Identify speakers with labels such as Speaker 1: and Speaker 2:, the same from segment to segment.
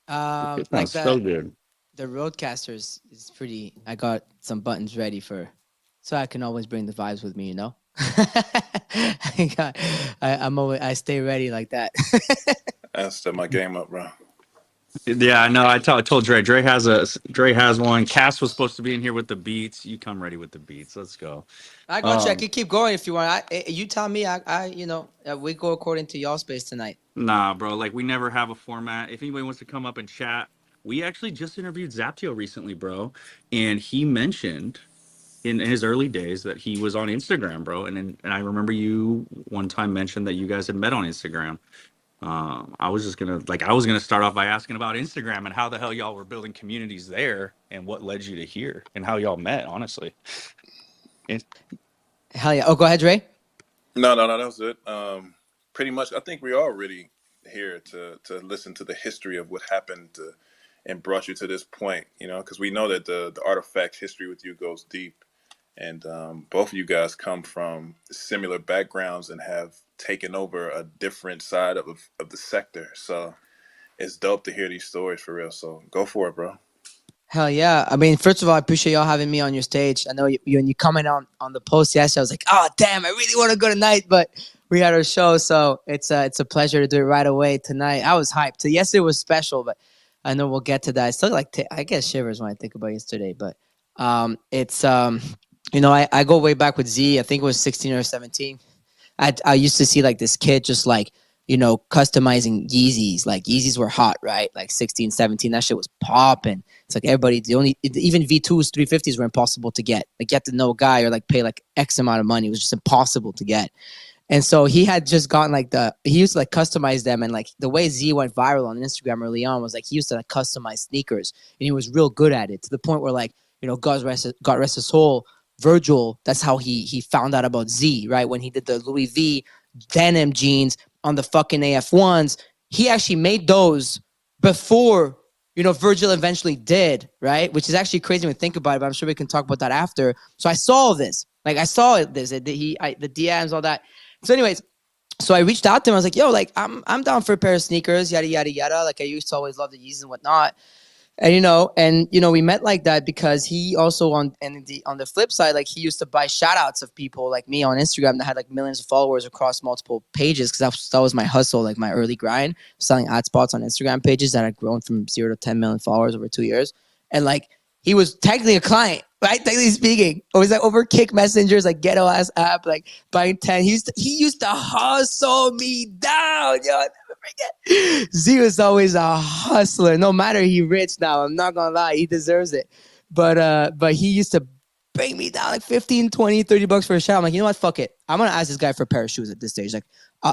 Speaker 1: It
Speaker 2: Like
Speaker 1: sounds so good.
Speaker 2: the Roadcasters is pretty. I got some buttons ready for, so I can always bring the vibes with me. You know, I'm always I stay ready like that.
Speaker 3: I step my game up, bro.
Speaker 1: Yeah, I know. I told Dre. Dre has one. Cass was supposed to be in here with the beats. You come ready with the beats. Let's go.
Speaker 2: I got you. I
Speaker 1: Um,
Speaker 2: could keep going if you want. You tell me. We go according to y'all space tonight.
Speaker 1: Nah, bro. Like we never have a format. If anybody wants to come up and chat, we actually just interviewed Zaptio recently, bro, and he mentioned in his early days that he was on Instagram, bro. And I remember you one time mentioned that you guys had met on Instagram. I was gonna start off by asking about Instagram and how the hell y'all were building communities there and what led you to here and how y'all met, honestly. And
Speaker 2: Hell yeah. Oh, go ahead, Ray.
Speaker 3: No, that was it. Pretty much, I think we're already here to listen to the history of what happened and brought you to this point. You know, because we know that the artifact history with you goes deep, and both of you guys come from similar backgrounds and have taken over a different side of the sector. So it's dope to hear these stories for real. So go for it, bro.
Speaker 2: Hell yeah. I mean, first of all, I appreciate y'all having me on your stage. I know when you comment on the post yesterday, I was like, oh damn, I really want to go tonight, but we had our show, so it's a pleasure to do it right away tonight. I was hyped. So yesterday was special, but I know we'll get to that. I still I get shivers when I think about yesterday, but it's I go way back with Z. I think it was 16 or 17. I used to see like this kid just like customizing Yeezys. Like Yeezys were hot, right? Like 16, 17, that shit was popping. It's like everybody, even V2s, 350s were impossible to get. Like get to know a guy or like pay like X amount of money. It was just impossible to get. And so he had just gotten he used to like customize them. And like the way Z went viral on Instagram early on was like he used to like customize sneakers and he was real good at it to the point where like, God rest his soul, Virgil, that's how he found out about Z, right? When he did the Louis V denim jeans on the fucking AF1s, he actually made those before, Virgil eventually did, right? Which is actually crazy when we think about it, but I'm sure we can talk about that after. So I saw this. Like I saw this, the DMs, all that. So anyways, so I reached out to him. I was like, yo, like I'm down for a pair of sneakers, yada, yada, yada. Like I used to always love the Yeezys and whatnot. And we met like that because he also on the flip side, like he used to buy shout outs of people like me on Instagram that had like millions of followers across multiple pages because that was my hustle, like my early grind, selling ad spots on Instagram pages that had grown from 0 to 10 million followers over 2 years. And like he was technically a client, right? Technically speaking, it was like over Kick Messengers, like ghetto ass app, like buying 10. He used to hustle me down, yo. Z was always a hustler. No matter he rich now, I'm not gonna lie, he deserves it. But he used to bring me down like 15, 20, 30 bucks for a shot. I'm like, you know what? Fuck it. I'm gonna ask this guy for a pair of shoes at this stage. Like,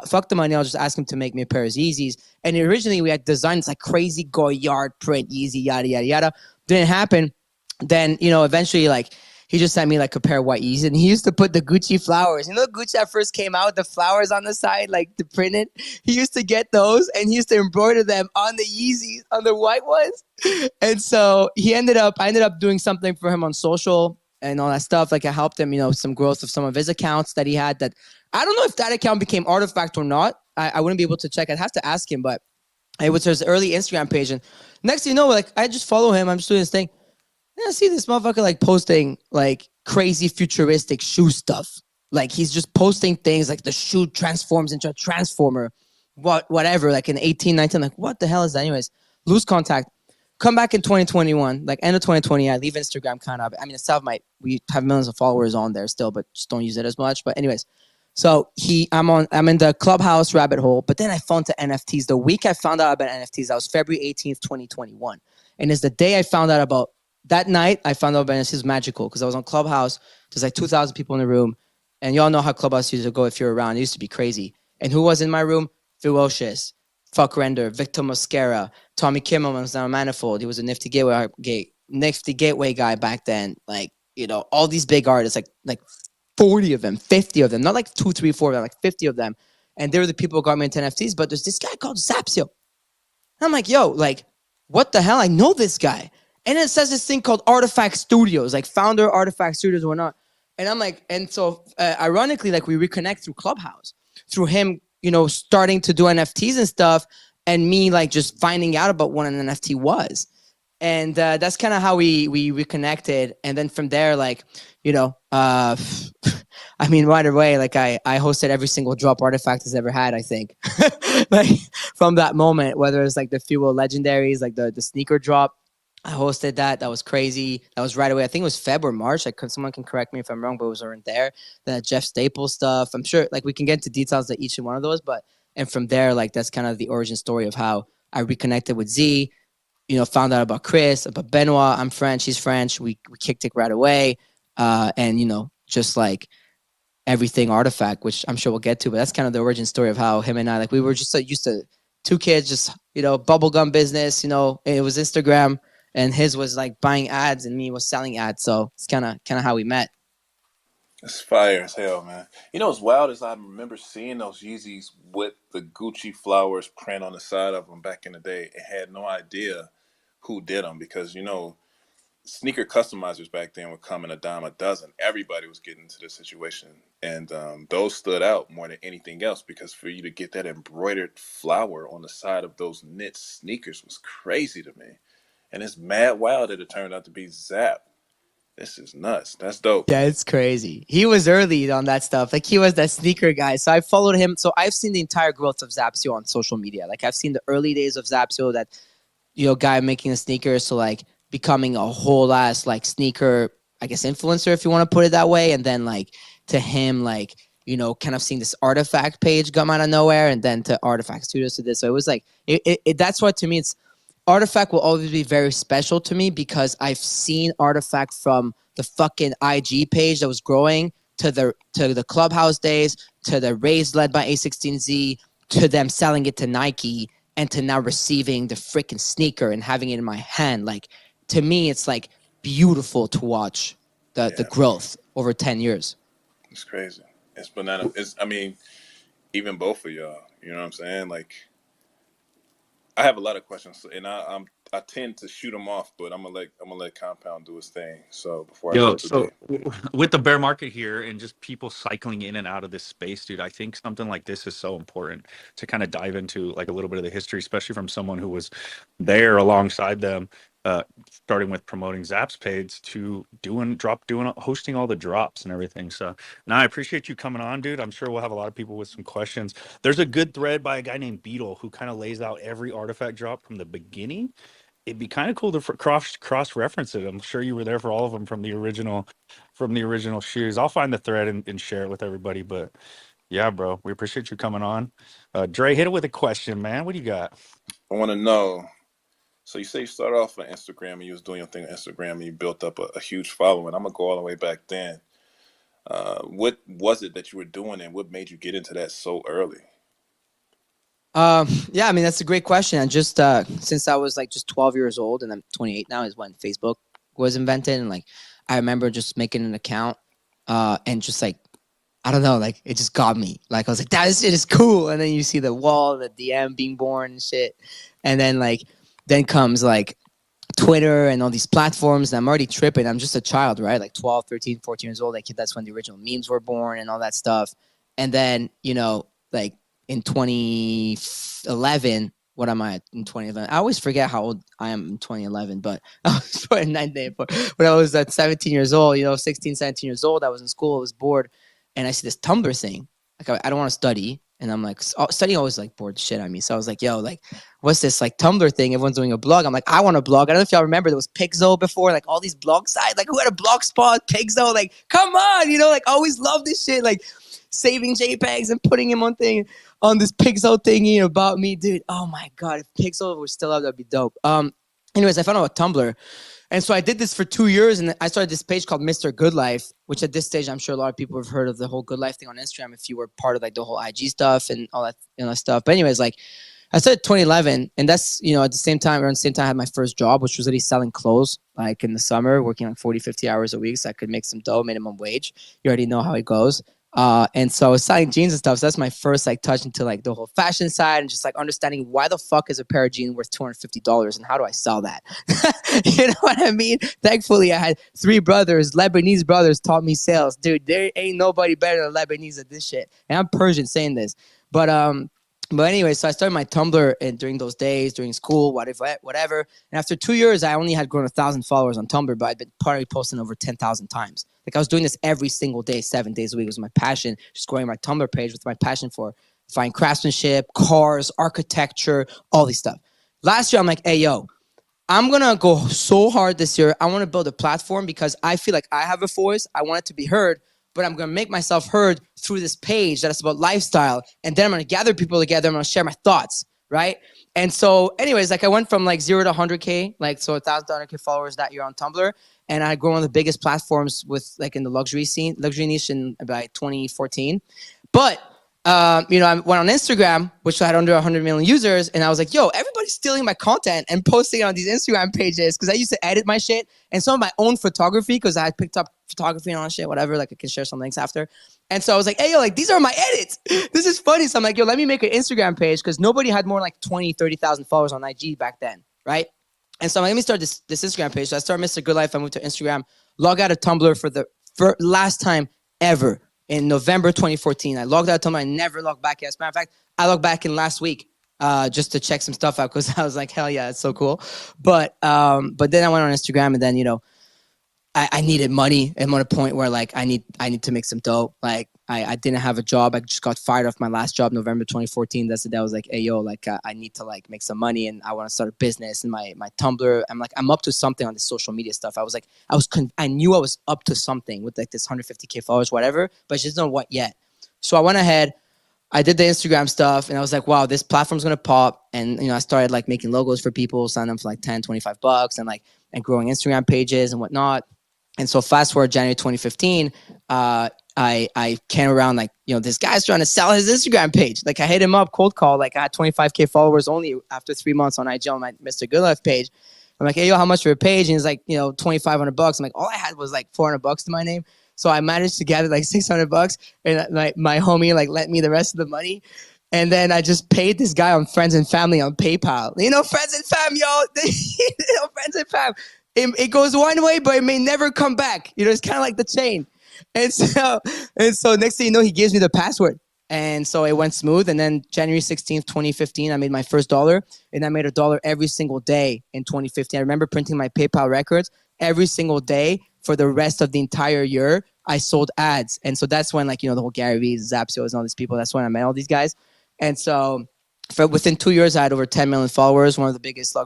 Speaker 2: fuck the money. I'll just ask him to make me a pair of Yeezys. And originally we had designs like crazy Goyard print Yeezy, yada yada yada. Didn't happen. Then eventually like he just sent me like a pair of white Yeezys, and he used to put the Gucci flowers. Gucci that first came out, the flowers on the side, like to print it. He used to get those, and he used to embroider them on the Yeezys, on the white ones. And so I ended up doing something for him on social and all that stuff. Like I helped him, some growth of some of his accounts that he had. That I don't know if that account became Artifact or not. I wouldn't be able to check. I'd have to ask him, but it was his early Instagram page. And next thing you know, like I just follow him. I'm just doing this thing. I see this motherfucker like posting like crazy futuristic shoe stuff. Like he's just posting things like the shoe transforms into a transformer, whatever, like in 18, 19, like what the hell is that? Anyways, lose contact. Come back in 2021, like end of 2020, I leave Instagram kind of. I mean, itself we have millions of followers on there still, but just don't use it as much. But anyways, so I'm in the Clubhouse rabbit hole, but then I fell into NFTs. The week I found out about NFTs, that was February 18th, 2021. And it's the day I found out about that night, I found out about NFTs was magical because I was on Clubhouse. There's like 2,000 people in the room. And y'all know how Clubhouse used to go if you're around. It used to be crazy. And who was in my room? Ferocious, Fuck Render, Victor Mosquera, Tommy Kimmel was now Manifold. He was a Nifty Gateway guy back then. Like, all these big artists, like 40 of them, 50 of them, not like 2, 3, 4 of them, like 50 of them. And they were the people who got me into NFTs. But there's this guy called Zapsio. And I'm like, yo, like, what the hell? I know this guy. And it says this thing called Artifact Studios, like founder Artifact Studios or whatnot. And I'm like, and so ironically, like we reconnect through Clubhouse, through him, starting to do NFTs and stuff. and me like just finding out about what an NFT was. And that's kind of how we reconnected. And then from there, like, you know, I mean, right away, like I hosted every single drop Artifact has ever had, I think. Like from that moment, whether it's like the Fuel Legendaries, like the sneaker drop, I hosted that. That was crazy. That was right away. I think it was Feb or March. Someone can correct me if I'm wrong, but it was around there. The Jeff Staples stuff. I'm sure like we can get into details of each and one of those, but and from there, like that's kind of the origin story of how I reconnected with Z. You know, found out about Chris, about Benoit. I'm French. He's French. We kicked it right away. And you know, just like everything Artifact, which I'm sure we'll get to, but that's kind of the origin story of how him and I, like we were just so used to two kids, just, you know, bubblegum business, you know, it was Instagram and his was like buying ads and me was selling ads. So it's kind of how we met.
Speaker 3: It's fire as hell, man. You know what's wild is I remember seeing those Yeezys with the Gucci flowers print on the side of them back in the day and had no idea who did them because, you know, sneaker customizers back then were coming a dime a dozen. Everybody was getting into this situation. And those stood out more than anything else because for you to get that embroidered flower on the side of those knit sneakers was crazy to me. And it's mad wild that it turned out to be Zap. This is nuts. That's dope.
Speaker 2: Yeah, it's crazy. He was early on that stuff. Like he was that sneaker guy. So I followed him. So I've seen the entire growth of Zapsio on social media. Like I've seen the early days of Zapsio, that, you know, guy making the sneakers, so like becoming a whole ass like sneaker, I guess, influencer, if you want to put it that way. And then like to him, like, you know, kind of seeing this Artifact page come out of nowhere, and then to Artifact Studios to this. So it was like that's what, to me, it's Artifact will always be very special to me because I've seen Artifact from the fucking IG page that was growing to the Clubhouse days, to the raise led by A16Z, to them selling it to Nike, and to now receiving the freaking sneaker and having it in my hand. Like, to me, it's like beautiful to watch the growth over 10 years.
Speaker 3: It's crazy. It's banana. I mean, even both of y'all, you know what I'm saying? Like, I have a lot of questions, and I tend to shoot them off, but I'm gonna let Compound do his thing. So before I go too deep,
Speaker 1: with the bear market here and just people cycling in and out of this space, dude, I think something like this is so important to kind of dive into, like a little bit of the history, especially from someone who was there alongside them, starting with promoting Zap's page to hosting all the drops and everything. So now I appreciate you coming on, dude. I'm sure we'll have a lot of people with some questions. There's a good thread by a guy named Beetle who kind of lays out every Artifact drop from the beginning. It'd be kind of cool to cross reference it. I'm sure you were there for all of them from the original shoes. I'll find the thread and share it with everybody. But yeah, bro, we appreciate you coming on. Dre, hit it with a question, man. What do you got?
Speaker 3: I want to know. So you say you started off on Instagram and you was doing your thing on Instagram and you built up a huge following. I'm gonna go all the way back then. What was it that you were doing and what made you get into that so early?
Speaker 2: Yeah, I mean, that's a great question. And just since I was like just 12 years old and I'm 28 now is when Facebook was invented. And like, I remember just making an account and just like, I don't know, like it just got me. Like I was like, that shit is cool. And then you see the wall, the DM being born and shit. And then like, then comes like Twitter and all these platforms. And I'm already tripping. I'm just a child, right? Like 12, 13, 14 years old. Like that's when the original memes were born and all that stuff. And then, you know, like in 2011, what am I in 2011? I always forget how old I am in 2011, but I was born in when I was at 17 years old, you know, 16, 17 years old. I was in school. I was bored. And I see this Tumblr thing. Like, I don't want to study. And I'm like, studying always like bored shit on me. So I was like, yo, like, what's this like Tumblr thing? Everyone's doing a blog. I'm like, I want a blog. I don't know if y'all remember, there was Pixel before, like all these blog sites. Like, who had a blog spot? Pixel, like, come on, you know, like, always love this shit. Like, saving JPEGs and putting him on this Pixel thingy about me, dude. Oh my God, if Pixel was still out, that'd be dope. Anyways, I found out about Tumblr. And so I did this for 2 years, and I started this page called Mr. Good Life, which at this stage, I'm sure a lot of people have heard of the whole Good Life thing on Instagram if you were part of like the whole IG stuff and all that, you know, stuff. But anyways, like I started 2011, and that's, you know, at the same time, around the same time, I had my first job, which was really selling clothes, like in the summer, working like 40, 50 hours a week so I could make some dough, minimum wage. You already know how it goes. And so I was selling jeans and stuff. So that's my first like touch into like the whole fashion side and just like understanding why the fuck is a pair of jeans worth $250 and how do I sell that? You know what I mean? Thankfully, I had 3 brothers, Lebanese brothers, taught me sales. Dude, there ain't nobody better than Lebanese at this shit. And I'm Persian saying this. But But anyway, so I started my Tumblr during those days, during school, whatever. And after 2 years, I only had grown 1,000 followers on Tumblr, but I'd been probably posting over 10,000 times. Like I was doing this every single day, 7 days a week. It was my passion, just growing my Tumblr page with my passion for fine craftsmanship, cars, architecture, all these stuff. Last year, I'm like, hey, yo, I'm going to go so hard this year. I want to build a platform because I feel like I have a voice. I want it to be heard, but I'm going to make myself heard through this page that's about lifestyle. And then I'm going to gather people together. I'm going to share my thoughts, right? And so anyways, like I went from like 0 to 100K, like so 1,000 to 100K followers that year on Tumblr. And I grew one of the biggest platforms with like in the luxury niche in about 2014. But I went on Instagram, which had under 100 million users, and I was like, yo, everybody's stealing my content and posting it on these Instagram pages because I used to edit my shit and some of my own photography because I had picked up photography and all that shit, whatever. Like I can share some links after. And so I was like, hey, yo, like these are my edits. This is funny. So I'm like, yo, let me make an Instagram page because nobody had more like 20, 30,000 followers on IG back then, right? And so I'm like, let me start this Instagram page. So I started Mr. Good Life. I moved to Instagram, log out of Tumblr for the last time ever. In November 2014, I logged out of Tumblr. I never logged back. As a matter of fact, I logged back in last week just to check some stuff out because I was like, hell yeah, it's so cool. But then I went on Instagram and then, I needed money. I'm at a point where like I need to make some dough. Like I didn't have a job. I just got fired off my last job, November 2014. That's the day I was like, hey yo, like I need to like make some money and I want to start a business. And my Tumblr, I'm up to something on this social media stuff. I knew I was up to something with like this 150K followers, whatever, but I just don't know what yet. So I went ahead. I did the Instagram stuff and I was like, wow, this platform's going to pop. And, I started like making logos for people, signing them for like 10, $25 and growing Instagram pages and whatnot. And so fast forward January 2015, I came around like, this guy's trying to sell his Instagram page. Like I hit him up, cold call, like I had 25K followers only after 3 months on IG on my Mr. Good Life page. I'm like, hey, yo, how much for a page? And he's like, $2,500. I'm like, all I had was like $400 to my name. So I managed to gather like $600 and my homie like lent me the rest of the money. And then I just paid this guy on Friends and Family on PayPal. Friends and Fam, yo, Friends and Fam. It goes one way, but it may never come back. It's kind of like the chain. And so next thing you know, he gives me the password. And so it went smooth. And then January 16th, 2015, I made my first dollar. And I made $1 every single day in 2015. I remember printing my PayPal records every single day for the rest of the entire year. I sold ads. And so that's when, the whole Gary Vee's, Zapsios, and all these people, that's when I met all these guys. And so within 2 years, I had over 10 million followers, one of the biggest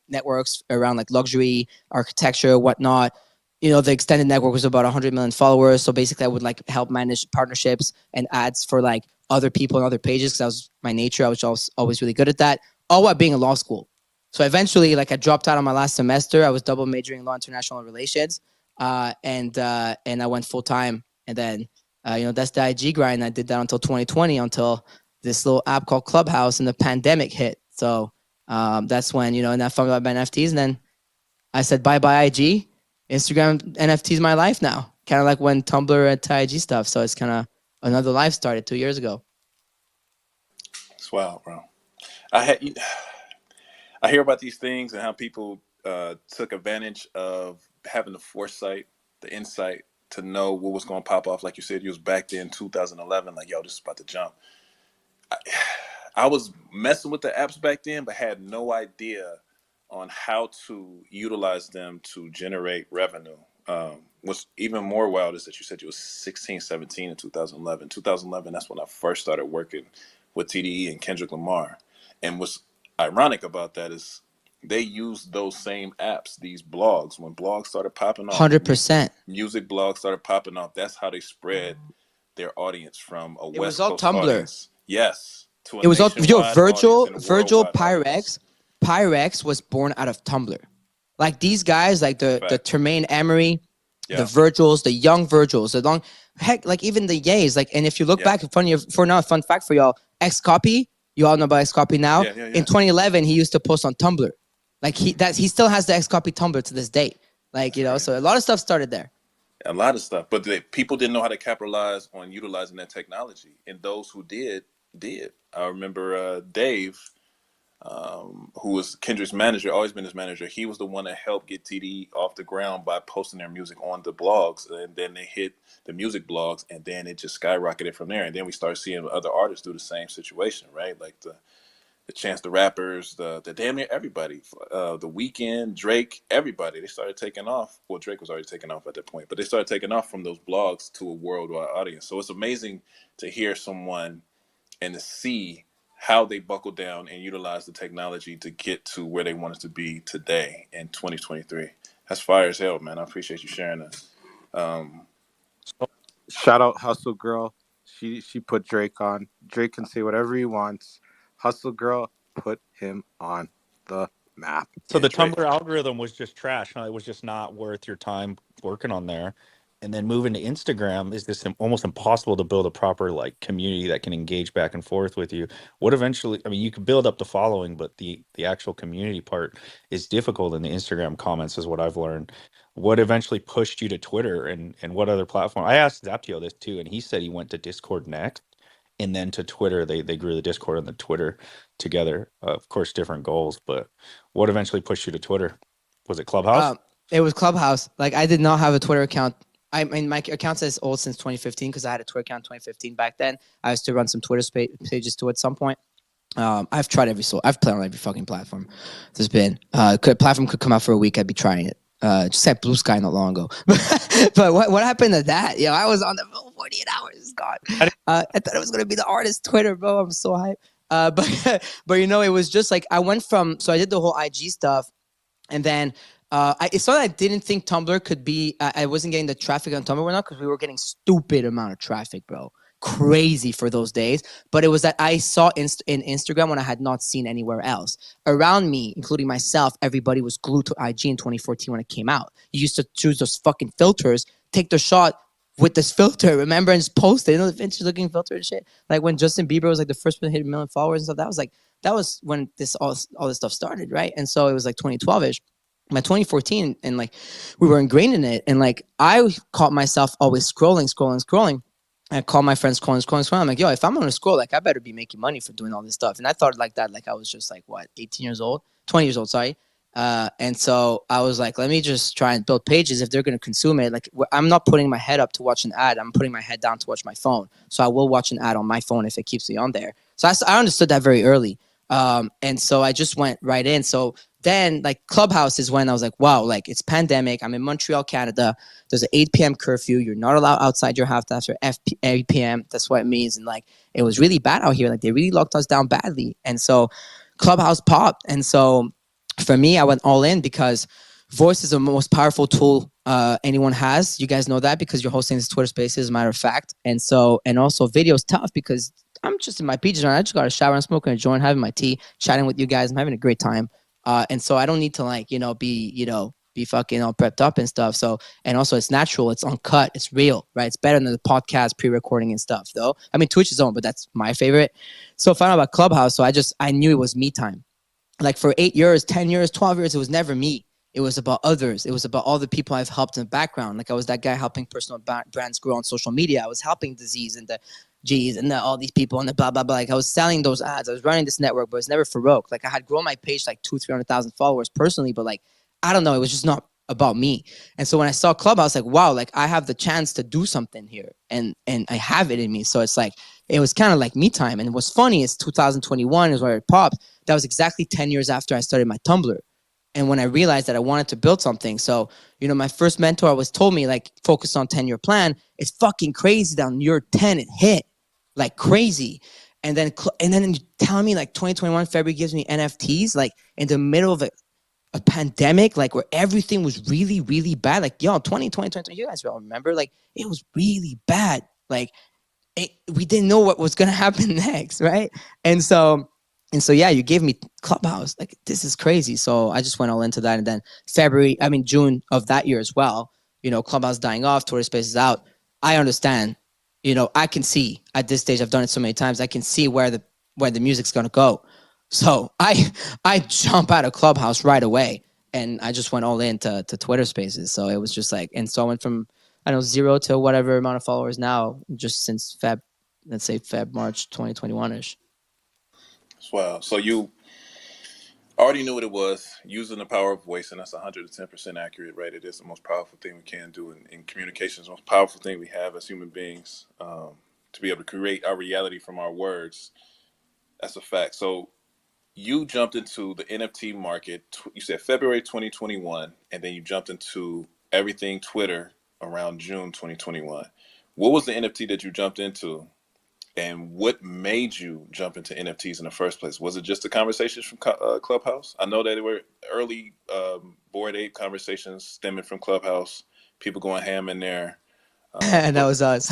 Speaker 2: networks around like luxury, architecture, whatnot. The extended network was about 100 million followers. So basically I would like help manage partnerships and ads for like other people and other pages because that was my nature. I was always really good at that, all while being in law school. So eventually I dropped out on my last semester. I was double majoring in law international relations and I went full time. And then, that's the IG grind. I did that until 2020, until this little app called Clubhouse and the pandemic hit. So that's when, and I found out about NFTs. And then I said, bye-bye IG. Instagram NFTs my life now. Kind of like when Tumblr and IG stuff. So it's kind of another life started 2 years ago.
Speaker 3: It's wild, bro. I hear about these things and how people took advantage of having the foresight, the insight to know what was going to pop off. Like you said, you was back there in 2011, like, yo, this is about to jump. I was messing with the apps back then, but had no idea on how to utilize them to generate revenue. What's even more wild is that you said you was 16, 17 in 2011. 2011, that's when I first started working with TDE and Kendrick Lamar. And what's ironic about that is they used those same apps, these blogs. When blogs started popping off,
Speaker 2: 100%.
Speaker 3: Music blogs started popping off. That's how they spread their audience from a West
Speaker 2: was all
Speaker 3: Coast
Speaker 2: Tumblr.
Speaker 3: audience. Yes. To a
Speaker 2: It was all Virgil
Speaker 3: worldwide
Speaker 2: Pyrex.
Speaker 3: audience.
Speaker 2: Pyrex was born out of Tumblr. Like these guys, like the Tremaine Emery, the Virgils, the young Virgils, the long heck, like even the Yays. Like, and if you look back, fun fact for y'all, XCopy, you all know about XCopy now. In 2011, he used to post on Tumblr. Like he still has the XCopy Tumblr to this day. Like, so a lot of stuff started there.
Speaker 3: A lot of stuff, but people didn't know how to capitalize on utilizing that technology, and those who did. I remember Dave. who was Kendrick's manager, always been his manager. He was the one that helped get TD off the ground by posting their music on the blogs, and then they hit the music blogs, and then it just skyrocketed from there. And then we started seeing other artists do the same situation, right? Like the Chance the Rappers, the damn near everybody, the Weeknd, Drake, everybody. They started taking off. Well, Drake was already taking off at that point, but they started taking off from those blogs to a worldwide audience. So it's amazing to hear someone and to see how they buckle down and utilize the technology to get to where they want us to be today in 2023. That's fire as hell, man. I appreciate you sharing that.
Speaker 4: Shout out Hustle Girl. She put Drake on. Drake can say whatever he wants. Hustle Girl put him on the map.
Speaker 1: So the
Speaker 3: Drake.
Speaker 1: Tumblr algorithm was just trash. Huh? It was just not worth your time working on there. And then moving to Instagram is this almost impossible to build a proper like community that can engage back and forth with you. What eventually, I mean, you can build up the following, but the actual community part is difficult in the Instagram comments, is what I've learned. What eventually pushed you to Twitter and what other platform? I asked Zaptio this too, and he said he went to Discord next and then to Twitter. They grew the Discord and the Twitter together. Of course, different goals, but what eventually pushed you to Twitter? Was it Clubhouse?
Speaker 2: It was Clubhouse. Like, I did not have a Twitter account. I mean, my account says old since 2015 because I had a Twitter account in 2015 back then. I used to run some Twitter pages too at some point. I've tried I've played on every fucking platform there's been. Platform could come out for a week, I'd be trying it. Just had Blue Sky not long ago. But what happened to that? You know, I was on the 48 hours. It's gone. I thought it was gonna be the artist Twitter, bro. I'm so hyped. But you know, it was just like I went from. So I did the whole IG stuff, and then it's not that I didn't think Tumblr could be. I wasn't getting the traffic on Tumblr or not because we were getting stupid amount of traffic, bro. Crazy for those days. But it was that I saw in Instagram when I had not seen anywhere else. Around me, including myself, everybody was glued to IG in 2014 when it came out. You used to choose those fucking filters, take the shot with this filter, remember, and just post it. You know, the vintage looking filter and shit. Like when Justin Bieber was like the first one to hit 1 million followers and stuff. That was when all this stuff started, right? And so it was like 2012ish. My 2014, and like we were ingrained in it, and like I caught myself always scrolling. I call my friends scrolling. I'm like, yo, if I'm gonna scroll, like I better be making money for doing all this stuff. And I thought like that, like I was just like 20 years old, sorry. And so I was like, let me just try and build pages if they're gonna consume it. Like I'm not putting my head up to watch an ad. I'm putting my head down to watch my phone. So I will watch an ad on my phone if it keeps me on there. So I understood that very early. And so I just went right in. So then like Clubhouse is when I was like, wow, like it's pandemic. I'm in Montreal, Canada. There's an 8 p.m. curfew. You're not allowed outside your house after 8 p.m. That's what it means. And like, it was really bad out here. Like they really locked us down badly. And so Clubhouse popped. And so for me, I went all in because voice is the most powerful tool anyone has. You guys know that because you're hosting this Twitter Spaces, as a matter of fact. And so, and also video is tough because I'm just in my PJs. I just got a shower. I'm smoking a joint, having my tea, chatting with you guys. I'm having a great time. And so I don't need to like, be fucking all prepped up and stuff. So, and also it's natural, it's uncut, it's real, right? It's better than the podcast pre-recording and stuff though. I mean, Twitch is on, but that's my favorite. So found out about Clubhouse. So I knew it was me time. Like for 8 years, 10 years, 12 years, it was never me. It was about others. It was about all the people I've helped in the background. Like I was that guy helping personal brands grow on social media. I was helping disease and the G's and all these people and the blah, blah, blah. Like I was selling those ads. I was running this network, but it's never for Rogue. Like I had grown my page like 200,000-300,000 followers personally, but like, I don't know. It was just not about me. And so when I saw Clubhouse, like, wow, like I have the chance to do something here and I have it in me. So it's like, it was kind of like me time. And what's funny is 2021 is where it popped. That was exactly 10 years after I started my Tumblr. And when I realized that I wanted to build something. So, my first mentor always told me like, focus on 10-year plan. It's fucking crazy that on year 10 it hit like crazy. And then you telling me like 2021 February gives me NFTs, like in the middle of a pandemic, like where everything was really, really bad. Like, 2020, you guys all remember, like it was really bad. Like we didn't know what was going to happen next. Right. And so, yeah, you gave me Clubhouse. Like, this is crazy. So I just went all into that. And then June of that year as well, Clubhouse dying off, Twitter Spaces out. I understand, I can see at this stage, I've done it so many times. I can see where the music's going to go. So I jump out of Clubhouse right away and I just went all into Twitter Spaces. So it was just like, and so I went from, 0 to whatever amount of followers now, just since March 2021-ish.
Speaker 3: Wow. So you I already knew what it was. Using the power of voice, and that's 110% accurate, right? It is the most powerful thing we can do in communication. It's the most powerful thing we have as human beings, to be able to create our reality from our words. That's a fact. So you jumped into the NFT market. You said February 2021, and then you jumped into everything Twitter around June 2021. What was the NFT that you jumped into? And what made you jump into NFTs in the first place? Was it just the conversations from Clubhouse? I know that there were early Bored Ape conversations stemming from Clubhouse, people going ham in there.
Speaker 2: And that was us.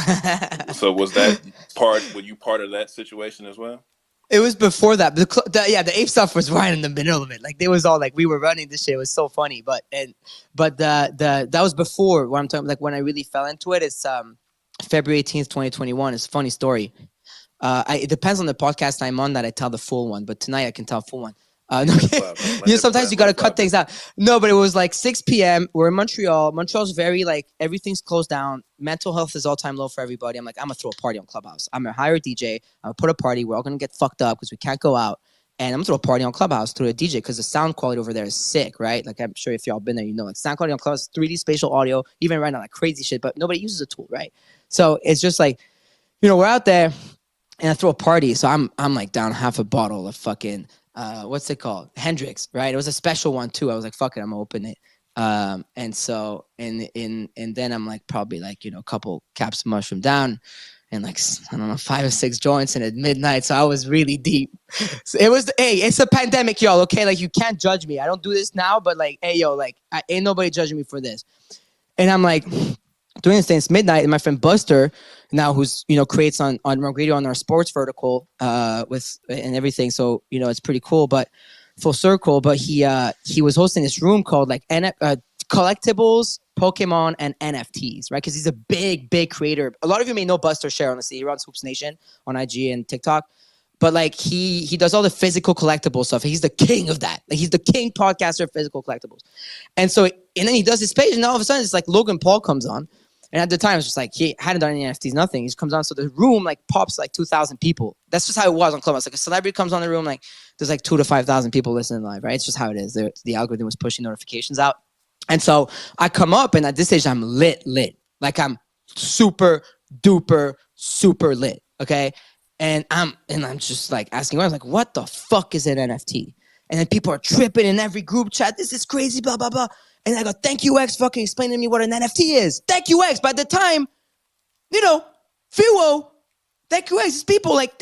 Speaker 3: So was that part? Were you part of that situation as well?
Speaker 2: It was before that. The ape stuff was right in the middle of it. Like, they was all like, we were running this shit. It was so funny. But the that was before what I'm talking. Like, when I really fell into it, it's February 18th, 2021. It's a funny story. It depends on the podcast I'm on that I tell the full one, but tonight I can tell full one. No, sometimes you got to cut things out. No, but it was like 6 p.m. We're in Montreal. Montreal's very, like, everything's closed down. Mental health is all-time low for everybody. I'm like, I'm going to throw a party on Clubhouse. I'm going to hire a DJ. I'm going to put a party. We're all going to get fucked up because we can't go out. And I'm going to throw a party on Clubhouse through a DJ because the sound quality over there is sick, right? Like, I'm sure if y'all been there, you know, like, sound quality on Clubhouse, 3D spatial audio, even right now, like crazy shit, but nobody uses the tool, right? So it's just like, you know, we're out there. And I throw a party, so I'm like down half a bottle of fucking what's it called? Hendrix, right? It was a special one too. I was like, fuck it, I'm gonna open it. And so and then I'm like probably like, you know, a couple caps of mushroom down and like, I don't know, 5 or 6 joints in at midnight. So I was really deep. So it was, hey, it's a pandemic, y'all, okay? Like, you can't judge me. I don't do this now, but like, hey, yo, like, ain't nobody judging me for this. And I'm like doing this thing. It's midnight, and my friend Buster, now who's, you know, creates on radio on our sports vertical with and everything. So, you know, it's pretty cool, but full circle. But he was hosting this room called like collectibles, Pokemon, and NFTs, right? Because he's a big creator. A lot of you may know Buster Share, honestly. He runs Hoops Nation on IG and TikTok. But like he does all the physical collectible stuff. He's the king of that. Like, he's the king podcaster of physical collectibles. And so, and then he does his page, and all of a sudden it's like Logan Paul comes on. And at the time, it's just like, he hadn't done any NFTs, nothing. He just comes on. So the room like pops like 2,000 people. That's just how it was on Clubhouse. Like, a celebrity comes on the room, like there's like 2,000 to 5,000 people listening live, right? It's just how it is. The algorithm was pushing notifications out. And so I come up, and at this stage I'm lit. Like, I'm super duper super lit. Okay. And I'm just like asking, I was like, what the fuck is an NFT? And then people are tripping in every group chat. This is crazy, blah, blah, blah. And I go, thank you, X, fucking explain to me what an NFT is. Thank you, X. By the time, you know, Fuo, thank you, X. These people, like,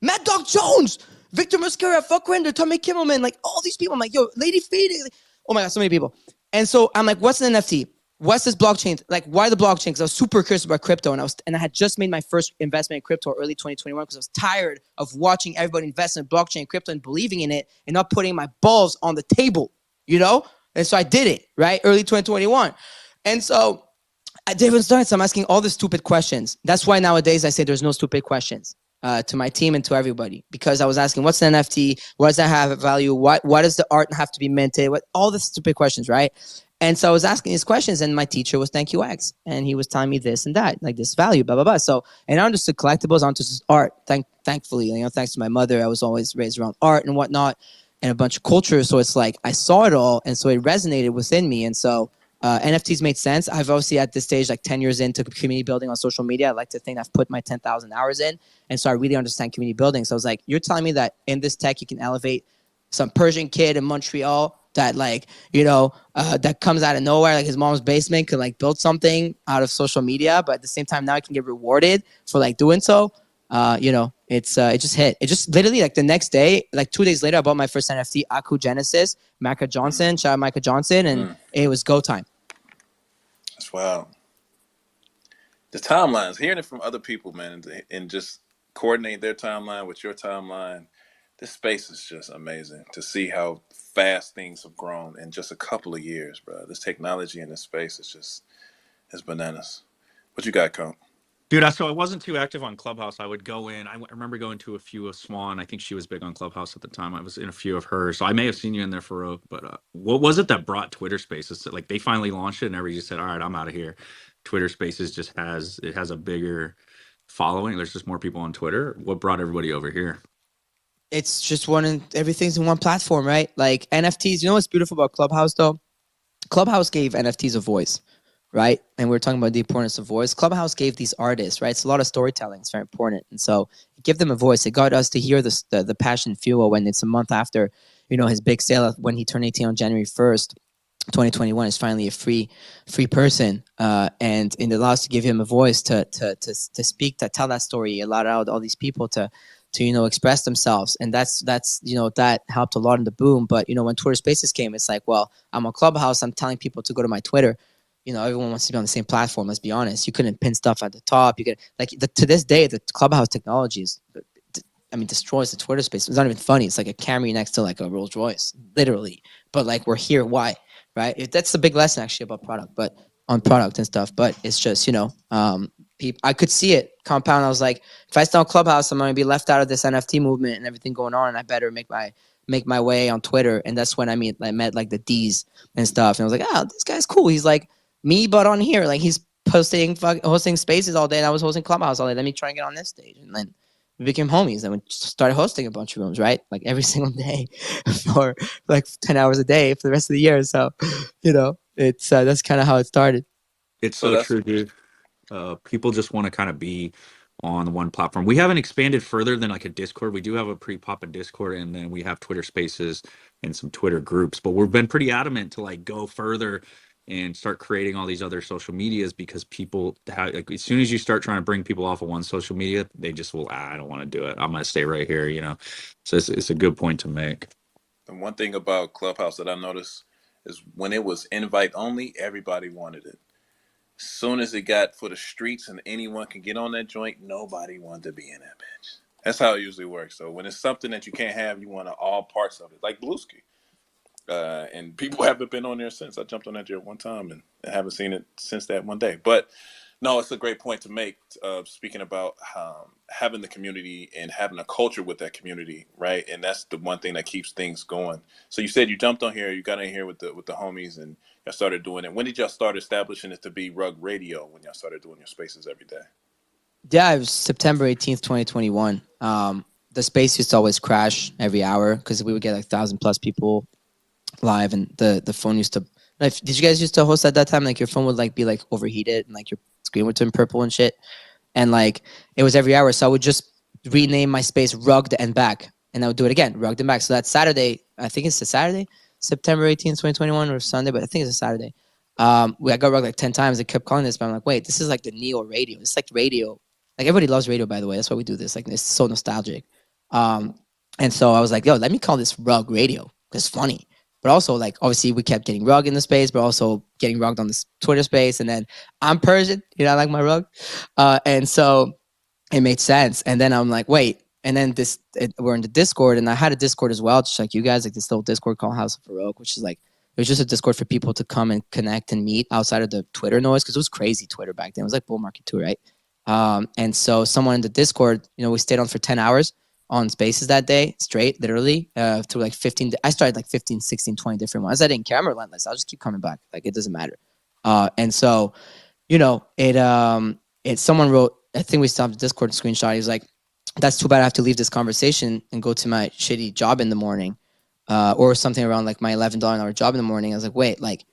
Speaker 2: Mad Dog Jones, Victor Muscara, Fuck Render, Tommy Kimmelman, like, all these people. I'm like, yo, Lady Phoenix. Like, oh my God, so many people. And so I'm like, what's an NFT? What's this blockchain? Like, why the blockchain? Because I was super curious about crypto, and I had just made my first investment in crypto early 2021 because I was tired of watching everybody invest in blockchain and crypto and believing in it and not putting my balls on the table, you know? And so I did it, right? Early 2021. And so at David Starts, I'm asking all the stupid questions. That's why nowadays I say there's no stupid questions to my team and to everybody, because I was asking, what's an NFT? What does that have value? Why does the art have to be minted? All the stupid questions, right? And so I was asking these questions, and my teacher was Thank You X, and he was telling me this and that, like this value, blah, blah, blah. So, and I understood collectibles, I understood art, thankfully, you know, thanks to my mother, I was always raised around art and whatnot, and a bunch of culture. So it's like I saw it all, and so it resonated within me. And so NFTs made sense. I've obviously at this stage, like 10 years into community building on social media, I like to think I've put my 10,000 hours in. And so I really understand community building. So I was like, you're telling me that in this tech, you can elevate some Persian kid in Montreal that, like, you know, that comes out of nowhere, like his mom's basement, could like build something out of social media, but at the same time now I can get rewarded for like doing so. You know, it just hit. It just literally, like, the next day, like 2 days later, I bought my first NFT, Aku Genesis, Micah Johnson, shout out Micah Johnson, and it was go time.
Speaker 3: That's wild. The timelines, hearing it from other people, man, and just coordinate their timeline with your timeline. This space is just amazing to see how fast things have grown in just a couple of years, bro. This technology in this space is bananas. What you got, Comp?
Speaker 1: Dude, so I wasn't too active on Clubhouse. I would go in. I remember going to a few of Swan. I think she was big on Clubhouse at the time. I was in a few of hers. So I may have seen you in there, Farouk. But what was it that brought Twitter Spaces? Like, they finally launched it, and everybody just said, all right, I'm out of here. Twitter Spaces just has a bigger following. There's just more people on Twitter. What brought everybody over here?
Speaker 2: it's just everything's in one platform, right? Like NFTs. You know what's beautiful about Clubhouse though? Clubhouse gave NFTs a voice, right? And we are talking about the importance of voice. Clubhouse gave these artists, right? It's a lot of storytelling. It's very important. And so give them a voice. It got us to hear the passion fuel when it's a month after, his big sale when he turned 18 on January 1st. 2021 is finally a free person, and it allows to give him a voice to speak, to tell that story, allow out all these people to express themselves, and that's that helped a lot in the boom. But when Twitter Spaces came, it's like, well, I'm on Clubhouse, I'm telling people to go to my Twitter. Everyone wants to be on the same platform. Let's be honest. You couldn't pin stuff at the top. You could to this day, the Clubhouse technology is, destroys the Twitter space. It's not even funny. It's like a Camry next to like a Rolls Royce, literally. But like we're here, why? Right? That's the big lesson actually about product, but on product and stuff. But it's just I could see it compound. I was like, if I stay on Clubhouse, I'm going to be left out of this NFT movement and everything going on, and I better make my way on Twitter. And that's when I met like the D's and stuff, and I was like, oh, this guy's cool. He's like me, but on here, like he's hosting spaces all day, and I was hosting Clubhouse all day. Let me try and get on this stage, and then we became homies, and we started hosting a bunch of rooms, right? Like every single day for like 10 hours a day for the rest of the year. So, it's that's kind of how it started.
Speaker 1: It's so true, dude. People just want to kind of be on one platform. We haven't expanded further than like a Discord. We do have a pre-pop in Discord, and then we have Twitter Spaces and some Twitter groups. But we've been pretty adamant to like go further and start creating all these other social medias, because people like, as soon as you start trying to bring people off of one social media, they just will, I don't want to do it. I'm going to stay right here, So it's a good point to make.
Speaker 3: And one thing about Clubhouse that I noticed is when it was invite only, everybody wanted it. As soon as it got for the streets and anyone can get on that joint, nobody wanted to be in that bitch. That's how it usually works. So when it's something that you can't have, you want all parts of it, like Bluesky. And people haven't been on there since. I jumped on that joint one time and haven't seen it since that one day. But no, it's a great point to make, speaking about having the community and having a culture with that community, right? And that's the one thing that keeps things going. So you said you jumped on here, you got in here with the homies, and y'all started doing it. When did y'all start establishing it to be Rug Radio, when y'all started doing your spaces every day?
Speaker 2: Yeah, it was September 18th, 2021. The space used to always crash every hour because we would get like 1,000+ people live, and the phone used to, like, did you guys used to host at that time? Like your phone would like be like overheated and like your screen would turn purple and shit, and like it was every hour. So I would just rename my space Rugged and Back, and I would do it again, Rugged and Back. So that Saturday, I think it's a Saturday, September 18th, 2021, or Sunday, but I think it's a Saturday. I got rugged like 10 times. I kept calling this, but I'm like, wait, this is like the neo radio. It's like radio. Like everybody loves radio, by the way. That's why we do this. Like it's so nostalgic. And so I was like, yo, let me call this Rug Radio. It's funny. But also, like, obviously, we kept getting rug in the space, but also getting rugged on this Twitter space. And then I'm Persian, I like my rug. And so it made sense. And then I'm like, wait. And then we're in the Discord, and I had a Discord as well, just like you guys, like this little Discord called House of Farouk, which is like, it was just a Discord for people to come and connect and meet outside of the Twitter noise, because it was crazy Twitter back then. It was like bull market too, right? And so someone in the Discord, we stayed on for 10 hours on spaces that day, straight, literally, through like 15. I started like 15, 16, 20 different ones. I didn't care. I'm relentless. I'll just keep coming back. Like, it doesn't matter. And so, someone wrote, I think we stopped the Discord screenshot. He was like, that's too bad I have to leave this conversation and go to my shitty job in the morning, or something around like my $11 an hour job in the morning. I was like, wait, like,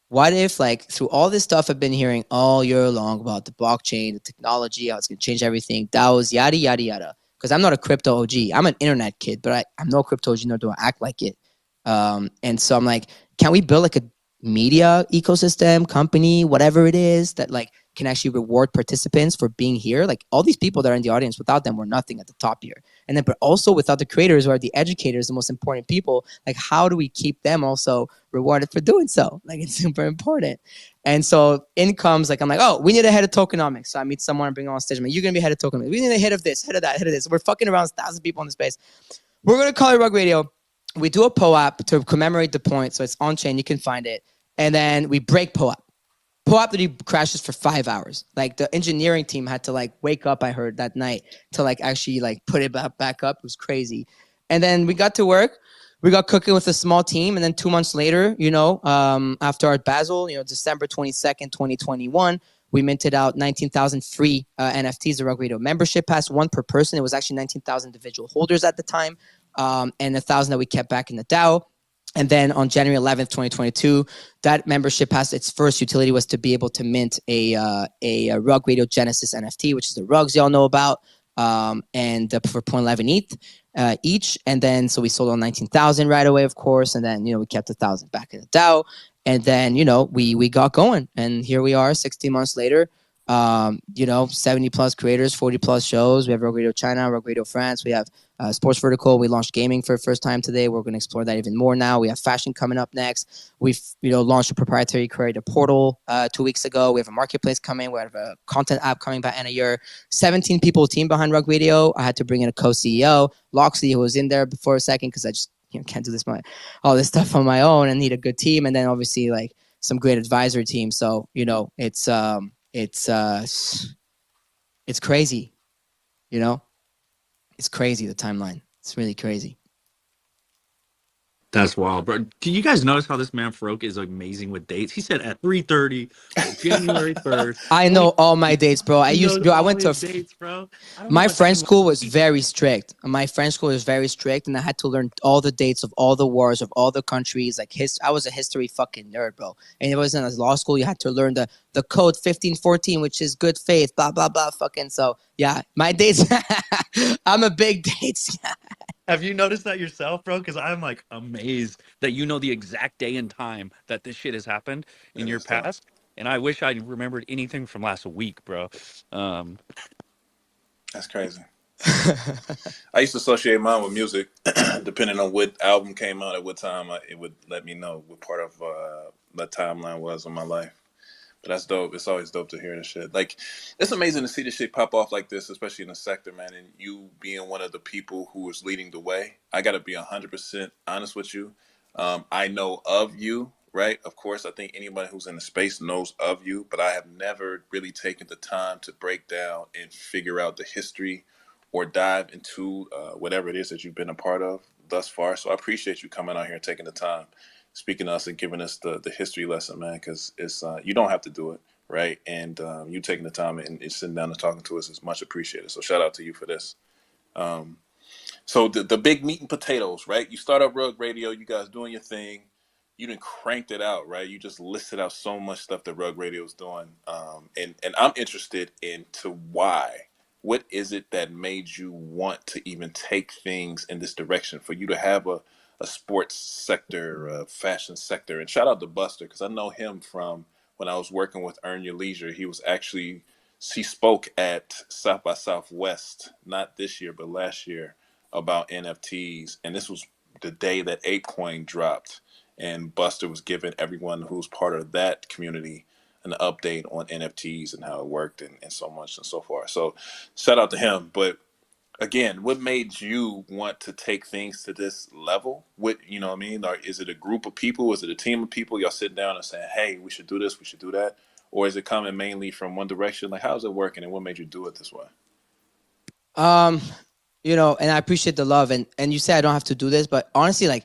Speaker 2: what if, like, through all this stuff I've been hearing all year long about the blockchain, the technology, how it's going to change everything, DAOs, yada, yada, yada. Because I'm not a crypto OG. I'm an internet kid, but I'm no crypto OG, nor do I act like it. And so I'm like, can we build like a media ecosystem, company, whatever it is, that like can actually reward participants for being here? Like all these people that are in the audience, without them, we're nothing at the top here. And then, but also without the creators, who are the educators, the most important people, like how do we keep them also rewarded for doing so? Like it's super important. And so in comes, like, I'm like, oh, we need a head of tokenomics. So I meet someone and bring them on stage. I'm like, you're going to be head of tokenomics. We need a head of this, head of that, head of this. We're fucking around 1,000 people in the space. We're going to call it Rug Radio. We do a POAP to commemorate the point. So it's on chain. You can find it. And then we break POAP. POAP literally crashes for 5 hours. Like the engineering team had to like wake up, I heard, that night to like actually like put it back up. It was crazy. And then we got to work. We got cooking with a small team. And then 2 months later, after Art Basel, December 22nd, 2021, we minted out 19,000 free NFTs, the Rug Radio membership pass, one per person. It was actually 19,000 individual holders at the time. and 1,000 that we kept back in the DAO. And then on January 11th, 2022, that membership has its first utility was to be able to mint a Rug Radio Genesis NFT, which is the rugs y'all know about, and for 0.11 ETH each. And then so we sold on 19,000 right away, of course. And then we kept 1,000 back in the DAO. And then we got going, and here we are, 16 months later. 70 plus creators, 40 plus shows. We have Rug Radio China, Rug Radio France. We have sports vertical. We launched gaming for the first time today. We're going to explore that even more now. We have fashion coming up next. We've launched a proprietary creator portal 2 weeks ago. We have a marketplace coming. We have a content app coming by end of year. 17 people team behind Rug Radio. I had to bring in a co-CEO, Loxley, who was in there before a second because I just can't do all this stuff on my own and need a good team. And then obviously like some great advisory team. So it's crazy, it's crazy, the timeline. It's really crazy.
Speaker 1: That's wild, bro. Do you guys notice how this man Farouk is amazing with dates? He said at 3:30, January 1st.
Speaker 2: I know all my dates, bro. I went to
Speaker 1: dates, bro.
Speaker 2: My French school was very strict. My French school was very strict, and I had to learn all the dates of all the wars of all the countries. Like I was a history fucking nerd, bro. And it wasn't as law school. You had to learn the code 1514, which is good faith, blah blah blah. Fucking so yeah, my dates. I'm a big dates guy.
Speaker 1: Have you noticed that yourself, bro? Because I'm like amazed that you know the exact day and time that this shit has happened in your past. And I wish I remembered anything from last week, bro.
Speaker 3: That's crazy. I used to associate mine with music. Depending on what album came out at what time, it would let me know what part of the timeline was in my life. But that's dope. It's always dope to hear this shit. Like, it's amazing to see this shit pop off like this, especially in the sector, man. And you being one of the people who is leading the way. I got to be 100% honest with you. I know of you, right? Of course, I think anybody who's in the space knows of you, but I have never really taken the time to break down and figure out the history or dive into whatever it is that you've been a part of thus far. So I appreciate you coming out here and taking the time, speaking to us and giving us the history lesson, man, because it's you don't have to do it, right? And you taking the time and sitting down and talking to us is much appreciated. So shout out to you for this. So the big meat and potatoes, right? You start up Rug Radio, you guys doing your thing. You done cranked it out, right? You just listed out so much stuff that Rug Radio is doing. And I'm interested into why. What is it that made you want to even take things in this direction, for you to have a sports sector, a fashion sector? And shout out to Buster, because I know him from when I was working with Earn Your Leisure. He spoke at South by Southwest, not this year, but last year, about NFTs. And this was the day that ApeCoin dropped. And Buster was giving everyone who's part of that community an update on NFTs and how it worked and so much and so forth. So shout out to him. But again, what made you want to take things to this level? What I mean? Or is it a group of people? Is it a team of people? Y'all sitting down and saying, hey, we should do this, we should do that? Or is it coming mainly from one direction? Like, how's it working, and what made you do it this way?
Speaker 2: And I appreciate the love. And you say I don't have to do this, but honestly, like,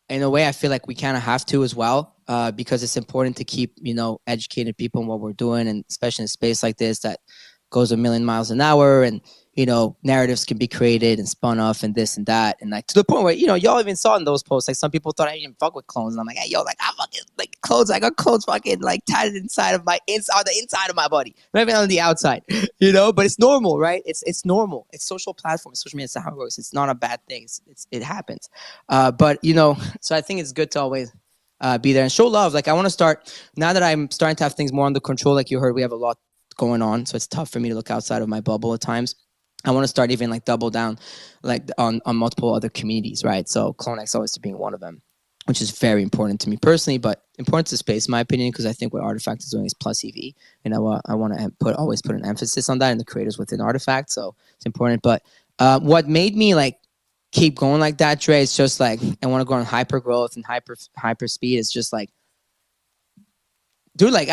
Speaker 2: in a way, I feel like we kind of have to as well, because it's important to keep, educated people on what we're doing, and especially in a space like this that goes a million miles an hour, and narratives can be created and spun off and this and that, and like to the point where y'all even saw in those posts, like some people thought I didn't fuck with clones, and I'm like, hey, yo, like I fucking like clones. I got clones fucking like tied inside of the inside of my body, not even on the outside, But it's normal, right? It's normal. It's social platform, social media. It's how it works. It's not a bad thing. It happens. But so I think it's good to always be there and show love. Like I want to start now that I'm starting to have things more under control. Like you heard, we have a lot going on, so it's tough for me to look outside of my bubble at times. I want to start even like double down like on multiple other communities, right? So CloneX always being one of them, which is very important to me personally, but important to space, in my opinion, because I think what Artifact is doing is plus EV, and I want to always put an emphasis on that and the creators within Artifact, so it's important. But what made me like keep going like that, Dre, is just like I want to go on hyper growth and hyper speed. It's just like, dude, like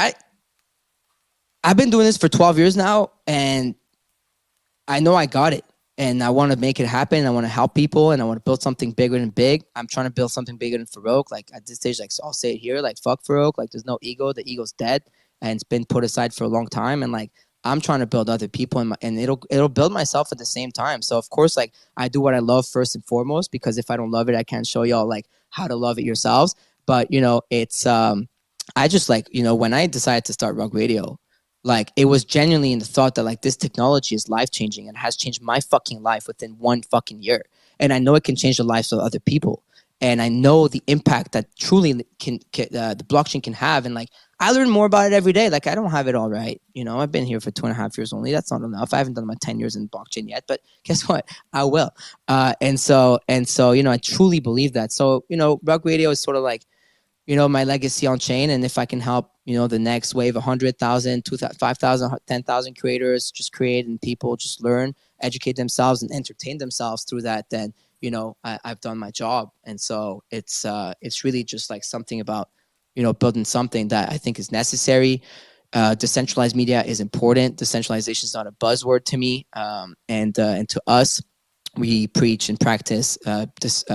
Speaker 2: I've been doing this for 12 years now, and I know I got it, and I want to make it happen. I want to help people, and I want to build something bigger than big. I'm trying to build something bigger than Farouk. Like at this stage, like so I'll say it here, like fuck Farouk. Like there's no ego. The ego's dead, and it's been put aside for a long time. And like I'm trying to build other people, and it'll build myself at the same time. So of course, like, I do what I love first and foremost, because if I don't love it, I can't show y'all like how to love it yourselves. But it's I just, like, when I decided to start Rug Radio, like, it was genuinely in the thought that, like, this technology is life changing and has changed my fucking life within 1 fucking year, and I know it can change the lives of other people, and I know the impact that truly can the blockchain can have, and like, I learn more about it every day. Like, I don't have it all right. I've been here for 2.5 years only. That's not enough. I haven't done my 10 years in blockchain yet, but guess what? I will. And so, I truly believe that. So, Rug Radio is sort of like, my legacy on chain. And if I can help, the next wave, 100,000, 2,000, 5,000, 10,000 creators just create, and people just learn, educate themselves, and entertain themselves through that, then, I've done my job. And so it's really just like something about, building something that I think is necessary. Decentralized media is important. Decentralization is not a buzzword to me. And to us, we preach and practice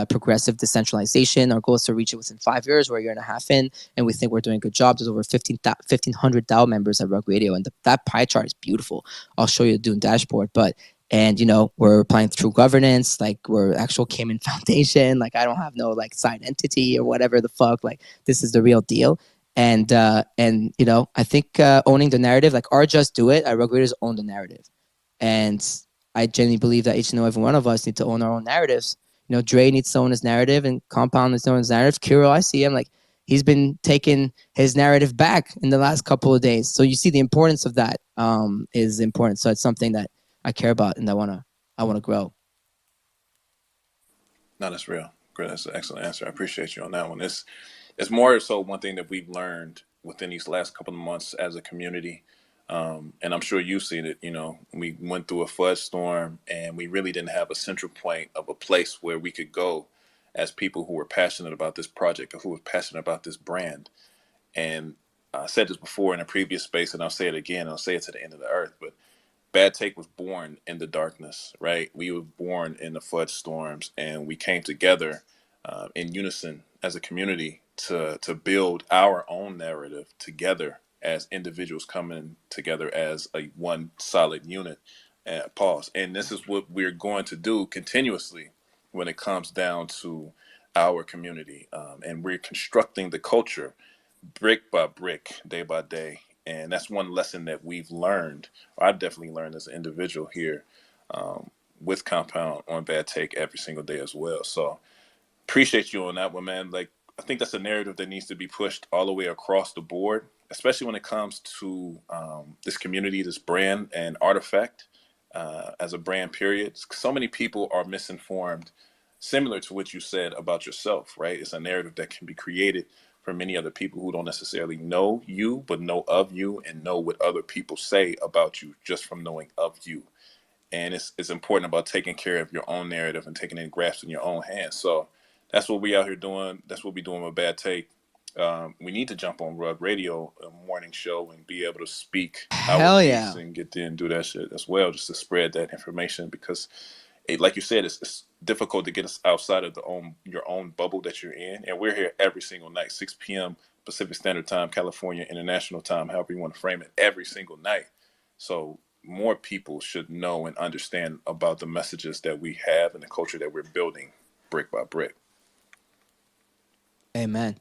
Speaker 2: progressive decentralization. Our goal is to reach it within 5 years. We're a year and a half in, and we think we're doing a good job. There's over 1,500 DAO members at Rug Radio, and that pie chart is beautiful. I'll show you the Dune dashboard. We're applying through governance, like, we're actual Cayman Foundation. Like, I don't have no like side entity or whatever the fuck. Like, this is the real deal. And I think owning the narrative, like, our Just Do It at Rug Radio, is own the narrative. And I genuinely believe that each and every one of us need to own our own narratives. Dre needs to own his narrative, and Compound needs to own his narrative. Kiro, I see him, like, he's been taking his narrative back in the last couple of days. So you see the importance of that is important. So it's something that I care about, and I wanna grow.
Speaker 3: No, that's real. Great. That's an excellent answer. I appreciate you on that one. It's more so one thing that we've learned within these last couple of months as a community. And I'm sure you've seen it. We went through a flood storm, and we really didn't have a central point of a place where we could go as people who were passionate about this project or who were passionate about this brand. And I said this before in a previous space, and I'll say it again. I'll say it to the end of the earth. But Bad Take was born in the darkness, right? We were born in the flood storms, and we came together in unison as a community to build our own narrative together as individuals coming together as a one solid unit. Pause. And this is what we're going to do continuously when it comes down to our community, and we're constructing the culture brick by brick, day by day. And that's one lesson that we've learned, or I've definitely learned as an individual here, with Compound on Bad Take every single day as well. So appreciate you on that one, man. Like, I think that's a narrative that needs to be pushed all the way across the board, especially when it comes to this community, this brand, and Artifact as a brand, period. So many people are misinformed, similar to what you said about yourself, right? It's a narrative that can be created for many other people who don't necessarily know you, but know of you and know what other people say about you just from knowing of you. And it's important about taking care of your own narrative and taking it and grasping your own hands. So that's what we out here doing. That's what we doing with Bad Take. We need to jump on Rug Radio, a morning show, and be able to speak our
Speaker 2: Hell
Speaker 3: piece
Speaker 2: yeah.
Speaker 3: and get there and do that shit as well, just to spread that information. Because, like you said, it's difficult to get us outside of your own bubble that you're in. And we're here every single night, 6 p.m. Pacific Standard Time, California International Time, however you want to frame it, every single night. So more people should know and understand about the messages that we have and the culture that we're building brick by brick.
Speaker 2: Amen.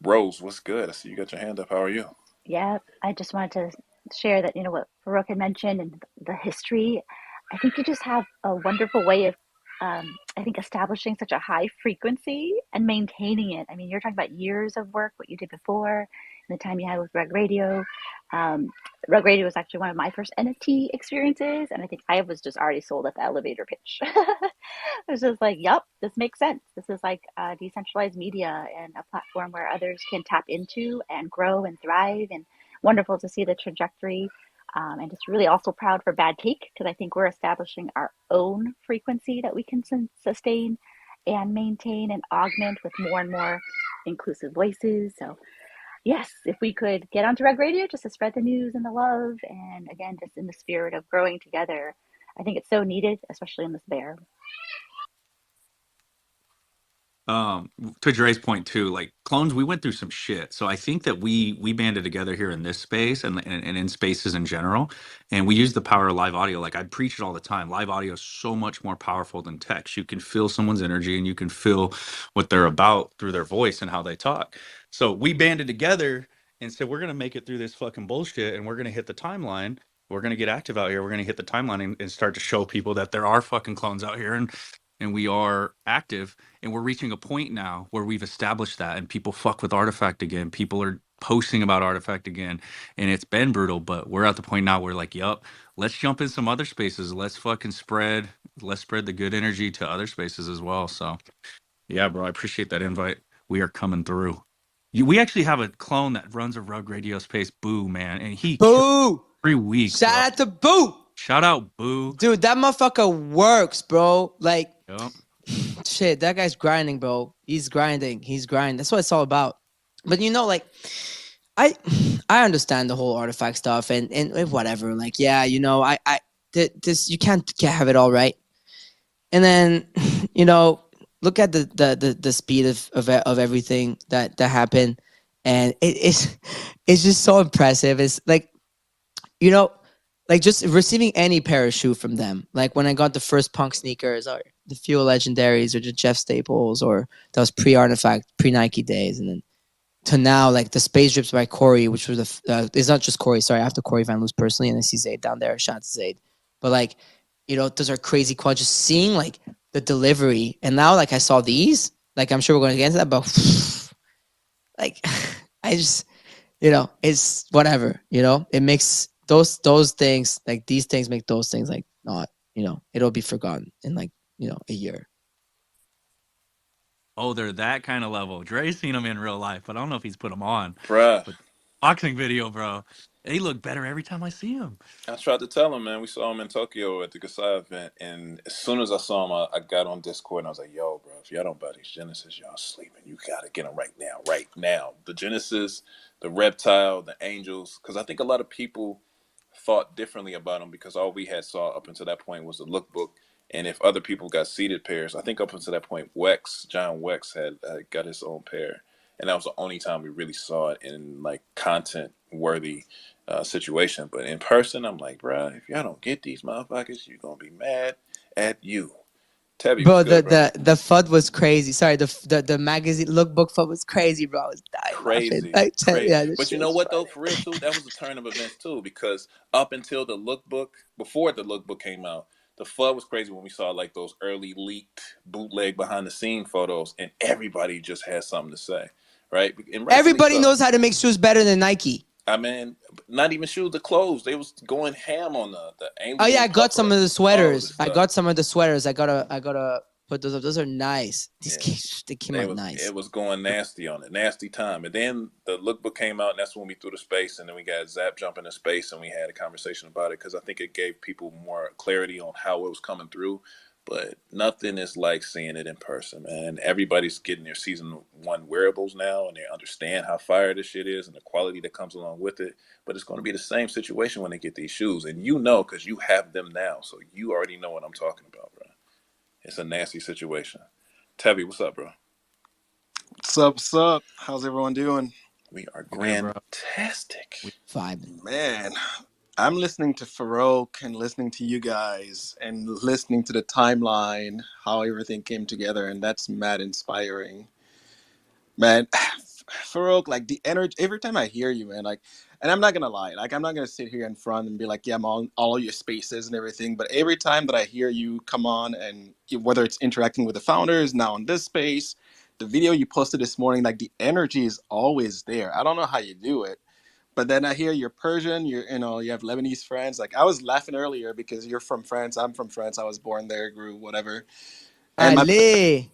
Speaker 3: Rose, what's good? I see you got your hand up. How are you?
Speaker 5: Yeah, I just wanted to share that, what Farouk had mentioned and the history. I think you just have a wonderful way of, I think, establishing such a high frequency and maintaining it. I mean, you're talking about years of work, what you did before, and the time you had with Rug Radio. Um, Rug Radio was actually one of my first NFT experiences, and I think I was just already sold at the elevator pitch. It was just like, yep, this makes sense. This is like decentralized media and a platform where others can tap into and grow and thrive. And wonderful to see the trajectory. And just really also proud for Bad Take, because I think we're establishing our own frequency that we can sustain and maintain and augment with more and more inclusive voices. So yes, if we could get onto Reg Radio just to spread the news and the love, and again, just in the spirit of growing together, I think it's so needed, especially in this bear.
Speaker 1: To Dre's point too, like clones, we went through some shit. So I think that we banded together here in this space and in spaces in general, and we use the power of live audio. Like I preach it all the time. Live audio is so much more powerful than text. You can feel someone's energy and you can feel what they're about through their voice and how they talk. So we banded together and said we're gonna make it through this fucking bullshit and we're gonna hit the timeline. We're gonna get active out here. We're gonna hit the timeline and start to show people that there are fucking clones out here and we are active, and we're reaching a point now where we've established that and people fuck with Artifact again. People are posting about Artifact again, and it's been brutal, but we're at the point now where like, yup, let's jump in some other spaces. Let's spread the good energy to other spaces as well. So yeah, bro, I appreciate that invite. We are coming through. We actually have a clone that runs a Rug Radio space, Boo, man, and he kills
Speaker 2: Boo!
Speaker 1: every week, bro.
Speaker 2: Shout out to Boo!
Speaker 1: Shout out, Boo.
Speaker 2: Dude, that motherfucker works, bro. Like,
Speaker 1: Yup.
Speaker 2: shit, that guy's grinding, bro. He's grinding. That's what it's all about. But you know, like, I understand the whole Artifact stuff and whatever. Like, yeah, you know, this you can't have it all right. And then, you know, look at the speed of everything that happened, and it's just so impressive. It's like, you know, like just receiving any pair of shoe from them. Like when I got the first Punk sneakers or the Fuel Legendaries or the Jeff Staples, or that was pre-Artifact, pre-Nike days, and then to now, like the Space Drips by Corey, which was it's not just Corey. Sorry, I have to Corey Van Loos personally, and I see Zayd down there. Shout out to Zayd. But like, you know, those are crazy quads. Just seeing like the delivery, and now like I saw these. Like I'm sure we're going to get into that, but like I just, you know, it's whatever. You know, it makes those things, like these things make those things like not, you know, it'll be forgotten in like, you know, a year.
Speaker 1: Oh, they're that kind of level. Dre's seen them in real life, but I don't know if he's put them on.
Speaker 3: Bruh.
Speaker 1: But boxing video, bro, they look better every time I see him.
Speaker 3: I tried to tell him, man. We saw him in Tokyo at the Gasai event, and as soon as I saw him, I got on Discord and I was like, "Yo, bro, if y'all don't buy these Genesis, y'all sleeping. You gotta get them right now, right now. The Genesis, the Reptile, the Angels, because I think a lot of people thought differently about them because all we had saw up until that point was the lookbook, and if other people got seeded pairs, I think up until that point, John Wex had got his own pair, and that was the only time we really saw it in like content worthy situation. But in person, I'm like, bruh, if y'all don't get these motherfuckers, you're gonna be mad at you. Tebby,
Speaker 2: Bro,
Speaker 3: what's good, bro?
Speaker 2: the FUD was crazy. Sorry, the magazine lookbook FUD was crazy, bro. I was dying laughing. Like,
Speaker 3: Crazy.
Speaker 2: yeah,
Speaker 3: But you know what though, for real too, that was a turn of events too, because up until the lookbook, before the lookbook came out, the FUD was crazy when we saw like those early leaked bootleg behind the scene photos, and everybody just had something to say, right? And
Speaker 2: everybody
Speaker 3: so.
Speaker 2: knows how to make shoes better than Nike.
Speaker 3: I mean, not even shoes, the clothes. They was going ham on the Angel.
Speaker 2: Oh yeah, I got some of the sweaters. I gotta put those up. Those are nice. They came out nice.
Speaker 3: It was going nasty on it. Nasty time. And then the lookbook came out, and that's when we threw the space, and then we got Zap jumping in space, and we had a conversation about it because I think it gave people more clarity on how it was coming through. But nothing is like seeing it in person, man. Everybody's getting their season 1 wearables now, and they understand how fire this shit is and the quality that comes along with it. But it's going to be the same situation when they get these shoes, and you know, because you have them now, so you already know what I'm talking about, bro. It's a nasty situation. Tevy, what's up, bro?
Speaker 6: What's up? How's everyone doing?
Speaker 3: We are fantastic.
Speaker 2: Vibing.
Speaker 6: Man, I'm listening to Farouk and listening to you guys and listening to the timeline, how everything came together, and that's mad inspiring. Man, Farouk, like the energy, every time I hear you, man, like, and I'm not gonna lie, like I'm not gonna sit here in front and be like, yeah, I'm on all your spaces and everything, but every time that I hear you come on, and whether it's interacting with the founders now in this space, the video you posted this morning, like the energy is always there. I don't know how you do it. But then I hear you're Persian, you have Lebanese friends. Like I was laughing earlier because you're from France, I'm from France. I was born there, grew, whatever. And
Speaker 2: Allez!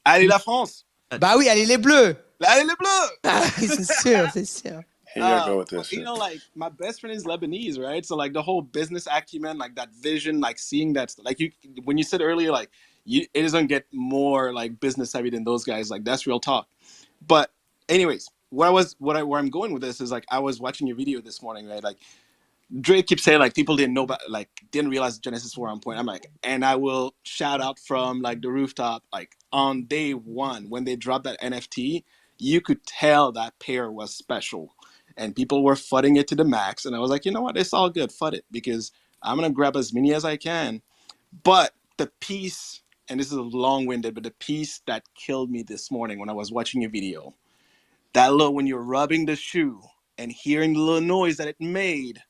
Speaker 6: Allez la France!
Speaker 2: Bah oui, allez les bleus!
Speaker 6: Allez les bleus!
Speaker 2: C'est sûr.
Speaker 3: Here you go with this shit.
Speaker 6: You know, like my best friend is Lebanese, right? So like the whole business acumen, like that vision, like seeing that, like when you said earlier, like it doesn't get more like business heavy than those guys. Like that's real talk. But anyways, where I'm going with this is like I was watching your video this morning, right? Like Drake keeps saying like people didn't know about, like didn't realize Genesis were on point. I'm like, and I will shout out from like the rooftop, like on day one when they dropped that NFT, you could tell that pair was special, and people were fudding it to the max. And I was like, you know what, it's all good, fud it, because I'm gonna grab as many as I can. But the piece, and this is long-winded, but the piece that killed me this morning when I was watching your video, that little when you're rubbing the shoe and hearing the little noise that it made.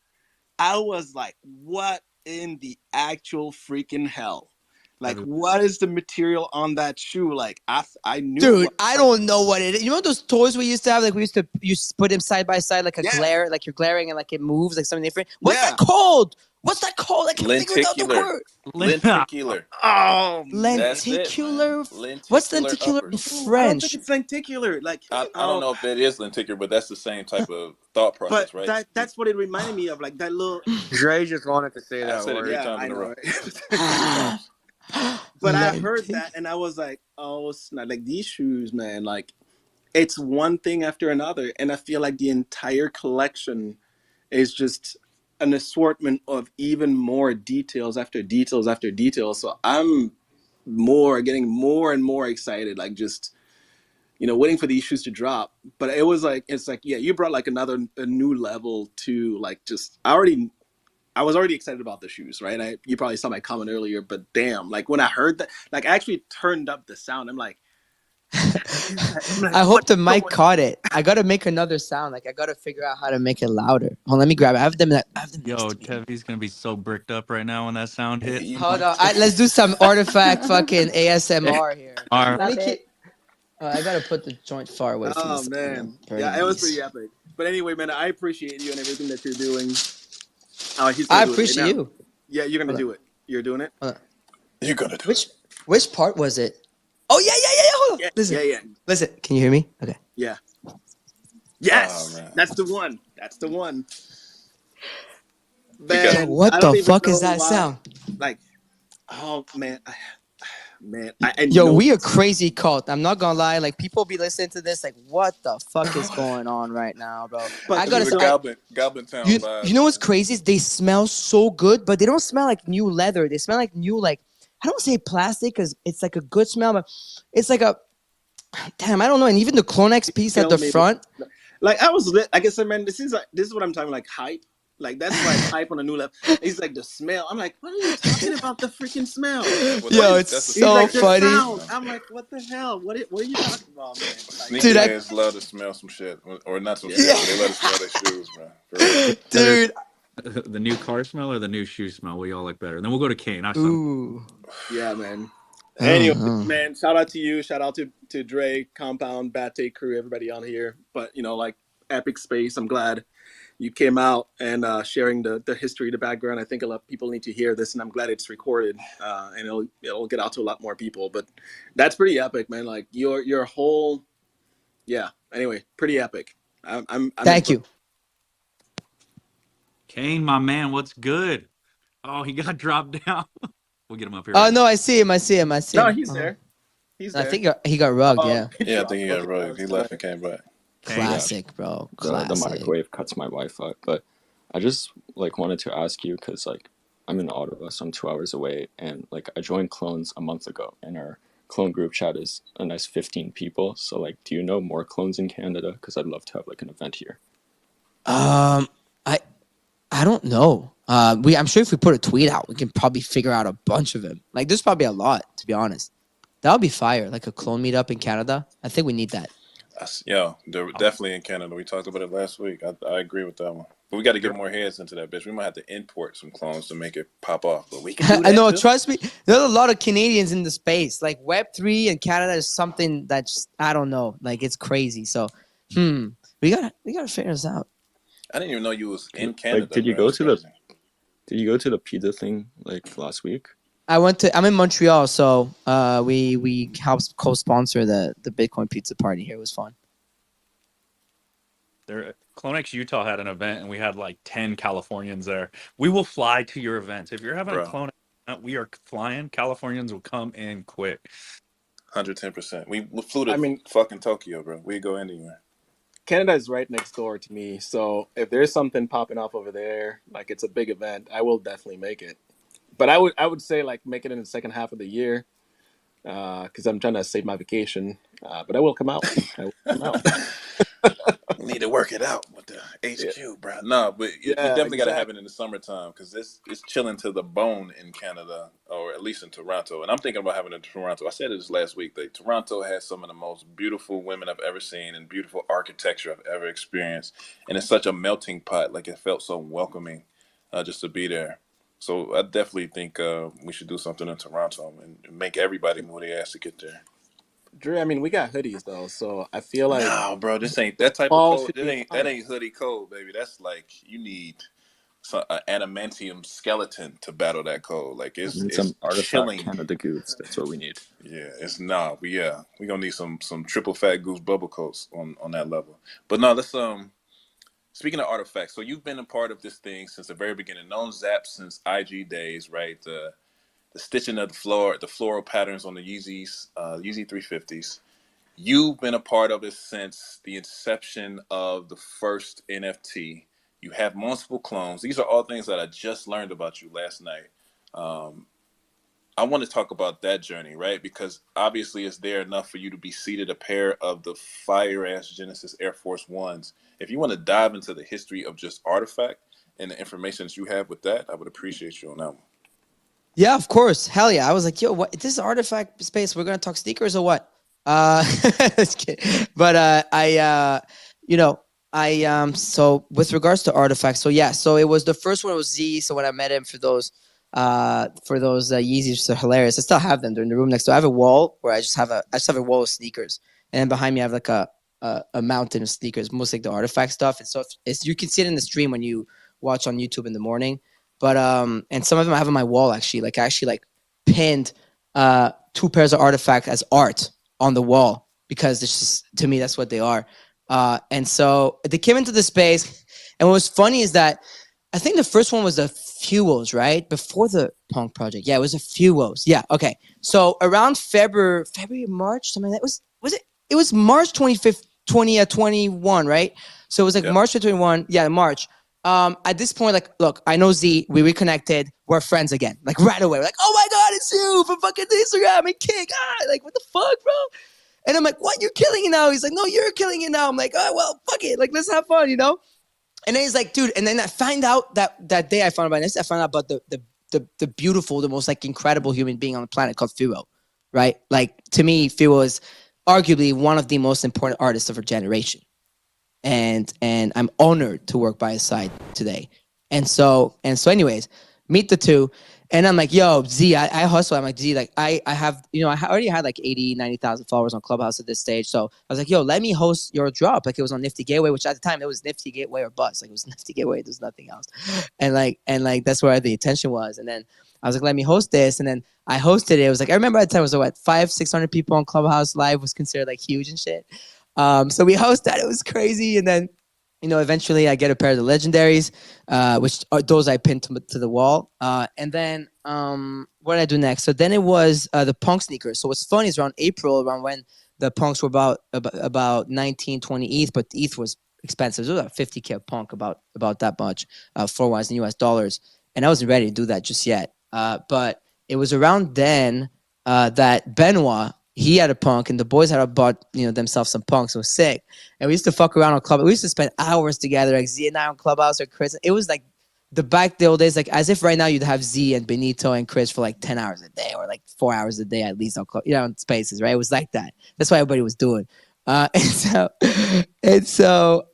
Speaker 6: I was like, what in the actual freaking hell? Like, what is the material on that shoe? Like, I knew.
Speaker 2: Dude, I don't know what it is. You know those toys we used to have? Like, we used to put them side by side, like a glare, like you're glaring and like it moves, like something different. What's that called? What's that called? I can't figure out the word.
Speaker 3: Lenticular.
Speaker 6: Oh,
Speaker 2: lenticular. What's lenticular in French?
Speaker 6: I don't think it's lenticular. Like,
Speaker 3: I don't know if that is lenticular, but that's the same type of thought process,
Speaker 6: but
Speaker 3: right?
Speaker 6: that's what it reminded me of. Like that little.
Speaker 4: Dre just wanted to say that.
Speaker 3: I said it 3 times in a row. 3 times.
Speaker 6: But I heard that and I was like, oh snap. Like these shoes, man, like it's one thing after another. And I feel like the entire collection is just an assortment of even more details after details after details. So I'm getting more and more excited, like just, waiting for these shoes to drop. But it was like, it's like, yeah, you brought like a new level to like, just, I was already excited about the shoes, right? You probably saw my comment earlier, but damn, like when I heard that, like I actually turned up the sound. I'm like,
Speaker 2: I hope the mic caught it. I gotta make another sound. Like I gotta figure out how to make it louder. Hold on, let me grab it. I have them.
Speaker 1: Yo, Tevy's gonna be so bricked up right now when that sound hit.
Speaker 2: Hold on, let's do some artifact fucking ASMR here. I gotta put the joint far away from
Speaker 6: the man. Yeah, it was pretty epic. But anyway, man, I appreciate you and everything that you're doing.
Speaker 2: I appreciate you.
Speaker 6: Yeah, you're gonna do it. You're doing it.
Speaker 3: You're gonna do it.
Speaker 2: Which part was it? Oh yeah. Hold on. Listen. Listen. Can you hear me? Okay.
Speaker 6: Yeah. Yes, that's the one. That's the one. Man,
Speaker 2: what the fuck is that sound?
Speaker 6: Like, oh man.
Speaker 2: We a crazy cult. I'm not gonna lie. Like people be listening to this, like, what the fuck is going on right now, bro?
Speaker 3: But I gotta say, Goblin Town vibe.
Speaker 2: You know what's crazy is they smell so good, but they don't smell like new leather. They smell like new, like I don't say plastic because it's like a good smell, but it's like a damn. I don't know. And even the CloneX piece at the front,
Speaker 6: like I was lit. Like I said, man, this is what I'm talking like hype. Like that's like hype on a new level. It's like the smell. I'm like, what are you talking about? The freaking smell.
Speaker 2: Yo, it's so like, funny.
Speaker 6: I'm like, what the hell? What are you talking about, man? Like,
Speaker 3: Sneaky ass love to smell some shit, or not some shit. They love to smell their shoes, man.
Speaker 2: Dude.
Speaker 1: The new car smell or the new shoe smell? What y'all like better? And then we'll go to Kane.
Speaker 2: Ooh.
Speaker 6: Yeah, man. Anyway, man, shout out to you. Shout out to Dre, Compound, Bad Take Crew, everybody on here. But, like, epic space. I'm glad you came out and sharing the history, the background. I think a lot of people need to hear this, and I'm glad it's recorded. And it'll get out to a lot more people. But that's pretty epic, man. Like, your whole... Yeah. Anyway, pretty epic. I'm
Speaker 2: Thank you.
Speaker 1: Kane, my man, what's good? Oh, he got dropped down. We'll get him up here.
Speaker 2: Oh, no, I see him.
Speaker 6: No, he's there. He's there.
Speaker 2: I think he got rugged, yeah.
Speaker 3: Yeah, I think he got rugged. He left and came back.
Speaker 2: Classic, bro. Classic.
Speaker 7: The microwave cuts my Wi-Fi. But I just, wanted to ask you, because, I'm in Ottawa, so I'm 2 hours away, and, I joined Clones a month ago, and our clone group chat is a nice 15 people. So, do you know more clones in Canada? Because I'd love to have, an event here.
Speaker 2: I don't know. I'm sure if we put a tweet out, we can probably figure out a bunch of them. There's probably a lot, to be honest. That would be fire, like a clone meetup in Canada. I think we need that.
Speaker 3: They're definitely in Canada. We talked about it last week. I agree with that one. But we got to get more heads into that bitch. We might have to import some clones to make it pop off. But we can do that.
Speaker 2: I know. Trust me. There's a lot of Canadians in the space. Like Web3 in Canada is something that's I don't know. It's crazy. So, we gotta figure this out.
Speaker 3: I didn't even know you was in Canada.
Speaker 7: Did you go to the pizza thing last week?
Speaker 2: I'm in Montreal, so we helped co-sponsor the Bitcoin pizza party here. It was fun.
Speaker 1: CloneX Utah had an event, and we had 10 Californians there. We will fly to your events. If you're having a CloneX event, we are flying. Californians will come in quick.
Speaker 3: 110%. We flew to fucking Tokyo, bro. We go anywhere.
Speaker 6: Canada is right next door to me, so if there's something popping off over there, like it's a big event, I will definitely make it. But I would say like make it in the second half of the year, because I'm trying to save my vacation. But I will come out. I will come out.
Speaker 3: We need to work it out with the
Speaker 6: Yeah,
Speaker 3: HQ, bro. No, but we
Speaker 6: yeah,
Speaker 3: definitely got to have
Speaker 6: exactly.
Speaker 3: it in the summertime because it's chilling to the bone in Canada, or at least in Toronto. And I'm thinking about having it in Toronto. I said this last week. That Toronto has some of the most beautiful women I've ever seen and beautiful architecture I've ever experienced. And it's such a melting pot. Like it felt so welcoming, just to be there. So I definitely think we should do something in Toronto and make everybody move their ass to get there.
Speaker 6: Drew, I mean, we got hoodies though, so I feel like
Speaker 3: No, bro, this ain't that type of
Speaker 6: fall
Speaker 3: cold.
Speaker 6: should be
Speaker 3: That
Speaker 6: fine.
Speaker 3: ain't hoodie cold, baby. That's like you need an adamantium skeleton to battle that cold. Like
Speaker 7: I mean,
Speaker 3: it's
Speaker 7: some artifact
Speaker 3: chilling.
Speaker 7: Canada Goose. That's what we need.
Speaker 3: Yeah, it's nah. We gonna need some triple fat goose bubble coats on that level. But no, let's speaking of artifacts. So you've been a part of this thing since the very beginning. Known Zap since IG days, right? The stitching of the floral patterns on the Yeezys, Yeezy 350s. You've been a part of it since the inception of the first NFT. You have multiple clones. These are all things that I just learned about you last night. Um, I want to talk about that journey, right? Because obviously it's there enough for you to be seated a pair of the fire ass Genesis Air Force Ones. If you want to dive into the history of just Artifact and the information that you have with that, I would appreciate you on that one.
Speaker 2: Yeah, of course. Hell yeah. I was like, yo, what? This is Artifact Space. We're going to talk sneakers or what? Just kidding. But you know, so with regards to Artifacts, so yeah, so it was the first one was Z. So when I met him for those Yeezys, they're hilarious. I still have them. They're in the room next door. I have a wall where I just have a wall of sneakers. And then behind me, I have like a mountain of sneakers, most like the Artifact stuff. And so it's you can see it in the stream when you watch on YouTube in the morning. But and some of them I have on my wall actually. Like I actually like pinned two pairs of Artifact as art on the wall because it's just to me that's what they are. And so they came into the space, and what was funny is that I think the first one was the Fuels, right? Before the Punk project. Yeah, it was the Fuels. Yeah, okay. So around February, March, something like that was it? It was March 25th, 2021, right? So it was like
Speaker 3: Yep.
Speaker 2: March 2021. Yeah, March. At this point, like, look, I know Z, we reconnected, we're friends again. Like right away. We're like, oh my God, it's you from fucking Instagram and Kick. Like, what the fuck, bro? And I'm like, what? You're killing it now? He's like, no, you're killing it now. I'm like, oh, well, fuck it. Like, let's have fun, you know? And then he's like, dude, and then I find out that day I found about this, I found out about the beautiful, the most like incredible human being on the planet called Firo, right? Like to me, Firo is arguably one of the most important artists of her generation. And I'm honored to work by his side today. And so anyways, meet the two. And I'm like, yo, Z, I hustle. I'm like, Z, like I have, you know, I already had like 80, 90,000 followers on Clubhouse at this stage. So I was like, yo, let me host your drop. Like it was on Nifty Gateway, which at the time it was Nifty Gateway or bust. Like it was Nifty Gateway. There's nothing else. And like that's where the attention was. And then I was like, let me host this. And then I hosted it. It was like, I remember at the time it was what, 500-600 people on Clubhouse Live was considered like huge and shit. So we hosted that. It was crazy. And then, you know, eventually I get a pair of the legendaries, which are those I pinned to the wall. And then what did I do next? So then it was the Punk sneakers. So what's funny is around April, around when the Punks were about 19, 20 ETH, but the ETH was expensive. It was about 50K a Punk, about that much, $4 in US dollars. And I wasn't ready to do that just yet. But it was around then that Benoit, he had a Punk, and the boys had bought, you know, themselves some Punks. It was sick. And we used to fuck around on Clubhouse. We used to spend hours together, like Z and I on Clubhouse or Chris. It was like the old days, like as if right now you'd have Z and Benito and Chris for like 10 hours a day or like 4 hours a day at least on, you know, on Spaces, right? It was like that. That's what everybody was doing. And so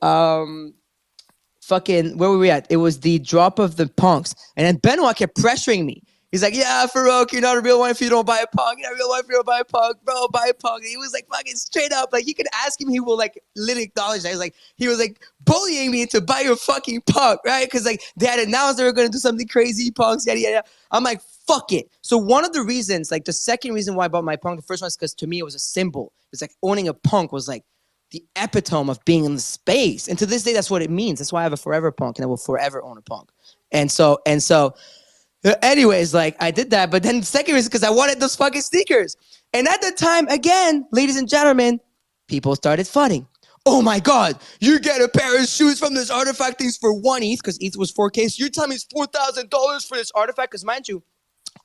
Speaker 2: fucking, where were we at? It was the drop of the Punks. And then Benoit kept pressuring me. He's like, yeah, Farouk, you're not a real one if you don't buy a Punk. You're not a real one if you don't buy a Punk. Bro, buy a Punk. And he was like fucking straight up. Like, you could ask him, he will like literally acknowledge that. He was like bullying me to buy your fucking Punk, right? Because like they had announced they were going to do something crazy, Punks, yada, yada. I'm like, fuck it. So one of the reasons, like the second reason why I bought my Punk, the first one is because to me it was a symbol. It's like owning a Punk was like the epitome of being in the space. And to this day, that's what it means. That's why I have a forever Punk and I will forever own a Punk. And so anyways, like I did that, but then the second reason because I wanted those fucking sneakers. And at the time, again, ladies and gentlemen, people started flooding. oh my God, you get a pair of shoes from this artifact things for 1 ETH, because ETH was 4K. So you're telling me it's $4,000 for this artifact? Because mind you,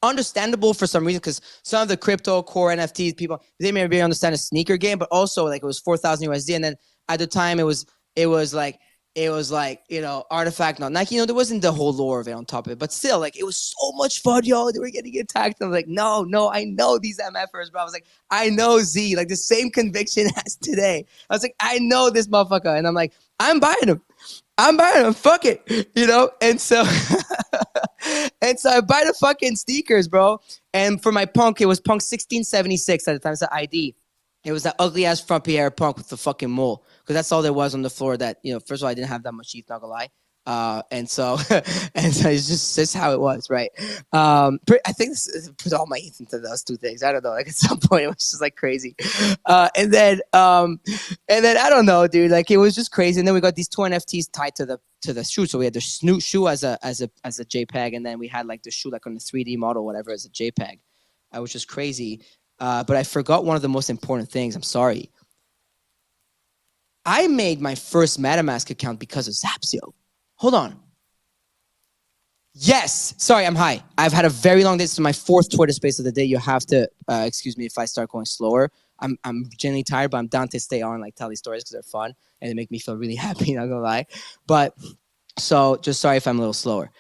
Speaker 2: understandable for some reason, because some of the crypto core NFTs people, they may be understand a sneaker game, but also like it was 4,000 USD, and then at the time it was like artifact, not Nike. There wasn't the whole lore of it on top of it, but still, like, it was so much fun, yo. They were getting attacked. I was like, no, I know these MFers, bro. I was like, I know Z, like the same conviction as today. I was like, I know this motherfucker, and I'm like, I'm buying him. Fuck it, and so. And so I buy the fucking sneakers, bro. And for my punk, it was Punk 1676 at the time. It's the ID. It was that ugly ass front Pierre punk with the fucking mole, because that's all there was on the floor. That first of all, I didn't have that much teeth, not gonna lie. And so it's just how it was, right? I think this put all my teeth into those two things. I don't know. Like at some point, it was just like crazy. And then I don't know, dude. Like it was just crazy. And then we got these two NFTs tied to the shoe. So we had the shoe as a JPEG, and then we had like the shoe like on the 3D model, whatever, as a JPEG, which is crazy. But I forgot one of the most important things. I'm sorry. I made my first MetaMask account because of Zapsio. Hold on. Yes. Sorry, I'm high. I've had a very long day. This is my fourth Twitter space of the day. You have to excuse me if I start going slower. I'm genuinely tired, but I'm down to stay on, like tell these stories because they're fun and they make me feel really happy, not gonna lie. But so just sorry if I'm a little slower.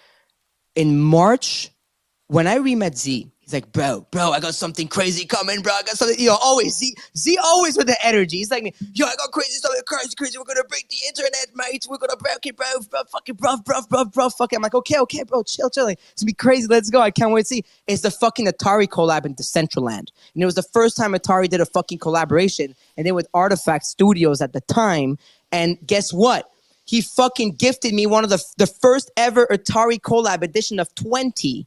Speaker 2: In March, when I re-met Z, he's like, bro, I got something crazy coming, bro. I got something, always. Z always with the energy. He's like me, yo, I got crazy stuff, crazy. We're going to break the internet, mate. We're going to break it, bro. Fucking bro. Fuck it. I'm like, okay, bro, chill. It's going to be crazy. Let's go. I can't wait to see. It's the fucking Atari collab in Decentraland. And it was the first time Atari did a fucking collaboration. And they were with Artifact Studios at the time. And guess what? He fucking gifted me one of the first ever Atari collab edition of 20.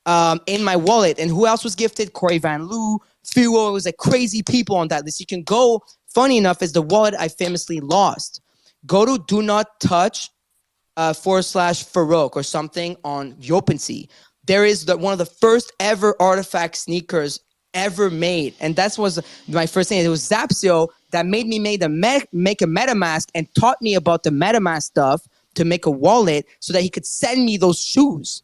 Speaker 2: In my wallet. And who else was gifted? Corey Van Loo, Fuo. It was like crazy people on that list. You can go, funny enough, is the wallet I famously lost. Go to do not touch / Farouk or something on OpenSea. There is one of the first ever artifact sneakers ever made. And that was my first thing. It was Zapsio that made me make a MetaMask and taught me about the MetaMask stuff to make a wallet so that he could send me those shoes.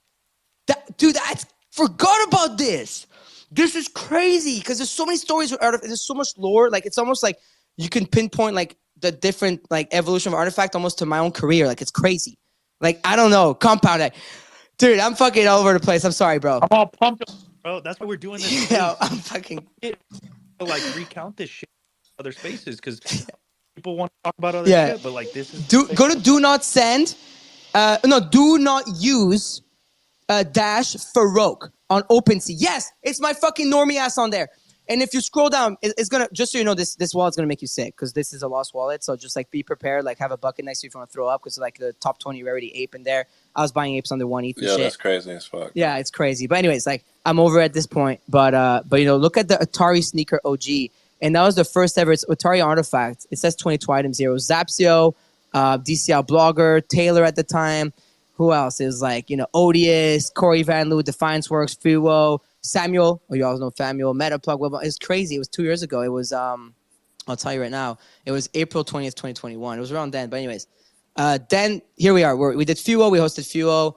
Speaker 2: Dude, I forgot about this. This is crazy because there's so many stories with Artifact. There's so much lore. Like it's almost like you can pinpoint like the different like evolution of Artifact almost to my own career. Like it's crazy. Like I don't know. Compound. Dude, I'm fucking all over the place. I'm sorry, bro.
Speaker 1: I'm all pumped up, bro. That's why we're doing this.
Speaker 2: Yeah, I'm fucking
Speaker 1: like recount this shit in other spaces because people want to talk about other shit. But like this is
Speaker 2: go to do not send. Do not use. Dash Farouk on OpenSea. Yes, it's my fucking normie ass on there. And if you scroll down, it's gonna, just so you know, this wallet's gonna make you sick because this is a lost wallet. So just like be prepared, like have a bucket next to you if you want to throw up because like the top 20 rarity ape in there. I was buying apes under 1 ETH.
Speaker 3: Yeah, that's crazy as fuck.
Speaker 2: Yeah, it's crazy. But anyways, like I'm over at this point. But look at the Atari sneaker OG, and that was the first ever. It's Atari artifact. It says 22 items here. It was Zapsio, DCL Blogger, Taylor at the time. Who else is like, Odious, Corey Van Loo, Defiance Works, Fuo, Samuel. Oh, you all know Samuel, Metaplug. It's crazy. It was 2 years ago. It was, I'll tell you right now, it was April 20th, 2021. It was around then. But anyways, then here we are. We did Fuo. We hosted Fuo.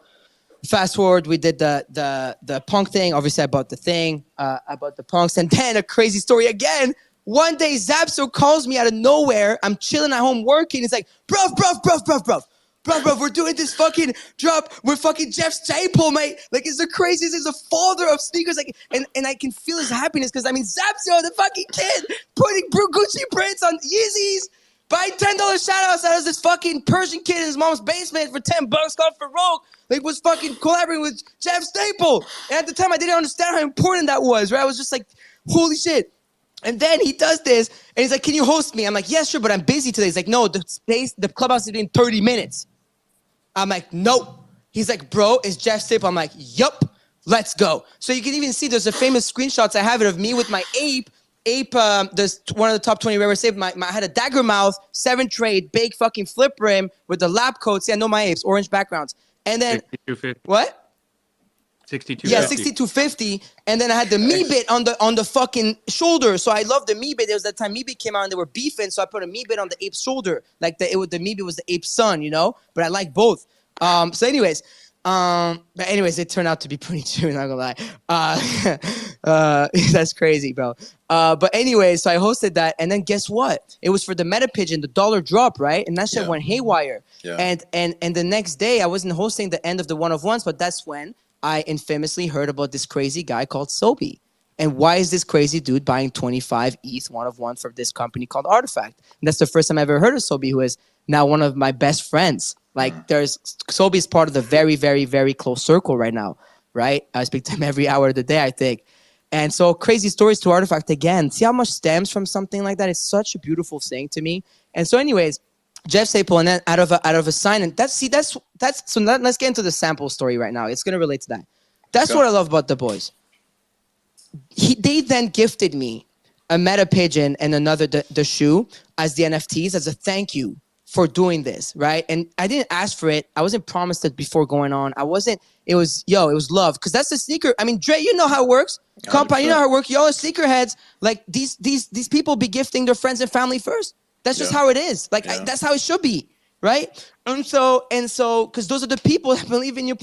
Speaker 2: Fast forward, we did the punk thing. Obviously, I bought the thing. I bought the punks. And then a crazy story again. One day, Zapso calls me out of nowhere. I'm chilling at home working. He's like, bruv. Bro, we're doing this fucking drop. We're fucking Jeff Staple, mate. Like, it's the craziest. He's the father of sneakers. Like, and I can feel his happiness because, Zapsio, the fucking kid, putting Gucci prints on Yeezys, buying $10 shout-outs out of this fucking Persian kid in his mom's basement for $10 called Farouk. Like, was fucking collaborating with Jeff Staple. And at the time, I didn't understand how important that was, right? I was just like, holy shit. And then he does this, and he's like, can you host me? I'm like, yeah, sure, but I'm busy today. He's like, no, the clubhouse is in 30 minutes. I'm like, nope. He's like, bro, it's Jeff Staple. I'm like, yup, let's go. So you can even see there's a famous screenshots I have it of me with my ape. There's one of the top 20 rare apes. I had a dagger mouth, 7 trade, big fucking flip rim with the lab coat. See, I know my apes, orange backgrounds. And then, what? Yeah,
Speaker 1: 6250.
Speaker 2: 6250, and then I had the me bit on the fucking shoulder. So I love the me bit. There was that time me bit came out and they were beefing, so I put a me bit on the ape's shoulder, like the me bit was the ape's son, you know. But I like both. So anyways, it turned out to be pretty true. Not gonna lie. That's crazy, bro. But anyway, so I hosted that, and then guess what? It was for the meta pigeon, the dollar drop, right? And that shit went haywire.
Speaker 3: Yeah.
Speaker 2: And the next day, I wasn't hosting the end of the one of ones, but that's when I infamously heard about this crazy guy called Sobi. And why is this crazy dude buying 25 ETH one of one for this company called Artifact? And that's the first time I ever heard of Sobi, who is now one of my best friends. Like, Sobi is part of the very, very, very close circle right now, right? I speak to him every hour of the day, I think. And so crazy stories to Artifact again. See how much stems from something like that? It's such a beautiful thing to me. And so anyways, Jeff Staple, and then out of a sign, and let's get into the sample story right now. It's gonna relate to that. That's what I love about the boys. They then gifted me a meta pigeon and another the shoe as the NFTs as a thank you for doing this, right? And I didn't ask for it. I wasn't promised it before going on. It was love, because that's the sneaker. I mean, Dre, you know how it works. Compound, you know how it works. Y'all are sneakerheads. Like these people be gifting their friends and family first. That's just how it is. Like that's how it should be, right? And so, because those are the people that believe in you,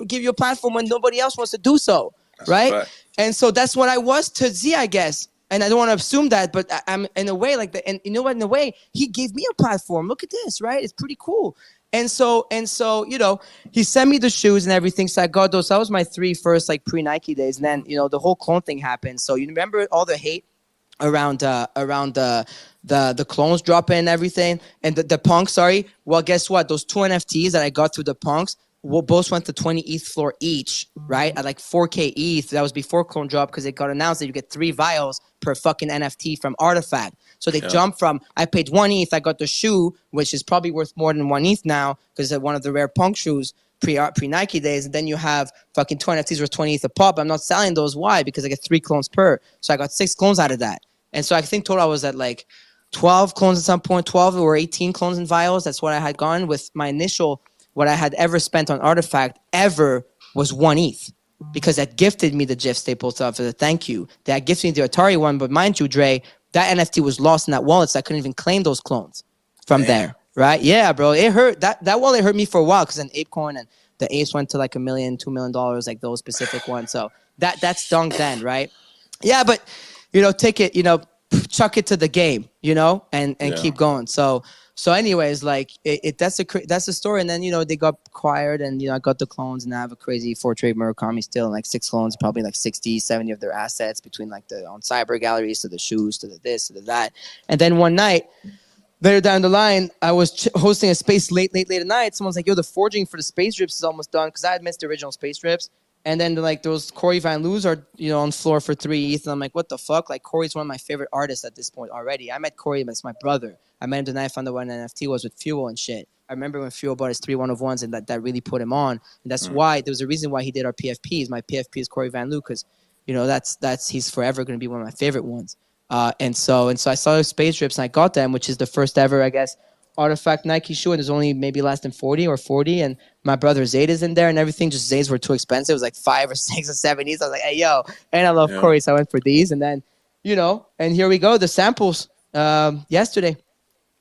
Speaker 2: give you a platform when nobody else wants to do so, right? And so that's what I was to Z, I guess. And I don't want to assume that, but I'm in a way like that. And you know what? In a way, he gave me a platform. Look at this, right? It's pretty cool. And so, you know, he sent me the shoes and everything. So I got those. That was my 3 first like pre-Nike days. And then, you know, the whole clone thing happened. So you remember all the hate around the clones dropping and everything, and the punks. Sorry. Well, guess what? Those 2 NFTs that I got through the punks both went to 20 ETH floor each, right? At like 4K ETH. That was before clone drop, because it got announced that you get 3 vials per fucking NFT from Artifact. So they jumped from, I paid 1 ETH, I got the shoe, which is probably worth more than 1 ETH now, because it's one of the rare punk shoes pre-Nike days. And then you have fucking 2 NFTs worth 20 ETH a pop. I'm not selling those. Why? Because I get 3 clones per. So I got 6 clones out of that. And so I think total I was at like 12 clones at some point, 12 or 18 clones in vials. That's what I had gone with. My initial, what I had ever spent on Artifact ever was 1 ETH, because that gifted me the Jeff Staples stuff as a thank you. That gifted me the Atari one, but mind you, Dre, that NFT was lost in that wallet, so I couldn't even claim those clones from there, right? Yeah, bro, it hurt. That wallet hurt me for a while, because then ApeCoin and the apes went to like $1 million, $2 million, like those specific ones. So that stunk then, right? Yeah, but you know, take it, you know, chuck it to the game, you know, and keep going. So anyways, like that's the story. And then, you know, they got acquired, and, you know, I got the clones, and I have a crazy 4-trade Murakami still, and like 6 clones, probably like 60, 70 of their assets, between like the on cyber galleries to the shoes to the this to the that. And then one night, later down the line, I was hosting a space late at night. Someone's like, yo, the forging for the space drips is almost done, because I had missed the original space drips. And then like those Corey Van Loos are, you know, on floor for 3 ETH. And I'm like, what the fuck? Like, Corey's one of my favorite artists at this point already. I met Corey as my brother. I met him the night I found out what an NFT was with Fuel and shit. I remember when Fuel bought his 3 1-of-1s, and that really put him on. And that's why there was a reason why he did our PFPs. My PFP is Corey Van Loo, because, you know, he's forever going to be one of my favorite ones. And so I saw those space drips, and I got them, which is the first ever, I guess, Artifact Nike shoe, and there's only maybe less than 40 or 40, and my brother Zayd is in there and everything. Just Zayds were too expensive. It was like 5 or 6 or 7 ETH. I was like, hey, yo, and I love Corey, so I went for these. And then, you know, and here we go, the samples yesterday.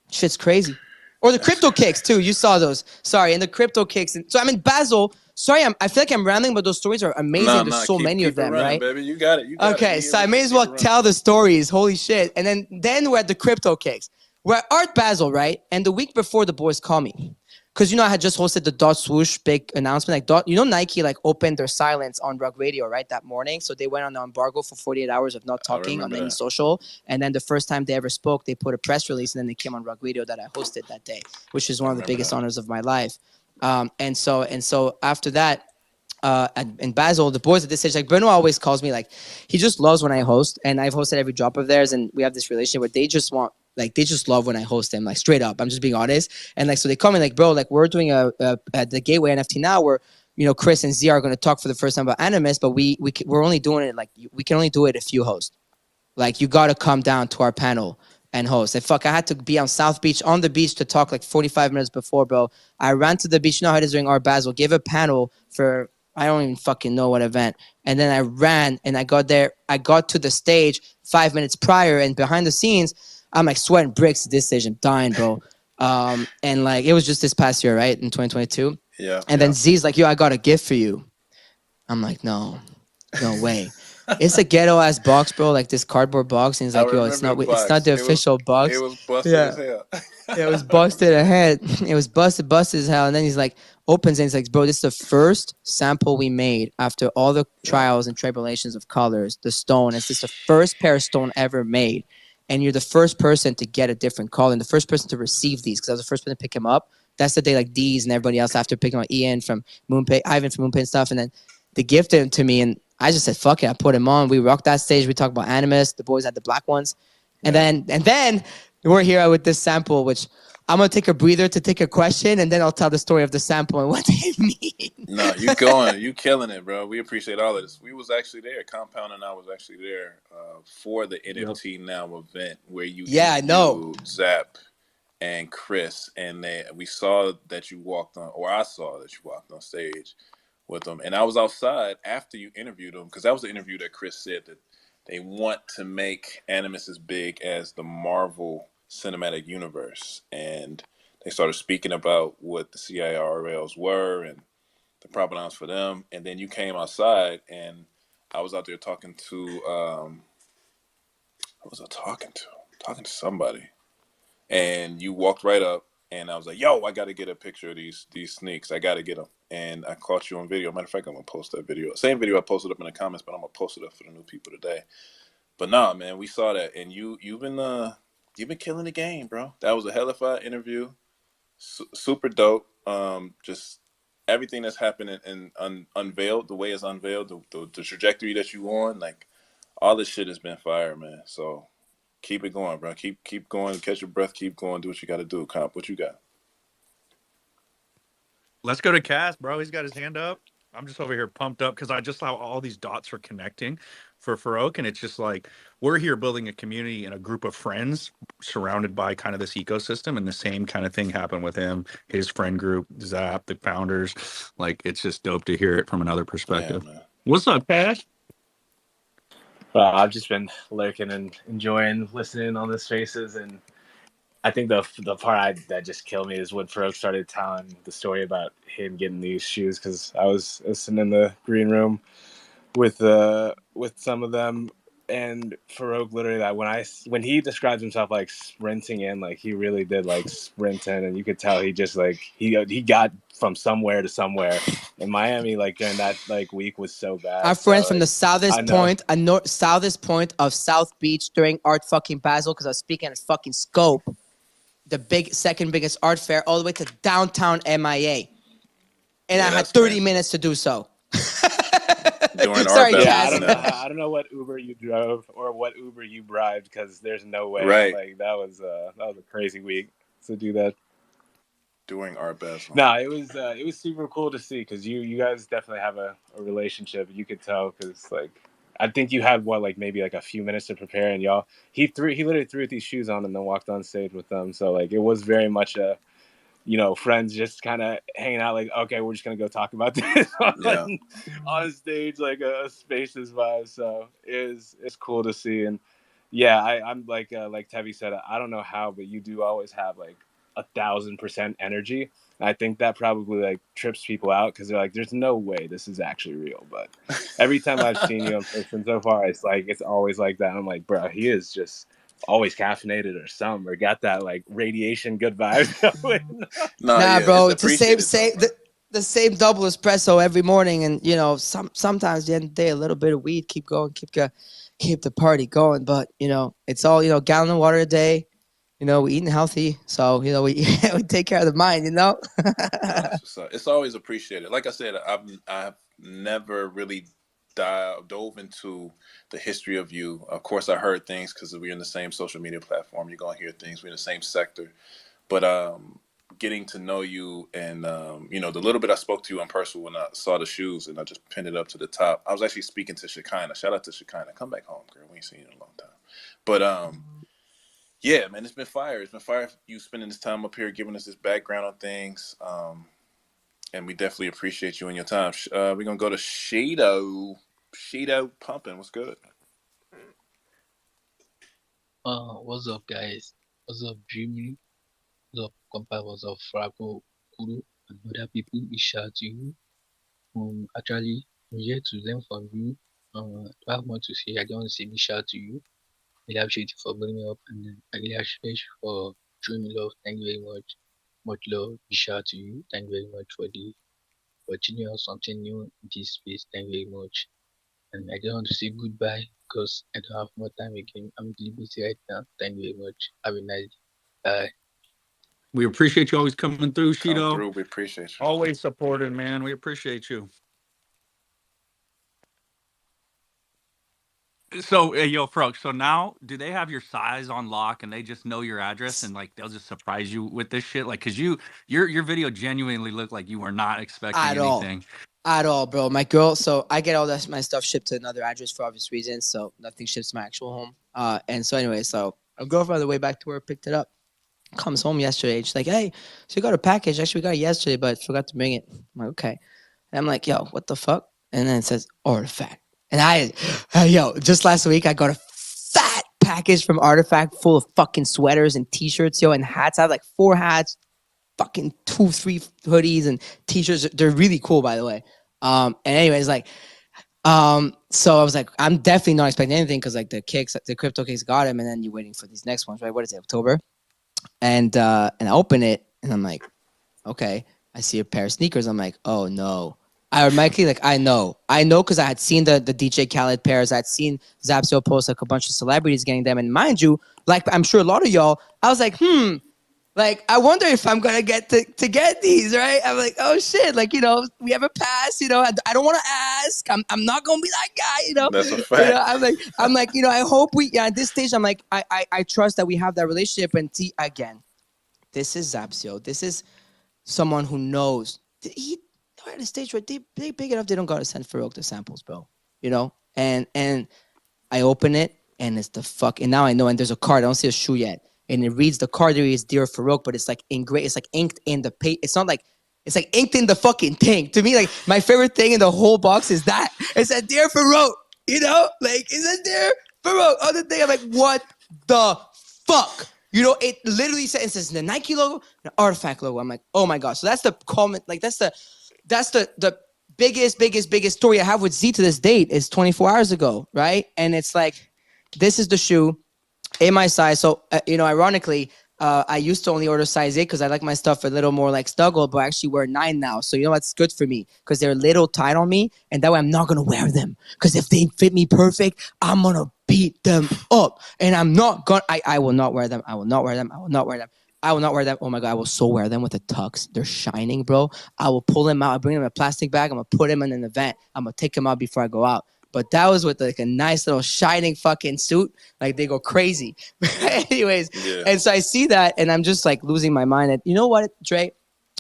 Speaker 2: Shit's crazy. Or the crypto kicks too. You saw those. Sorry, and the crypto kicks. And so I'm in Basel. Sorry, I feel like I'm rambling, but those stories are amazing. There's so many of them, right?
Speaker 3: Baby. You got it.
Speaker 2: Okay, so I may as well tell the stories. Holy shit. And then we're at the crypto kicks. We're at Art Basel, right? And the week before, the boys call me. Because, you know, I had just hosted the Dot Swoosh big announcement. Like, you know, Nike, like, opened their silence on Rug Radio, right, that morning. So they went on the embargo for 48 hours of not talking on any social. And then the first time they ever spoke, they put a press release, and then they came on Rug Radio that I hosted that day, which is one of the biggest honors of my life. And so after that, in Basel, the boys at this stage, like, Bruno always calls me, like, he just loves when I host, and I've hosted every drop of theirs, and we have this relationship where they just love when I host them, like, straight up. I'm just being honest. And like, so they call me like, bro, like, we're doing the Gateway NFT now, where, you know, Chris and Z are going to talk for the first time about Animus, but we're only doing it, like, we can only do it if you host. Like, you got to come down to our panel and host. And fuck, I had to be on South Beach, on the beach, to talk like 45 minutes before, bro. I ran to the beach, you know how it is during Art Basel, gave a panel for I don't even fucking know what event. And then I ran and I got there. I got to the stage 5 minutes prior, and behind the scenes, I'm like sweating bricks at this stage. I'm dying, bro. And like it was just this past year, right, in 2022.
Speaker 3: Yeah.
Speaker 2: And then Z's like, yo, I got a gift for you. I'm like, no way. It's a ghetto ass box, bro. Like this cardboard box, and he's
Speaker 3: I
Speaker 2: like, yo, it's
Speaker 3: remember the
Speaker 2: not
Speaker 3: box.
Speaker 2: the official
Speaker 3: It
Speaker 2: box.
Speaker 3: was busted
Speaker 2: Yeah.
Speaker 3: as hell.
Speaker 2: It was busted ahead. It was busted as hell. And then he's like, opens and he's like, bro, this is the first sample we made after all the trials and tribulations of colors, the stone. It's just the first pair of stone ever made. And you're the first person to get a different color and the first person to receive these, because I was the first person to pick him up. That's the day like D's and everybody else after picking up Ian from Moonpay, Ivan from Moonpay and stuff. And then they gifted him to me. And I just said, fuck it. I put him on. We rocked that stage. We talked about Animus. The boys had the black ones. And then we're here with this sample, which I'm going to take a breather to take a question, and then I'll tell the story of the sample and what they mean.
Speaker 3: No, you going. You killing it, bro. We appreciate all of this. We was actually there. Compound and I was actually there for the NFT Now event where you
Speaker 2: I know.
Speaker 3: Zap and Chris, and we saw that you walked on, or I saw that you walked on stage with them. And I was outside after you interviewed them, because that was the interview that Chris said that they want to make Animus as big as the Marvel Cinematic Universe. And they started speaking about what the CIRLs were and the provenance for them. And then you came outside, and I was out there talking to, who was I talking to? Talking to somebody. And you walked right up, and I was like, yo, I got to get a picture of these sneaks. I got to get them. And I caught you on video. Matter of fact, I'm going to post that video. Same video I posted up in the comments, but I'm going to post it up for the new people today. But nah, man, we saw that. And you've been killing the game, bro. That was a hellified interview. Super dope. Just everything that's happened and unveiled, the way it's unveiled, the trajectory that you on, like all this shit has been fire, man. So keep it going, bro. Keep going. Catch your breath. Keep going. Do what you got to do. Comp, what you got?
Speaker 1: Let's go to Cass, bro. He's got his hand up. I'm just over here pumped up because I just saw all these dots are connecting for Farouk, and it's just like we're here building a community and a group of friends surrounded by kind of this ecosystem, and the same kind of thing happened with him, his friend group, Zap, the founders. Like it's just dope to hear it from another perspective.
Speaker 3: Yeah, man.
Speaker 1: What's up, Cash?
Speaker 8: I've just been lurking and enjoying listening on the spaces, and I think the part that just killed me is when Farouk started telling the story about him getting these shoes, because I was sitting in the green room with some of them, and Farouk literally, that when he describes himself like sprinting in, like he really did like sprint in, and you could tell he just like he got from somewhere to somewhere. In Miami, like during that like week was so bad.
Speaker 2: Our friends from the southest point of South Beach during Art fucking Basel, because I was speaking at fucking Scope, the second biggest art fair, all the way to downtown MIA. And I had 30 minutes to do so.
Speaker 3: During
Speaker 2: Sorry,
Speaker 3: Cass.
Speaker 8: I don't know what Uber you drove or what Uber you bribed, because there's no way.
Speaker 3: Right.
Speaker 8: Like that was a crazy week to do that.
Speaker 3: During Art Basel.
Speaker 8: No, it was super cool to see, because you guys definitely have a relationship. You could tell, because like I think you had like maybe like a few minutes to prepare, and he literally threw these shoes on and then walked on stage with them. So like it was very much a, friends just kind of hanging out, like, okay, we're just gonna go talk about this on stage, like a spacious vibe. So it's cool to see. And yeah, I'm like Tevi said, I don't know how, but you do always have like 1,000% energy. And I think that probably like trips people out, because they're like, there's no way this is actually real. But every time I've seen you in person so far, it's always like that. I'm like, bro, he is just always caffeinated or something, or got that like radiation good vibes going.
Speaker 2: Bro, it's the same double espresso every morning, and sometimes at the end of the day, a little bit of weed, keep going, keep the party going. But it's all gallon of water a day. We're eating healthy, so we take care of the mind.
Speaker 3: It's always appreciated. Like I said, I've never really dove into the history of you. Of course, I heard things because we're in the same social media platform. You're gonna hear things. We're in the same sector, but getting to know you and the little bit I spoke to you in person when I saw the shoes and I just pinned it up to the top. I was actually speaking to Shekinah. Shout out to Shekinah. Come back home, girl. We ain't seen you in a long time. But yeah, man, it's been fire. It's been fire. You spending this time up here, giving us this background on things. And we definitely appreciate you and your time. We're gonna go to Shido. Shido pumping. What's good?
Speaker 9: What's up, guys? What's up, Jimmy? What's up, compa? What's up, Frago, Kuro, and other people? We shout to you. Actually, I'm here to learn from you. I have more to say. I don't want to say big shout to you. I really appreciate you for bringing me up, and I really appreciate you for showing me love. Thank you very much. Much love. Big shout to you. Thank you very much for the opportunity of something new in this space. Thank you very much. And I just want to say goodbye because I don't have more time again. I'm really busy right now. Thank you very much. Have a nice day. Bye.
Speaker 1: We appreciate you always coming through,
Speaker 3: Come
Speaker 1: Shido.
Speaker 3: through. We appreciate you.
Speaker 1: Always supporting, man. We appreciate you. So, yo, Froke, so now do they have your size on lock and they just know your address and like they'll just surprise you with this shit? Like, cause your video genuinely looked like you were not expecting
Speaker 2: At all.
Speaker 1: anything.
Speaker 2: At all, bro. My girl, so I get all that my stuff shipped to another address for obvious reasons, so nothing ships to my actual home. And so anyway, so a girlfriend on the way back to where I picked it up comes home yesterday. She's like, "Hey, so you got a package. Actually, we got it yesterday, but forgot to bring it." I'm like, "Okay." And I'm like, "Yo, what the fuck?" And then it says Artifact. And yo, just last week I got a fat package from Artifact full of fucking sweaters and t-shirts, yo, and hats. I have like 4 hats, fucking 2-3 hoodies and t-shirts. They're really cool, by the way. And anyways, like, so I was like, I'm definitely not expecting anything because like the crypto kicks got him, and then you're waiting for these next ones, right? What is it, October? And I open it and I'm like, okay. I see a pair of sneakers. I'm like, oh no. I automatically like I know because I had seen the DJ Khaled pairs. I had seen Zapsio post like a bunch of celebrities getting them, and mind you, like I'm sure a lot of y'all, I was like, like I wonder if I'm gonna get to get these, right? I'm like, oh shit, like we have a pass, I don't want to ask. I'm not gonna be that guy,
Speaker 3: That's a fact.
Speaker 2: I'm like, I hope at this stage, I'm like, I trust that we have that relationship. And see, again, this is Zapsio. This is someone who knows. They're at a stage where they big enough they don't gotta send Farouk the samples, bro. And I open it and it's the fuck, and now I know, and there's a card. I don't see a shoe yet, and it reads the card there is Dear Farouk, but it's like engraved. It's like inked in the page. It's not like it's like inked in the fucking thing. To me, like my favorite thing in the whole box is that it said Dear Farouk. Like it says Dear Farouk on the thing. I'm like, what the fuck? It literally says the Nike logo, the Artifact logo. I'm like, oh my god. So that's the comment. Like that's the biggest story I have with Z to this date is 24 hours ago, right? And it's like, this is the shoe in my size. So, ironically, I used to only order size 8 because I like my stuff a little more like snuggled, but I actually wear 9 now. So, that's good for me because they're a little tight on me. And that way I'm not going to wear them because if they fit me perfect, I'm going to beat them up. And I'm not going to, I will not wear them. I will not wear them. I will not wear them. I will not wear them. Oh my god, I will so wear them with the tux. They're shining, bro. I will pull them out. I bring them in a plastic bag. I'm gonna put them in an event. I'm gonna take them out before I go out. But that was with like a nice little shining fucking suit. Like they go crazy. Anyways, yeah. And so I see that and I'm just like losing my mind. And you know what, Dre?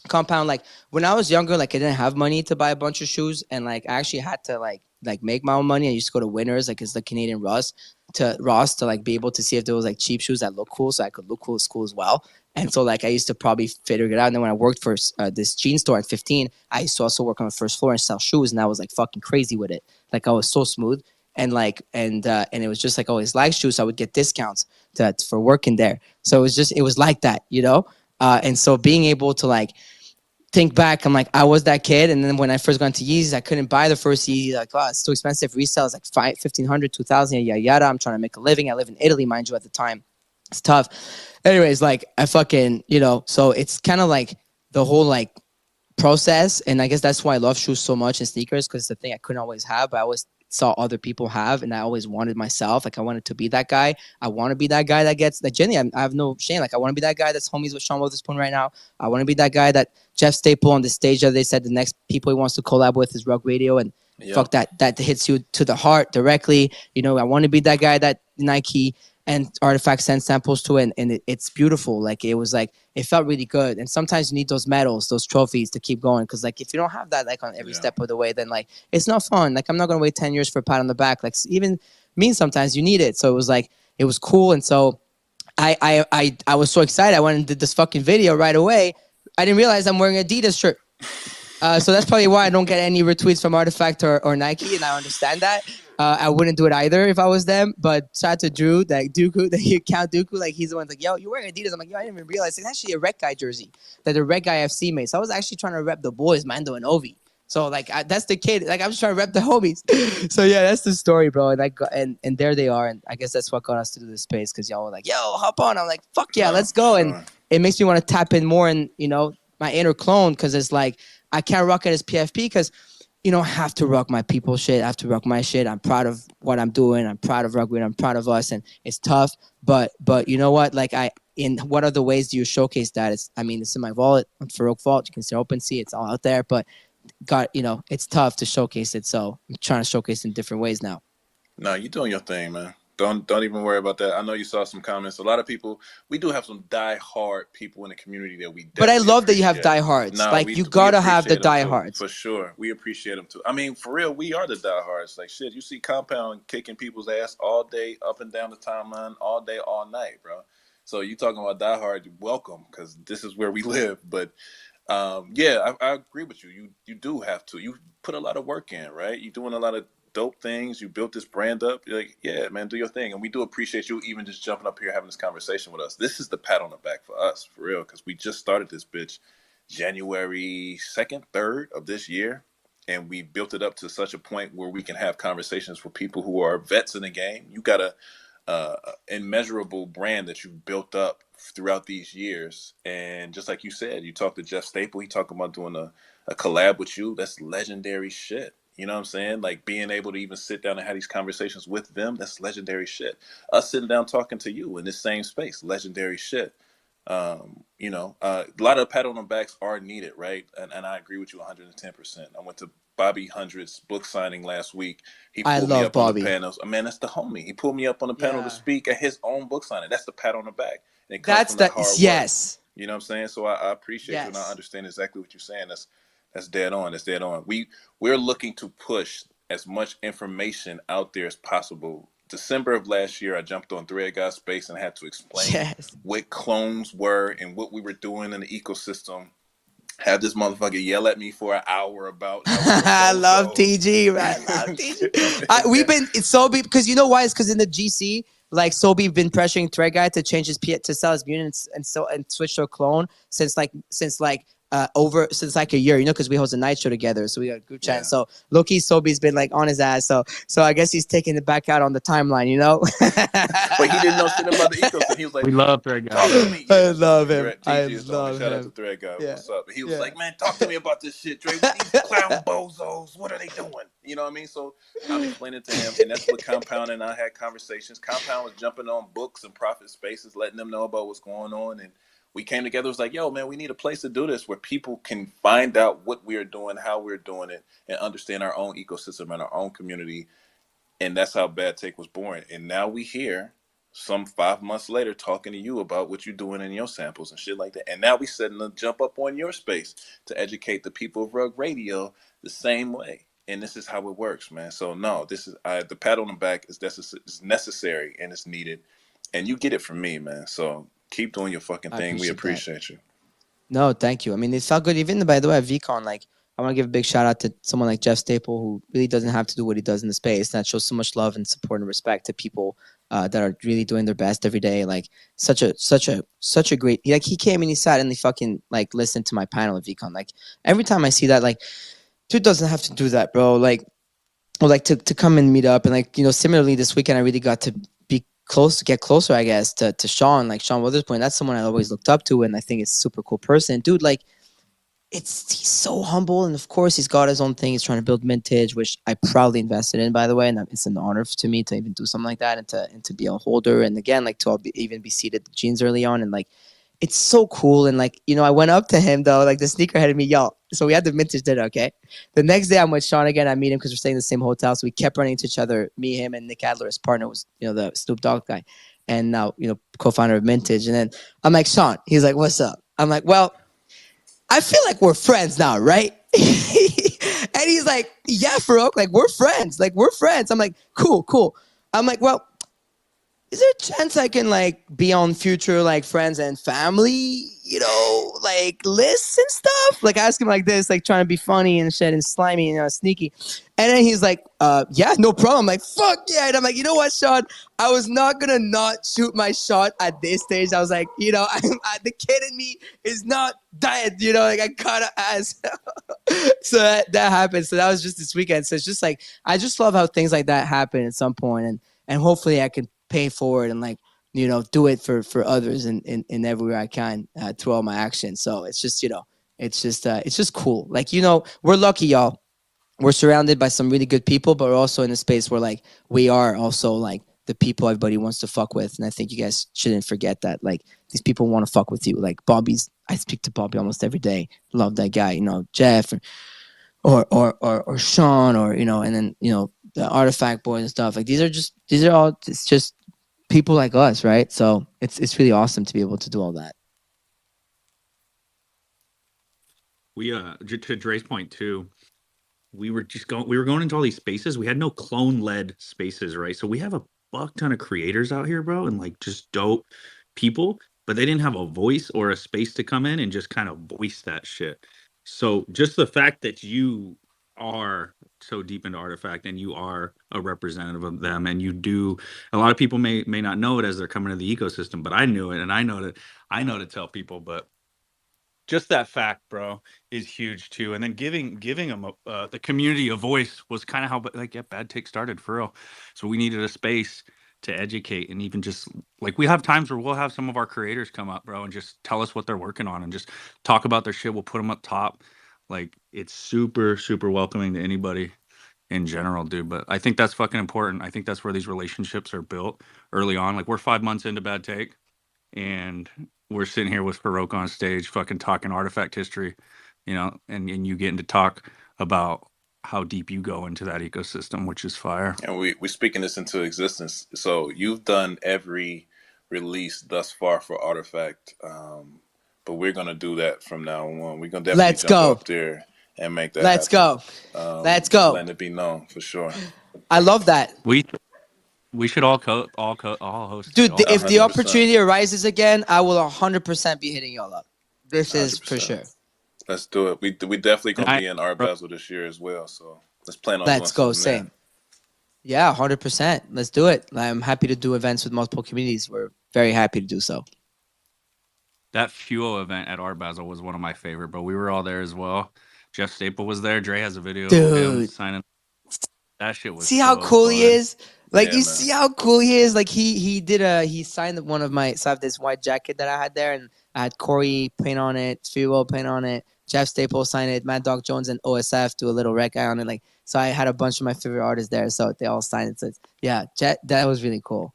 Speaker 2: Compound, like when I was younger, like I didn't have money to buy a bunch of shoes, and like I actually had to like make my own money. I used to go to Winners, like it's the Canadian Ross to like be able to see if there was like cheap shoes that look cool, so I could look cool at school as well. And so like I used to probably figure it out. And then when I worked for this jean store at 15, I used to also work on the first floor and sell shoes, and I was like fucking crazy with it. Like I was so smooth, and like and it was just like always like shoes. So I would get discounts for working there. So it was like that, and so being able to like think back, I'm like, I was that kid. And then when I first got into Yeezys, I couldn't buy the first Yeezy. Like, oh, it's too expensive. Resale is like $1,500, $2,000, yada, yada. I'm trying to make a living. I live in Italy, mind you, at the time. It's tough. Anyways, like I fucking, so it's kind of like the whole like process. And I guess that's why I love shoes so much and sneakers, because it's the thing I couldn't always have, but I always saw other people have, and I always wanted myself. Like I wanted to be that guy. I want to be that guy that gets like Jenny. I have no shame. Like I want to be that guy that's homies with Sean Witherspoon right now. I want to be that guy that Jeff Staple on the stage that they said the next people he wants to collab with is Rug Radio, and fuck that hits you to the heart directly. I want to be that guy that Nike and Artifact send samples to, and it's beautiful. Like it was like it felt really good. And sometimes you need those medals, those trophies to keep going, because like if you don't have that like on every step of the way, then like it's not fun. Like I'm not gonna wait 10 years for a pat on the back. Like even me, sometimes you need it. So it was like it was cool. And so I was so excited. I went and did this fucking video right away. I didn't realize I'm wearing an Adidas shirt. So that's probably why I don't get any retweets from Artifact or Nike, and I understand that. I wouldn't do it either if I was them. But shout out to Drew, like Dooku, that you count Dooku, like he's the one like, yo, you're wearing Adidas. I'm like, yo, I didn't even realize it's actually a Red Guy jersey that the Red Guy FC made. So I was actually trying to rep the boys, Mando and Ovi. So like that's the kid. Like I'm just trying to rep the homies. So yeah, that's the story, bro. And and there they are. And I guess that's what got us to do this space because y'all were like, yo, hop on. I'm like, fuck yeah,
Speaker 3: No,
Speaker 2: let's go.
Speaker 3: sure.
Speaker 2: And it makes me want to tap in more in my inner clone because it's like I can't rock it as PFP because. I have to rock my people shit. I have to rock my shit. I'm proud of what I'm doing. I'm proud of rugby. I'm proud of us. And it's tough. But you know what? Like in what other ways do you showcase that? It's in my wallet on Farouk Vault. You can see OpenSea. It's all out there. But it's tough to showcase it. So I'm trying to showcase it in different ways now.
Speaker 3: No, you're doing your thing, man. Don't even worry about that. I know you saw some comments. A lot of people, we do have some die-hard people in the community that we
Speaker 2: But I
Speaker 3: definitely
Speaker 2: love that you have
Speaker 3: appreciate.
Speaker 2: diehards.
Speaker 3: No,
Speaker 2: like
Speaker 3: we
Speaker 2: you gotta have the
Speaker 3: appreciate them too,
Speaker 2: diehards.
Speaker 3: for sure. We appreciate them too. I mean, for real, we are the diehards. Like shit, you see Compound kicking people's ass all day, up and down the timeline, all day, all night, bro. So you talking about diehard? Welcome, because this is where we live. But yeah, I agree with you. You do have to. You put a lot of work in, right? You're doing a lot of dope things. You built this brand up. You're like, yeah, man, do your thing. And we do appreciate you even just jumping up here having this conversation with us. This is the pat on the back for us, for real, because we just started this bitch January 2nd, 3rd of this year. And we built it up to such a point where we can have conversations with people who are vets in the game. You got a immeasurable brand that you've built up throughout these years. And just like you said, you talked to Jeff Staple, he talked about doing a collab with you. That's legendary shit. You know what I'm saying? Like being able to even sit down and have these conversations with them, that's legendary shit. Us sitting down talking to you in this same space, legendary shit. A lot of pat on the backs are needed, right? And I agree with you 110%. I went to Bobby Hundred's book signing last week. He
Speaker 2: I
Speaker 3: pulled me
Speaker 2: love
Speaker 3: up on the
Speaker 2: Bobby.
Speaker 3: panels. Man, that's the homie. He pulled me up on the panel to
Speaker 2: Yeah.
Speaker 3: speak at his own book signing. That's the pat on the back. And it comes
Speaker 2: That's
Speaker 3: from that hard work.
Speaker 2: yes.
Speaker 3: You know what I'm saying? So I appreciate you and I
Speaker 2: Yes.
Speaker 3: understand exactly what you're saying. That's dead on. That's dead on. We're looking to push as much information out there as possible. December of last year, I jumped on Thread God Space and had to explain what clones were and what we were doing in the ecosystem. Have this motherfucker yell at me for an hour about how we were
Speaker 2: I love
Speaker 3: bozos.
Speaker 2: TG, man. I love TG. We've been Sobe because you know why? It's because in the GC, like Sobe been pressuring Thread Guy to change his to sell his mutants and switch to a clone since like a year, because we host a night show together, so we got a group chat.
Speaker 3: Yeah.
Speaker 2: So Loki Sobe's been like on his ass, so I guess he's taking it back out on the timeline,
Speaker 3: But he didn't know shit about the ecosystem. He was like,
Speaker 1: We love Thread Guy.
Speaker 3: talk to me.
Speaker 2: I
Speaker 3: Yeah,
Speaker 2: love him.
Speaker 3: TG
Speaker 2: I
Speaker 3: is the homie.
Speaker 2: love
Speaker 3: Shout out
Speaker 2: him.
Speaker 3: to Thread Guy.
Speaker 2: Yeah.
Speaker 3: What's up? He was
Speaker 2: Yeah.
Speaker 3: like, man, talk to me about this shit, Dre. What these clown bozos, what are they doing? You know what I mean? So I'm explaining to him, and that's what Compound and I had conversations. Compound was jumping on books and profit spaces, letting them know about what's going on, and we came together. It was like, yo, man, we need a place to do this where people can find out what we're doing, how we're doing it, and understand our own ecosystem and our own community. And that's how Bad Take was born. And now we here some 5 months later talking to you about what you're doing in your samples and shit like that. And now we setting the jump up on your space to educate the people of Rug Radio the same way. And this is how it works, man. So no, this is the pat on the back is necessary and it's needed. And you get it from me, man. So keep doing your fucking thing. We appreciate you.
Speaker 2: No, thank you. I mean, it felt good. Even, by the way, at VCon, like, I want to give a big shout out to someone like Jeff Staple, who really doesn't have to do what he does in the space. And that shows so much love and support and respect to people that are really doing their best every day. Like, such a great, like, he came and he sat and he fucking, like, listened to my panel at VCon. Like, every time I see that, like, dude doesn't have to do that, bro. Like, or like to come and meet up. And, like, similarly, this weekend, I really got to get closer, I guess, to Sean, like Sean Witherspoon. That's someone I always looked up to, and I think it's a super cool person. Dude, like, he's so humble, and of course he's got his own thing. He's trying to build Mintage, which I proudly invested in, by the way, and it's an honor to me to even do something like that and to be a holder, and again, like, to even be seated the jeans early on, and like, it's so cool. And like, I went up to him though, like the sneakerhead of me, yo. So we had the Mintage dinner, okay? The next day I'm with Sean again. I meet him because we're staying in the same hotel. So we kept running into each other. Me, him, and Nick Adler, his partner, was, the Snoop Dogg guy. And now, co-founder of Mintage. And then I'm like, Sean, he's like, what's up? I'm like, well, I feel like we're friends now, right? And he's like, yeah, Farouk, like, we're friends. Like, we're friends. I'm like, cool. I'm like, well, is there a chance I can, like, be on future, like, Friends and Family, like lists and stuff? Like, ask him like this, like trying to be funny and shit and slimy and sneaky. And then he's like, yeah, no problem. I'm like, fuck yeah. And I'm like, you know what, Sean? I was not going to not shoot my shot at this stage. I was like, the kid in me is not dead, like I gotta ask. So that happened. So that was just this weekend. So it's just like, I just love how things like that happen at some point, and hopefully I can pay forward and like, do it for others in everywhere I can through all my actions. So it's just, it's just cool. Like, we're lucky, y'all. We're surrounded by some really good people, but we're also in a space where like we are also like the people everybody wants to fuck with. And I think you guys shouldn't forget that. Like, these people want to fuck with you. Like I speak to Bobby almost every day. Love that guy, Jeff or Sean and then, the Artifact boys and stuff. Like, these are all, it's just people like us, right? So it's really awesome to be able to do all that.
Speaker 1: We to Dre's point too, we were going into all these spaces. We had no clone led spaces, right? So we have a fuck ton of creators out here, bro, and like just dope people, but they didn't have a voice or a space to come in and just kind of voice that shit. So just the fact that you are so deep into Artifact and you are a representative of them, and you do, a lot of people may not know it as they're coming to the ecosystem, but I knew it, and I know to tell people. But just that fact, bro, is huge too. And then giving them the community a voice was kind of how Bad Take started, for real. So we needed a space to educate, and even just like, we have times where we'll have some of our creators come up, bro, and just tell us what they're working on and just talk about their shit. We'll put them up top. Like, it's super, super welcoming to anybody in general, dude. But I think that's fucking important. I think that's where these relationships are built early on. Like, we're 5 months into Bad Take, and we're sitting here with Farouk on stage fucking talking Artifact history, and you getting to talk about how deep you go into that ecosystem, which is fire.
Speaker 3: And we're speaking this into existence. So you've done every release thus far for Artifact, but we're gonna do that from now on. We're gonna definitely jump up there and make that
Speaker 2: Let's
Speaker 3: happen.
Speaker 2: Let's go.
Speaker 3: Letting it be known for sure.
Speaker 2: I love that.
Speaker 1: We should all host.
Speaker 2: Dude,
Speaker 1: it,
Speaker 2: if the
Speaker 3: 100%.
Speaker 2: opportunity arises again, I will 100% be hitting y'all up. This is
Speaker 3: 100%.
Speaker 2: for sure.
Speaker 3: Let's do it. We definitely gonna be in Art Basel this year as well. So let's plan on doing something there.
Speaker 2: Yeah, 100%. Let's do it. I'm happy to do events with multiple communities. We're very happy to do so.
Speaker 1: That Fuel event at Art Basel was one of my favorite, but we were all there as well. Jeff Staple was there. Dre has a video of him signing. That shit was.
Speaker 2: See how cool
Speaker 1: fun.
Speaker 2: he is? Like,
Speaker 3: Yeah,
Speaker 2: you
Speaker 3: man.
Speaker 2: see how cool he is? Like, he signed one of my, so I have this white jacket that I had there, and I had Corey paint on it, Fuel paint on it, Jeff Staple sign it, Mad Dog Jones and OSF do a little rec eye on it. Like, so I had a bunch of my favorite artists there, so they all signed it. So yeah, that was really cool.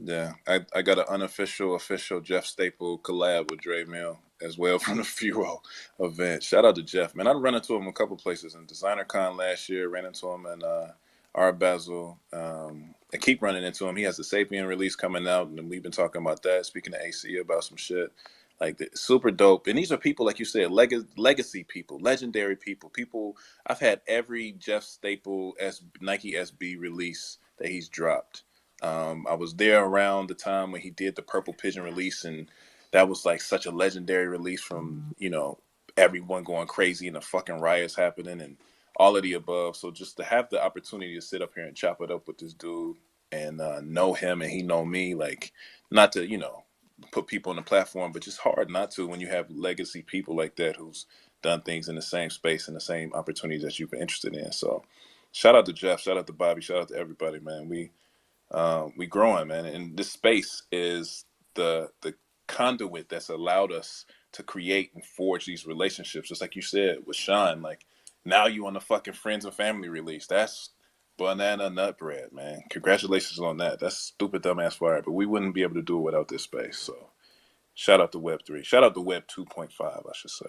Speaker 3: Yeah, I got an official Jeff Staple collab with Dre Mill as well from the Fuel event. Shout out to Jeff, man. I run into him a couple places in DesignerCon last year. Ran into him in Art Basel. I keep running into him. He has the Sapien release coming out, and we've been talking about that. Speaking to AC about some shit. Like, super dope. And these are people, like you said, legacy people, legendary people. People, I've had every Jeff Staple Nike SB release that he's dropped. I was there around the time when he did the Purple Pigeon release, and that was like such a legendary release from, everyone going crazy and the fucking riots happening and all of the above. So just to have the opportunity to sit up here and chop it up with this dude and know him and he know me, like, not to, put people on the platform, but just hard not to when you have legacy people like that who's done things in the same space and the same opportunities that you've been interested in. So shout out to Jeff, shout out to Bobby, shout out to everybody, man. We growing, man, and this space is the conduit that's allowed us to create and forge these relationships. Just like you said with Sean, like, now you on the fucking friends and family release. That's banana nut bread, man. Congratulations on that. That's stupid dumbass fire, but we wouldn't be able to do it without this space. So shout out to Web3. Shout out to Web 2.5, I should say.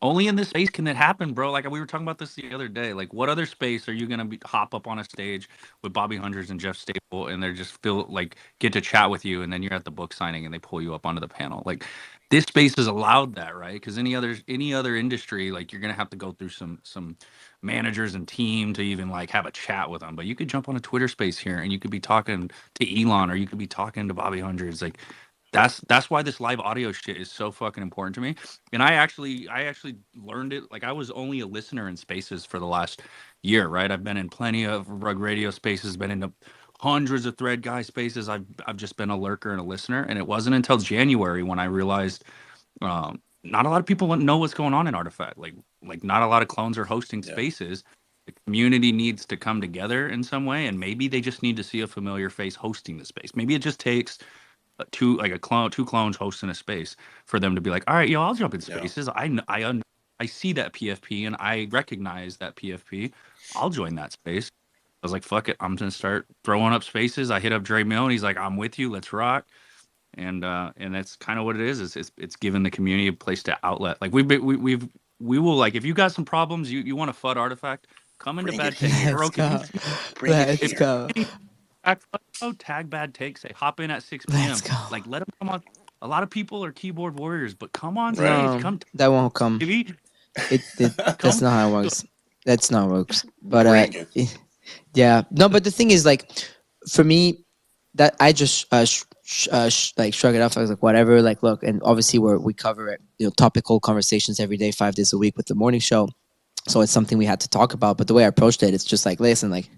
Speaker 1: Only in this space can it happen, bro. Like, we were talking about this the other day. Like, what other space are you gonna hop up on a stage with Bobby Hundreds and Jeff Staple, and they're just get to chat with you, and then you're at the book signing, and they pull you up onto the panel? Like, this space has allowed that, right? Because any other industry, like, you're gonna have to go through some managers and team to even like have a chat with them. But you could jump on a Twitter space here, and you could be talking to Elon, or you could be talking to Bobby Hundreds. Like, That's why this live audio shit is so fucking important to me. And I actually learned it. Like, I was only a listener in spaces for the last year, right? I've been in plenty of rug radio spaces, been in hundreds of thread guy spaces. I've just been a lurker and a listener. And it wasn't until January when I realized not a lot of people know what's going on in Artifact. Like not a lot of clones are hosting
Speaker 3: Yeah.
Speaker 1: spaces. The community needs to come together in some way, and maybe they just need to see a familiar face hosting the space. Maybe it just takes two clones hosting a space for them to be like, all right, yo, I'll jump in
Speaker 3: Yeah.
Speaker 1: spaces. I see that PFP and I recognize that PFP. I'll join that space. I was like, fuck it, I'm gonna start throwing up spaces. I hit up Dre Mill and he's like, I'm with you, let's rock. And that's kind of what it is. It's giving the community a place to outlet. Like we will, like, if you got some problems, you want to FUD Artifact, come into
Speaker 3: Bring it
Speaker 1: Bad Takes.
Speaker 3: here.
Speaker 2: Let's
Speaker 1: Broke, if you
Speaker 2: go.
Speaker 1: see
Speaker 3: Bring it
Speaker 2: Let's
Speaker 1: if
Speaker 3: here.
Speaker 2: go.
Speaker 1: tag Bad Takes, say hop in at 6
Speaker 2: Let's
Speaker 1: p.m.
Speaker 2: go.
Speaker 1: Like, let them come on. A lot of people are keyboard warriors, but come on
Speaker 3: Right.
Speaker 1: stage,
Speaker 2: No, that won't come.
Speaker 1: TV,
Speaker 2: That's
Speaker 1: come.
Speaker 2: not how it works. That's not how it works. But
Speaker 3: Bring it.
Speaker 2: yeah, no. But the thing is, like, for me, that I just like shrug it off. I was like, whatever. Like, look, and obviously we cover it, topical conversations every day, 5 days a week with the morning show. So it's something we had to talk about. But the way I approached it, it's just like, listen, like,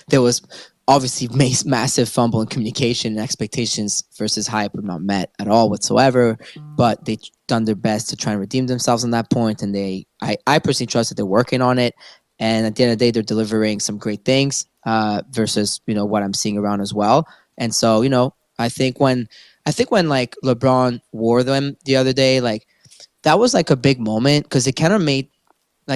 Speaker 2: there was obviously massive fumble in communication, and expectations versus hype were not met at all whatsoever. But they done their best to try and redeem themselves on that point, and I personally trust that they're working on it. And at the end of the day, they're delivering some great things versus what I'm seeing around as well. And so I think when like LeBron wore them the other day, like, that was like a big moment because it kind of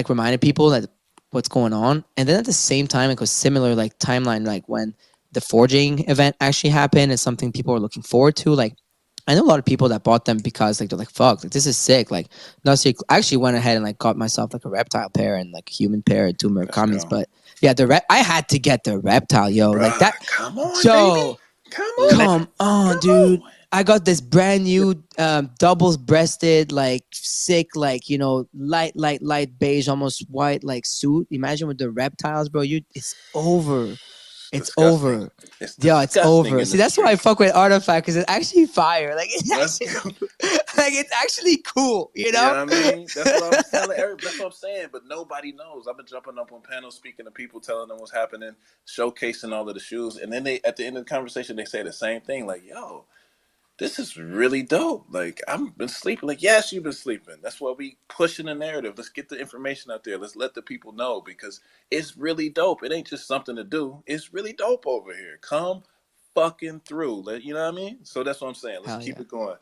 Speaker 2: reminded people that what's going on. And then at the same time, it was similar like timeline, like when the forging event actually happened and something people were looking forward to. Like, I know a lot of people that bought them because like they're like, fuck, like this is sick. Like, no, so I actually went ahead and like got myself like a reptile pair and like a human pair and two Murakami's. But yeah, I had to get the reptile, yo.
Speaker 3: Bruh,
Speaker 2: Like that.
Speaker 3: come on,
Speaker 2: Yo,
Speaker 3: baby. Come
Speaker 2: come on,
Speaker 3: Come
Speaker 2: dude.
Speaker 3: on.
Speaker 2: I got this brand new doubles breasted, like sick, like light beige, almost white, like suit. Imagine with the reptiles, bro. It's over. It's
Speaker 3: Disgusting.
Speaker 2: over.
Speaker 3: It's
Speaker 2: Yeah, it's
Speaker 3: disgusting
Speaker 2: over.
Speaker 3: in
Speaker 2: See,
Speaker 3: the
Speaker 2: that's why I
Speaker 3: streets.
Speaker 2: fuck with Artifact, because it's actually fire. Like, it's
Speaker 3: Let's
Speaker 2: actually,
Speaker 3: go.
Speaker 2: like, it's actually cool,
Speaker 3: You know what I mean? That's what I'm telling everybody. That's what I'm saying. But nobody knows. I've been jumping up on panels, speaking to people, telling them what's happening, showcasing all of the shoes, and then they, at the end of the conversation, they say the same thing. Like, "Yo, this is really dope. Like, I've been sleeping." Like, yes, you've been sleeping. That's why we pushing the narrative. Let's get the information out there. Let's let the people know because it's really dope. It ain't just something to do. It's really dope over here. Come fucking through. You know what I mean? So that's what I'm saying. Let's keep it going.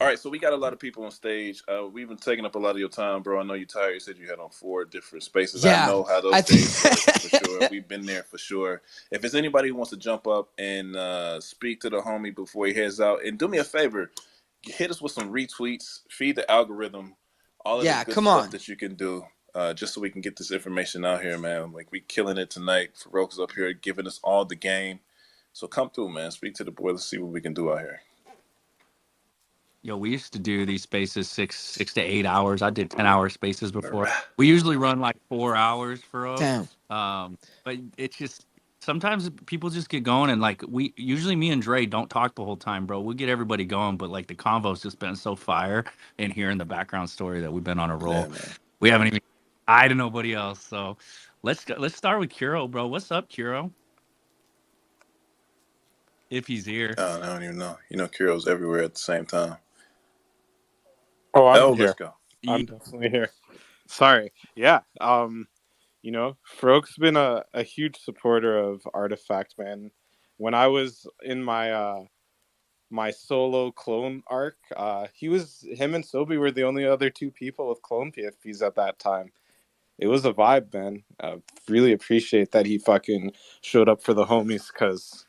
Speaker 3: All right, so we got a lot of people on stage. We've been taking up a lot of your time, bro. I know you're tired. You said you had on 4 different spaces.
Speaker 2: Yeah,
Speaker 3: I know how those days work for sure. We've been there for sure. If there's anybody who wants to jump up and speak to the homie before he heads out, and do me a favor, hit us with some retweets, feed the algorithm, all of the good stuff that you can do, just so we can get this information out here, man. Like, we killing it tonight. Farouk's up here giving us all the game. So come through, man. Speak to the boy. Let's see what we can do out here.
Speaker 1: Yo, we used to do these spaces 6 to 8 hours. I did 10-hour spaces before. We usually run like 4 hours for us.
Speaker 2: Damn.
Speaker 1: But it's just sometimes people just get going, and like me and Dre don't talk the whole time, bro. We get everybody going, but like the convo's just been so fire in hearing the background story that we've been on a roll.
Speaker 3: Yeah,
Speaker 1: we haven't even I to nobody else. So let's start with Kuro, bro. What's up, Kuro? If he's here.
Speaker 3: I don't even know. You know, Kuro's everywhere at the same time.
Speaker 4: Oh, I'm here.
Speaker 3: Let's go.
Speaker 4: I'm definitely here. Sorry. Yeah. Farouk's been a huge supporter of Artifact, man. When I was in my my solo clone arc, him and Sobi were the only other 2 people with clone PFPs at that time. It was a vibe, man. Really appreciate that he fucking showed up for the homies, because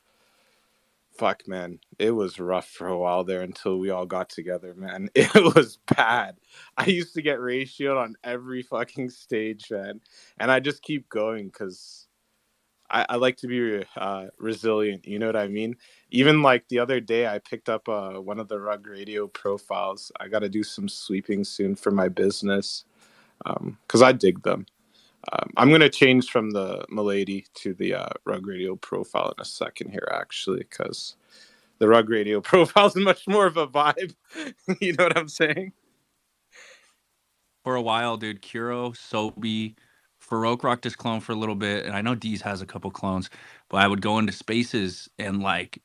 Speaker 4: fuck, man, it was rough for a while there until we all got together, man. It was bad. I used to get ratioed on every fucking stage, man. And I just keep going because I like to be resilient, you know what I mean? Even like the other day, I picked up one of the Rug Radio profiles. I got to do some sweeping soon for my business because I dig them. I'm going to change from the Milady to the Rug Radio profile in a second here, actually, because the Rug Radio profile's much more of a vibe. You know what I'm saying?
Speaker 1: For a while, dude, Kuro, Sobi, Farouk rocked his clone for a little bit, and I know Deez has a couple clones, but I would go into spaces and like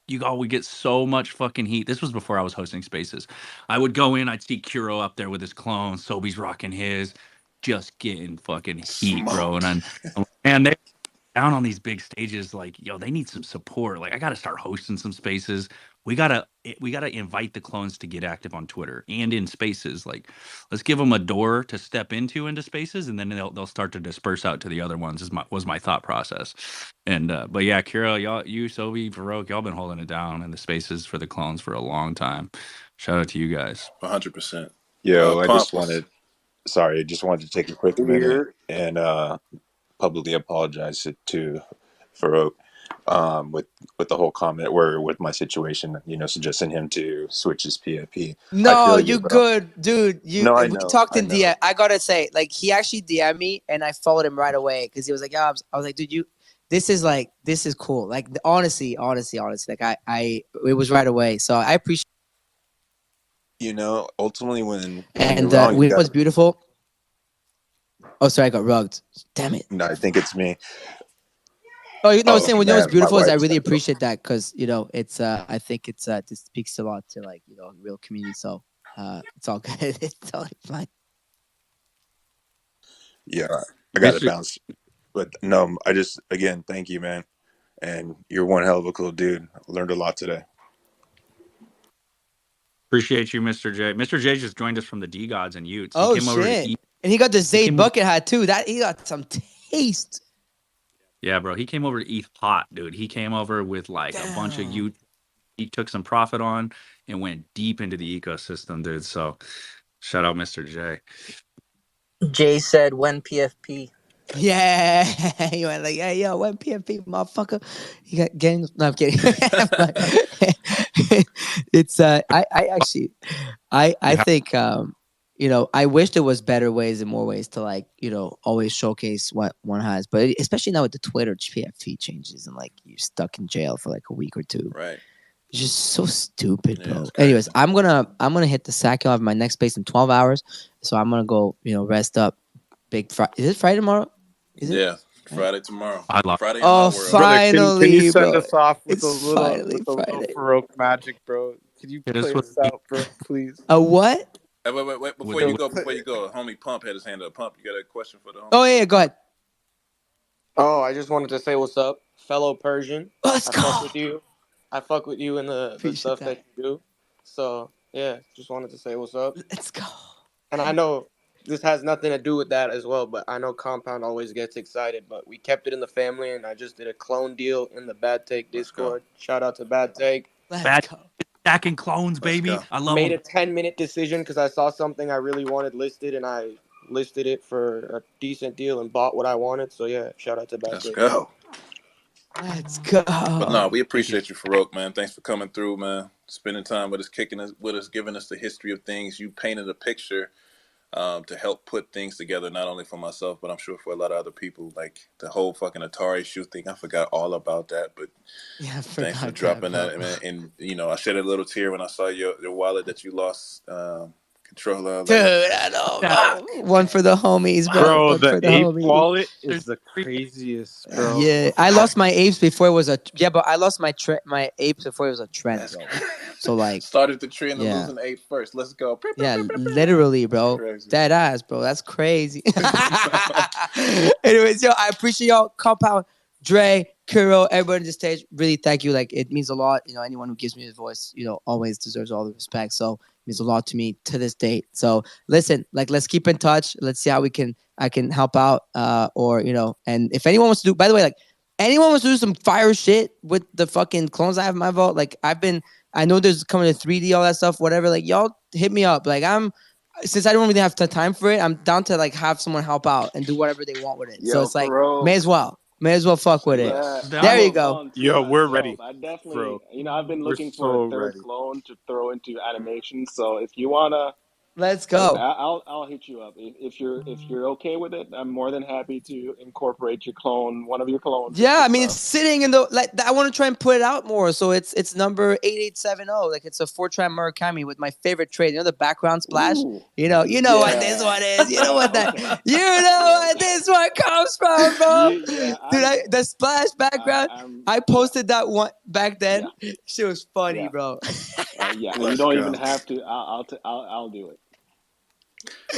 Speaker 1: you all would get so much fucking heat. This was before I was hosting spaces. I would go in, I'd see Kuro up there with his clone, Sobi's rocking his, just getting fucking heat, bro.
Speaker 3: Smoked.
Speaker 1: And they down on these big stages, like, yo, they need some support. Like, I gotta start hosting some spaces. We gotta invite the clones to get active on Twitter and in spaces. Like, let's give them a door to step into spaces, and then they'll start to disperse out to the other ones. Was my thought process. And but yeah, Kira, y'all, you, Sobi, Baroque, y'all been holding it down in the spaces for the clones for a long time. Shout out to you guys.
Speaker 3: 100%.
Speaker 10: Yo, I just
Speaker 3: Pump.
Speaker 10: just wanted to take a quick minute and publicly apologize to Farouk with the whole comment where with my situation, suggesting him to switch his PFP.
Speaker 2: No, you good, dude.
Speaker 10: No, I
Speaker 2: We
Speaker 10: know.
Speaker 2: talked in DM. I gotta say, like, he actually DM'd me, and I followed him right away because he was like, "Yeah." I was like, "Dude, this is cool." Like, honestly, like, it was right away. So I appreciate.
Speaker 10: Ultimately, when
Speaker 2: And
Speaker 10: you're wrong,
Speaker 2: it was beautiful. Oh, sorry, I got rugged. Damn it.
Speaker 10: No, I think it's me.
Speaker 2: Oh, saying when what's beautiful is I really
Speaker 10: said so.
Speaker 2: appreciate that because it's I think it's this speaks a lot to like real community. So it's all good. It's totally fine.
Speaker 10: Yeah, I got to bounce, but no, again thank you, man, and you're one hell of a cool dude. I learned a lot today.
Speaker 1: Appreciate you, Mr. J. Mr. J just joined us from the D Gods and Utes.
Speaker 2: Oh, he came over to eat. And he got the Zayd bucket hat too. He got some taste.
Speaker 1: Yeah, bro. He came over to ETH hot, dude. He came over with like a bunch of Utes. He took some profit on and went deep into the ecosystem, dude. So shout out Mr. J.
Speaker 11: Jay said when PFP.
Speaker 2: Yeah, he went like, "Hey, yo, when PFP, motherfucker." He got games. No, I'm kidding. It's I think I wish there was better ways and more ways to like always showcase what one has, but especially now with the Twitter PFP changes and like you're stuck in jail for like a week or two.
Speaker 3: Right.
Speaker 2: It's just so stupid, bro. Anyways, I'm gonna hit the sack. I'll have my next space in 12 hours, so I'm gonna go rest up. Big Friday. Is it Friday tomorrow? Is it?
Speaker 3: Yeah, Friday tomorrow.
Speaker 1: I love
Speaker 3: Friday.
Speaker 2: Oh, finally,
Speaker 4: can you send
Speaker 2: bro.
Speaker 4: us off with
Speaker 2: It's
Speaker 4: a little Farouk magic, bro? Could you play us out, bro, please?
Speaker 2: A what?
Speaker 3: Hey, wait. Before you go, homie Pump had his hand up. Pump, you got a question for the homie?
Speaker 2: Oh yeah, go ahead.
Speaker 11: Oh, I just wanted to say what's up, fellow Persian.
Speaker 2: Let's go.
Speaker 11: I fuck with you in the stuff that you do. So yeah, just wanted to say what's up.
Speaker 2: Let's go.
Speaker 11: And I know this has nothing to do with that as well, but I know Compound always gets excited, but we kept it in the family, and I just did a clone deal in the Bad Take Discord. Shout out to Bad Take.
Speaker 2: Let's go.
Speaker 1: Stacking clones, baby. I love
Speaker 11: Made a 10-minute decision because I saw something I really wanted listed, and I listed it for a decent deal and bought what I wanted. So yeah, shout out to Bad Take.
Speaker 2: Let's go.
Speaker 3: But no, we appreciate you, Farouk, man. Thanks for coming through, man. Spending time with us, kicking us with us, giving us the history of things. You painted a picture to help put things together, not only for myself, but I'm sure for a lot of other people. Like the whole fucking Atari shoot thing, I forgot all about that. But
Speaker 2: yeah,
Speaker 3: thanks for dropping that, man. And I shed a little tear when I saw your wallet that you lost control of.
Speaker 2: Dude, I know. One for the homies, bro.
Speaker 4: Bro,
Speaker 2: One
Speaker 4: the ape wallet is the craziest, bro.
Speaker 2: Yeah, I lost my apes before it was but I lost my apes before it was a trend, bro. So like
Speaker 3: started the trend of losing ape first. Let's go.
Speaker 2: Yeah, literally, bro. Dead ass, bro. That's crazy. Anyways, yo, I appreciate y'all. Compound, Dre, Kuro, everybody on the stage. Really, thank you. Like, it means a lot. Anyone who gives me his voice, always deserves all the respect. So it means a lot to me to this date. So listen, like, let's keep in touch. Let's see how I can help out. And if anyone wants to do, by the way, like, anyone wants to do some fire shit with the fucking clones I have in my vault, like, I know there's coming to 3D, all that stuff, whatever. Like, y'all hit me up. Like, since I don't really have time for it, I'm down to like have someone help out and do whatever they want with it. So it's like, may as well fuck with it. There you go.
Speaker 4: Yo, we're ready.
Speaker 12: I definitely, I've been looking for a third clone to throw into animation. So if you wanna
Speaker 2: Let's
Speaker 6: Okay,
Speaker 2: go.
Speaker 6: I'll hit you up if you're okay with it. I'm more than happy to incorporate one of your clones
Speaker 2: Yeah,
Speaker 6: into
Speaker 2: I mean, it's
Speaker 6: stuff.
Speaker 2: sitting in the like. I want to try and put it out more. So it's number 8870. Like it's a 4-track Murakami with my favorite trade. You know the background splash.
Speaker 6: Ooh,
Speaker 2: You know what this
Speaker 6: yeah,
Speaker 2: one is. You know what that.
Speaker 6: okay,
Speaker 2: You know
Speaker 6: yeah,
Speaker 2: what
Speaker 6: okay.
Speaker 2: this one comes from, bro.
Speaker 6: Yeah, I
Speaker 2: Dude,
Speaker 6: know.
Speaker 2: the splash background.
Speaker 6: I'm
Speaker 2: I
Speaker 6: yeah,
Speaker 2: posted that one back
Speaker 6: yeah,
Speaker 2: then. Shit was funny,
Speaker 6: yeah,
Speaker 2: bro.
Speaker 6: yeah. And you
Speaker 3: Let's
Speaker 6: don't even
Speaker 3: go.
Speaker 6: have to. I'll do it.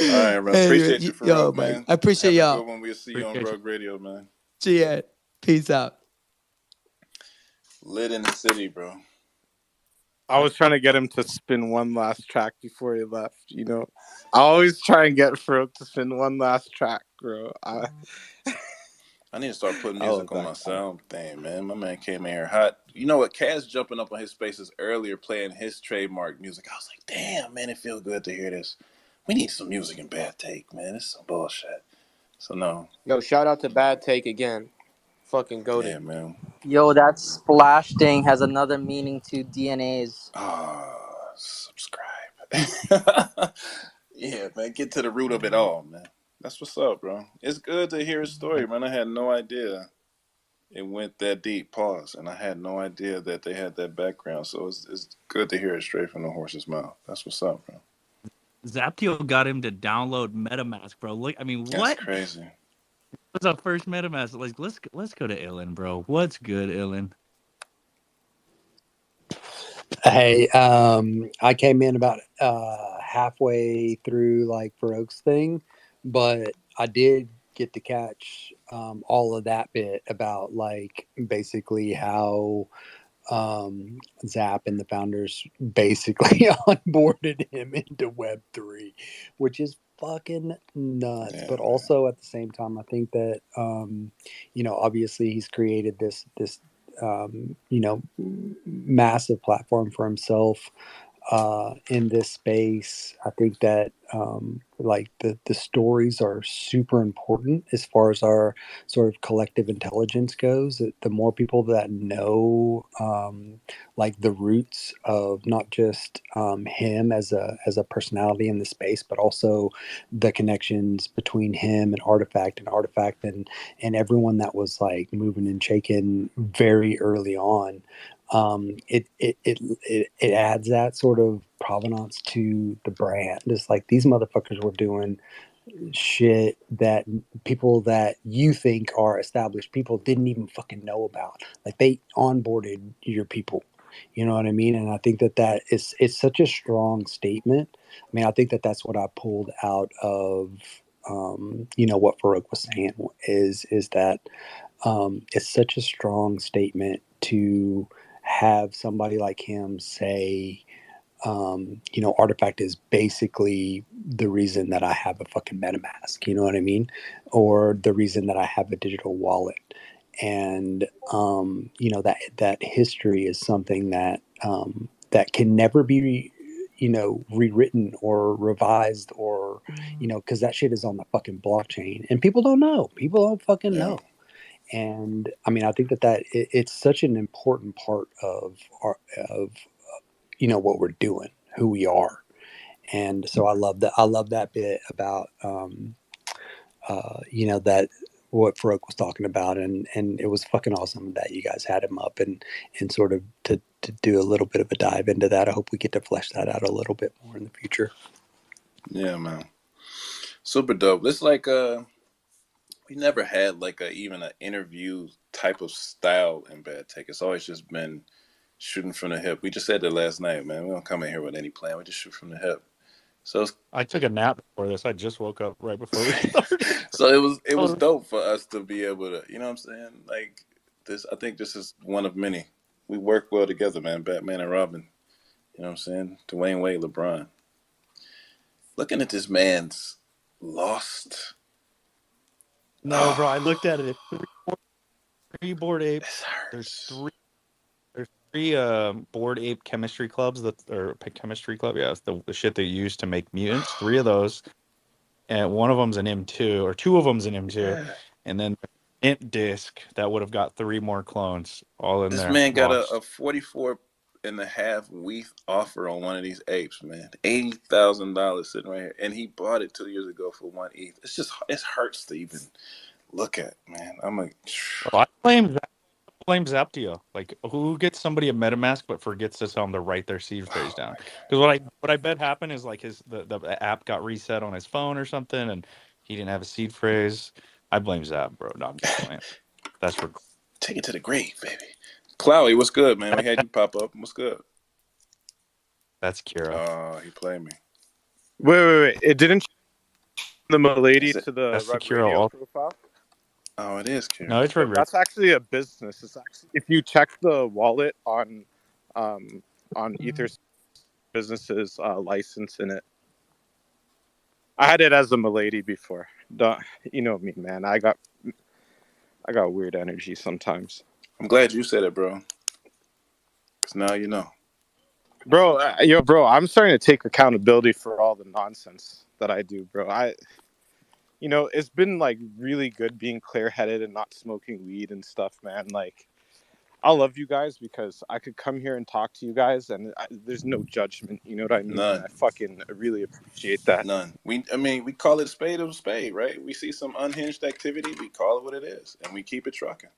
Speaker 3: All right, man.
Speaker 2: Anyway,
Speaker 3: Appreciate you,
Speaker 2: yo,
Speaker 3: Farouk,
Speaker 2: man.
Speaker 3: man.
Speaker 2: I appreciate
Speaker 3: Have a good
Speaker 2: y'all.
Speaker 3: one. We'll see you on
Speaker 1: Appreciate you.
Speaker 3: Rug Radio, man.
Speaker 2: Cheers. Peace out.
Speaker 3: Lit in the city, bro.
Speaker 4: I was trying to get him to spin one last track before he left. You know, I always try and get Farouk to spin one last track, bro.
Speaker 3: I need to start putting
Speaker 4: I love
Speaker 3: music on my
Speaker 4: that guy.
Speaker 3: sound thing, man. My man came in here hot. You know what? Kaz jumping up on his spaces earlier playing his trademark music. I was like, damn, man, it feels good to hear this. We need some music in Bad Take, man. This is some bullshit. So, no.
Speaker 11: Yo, shout out to Bad Take again. Fucking goated.
Speaker 3: Yeah, man.
Speaker 12: Yo, that splash thing has another meaning to DNAs.
Speaker 3: Subscribe. Yeah, man. Get to the root of it all, man. That's what's up, bro. It's good to hear his story, man. I had no idea it went that deep. Pause. And I had no idea that they had that background. So it's good to hear it straight from the horse's mouth. That's what's up, bro.
Speaker 1: Zaptio got him to download MetaMask, bro. Look, I mean,
Speaker 3: That's
Speaker 1: what
Speaker 3: crazy.
Speaker 1: was our first MetaMask? Like, let's go to Illin, bro. What's good, Illin?
Speaker 13: Hey, I came in about halfway through like Farouk's thing, but I did get to catch all of that bit about like basically how Zap and the founders basically onboarded him into Web3, which is fucking nuts.
Speaker 3: Yeah,
Speaker 13: But
Speaker 3: man.
Speaker 13: also at the same time, I think that obviously he's created this massive platform for himself in this space. I think that like the stories are super important as far as our sort of collective intelligence goes. The more people that know like the roots of not just him as a personality in the space, but also the connections between him and Artifact and everyone that was like moving and shaking very early on. It adds that sort of provenance to the brand. It's like these motherfuckers were doing shit that people that you think are established people didn't even fucking know about. Like they onboarded your people. You know what I mean? And I think that it's such a strong statement. I mean, I think that that's what I pulled out of what Farouk was saying is that it's such a strong statement to have somebody like him say, Artifact is basically the reason that I have a fucking MetaMask, you know what I mean? Or the reason that I have a digital wallet. And, that history is something that can never be, rewritten or revised or, because that shit is on the fucking blockchain and people don't know. People don't fucking
Speaker 3: Yeah.
Speaker 13: know. And I mean, I think it's such an important part of what we're doing, who we are. And so I love that. I love that bit about that what Farouk was talking about, and it was fucking awesome that you guys had him up and sort of to do a little bit of a dive into that. I hope we get to flesh that out a little bit more in the future.
Speaker 3: Yeah, man. Super dope. It's like we never had like even an interview type of style in Bad Take. It's always just been shooting from the hip. We just said that last night, man. We don't come in here with any plan. We just shoot from the hip. So
Speaker 1: I took a nap before this. I just woke up right before we started.
Speaker 3: so it was dope for us to be able to, you know what I'm saying? Like this, I think this is one of many. We work well together, man. Batman and Robin. You know what I'm saying? Dwayne Wade, LeBron. Looking at this man's lost.
Speaker 1: No, bro. I looked at it. Three Bored Ape.
Speaker 3: This
Speaker 1: There's
Speaker 3: hurts.
Speaker 1: three Bored Ape chemistry clubs or chemistry club. Yeah, it's the shit they use to make mutants. Three of those, and one of them's an M2, or two of them's an M2,
Speaker 3: Yeah.
Speaker 1: and then int disc that would have got three more clones all in
Speaker 3: This
Speaker 1: there.
Speaker 3: man got
Speaker 1: Lost.
Speaker 3: a 44 $8.5 WETH offer on one of these apes, man. $80,000 sitting right here, and he bought it 2 years ago for 1 ETH. It's just it hurts to even look at, man. I'm like,
Speaker 1: Well, I blame Zaptio. Like, who gets somebody a MetaMask but forgets to tell them to write their seed phrase
Speaker 3: oh
Speaker 1: down?
Speaker 3: my
Speaker 1: Because what I bet happened is like the app got reset on his phone or something, and he didn't have a seed phrase. I blame Zap, bro. No, I'm just playing. That's for
Speaker 3: take it to the grave, baby. Clowy, what's good, man? We had you pop up. What's good?
Speaker 1: that's Kira.
Speaker 3: Oh, he played me.
Speaker 4: Wait. It didn't the milady
Speaker 3: Is it?
Speaker 4: to the
Speaker 1: That's the
Speaker 4: Rug
Speaker 1: Kira.
Speaker 4: Radio
Speaker 1: All
Speaker 4: profile.
Speaker 3: Oh, it is Kira.
Speaker 1: no, it's
Speaker 4: So
Speaker 1: regret.
Speaker 4: that's actually a business. It's actually, if you check the wallet on Ether business's license in it. I had it as a milady before. You know me, man. I got weird energy sometimes.
Speaker 3: I'm glad you said it, bro. Because now you know.
Speaker 4: Bro, bro, I'm starting to take accountability for all the nonsense that I do, bro. It's been like really good being clear-headed and not smoking weed and stuff, man. Like, I love you guys because I could come here and talk to you guys, and there's no judgment. You know what I mean?
Speaker 3: None.
Speaker 4: And I really appreciate that.
Speaker 3: None. We call it a spade, right? We see some unhinged activity, we call it what it is, and we keep it trucking.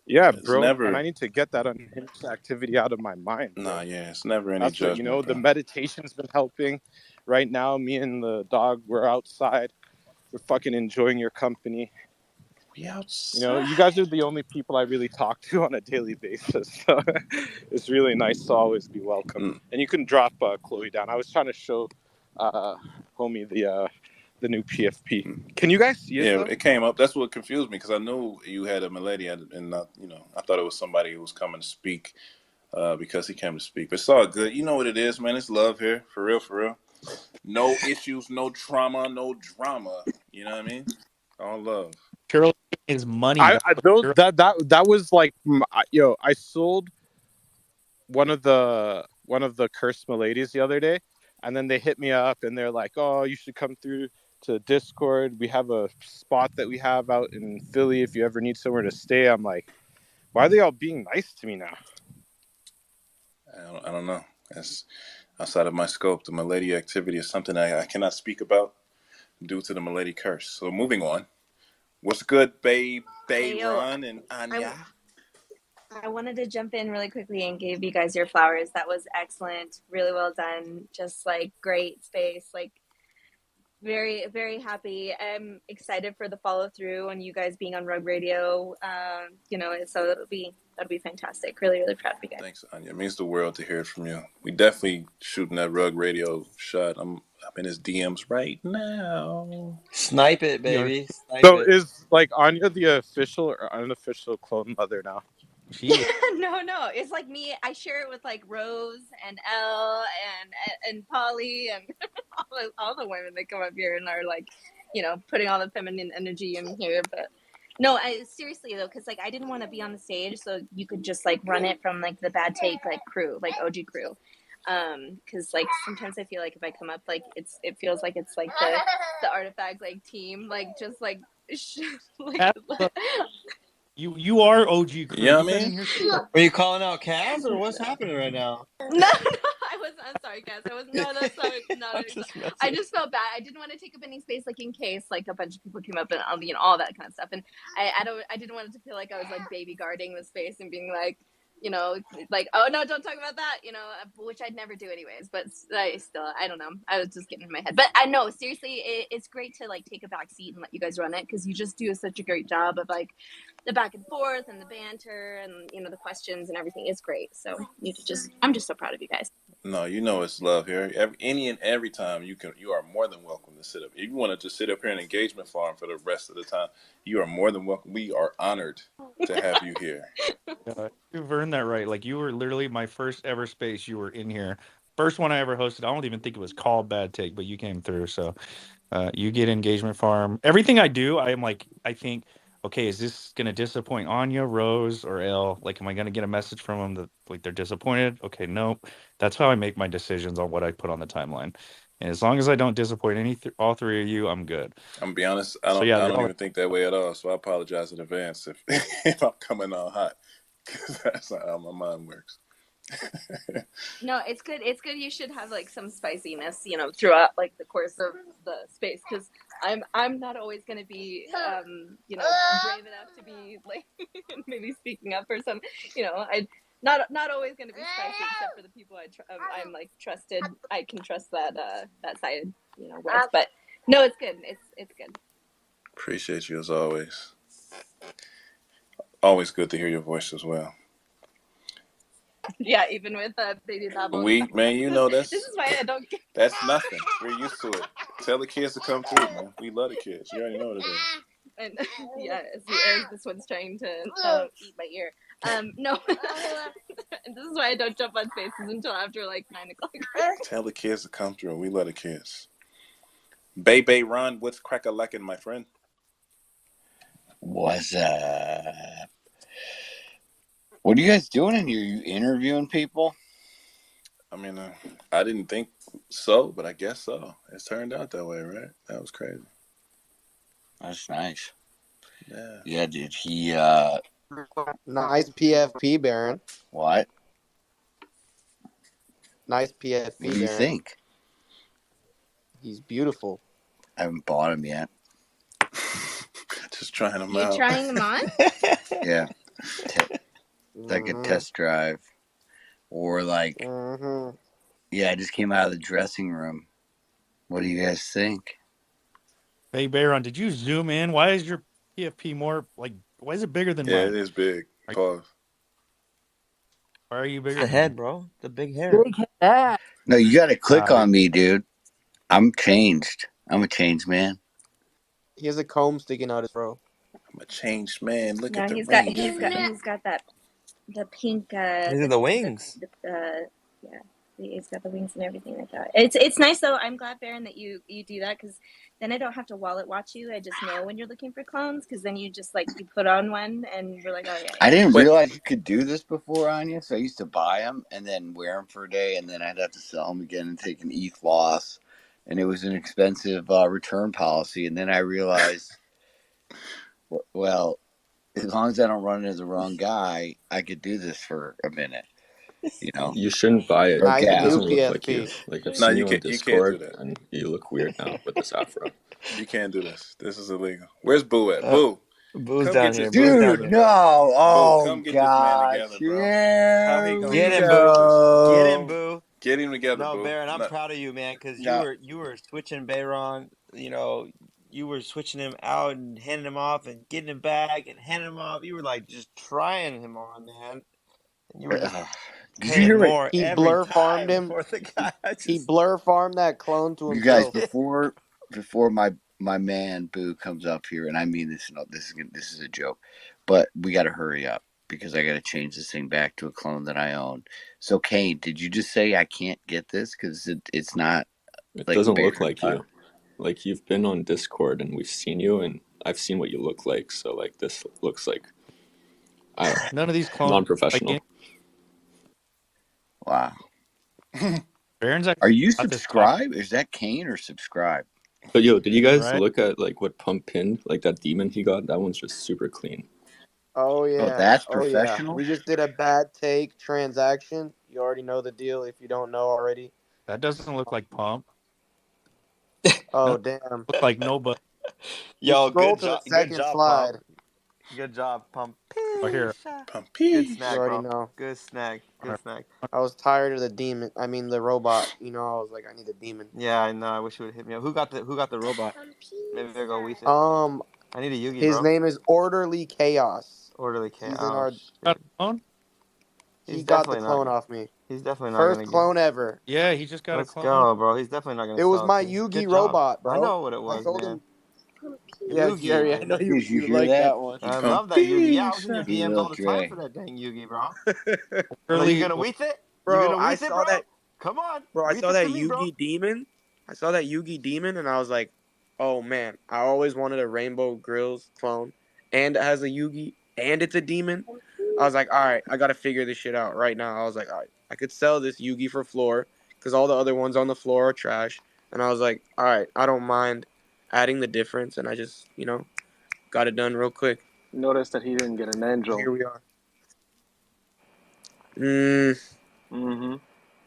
Speaker 4: Yeah,
Speaker 3: It's
Speaker 4: bro, and
Speaker 3: never,
Speaker 4: I need to get that unhinged activity out of my mind, bro.
Speaker 3: it's never any
Speaker 4: That's what,
Speaker 3: judgment,
Speaker 4: the
Speaker 3: bro.
Speaker 4: meditation's been helping. Right now, me and the dog, we're outside. We're fucking enjoying your company.
Speaker 3: We outside.
Speaker 4: You guys are the only people I really talk to on a daily basis. So it's really nice to always be welcome. And you can drop Chloe down. I was trying to show homie the new PFP. Can you guys see it
Speaker 3: Yeah,
Speaker 4: though?
Speaker 3: it came up. That's what confused me because I knew you had a milady, and not, I thought it was somebody who was coming to speak because he came to speak. But it's all good. You know what it is, man. It's love here, for real, for real. No issues, no trauma, no drama. You know what I mean? All love.
Speaker 1: Kira is money. That's what
Speaker 4: Those
Speaker 1: Kira.
Speaker 4: that was like I sold one of the cursed miladies the other day, and then they hit me up and they're like, "Oh, you should come through to Discord. We have a spot that we have out in Philly if you ever need somewhere to stay." I'm like, why are they all being nice to me now?
Speaker 3: I don't know. That's outside of my scope. The milady activity is something I cannot speak about due to the milady curse. So moving on. What's good, babe?
Speaker 14: Hey, yo,
Speaker 3: Ron and Anya?
Speaker 14: I wanted to jump in really quickly and give you guys your flowers. That was excellent. Really well done. Just like great space. Like very, very happy. I'm excited for the follow through and you guys being on Rug Radio. So that'll be fantastic. Really, really proud of you guys.
Speaker 3: Thanks, Anya. It means the world to hear it from you. We definitely shooting that Rug Radio shot. I'm in his DMs right now.
Speaker 12: Snipe it, baby. Snipe
Speaker 4: So
Speaker 12: it.
Speaker 4: is like Anya the official or unofficial clone mother now?
Speaker 1: She is.
Speaker 14: No, it's like me. I share it with like Rose and Elle and Polly and all the women that come up here and are like, putting all the feminine energy in here. But no, seriously though, because like I didn't want to be on the stage, so you could just like run it from like the Bad Take like crew, like OG crew. Because like sometimes I feel like if I come up, like it feels like it's like the artifact like team, like just like
Speaker 1: You are OG crew.
Speaker 3: You know what
Speaker 1: You
Speaker 3: I
Speaker 1: been
Speaker 3: mean?
Speaker 1: in here since
Speaker 12: Are you calling out Kaz or what's happening right now?
Speaker 14: No, I'm sorry, guys. That's not it. I just felt bad. I didn't want to take up any space, like in case like a bunch of people came up and all that kind of stuff. And I didn't want it to feel like I was like baby guarding the space and being like, like, oh no, don't talk about that, which I'd never do anyways. But I don't know. I was just getting in my head. But I know, seriously, it's great to like take a back seat and let you guys run it because you just do such a great job of like the back and forth and the banter and the questions and everything is great. So I'm just so proud of you guys.
Speaker 3: No, it's love here. Any and every time you are more than welcome to sit up. If you want to just sit up here in engagement farm for the rest of the time, you are more than welcome. We are honored to have you here.
Speaker 1: you've earned that right. Like you were literally my first ever space. You were in here. First one I ever hosted. I don't even think it was called Bad Take, but you came through. So you get engagement farm. Everything I do, I am like, I think, okay, is this gonna disappoint Anya, Rose, or Elle? Like, am I gonna get a message from them that like they're disappointed? Okay, nope. That's how I make my decisions on what I put on the timeline. And as long as I don't disappoint all three of you, I'm good.
Speaker 3: I'm gonna be honest. I
Speaker 1: So yeah,
Speaker 3: don't
Speaker 1: y'all.
Speaker 3: even think that way at all. So I apologize in advance if if I'm coming on hot, because that's not how my mind works.
Speaker 14: No, it's good. It's good. You should have like some spiciness, throughout like the course of the space, because I'm not always going to be, brave enough to be like maybe speaking up for some, I not always going to be spicy, except for the people I'm like trusted. I can trust that side, with. But no, it's good. It's good.
Speaker 3: Appreciate you as always. Always good to hear your voice as well.
Speaker 14: Yeah, even with baby babble.
Speaker 3: Man,
Speaker 14: This is why I don't.
Speaker 3: That's nothing. We're used to it. Tell the kids to come through, man. We love the kids. You already know what it is.
Speaker 14: And yeah, as this one's trying to eat my ear. No, this is why I don't jump on spaces until after like 9:00.
Speaker 3: Tell the kids to come through. We love the kids. Bay Ron, what's crack-a-lackin', my friend?
Speaker 15: What's up? What are you guys doing in here? You interviewing people?
Speaker 3: I mean, I didn't think so, but I guess so. It's turned out that way, right? That was crazy.
Speaker 15: That's nice.
Speaker 3: Yeah.
Speaker 15: Yeah, did he,
Speaker 11: Nice PFP, Baron.
Speaker 15: what?
Speaker 11: Nice PFP,
Speaker 15: What do you
Speaker 11: Baron.
Speaker 15: think?
Speaker 11: He's beautiful.
Speaker 15: I haven't bought him yet.
Speaker 3: Just trying them
Speaker 14: You
Speaker 3: out.
Speaker 14: trying them on?
Speaker 15: Yeah. Like a test drive. Or like, yeah, I just came out of the dressing room. What do you guys think?
Speaker 1: Hey, Bayron, did you zoom in? Why is your PFP more, like, why is it bigger than mine?
Speaker 3: Yeah, it is big. Pause.
Speaker 1: Why are you bigger?
Speaker 16: The head, bro. The big hair.
Speaker 15: No, you got to click on me, dude. I'm changed. I'm a changed man.
Speaker 11: He has a comb sticking out his throat.
Speaker 3: I'm a changed man. Look
Speaker 14: No,
Speaker 3: at the
Speaker 14: he's
Speaker 3: range.
Speaker 14: got that the pink.
Speaker 16: These are the wings.
Speaker 14: Yeah, he's got the wings and everything like that. It's nice though. I'm glad, Baron, that you do that, because then I don't have to wallet watch you. I just know when you're looking for clones, because then you just like you put on one and you're like, oh yeah.
Speaker 15: I didn't realize you could do this before, Anya. So I used to buy them and then wear them for a day, and then I'd have to sell them again and take an ETH loss, and it was an expensive return policy. And then I realized, well, as long as I don't run into the wrong guy, I could do this for a minute. You know,
Speaker 7: You shouldn't buy it.
Speaker 11: Nice
Speaker 7: It
Speaker 11: new
Speaker 7: doesn't look like you.
Speaker 11: PFP.
Speaker 7: Like I've
Speaker 3: No,
Speaker 7: seen
Speaker 3: you
Speaker 7: you on
Speaker 3: can't do
Speaker 7: Discord,
Speaker 3: that.
Speaker 7: and you look weird now with this afro.
Speaker 3: You can't do this. This is illegal. Where's Boo at? Boo.
Speaker 16: Boo's
Speaker 3: Come
Speaker 16: down
Speaker 3: get
Speaker 16: here.
Speaker 3: this
Speaker 16: Boo's
Speaker 3: man
Speaker 16: down
Speaker 15: dude,
Speaker 16: here.
Speaker 15: no!
Speaker 3: Boo,
Speaker 15: Oh
Speaker 3: come get this man together, bro. How he
Speaker 15: here
Speaker 3: gonna
Speaker 16: Get
Speaker 15: we
Speaker 16: him,
Speaker 3: do
Speaker 16: Boo.
Speaker 3: this?
Speaker 16: Get him, Boo.
Speaker 3: Get him together,
Speaker 16: No,
Speaker 3: Boo.
Speaker 16: Baron, I'm
Speaker 3: No.
Speaker 16: proud of you, man, because
Speaker 15: No.
Speaker 16: you were switching Bayron. You were switching him out and handing him off and getting him back and handing him off. You were like just trying him on, man. And you were just
Speaker 15: Did you
Speaker 16: paying
Speaker 15: hear
Speaker 16: more
Speaker 11: He
Speaker 16: every
Speaker 11: blur farmed
Speaker 16: time
Speaker 11: him.
Speaker 16: for the guy.
Speaker 11: He blur farmed that clone to
Speaker 15: You guys,
Speaker 11: himself.
Speaker 15: before my man Boo comes up here, and I mean this, this is a joke, but we got to hurry up because I got to change this thing back to a clone that I own. So, Kane, did you just say I can't get this because it's not?
Speaker 7: It
Speaker 15: like
Speaker 7: doesn't look
Speaker 15: Baron
Speaker 7: like you. Like you've been on Discord and we've seen you, and I've seen what you look like. So like this looks like
Speaker 1: None of these clones
Speaker 7: non-professional.
Speaker 15: Wow.
Speaker 1: Baron's
Speaker 15: Are you
Speaker 1: got this
Speaker 15: subscribed? Is that Kane or subscribe?
Speaker 7: But yo, did you guys
Speaker 1: Right.
Speaker 7: look at like what Pump pinned? Like that demon he got? That one's just super clean.
Speaker 11: Oh yeah.
Speaker 15: that's
Speaker 11: Oh yeah.
Speaker 15: professional?
Speaker 11: We just did a bad take transaction. You already know the deal if you don't know already.
Speaker 1: That doesn't look like Pump.
Speaker 11: Oh damn.
Speaker 1: Look like nobody.
Speaker 16: Yo,
Speaker 11: Scroll
Speaker 16: good
Speaker 11: to the
Speaker 16: job. Good
Speaker 11: second
Speaker 16: job,
Speaker 11: slide.
Speaker 16: Pump. Good job, Pump.
Speaker 1: Oh, here.
Speaker 3: Pump.
Speaker 16: Good
Speaker 11: You
Speaker 16: snack,
Speaker 11: already
Speaker 16: bro.
Speaker 11: know.
Speaker 16: Good snack. Good snack.
Speaker 11: I was tired of the demon. I mean the robot. I was like, I need a demon.
Speaker 16: Yeah, I know. I wish you would hit me up. Who got the robot? Maybe I'll go with it. I need a Yugi,
Speaker 11: His
Speaker 16: bro.
Speaker 11: name is Orderly Chaos.
Speaker 16: Orderly Chaos.
Speaker 11: He's in our.
Speaker 1: Got a clone?
Speaker 11: He got the clone off me.
Speaker 16: He's definitely not
Speaker 11: First
Speaker 16: gonna
Speaker 11: clone ever.
Speaker 1: Yeah, he just got
Speaker 16: Let's
Speaker 1: a clone.
Speaker 16: go, bro. He's definitely not gonna.
Speaker 11: It was
Speaker 16: sell
Speaker 11: my
Speaker 16: to you.
Speaker 11: Yugi
Speaker 16: Good job.
Speaker 11: robot, bro.
Speaker 16: I know what it was,
Speaker 11: I told
Speaker 16: man.
Speaker 11: him. Yeah,
Speaker 16: Yugi,
Speaker 11: Gary, I
Speaker 16: man.
Speaker 11: know
Speaker 15: Did you
Speaker 11: you
Speaker 15: hear
Speaker 11: like
Speaker 15: that?
Speaker 11: one.
Speaker 16: I love that Yugi. Yeah, I was in your
Speaker 15: He
Speaker 16: DMs all the
Speaker 15: looked
Speaker 16: time
Speaker 15: right.
Speaker 16: for that dang Yugi, bro.
Speaker 1: Really?
Speaker 16: You gonna weath it?
Speaker 11: Bro,
Speaker 16: you gonna
Speaker 11: I
Speaker 16: weath it,
Speaker 11: saw
Speaker 16: bro?
Speaker 11: that.
Speaker 16: Come on.
Speaker 11: Bro, I
Speaker 16: Weath
Speaker 11: saw
Speaker 16: it
Speaker 11: that
Speaker 16: to me, bro.
Speaker 11: Yugi demon. I saw that Yugi demon, and I was like, oh man, I always wanted a Rainbow Grills clone, and it has a Yugi, and it's a demon. I was like, all right, I gotta figure this shit out right now. I was like, all right, I could sell this Yugi for floor because all the other ones on the floor are trash. And I was like, all right, I don't mind adding the difference, and I just, got it done real quick.
Speaker 17: Notice that he didn't get an angel.
Speaker 11: Here we are.
Speaker 16: Mm-hmm.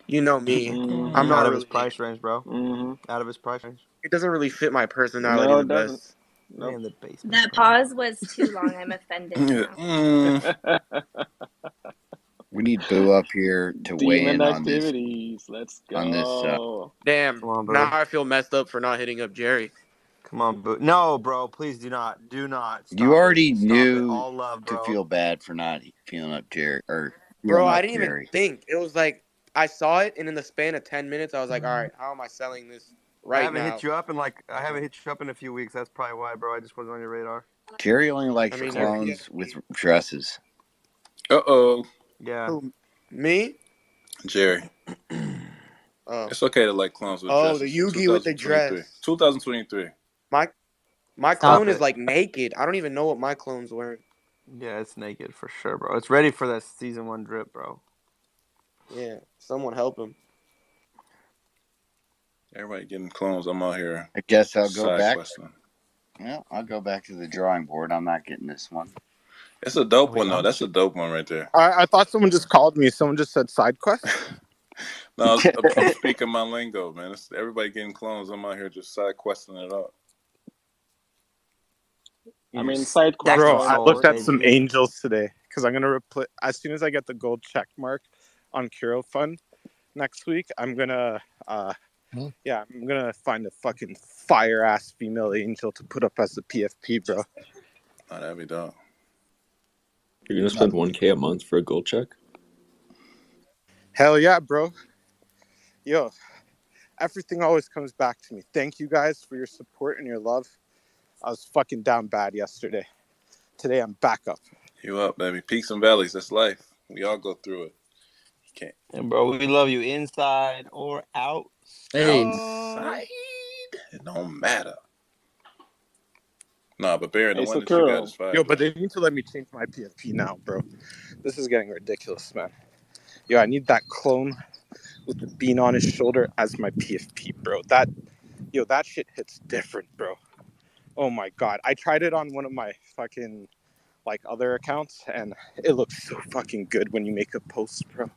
Speaker 11: You know me.
Speaker 16: Mm-hmm.
Speaker 11: I'm not
Speaker 16: Out of
Speaker 11: really.
Speaker 16: his price range, bro.
Speaker 11: Mm-hmm.
Speaker 16: Out of his price range.
Speaker 11: It doesn't really fit my personality
Speaker 16: No,
Speaker 11: the
Speaker 16: it doesn't.
Speaker 11: best.
Speaker 16: Nope. In the basement.
Speaker 14: That pause was too long. I'm offended now.
Speaker 15: We need Boo up here to weigh
Speaker 8: Demon
Speaker 15: in on this.
Speaker 8: activities. Let's go.
Speaker 15: On this.
Speaker 11: Damn.
Speaker 16: Come on, Boo.
Speaker 11: Now I feel messed up for not hitting up Jerry.
Speaker 16: Come on, Boo. No, bro. Please do not. Do not. Stop
Speaker 15: You already
Speaker 16: it. Stop
Speaker 15: knew
Speaker 16: it. All love, bro.
Speaker 15: to feel bad for not feeling up Jerry or
Speaker 11: Bro,
Speaker 15: feeling
Speaker 11: I
Speaker 15: up
Speaker 11: didn't even
Speaker 15: Jerry.
Speaker 11: think. It was like I saw it, and in the span of 10 minutes, I was like, all right, how am I selling this
Speaker 16: I
Speaker 11: right
Speaker 16: haven't
Speaker 11: now?
Speaker 16: hit you up in I haven't hit you up in a few weeks. That's probably why, bro. I just wasn't on your radar.
Speaker 15: Jerry only likes clones with dresses.
Speaker 3: Uh-oh.
Speaker 16: Yeah.
Speaker 11: Who, me?
Speaker 3: Jerry.
Speaker 11: Oh.
Speaker 3: It's okay to like clones with
Speaker 11: Oh,
Speaker 3: dresses.
Speaker 11: the Yugi with the dress.
Speaker 3: 2023.
Speaker 11: My clone is like naked. I don't even know what my clone's wearing.
Speaker 16: Yeah, it's naked for sure, bro. It's ready for that season 1 drip, bro.
Speaker 11: Yeah, someone help him.
Speaker 3: Everybody getting clones. I'm out here.
Speaker 15: I guess I'll go back.
Speaker 3: Questing.
Speaker 15: Well, I'll go back to the drawing board. I'm not getting this one.
Speaker 3: It's a dope one, though. That's a dope one right there.
Speaker 4: I thought someone just called me. Someone just said side quest.
Speaker 3: No, I'm speaking my lingo, man. It's everybody getting clones. I'm out here just side questing it up.
Speaker 8: I mean, side quest.
Speaker 4: Bro, I looked at some angels today because I'm gonna as soon as I get the gold check mark on Kuro Fund next week. I'm gonna I'm gonna find a fucking fire ass female angel to put up as a PFP, bro.
Speaker 3: Oh, that'd be dope.
Speaker 7: You're gonna spend $1K a month for a gold check?
Speaker 4: Hell yeah, bro. Yo, everything always comes back to me. Thank you guys for your support and your love. I was fucking down bad yesterday. Today I'm back up.
Speaker 3: You up, baby. Peaks and valleys. That's life. We all go through it. You can't.
Speaker 16: And bro, we love you inside or outside.
Speaker 3: Outside. It don't matter. Nah, but Baron, the one that you got is fire.
Speaker 4: Yo, but they need to let me change my PFP now, bro. This is getting ridiculous, man. Yo, I need that clone with the bean on his shoulder as my PFP, bro. That shit hits different, bro. Oh my god. I tried it on one of my fucking other accounts and it looks so fucking good when you make a post, bro.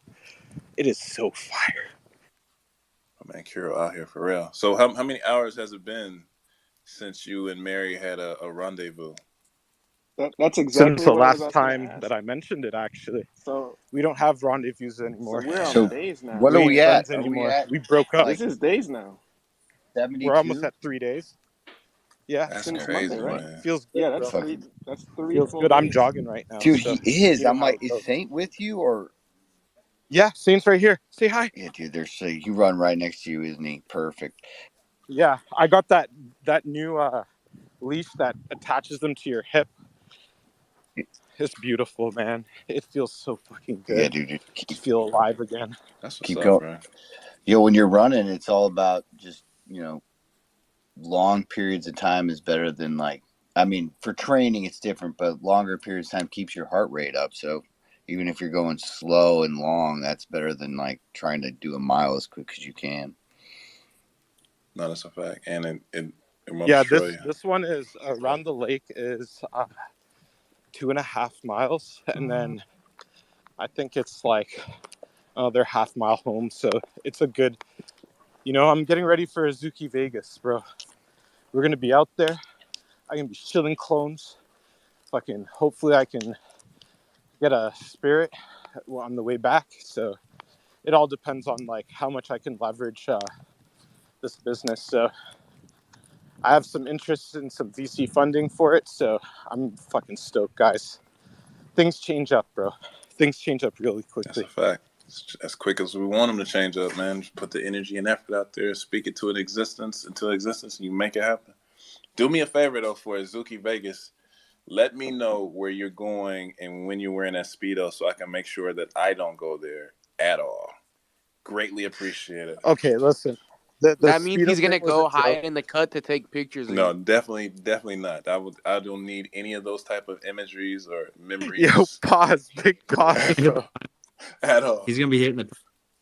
Speaker 4: It is so fire.
Speaker 3: Oh man, Kuro out here for real. So how many hours has it been since you and Mary had a rendezvous?
Speaker 8: That's exactly
Speaker 4: since the
Speaker 8: what
Speaker 4: last time that I mentioned it, actually. So we don't have rendezvous anymore.
Speaker 8: So we're on days now.
Speaker 15: What are we at?
Speaker 4: We broke up.
Speaker 8: This is days now.
Speaker 15: 72?
Speaker 4: We're almost at 3 days. Yeah,
Speaker 3: that's
Speaker 4: since
Speaker 3: crazy,
Speaker 4: Monday, right?
Speaker 3: Man.
Speaker 4: Feels good.
Speaker 8: Yeah, that's
Speaker 4: bro.
Speaker 8: That's three.
Speaker 4: Feels good. I'm jogging right now.
Speaker 15: Dude,
Speaker 4: so
Speaker 15: he is. I'm like,
Speaker 4: is
Speaker 15: is Saint with you or?
Speaker 4: Yeah, Saint's right here. Say hi.
Speaker 15: Yeah, dude. He run right next to you, isn't he? Perfect.
Speaker 4: Yeah, I got that new leash that attaches them to your hip. It's beautiful, man. It feels so fucking good.
Speaker 15: Yeah, dude.
Speaker 4: Just feel alive again.
Speaker 3: That's what's
Speaker 15: keep
Speaker 3: up,
Speaker 15: going.
Speaker 3: bro.
Speaker 15: Yo, when you're running, it's all about just, long periods of time is better than for training, it's different, but longer periods of time keeps your heart rate up. So even if you're going slow and long, that's better than trying to do a mile as quick as you can.
Speaker 3: No, that's a fact. And it
Speaker 4: yeah, this one is around the lake is 2.5 miles, and then I think it's they're half mile home, so it's a good. I'm getting ready for Azuki Vegas, bro. We're gonna be out there. I'm gonna be shilling clones. Hopefully I can get a spirit on the way back. So it all depends on how much I can leverage this business. So I have some interest in some VC funding for it. So I'm fucking stoked, guys. Things change up, bro. Things change up really quickly.
Speaker 3: That's a fact. As quick as we want them to change up, man. Just put the energy and effort out there, speak it into existence, and you make it happen. Do me a favor, though, for Azuki Vegas. Let me know where you're going and when you're wearing that Speedo so I can make sure that I don't go there at all. Greatly appreciate it.
Speaker 4: Okay, listen.
Speaker 11: That means he's going to go high in the cut to take pictures of
Speaker 3: No,
Speaker 11: you.
Speaker 3: definitely not. I don't need any of those type of imageries or memories.
Speaker 4: Yo, pause. Big pause, bro.
Speaker 3: At all.
Speaker 1: He's gonna be hitting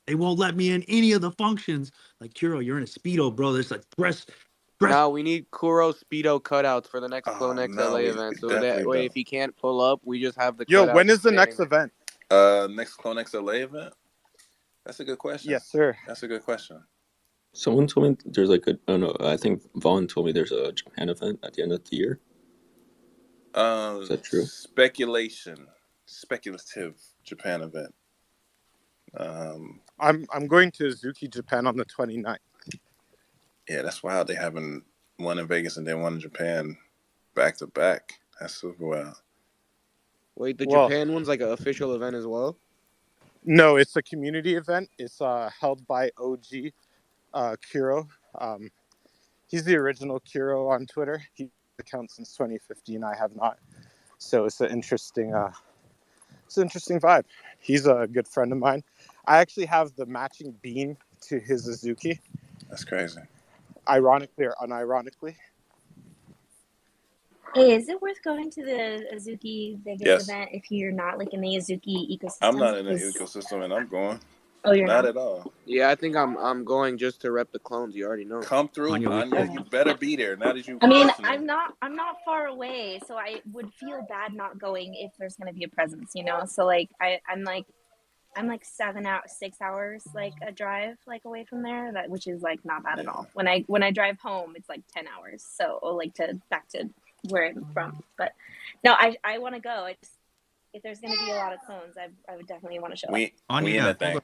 Speaker 1: they won't let me in any of the functions. Kuro, you're in a Speedo, bro. There's dress.
Speaker 11: No, we need Kuro Speedo cutouts for the next CloneX LA event. So that way, if he can't pull up, we just have the
Speaker 4: Yo, when is the next event?
Speaker 3: Next CloneX LA event? That's a good question.
Speaker 4: Yes, sir.
Speaker 3: That's a good question.
Speaker 7: Someone told me there's like I don't know. I think Vaughn told me there's a Japan event at the end of the year. Is that true?
Speaker 3: Speculative Japan event.
Speaker 4: I'm going to Azuki, Japan on the 29th.
Speaker 3: Yeah, that's wild. They having one in Vegas and then one in Japan back to back. That's super wild.
Speaker 11: Wait, the Japan one's like an official event as well?
Speaker 4: No, it's a community event. It's held by OG Kuro. He's the original Kuro on Twitter. He's account since 2015. I have not. So it's an interesting vibe. He's a good friend of mine. I actually have the matching bean to his Azuki.
Speaker 3: That's crazy.
Speaker 4: Ironically or unironically.
Speaker 14: Hey, is it worth going to the Azuki Vegas event if you're not like in the Azuki ecosystem?
Speaker 3: I'm not in the ecosystem, and I'm going.
Speaker 14: Oh, you're not
Speaker 3: at all.
Speaker 11: Yeah, I think I'm going just to rep the clones. You already know.
Speaker 3: Come through, Anya. You better be there. Now that you.
Speaker 14: I mean, I'm not far away, so I would feel bad not going if there's gonna be a presence, you know. So like, I'm like 6 hours like a drive like away from there, which is like not bad at all. When I drive home, it's like 10 hours. So like back to where I'm from. But no, I want to go. If there's gonna be a lot of clones, I would definitely want to show up.
Speaker 3: We in that thing.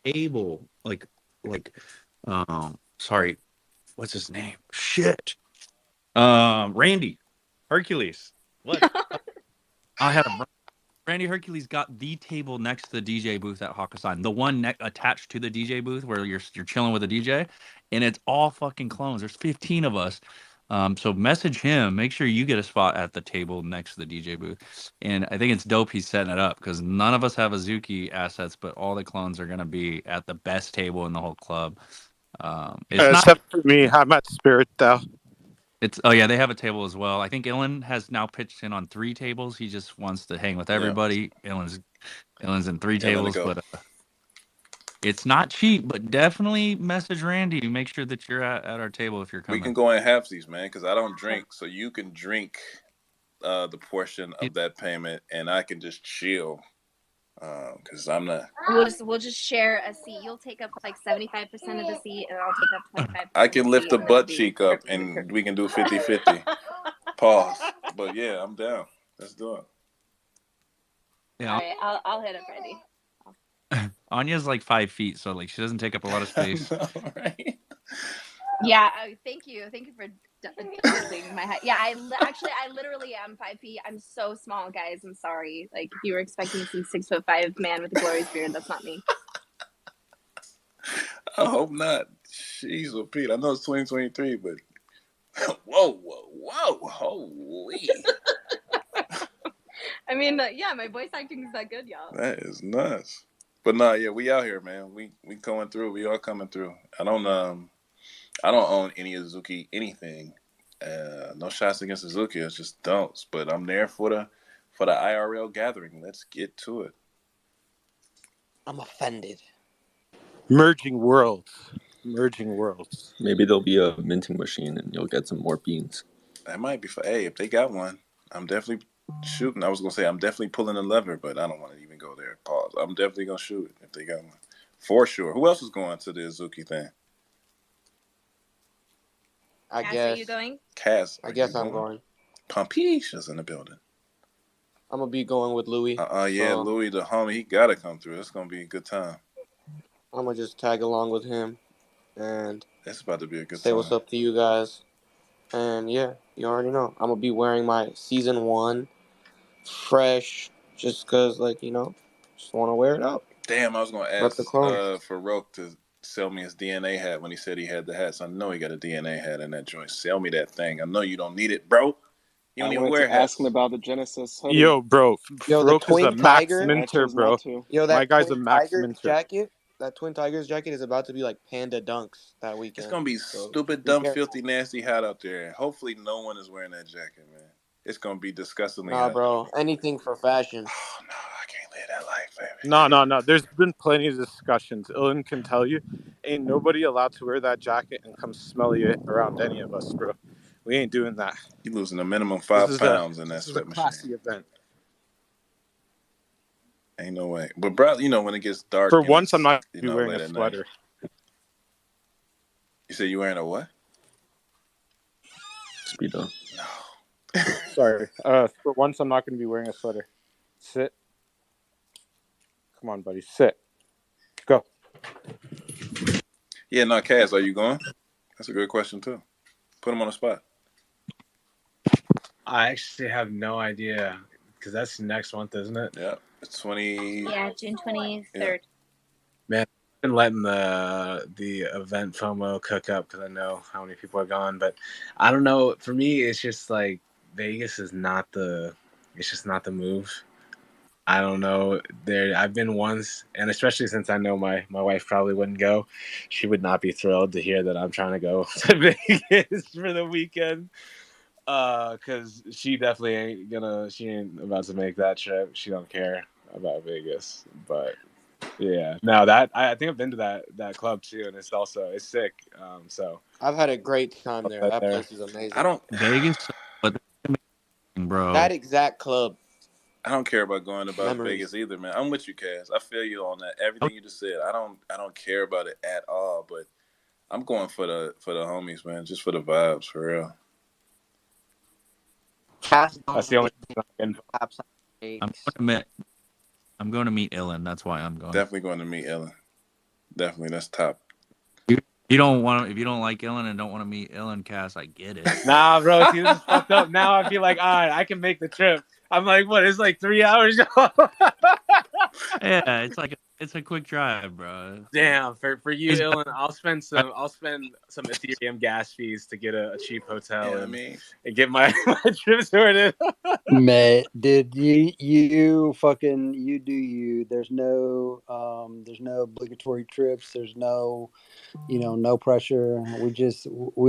Speaker 1: Able sorry, what's his name? Shit. Randy Hercules. What? I had a Randy Hercules got the table next to the DJ booth at Hakkasan, the one attached to the DJ booth where you're chilling with a DJ, and it's all fucking clones. There's 15 of us. So message him. Make sure you get a spot at the table next to the DJ booth. And I think it's dope he's setting it up because none of us have Azuki assets, but all the clones are gonna be at the best table in the whole club.
Speaker 4: Except for me, I'm at Spirit though.
Speaker 1: Yeah, they have a table as well. I think Ilan has now pitched in on 3 tables. He just wants to hang with everybody. Yeah. Ilan's in 3 tables, but it's not cheap. But definitely message Randy. Make sure that you're at our table if you're coming.
Speaker 3: We can go in halfsies, man, because I don't drink, so you can drink the portion of that payment, and I can just chill. Because I'm not.
Speaker 14: We'll just share a seat. You'll take up like 75% of the seat, and I'll take up 25%.
Speaker 3: I can lift the butt cheek up, and we can do 50-50. Pause. But yeah, I'm down. Let's do it.
Speaker 14: Yeah. All right, I'll hit up Randy.
Speaker 1: Anya's like 5 feet, so like she doesn't take up a lot of space.
Speaker 3: Right?
Speaker 14: Yeah. Thank you for noticing my height. Yeah, I literally am 5 feet. I'm so small, guys. I'm sorry. Like if you were expecting to see 6'5" man with a glorious beard, that's not me.
Speaker 3: I hope not. Jeez, well, Pete, I know it's 2023, but whoa, holy.
Speaker 14: I mean, yeah, my voice acting is that good, y'all.
Speaker 3: That is nuts. But nah, yeah, we out here, man. We going through. We all coming through. I don't own any Azuki anything. No shots against Azuki. It's just don'ts. But I'm there for the IRL gathering. Let's get to it.
Speaker 11: I'm offended.
Speaker 4: Merging worlds.
Speaker 7: Maybe there'll be a minting machine and you'll get some more beans.
Speaker 3: That might be if they got one, I'm definitely shooting. I was gonna say I'm definitely pulling the lever, but I don't want to even go there. Pause. I'm definitely gonna shoot it if they got one. For sure. Who else is going to the Azuki thing?
Speaker 11: I guess.
Speaker 14: Are you going?
Speaker 3: Cass.
Speaker 11: I guess I'm going.
Speaker 3: Pompeisha's in the building.
Speaker 11: I'm gonna be going with Louis.
Speaker 3: Yeah, Louis the homie. He gotta come through. It's gonna be a good time.
Speaker 11: I'm gonna just tag along with him, and
Speaker 3: it's about to be a good
Speaker 11: say
Speaker 3: time.
Speaker 11: What's up to you guys. And yeah, you already know. I'm gonna be wearing my season 1, fresh, just cause just want to wear it out.
Speaker 3: Damn, I was gonna ask Farouk to sell me his DNA hat when he said he had the hats. I know he got a DNA hat in that joint. Sell me that thing. I know you don't need it, bro. You don't even wear hats.
Speaker 17: Asking about the Genesis hoodie.
Speaker 4: Yo, bro.
Speaker 11: The Twin Tiger.
Speaker 4: Minter, bro.
Speaker 11: Yo, that
Speaker 4: my guy's
Speaker 11: Twin
Speaker 4: a Max
Speaker 11: Tiger
Speaker 4: Minter.
Speaker 11: jacket. That Twin Tigers jacket is about to be like Panda Dunks that weekend.
Speaker 3: It's gonna be stupid, dumb, filthy, nasty hot out there. Hopefully, no one is wearing that jacket, man. It's gonna be disgustingly hot.
Speaker 11: Bro. Anything for fashion.
Speaker 3: Oh no, I can't live that life, baby.
Speaker 4: No. There's been plenty of discussions. Ilan can tell you, ain't nobody allowed to wear that jacket and come smell it around any of us, bro. We ain't doing that.
Speaker 3: You losing a minimum 5 pounds in that sweat machine.
Speaker 4: Classy event.
Speaker 3: Ain't no way. But bro, when it gets dark
Speaker 4: For
Speaker 3: and
Speaker 4: once, I'm
Speaker 3: it's
Speaker 4: not gonna be wearing
Speaker 3: late
Speaker 4: a
Speaker 3: at night.
Speaker 4: sweater.
Speaker 3: You say you wearing a what?
Speaker 7: Speedo.
Speaker 3: No.
Speaker 4: Sorry. For once, I'm not gonna be wearing a sweater. Sit. Come on, buddy. Sit. Go.
Speaker 3: Yeah, no, Cass, are you going? That's a good question too. Put him on the spot.
Speaker 8: I actually have no idea because that's next month, isn't it?
Speaker 3: Yeah, it's 20.
Speaker 5: Yeah, June 23rd.
Speaker 3: Yeah.
Speaker 8: Man, I've been letting the event FOMO cook up because I know how many people are gone. But I don't know. For me, it's just like Vegas is not the. It's just not the move. I don't know. I've been once, and especially since I know my wife probably wouldn't go, she would not be thrilled to hear that I'm trying to go to Vegas for the weekend. Because she definitely ain't gonna. She ain't about to make that trip. She don't care about Vegas. But yeah, no, that I think I've been to that club too, and it's sick. So
Speaker 11: I've had a great time there.
Speaker 8: right
Speaker 11: That
Speaker 8: there.
Speaker 11: place is amazing.
Speaker 3: I don't.
Speaker 1: Vegas, but bro.
Speaker 11: That exact club.
Speaker 3: I don't care about going about
Speaker 11: Memories.
Speaker 3: Vegas either, man. I'm with you, Cass. I feel you on that. Everything you just said. I don't care about it at all. But I'm going for the homies, man. Just for the vibes, for real.
Speaker 12: Cass
Speaker 8: That's
Speaker 12: don't
Speaker 8: the only.
Speaker 12: apps
Speaker 1: I'm going to meet. I'm going to meet Ilan. That's why I'm going.
Speaker 3: Definitely going to meet Ellen. Definitely, that's top.
Speaker 1: You don't want if you don't like Ilan and don't want to meet Ilan, Cass. I get it.
Speaker 8: Nah, bro. See, this is fucked up. Now I feel like, all right, I can make the trip. I'm like, what? It's like 3 hours.
Speaker 1: Yeah, it's a quick drive, bro.
Speaker 8: Damn, for you,
Speaker 1: It's
Speaker 8: Ilan, I'll spend some Ethereum gas fees to get a cheap hotel
Speaker 3: Yeah, I
Speaker 8: and
Speaker 3: mean,
Speaker 8: get my trip sorted.
Speaker 13: Man, did you fucking you do you? There's no obligatory trips. There's no no pressure. We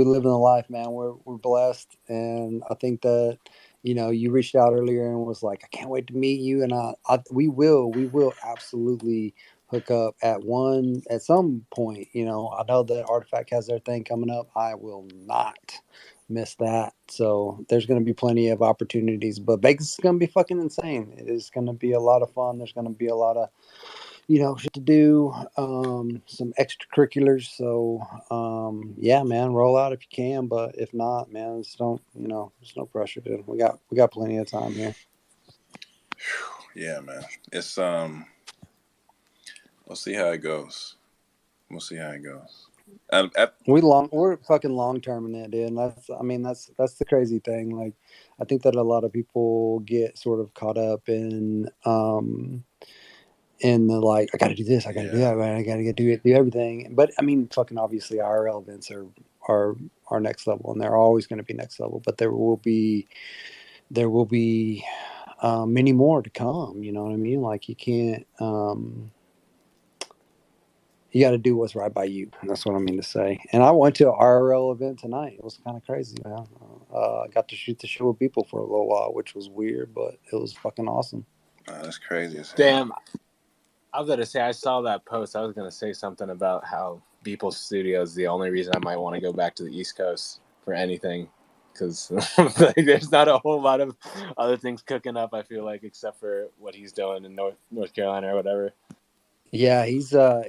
Speaker 13: live in the life, man. We're blessed, and I think that you reached out earlier and was like, I can't wait to meet you, and we will absolutely hook up at some point. I know that Artifact has their thing coming up. I will not miss that. So there's going to be plenty of opportunities, but Vegas is going to be fucking insane. It is going to be a lot of fun. There's going to be a lot of shit to do, some extracurriculars. So, yeah, man, roll out if you can, but if not, man, just don't, there's no pressure, dude. We got plenty of time here.
Speaker 3: yeah, man. It's we'll see how it goes. We'll see how it goes.
Speaker 13: We're fucking long term in it, dude. And that's the crazy thing. Like, I think that a lot of people get sort of caught up in the like, I got to do this, I got to do that, right? I got to do everything. But I mean, fucking obviously, IRL events are next level, and they're always going to be next level. But there will be many more to come. You know what I mean? Like, you can't. You got to do what's right by you. That's what I mean to say. And I went to an RL event tonight. It was kind of crazy, man. I got to shoot the show with people for a little while, which was weird, but it was fucking awesome.
Speaker 3: Oh, that's crazy.
Speaker 8: Damn. I was going to say, I saw that post. I was going to say something about how Beeple Studio is the only reason I might want to go back to the East Coast for anything. Because like, there's not a whole lot of other things cooking up, I feel like, except for what he's doing in North Carolina or whatever.
Speaker 13: Yeah, it's not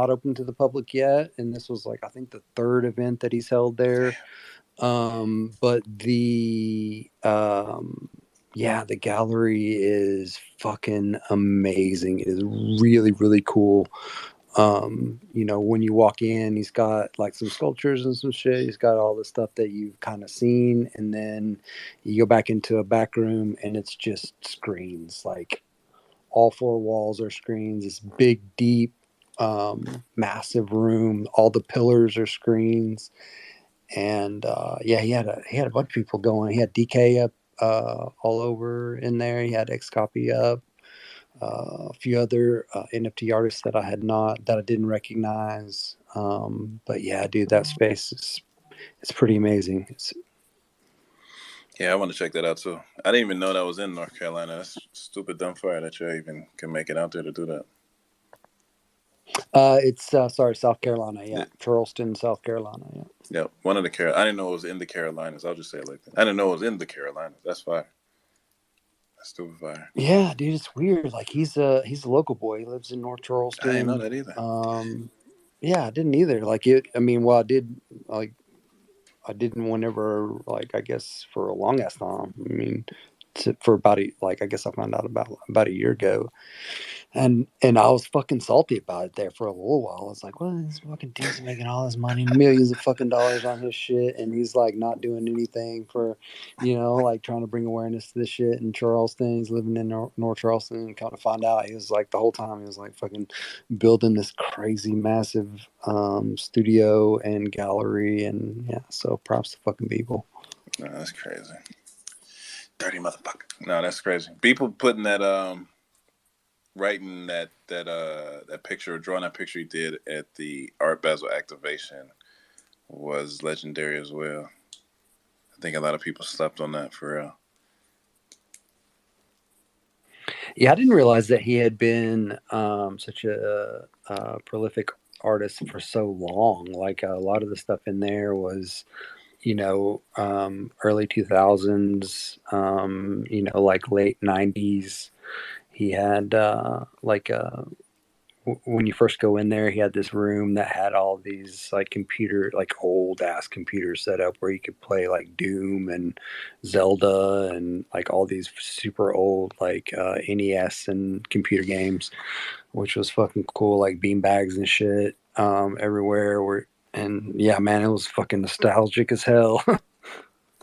Speaker 13: open to the public yet, and this was like I think the third event that he's held there. But the gallery is fucking amazing. It is really, really cool. When you walk in, he's got like some sculptures and some shit. He's got all the stuff that you've kind of seen, and then you go back into a back room, and it's just screens. Like, all four walls are screens. It's big, deep, massive room. All the pillars are screens. And he had a bunch of people going. He had DK up all over in there. He had XCopy up. A few other NFT artists that I didn't recognize. But yeah, dude, that space it's pretty amazing.
Speaker 3: Yeah, I want to check that out too. I didn't even know that was in North Carolina. That's stupid dumb fire that you even can make it out there to do that.
Speaker 13: It's South Carolina. Yeah, Charleston, South Carolina. Yeah.
Speaker 3: Yeah, one of the I didn't know it was in the Carolinas. I'll just say it like that. I didn't know it was in the Carolinas. That's fire. That's stupid fire.
Speaker 13: Yeah, dude, it's weird. Like he's a local boy. He lives in North
Speaker 3: I didn't know
Speaker 13: Charleston.
Speaker 3: that either.
Speaker 13: Yeah, I didn't either. Like it. I mean, well, I did. Like I didn't whenever. Like I guess for a long ass time. I mean, for about I guess I found out about a year ago. And I was fucking salty about it there for a little while. I was like, well, this fucking dude's making all this money, millions of fucking dollars on his shit, and he's like not doing anything for, like trying to bring awareness to this shit in Charleston. He's living in North Charleston, and kind of find out he was like the whole time he was like fucking building this crazy massive studio and gallery, and yeah, so props to fucking people.
Speaker 3: No, that's crazy. Dirty motherfucker. No, that's crazy. People putting that writing that picture or drawing that picture he did at the Art Basel activation was legendary as well. I think a lot of people slept on that for real.
Speaker 13: Yeah, I didn't realize that he had been such a prolific artist for so long. Like a lot of the stuff in there was, early 2000s, like late 90s. He had when you first go in there, he had this room that had all these like old ass computers set up where you could play like Doom and Zelda and like all these super old NES and computer games, which was fucking cool, like beanbags and shit everywhere. And yeah, man, it was fucking nostalgic as hell.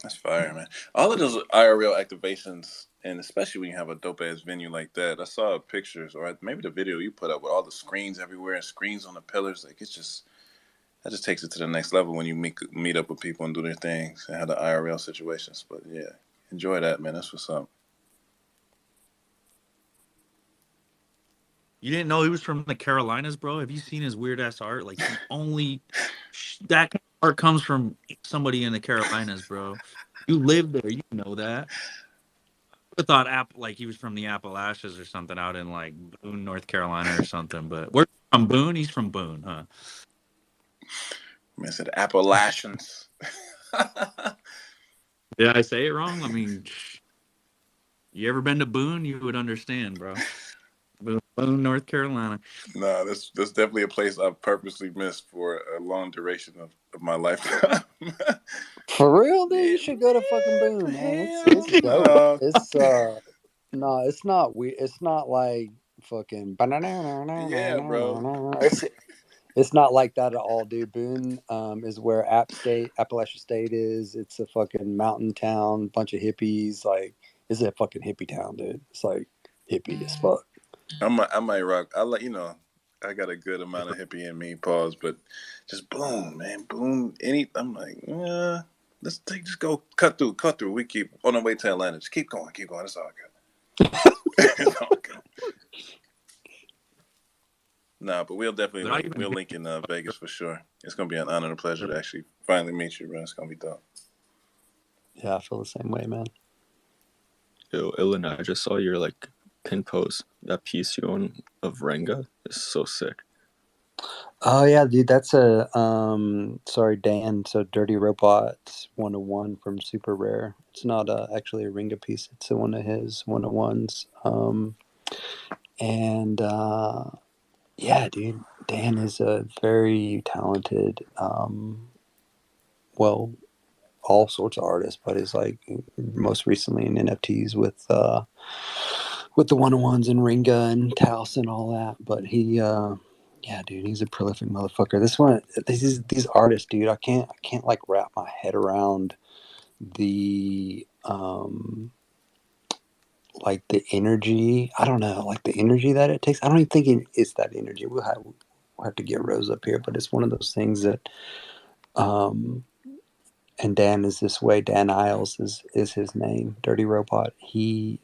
Speaker 3: That's fire, man. All of those IRL activations, and especially when you have a dope ass venue like that. I saw pictures, or maybe the video you put up with all the screens everywhere and screens on the pillars. Like that just takes it to the next level when you meet up with people and do their things and have the IRL situations. But yeah, enjoy that, man. That's what's up.
Speaker 1: You didn't know he was from the Carolinas, bro? Have you seen his weird ass art? Like that kind of art comes from somebody in the Carolinas, bro. You live there, you know that. I thought like he was from the Appalachians or something out in like Boone, North Carolina or something. But where's he from? Boone? He's from Boone, huh?
Speaker 3: I said Appalachians.
Speaker 1: Did I say it wrong? I mean, you ever been to Boone? You would understand, bro. Boone, North Carolina.
Speaker 3: No, that's definitely a place I've purposely missed for a long duration of my lifetime.
Speaker 13: For real, dude, you should go to fucking Boone, man. It's dope. It's no, it's not weird. It's not like fucking.
Speaker 3: Yeah, bro.
Speaker 13: It's not like that at all, dude. Boone is where Appalachia State is. It's a fucking mountain town, bunch of hippies. Like, it's a fucking hippie town, dude. It's like hippie as fuck.
Speaker 3: I might rock. I like I got a good amount of hippie in me. Pause, but just Boone, man, Boone. I'm like, just go cut through. We keep on the way to Atlanta. Just keep going. It's all good. It's all good. Nah, but we'll definitely we'll link in Vegas for sure. It's gonna be an honor and a pleasure to actually finally meet you, bro. It's gonna be dope.
Speaker 13: Yeah, I feel the same way, man.
Speaker 7: Yo, Ilan, I just saw your pin post. That piece you own of Renga is so sick.
Speaker 13: Oh yeah, dude, that's a sorry, Dan. So Dirty Robot 101 from Super Rare. It's not actually a Ringa piece. It's one of his 101s. And yeah, dude, Dan is a very talented, well, all sorts of artists, but is like most recently in NFTs with the 101s and Ringa and Taos and all that. But he, yeah, dude, he's a prolific motherfucker. These artists, dude, I can't like wrap my head around the like the energy. I don't know, like the energy that it takes. I don't even think it's that energy. We'll have to get Rose up here, but it's one of those things that and Dan is this way. Dan Isles is his name. Dirty Robot. He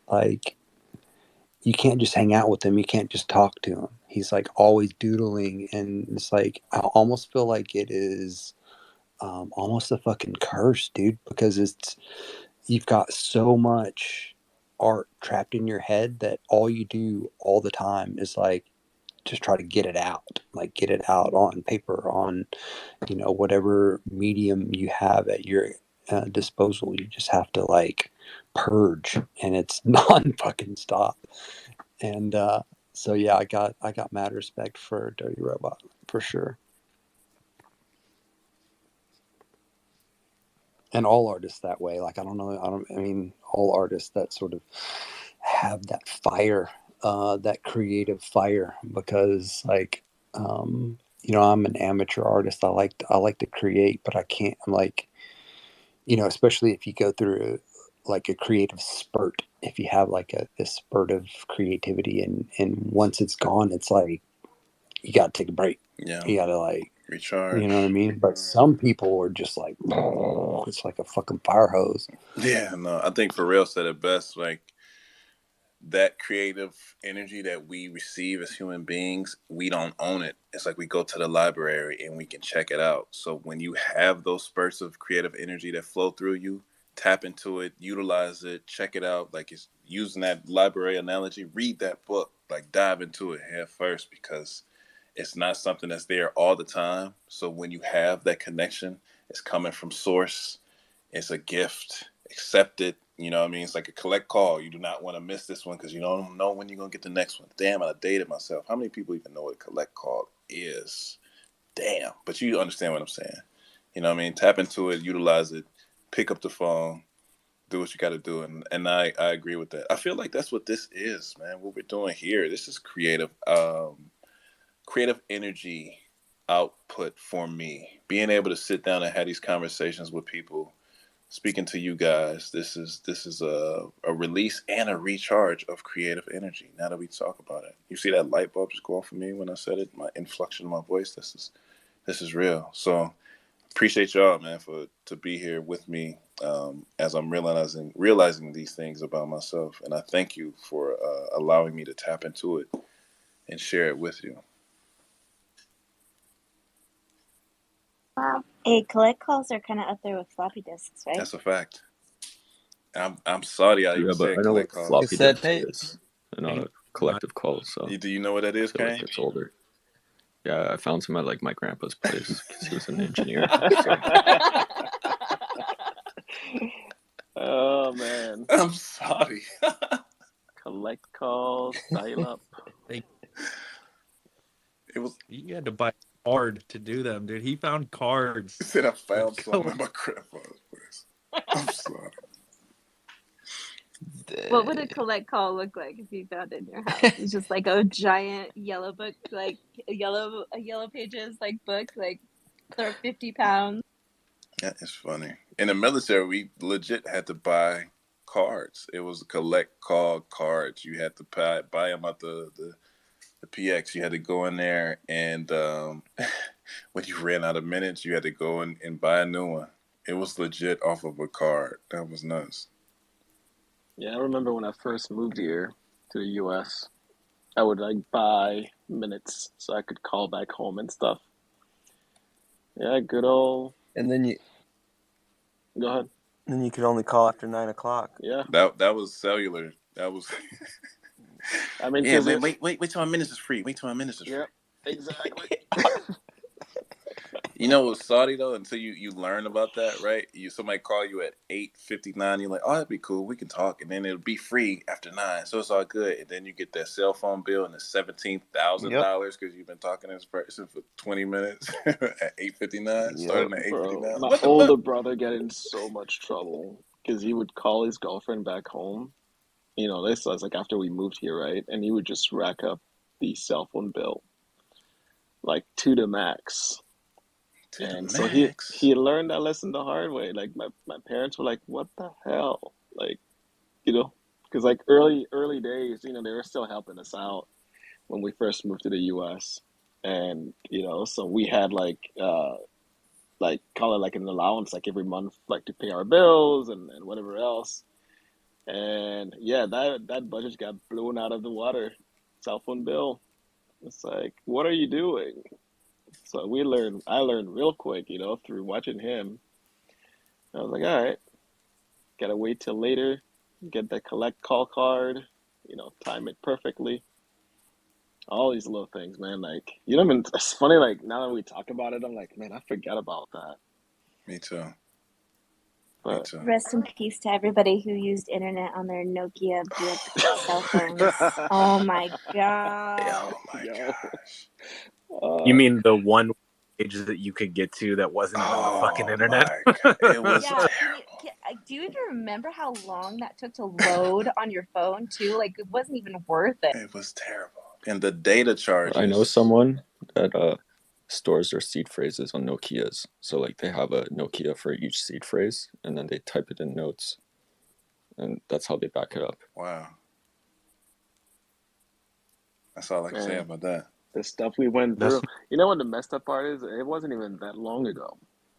Speaker 13: you can't just hang out with him. You can't just talk to him. He's like always doodling, and it's like I almost feel like it is almost a fucking curse, dude, because you've got so much art trapped in your head that all you do all the time is like just try to get it out, like get it out on paper, on whatever medium you have disposal. You just have to like purge, and it's non fucking stop. And so yeah, I got mad respect for Dirty Robot for sure, and all artists that way. Like I mean, all artists that sort of have that fire, that creative fire, because like I'm an amateur artist. I like to create, but I can't. I'm like, especially if you go through like a creative spurt, if you have like a spurt of creativity, and once it's gone, it's like you got to take a break.
Speaker 3: Yeah.
Speaker 13: You got to like
Speaker 3: recharge.
Speaker 13: You know what I mean? But some people are just like, it's like a fucking fire hose.
Speaker 3: Yeah, no, I think Pharrell said it best. Like that creative energy that we receive as human beings, we don't own it. It's like we go to the library and we can check it out. So when you have those spurts of creative energy that flow through you, tap into it, utilize it, check it out. Like it's using that library analogy, read that book, like dive into it head first, because it's not something that's there all the time. So when you have that connection, it's coming from source. It's a gift. Accept it. You know what I mean? It's like a collect call. You do not want to miss this one because you don't know when you're going to get the next one. Damn, I dated myself. How many people even know what a collect call is? Damn. But you understand what I'm saying. You know what I mean? Tap into it, utilize it, pick up the phone, do what you got to do. And I agree with that. I feel like that's what this is, man. What we're doing here. This is creative. Creative energy output for me. Being able to sit down and have these conversations with people, speaking to you guys, this is a release and a recharge of creative energy. Now that we talk about it, you see that light bulb just go off for me when I said it. My inflection of my voice. This is real. So appreciate y'all, man, to be here with me as I'm realizing these things about myself, and I thank you for allowing me to tap into it and share it with you.
Speaker 5: Wow. Hey, collect calls are kind of up there with floppy disks, right?
Speaker 3: That's a fact. I'm sorry I even
Speaker 7: Yeah, but
Speaker 3: said
Speaker 7: I know what
Speaker 3: collect calls.
Speaker 7: floppy
Speaker 12: Cassette
Speaker 7: disk
Speaker 12: tape.
Speaker 7: is, and not a collective call. So
Speaker 3: Do you know what that
Speaker 7: I
Speaker 3: is,
Speaker 7: feel like
Speaker 3: Kane?
Speaker 7: it's older. Yeah, I found some at like my grandpa's place because he was an engineer. So
Speaker 6: Oh man,
Speaker 3: I'm sorry.
Speaker 6: collect calls, dial up.
Speaker 1: Like,
Speaker 3: It was.
Speaker 1: you had to buy a card to do them, dude. He found cards.
Speaker 3: He said I found
Speaker 1: with
Speaker 3: something in my grandfather's place. I'm sorry.
Speaker 14: What would a collect call look like if you found it in your house? It's just like a giant yellow book, like a yellow pages, like book, like they're 50 pounds.
Speaker 3: That is funny. In the military, we legit had to buy cards. It was collect call cards. You had to buy them at the PX. You had to go in there, and when you ran out of minutes, you had to go and buy a new one. It was legit off of a card. That was nuts.
Speaker 6: Yeah, I remember when I first moved here to the U.S. I would like buy minutes so I could call back home and stuff. Yeah, good old.
Speaker 12: And then you
Speaker 6: Go ahead.
Speaker 12: could only call after 9 o'clock.
Speaker 6: Yeah,
Speaker 3: That was cellular. That was.
Speaker 6: I mean,
Speaker 3: Yeah,
Speaker 6: because
Speaker 3: man. Wait till my minutes is free. Wait till my minutes is free.
Speaker 6: yeah, exactly.
Speaker 3: You know what's Saudi though? Until you learn about that, right? Somebody call you at 8:59. You're like, oh, that'd be cool. We can talk, and then it'll be free after 9, so it's all good. And then you get that cell phone bill and it's $17,000 because you've been talking to this person for 20 minutes at 8:59, starting at
Speaker 6: Bro,
Speaker 3: 8:59.
Speaker 6: my
Speaker 3: What the
Speaker 6: older
Speaker 3: fuck?
Speaker 6: brother got in so much trouble because he would call his girlfriend back home. This was like after we moved here, right? And he would just rack up the cell phone bill like to the max.
Speaker 3: To the
Speaker 6: And so he
Speaker 3: max.
Speaker 6: he learned that lesson the hard way. Like my parents were like, "What the hell?" Like, because like early days, they were still helping us out when we first moved to the U.S. And so we had like call it like an allowance like every month, like to pay our bills and whatever else. And yeah, that budget got blown out of the water. Cell phone bill. It's like, what are you doing? So I learned real quick, through watching him. I was like, all right, gotta wait till later, get the collect call card, time it perfectly. All these little things, man. Like, it's funny, like, now that we talk about it, I'm like, man, I forgot about that.
Speaker 3: Me too. Me
Speaker 4: But
Speaker 3: too.
Speaker 14: Rest in peace to everybody who used internet on their Nokia brick cell phones. Oh my god.
Speaker 3: Oh my
Speaker 4: yo,
Speaker 3: gosh.
Speaker 8: You mean the one page that you could get to that wasn't even the fucking
Speaker 3: Oh
Speaker 8: internet?
Speaker 3: my god. It was
Speaker 14: Yeah,
Speaker 3: terrible.
Speaker 14: do you even remember how long that took to load on your phone too? Like it wasn't even worth it.
Speaker 3: It was terrible. And the data
Speaker 7: I know
Speaker 3: charges.
Speaker 7: someone that stores their seed phrases on Nokias. So like they have a Nokia for each seed phrase, and then they type it in notes, and that's how they back it up.
Speaker 3: Wow. That's all I can say
Speaker 4: man,
Speaker 3: about that.
Speaker 4: the stuff we went
Speaker 8: That's
Speaker 4: through. You know what the messed up part is? It wasn't even that long ago.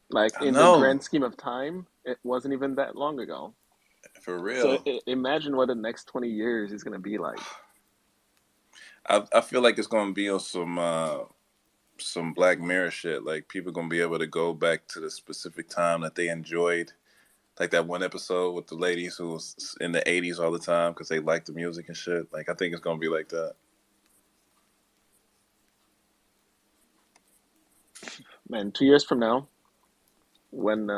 Speaker 4: Like
Speaker 3: I
Speaker 4: in the
Speaker 3: know.
Speaker 4: grand scheme of time, it wasn't even that long ago.
Speaker 3: For
Speaker 4: So
Speaker 3: real.
Speaker 4: imagine what the next 20 years is going to be like.
Speaker 3: I feel like it's gonna be on some Black Mirror shit. Like people gonna be able to go back to the specific time that they enjoyed, like that one episode with the ladies who was in the '80s all the time because they liked the music and shit. Like I think it's gonna be like that.
Speaker 4: Man, 2 years from now, when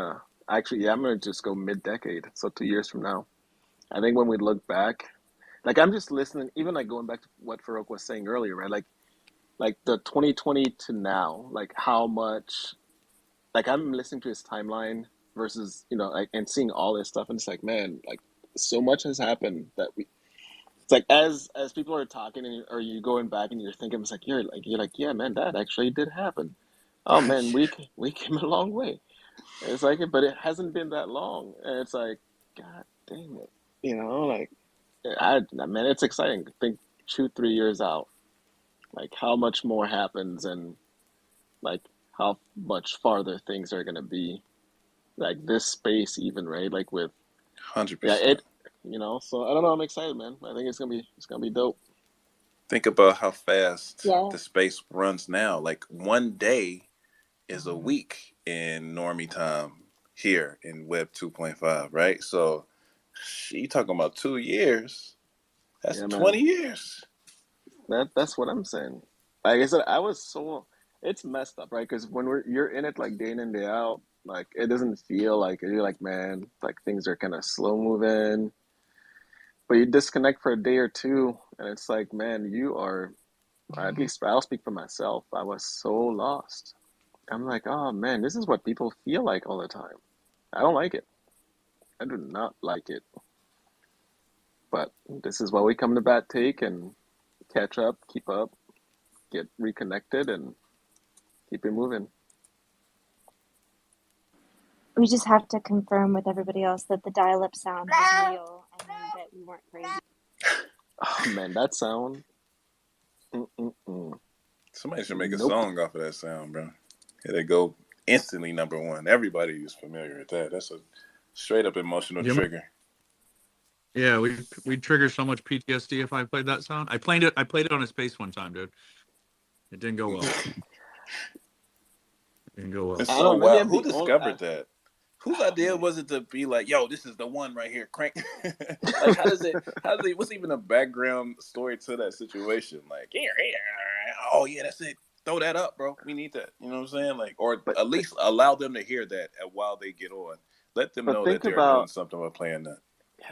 Speaker 4: actually, yeah, I'm going to just go mid-decade. So 2 years from now, I think when we look back, like I'm just listening, even like going back to what Farouk was saying earlier, right? Like the 2020 to now, like how much, like I'm listening to his timeline versus, like, and seeing all this stuff, and it's like, man, like so much has happened that we. It's like as people are talking, and or you going back and you're thinking, it's like you're like, yeah, man, that actually did happen. Oh man, we came a long way. And it's like, but it hasn't been that long, and it's like, God damn it, like man, it's exciting. Think 2-3 years out, like how much more happens, and like how much farther things are gonna be, like this space even, right? Like with,
Speaker 3: hundred
Speaker 4: yeah,
Speaker 3: percent.
Speaker 4: So I don't know. I'm excited, man. I think it's gonna be dope.
Speaker 3: Think about how fast
Speaker 14: Yeah.
Speaker 3: the space runs now. Like one day is a week in normie time here in Web 2.5, right? So, you talking about 2 years? That's
Speaker 4: Yeah,
Speaker 3: 20
Speaker 4: man.
Speaker 3: years.
Speaker 4: That's what I'm saying. Like I said, I was so it's messed up, right? Because when you're in it like day in and day out, like it doesn't feel like you're like, man, like things are kind of slow moving. But you disconnect for a day or two, and it's like, man, you are. At least I'll speak for myself. I was so lost. I'm like, oh man, this is what people feel like all the time. I don't like it. I do not like it. But this is why we come to Bat Take and catch up, keep up, get reconnected, and keep it moving.
Speaker 14: We just have to confirm with everybody else that the dial-up sound was real and that we weren't crazy.
Speaker 4: Oh man, that sound. Mm-mm-mm.
Speaker 3: Somebody should make a
Speaker 4: Nope.
Speaker 3: song off of that sound, bro. Here they go instantly #1. Everybody is familiar with that. That's a straight up emotional trigger.
Speaker 1: Yeah, we trigger so much PTSD if I played that sound. I played it on a space one time, dude. It didn't go well. It didn't go well.
Speaker 3: It's
Speaker 4: I
Speaker 3: so
Speaker 4: don't know. Maybe
Speaker 3: wild.
Speaker 4: I'm
Speaker 3: Who
Speaker 4: the only.
Speaker 3: discovered that? Whose idea
Speaker 4: Man.
Speaker 3: was it to be like, yo, this is the one right here, crank? Like, what's even a background story to that situation? Like, here, oh yeah, that's it. Throw that up, bro. We need that. You know what I'm saying? Like, or
Speaker 4: But
Speaker 3: at least allow them to hear that while they get on. Let them
Speaker 4: but
Speaker 3: know that they're doing something by playing that.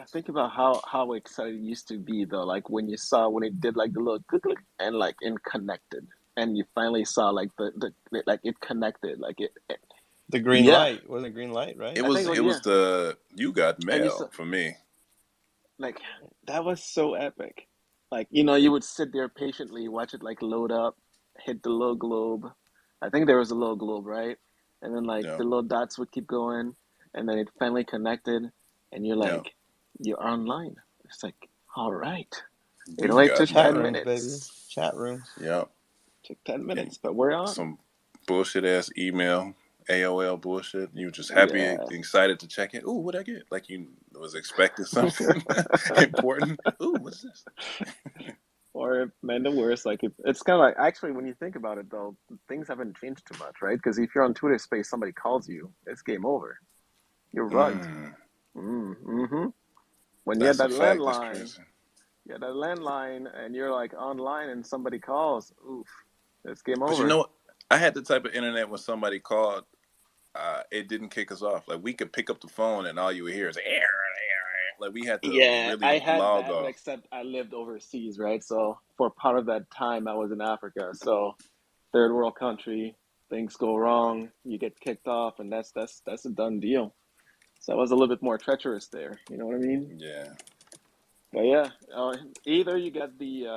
Speaker 4: think about how excited it used to be though. Like when you saw when it did like the little click click and like it connected, and you finally saw like the like it connected, like it.
Speaker 16: The green
Speaker 4: Yeah,
Speaker 16: light wasn't a green light, right?
Speaker 4: I think
Speaker 3: It was
Speaker 4: yeah,
Speaker 3: the you got
Speaker 4: and you
Speaker 3: mail
Speaker 4: saw
Speaker 3: for me.
Speaker 4: like that was so epic. Like you would sit there patiently, watch it like load up, hit the little globe. I think there was a little globe, right? And then like
Speaker 3: Yeah,
Speaker 4: the little dots would keep going, and then it finally connected, and you're
Speaker 3: yeah.
Speaker 4: like, you're online. It's like, all right. It
Speaker 3: You
Speaker 4: only
Speaker 3: got
Speaker 4: took
Speaker 16: Chat
Speaker 4: 10
Speaker 3: mail.
Speaker 16: rooms, baby.
Speaker 4: minutes.
Speaker 16: Chat rooms.
Speaker 3: Yep.
Speaker 4: Took 10
Speaker 3: And
Speaker 4: minutes, but we're on.
Speaker 3: some bullshit ass email, AOL bullshit. You were just happy,
Speaker 4: Yeah.
Speaker 3: excited to check in. Ooh, what'd I get? Like you was expecting something important. Ooh, what's this?
Speaker 4: Or man, the worst. Like it's kind of like actually when you think about it though, things haven't changed too much, right? Because if you're on Twitter Space, somebody calls you, it's game over. You're rugged.
Speaker 3: Mm,
Speaker 4: Mm-hmm. When you had
Speaker 3: that's a
Speaker 4: that
Speaker 3: fact. That's
Speaker 4: landline,
Speaker 3: crazy.
Speaker 4: and you're like online, and somebody calls. Oof, it's game
Speaker 3: But you
Speaker 4: over.
Speaker 3: know what? I had the type of internet when somebody called. it didn't kick us off. Like we could pick up the phone and all you would hear is air. Like we had to
Speaker 17: Yeah, I
Speaker 3: really
Speaker 17: had
Speaker 3: log
Speaker 17: that, but
Speaker 3: off.
Speaker 17: except I lived overseas, right? So for part of that time, I was in Africa. So third world country, things go wrong, you get kicked off, and that's a done deal. So I was a little bit more treacherous there. You know what I mean?
Speaker 3: Yeah,
Speaker 17: But yeah, either you get the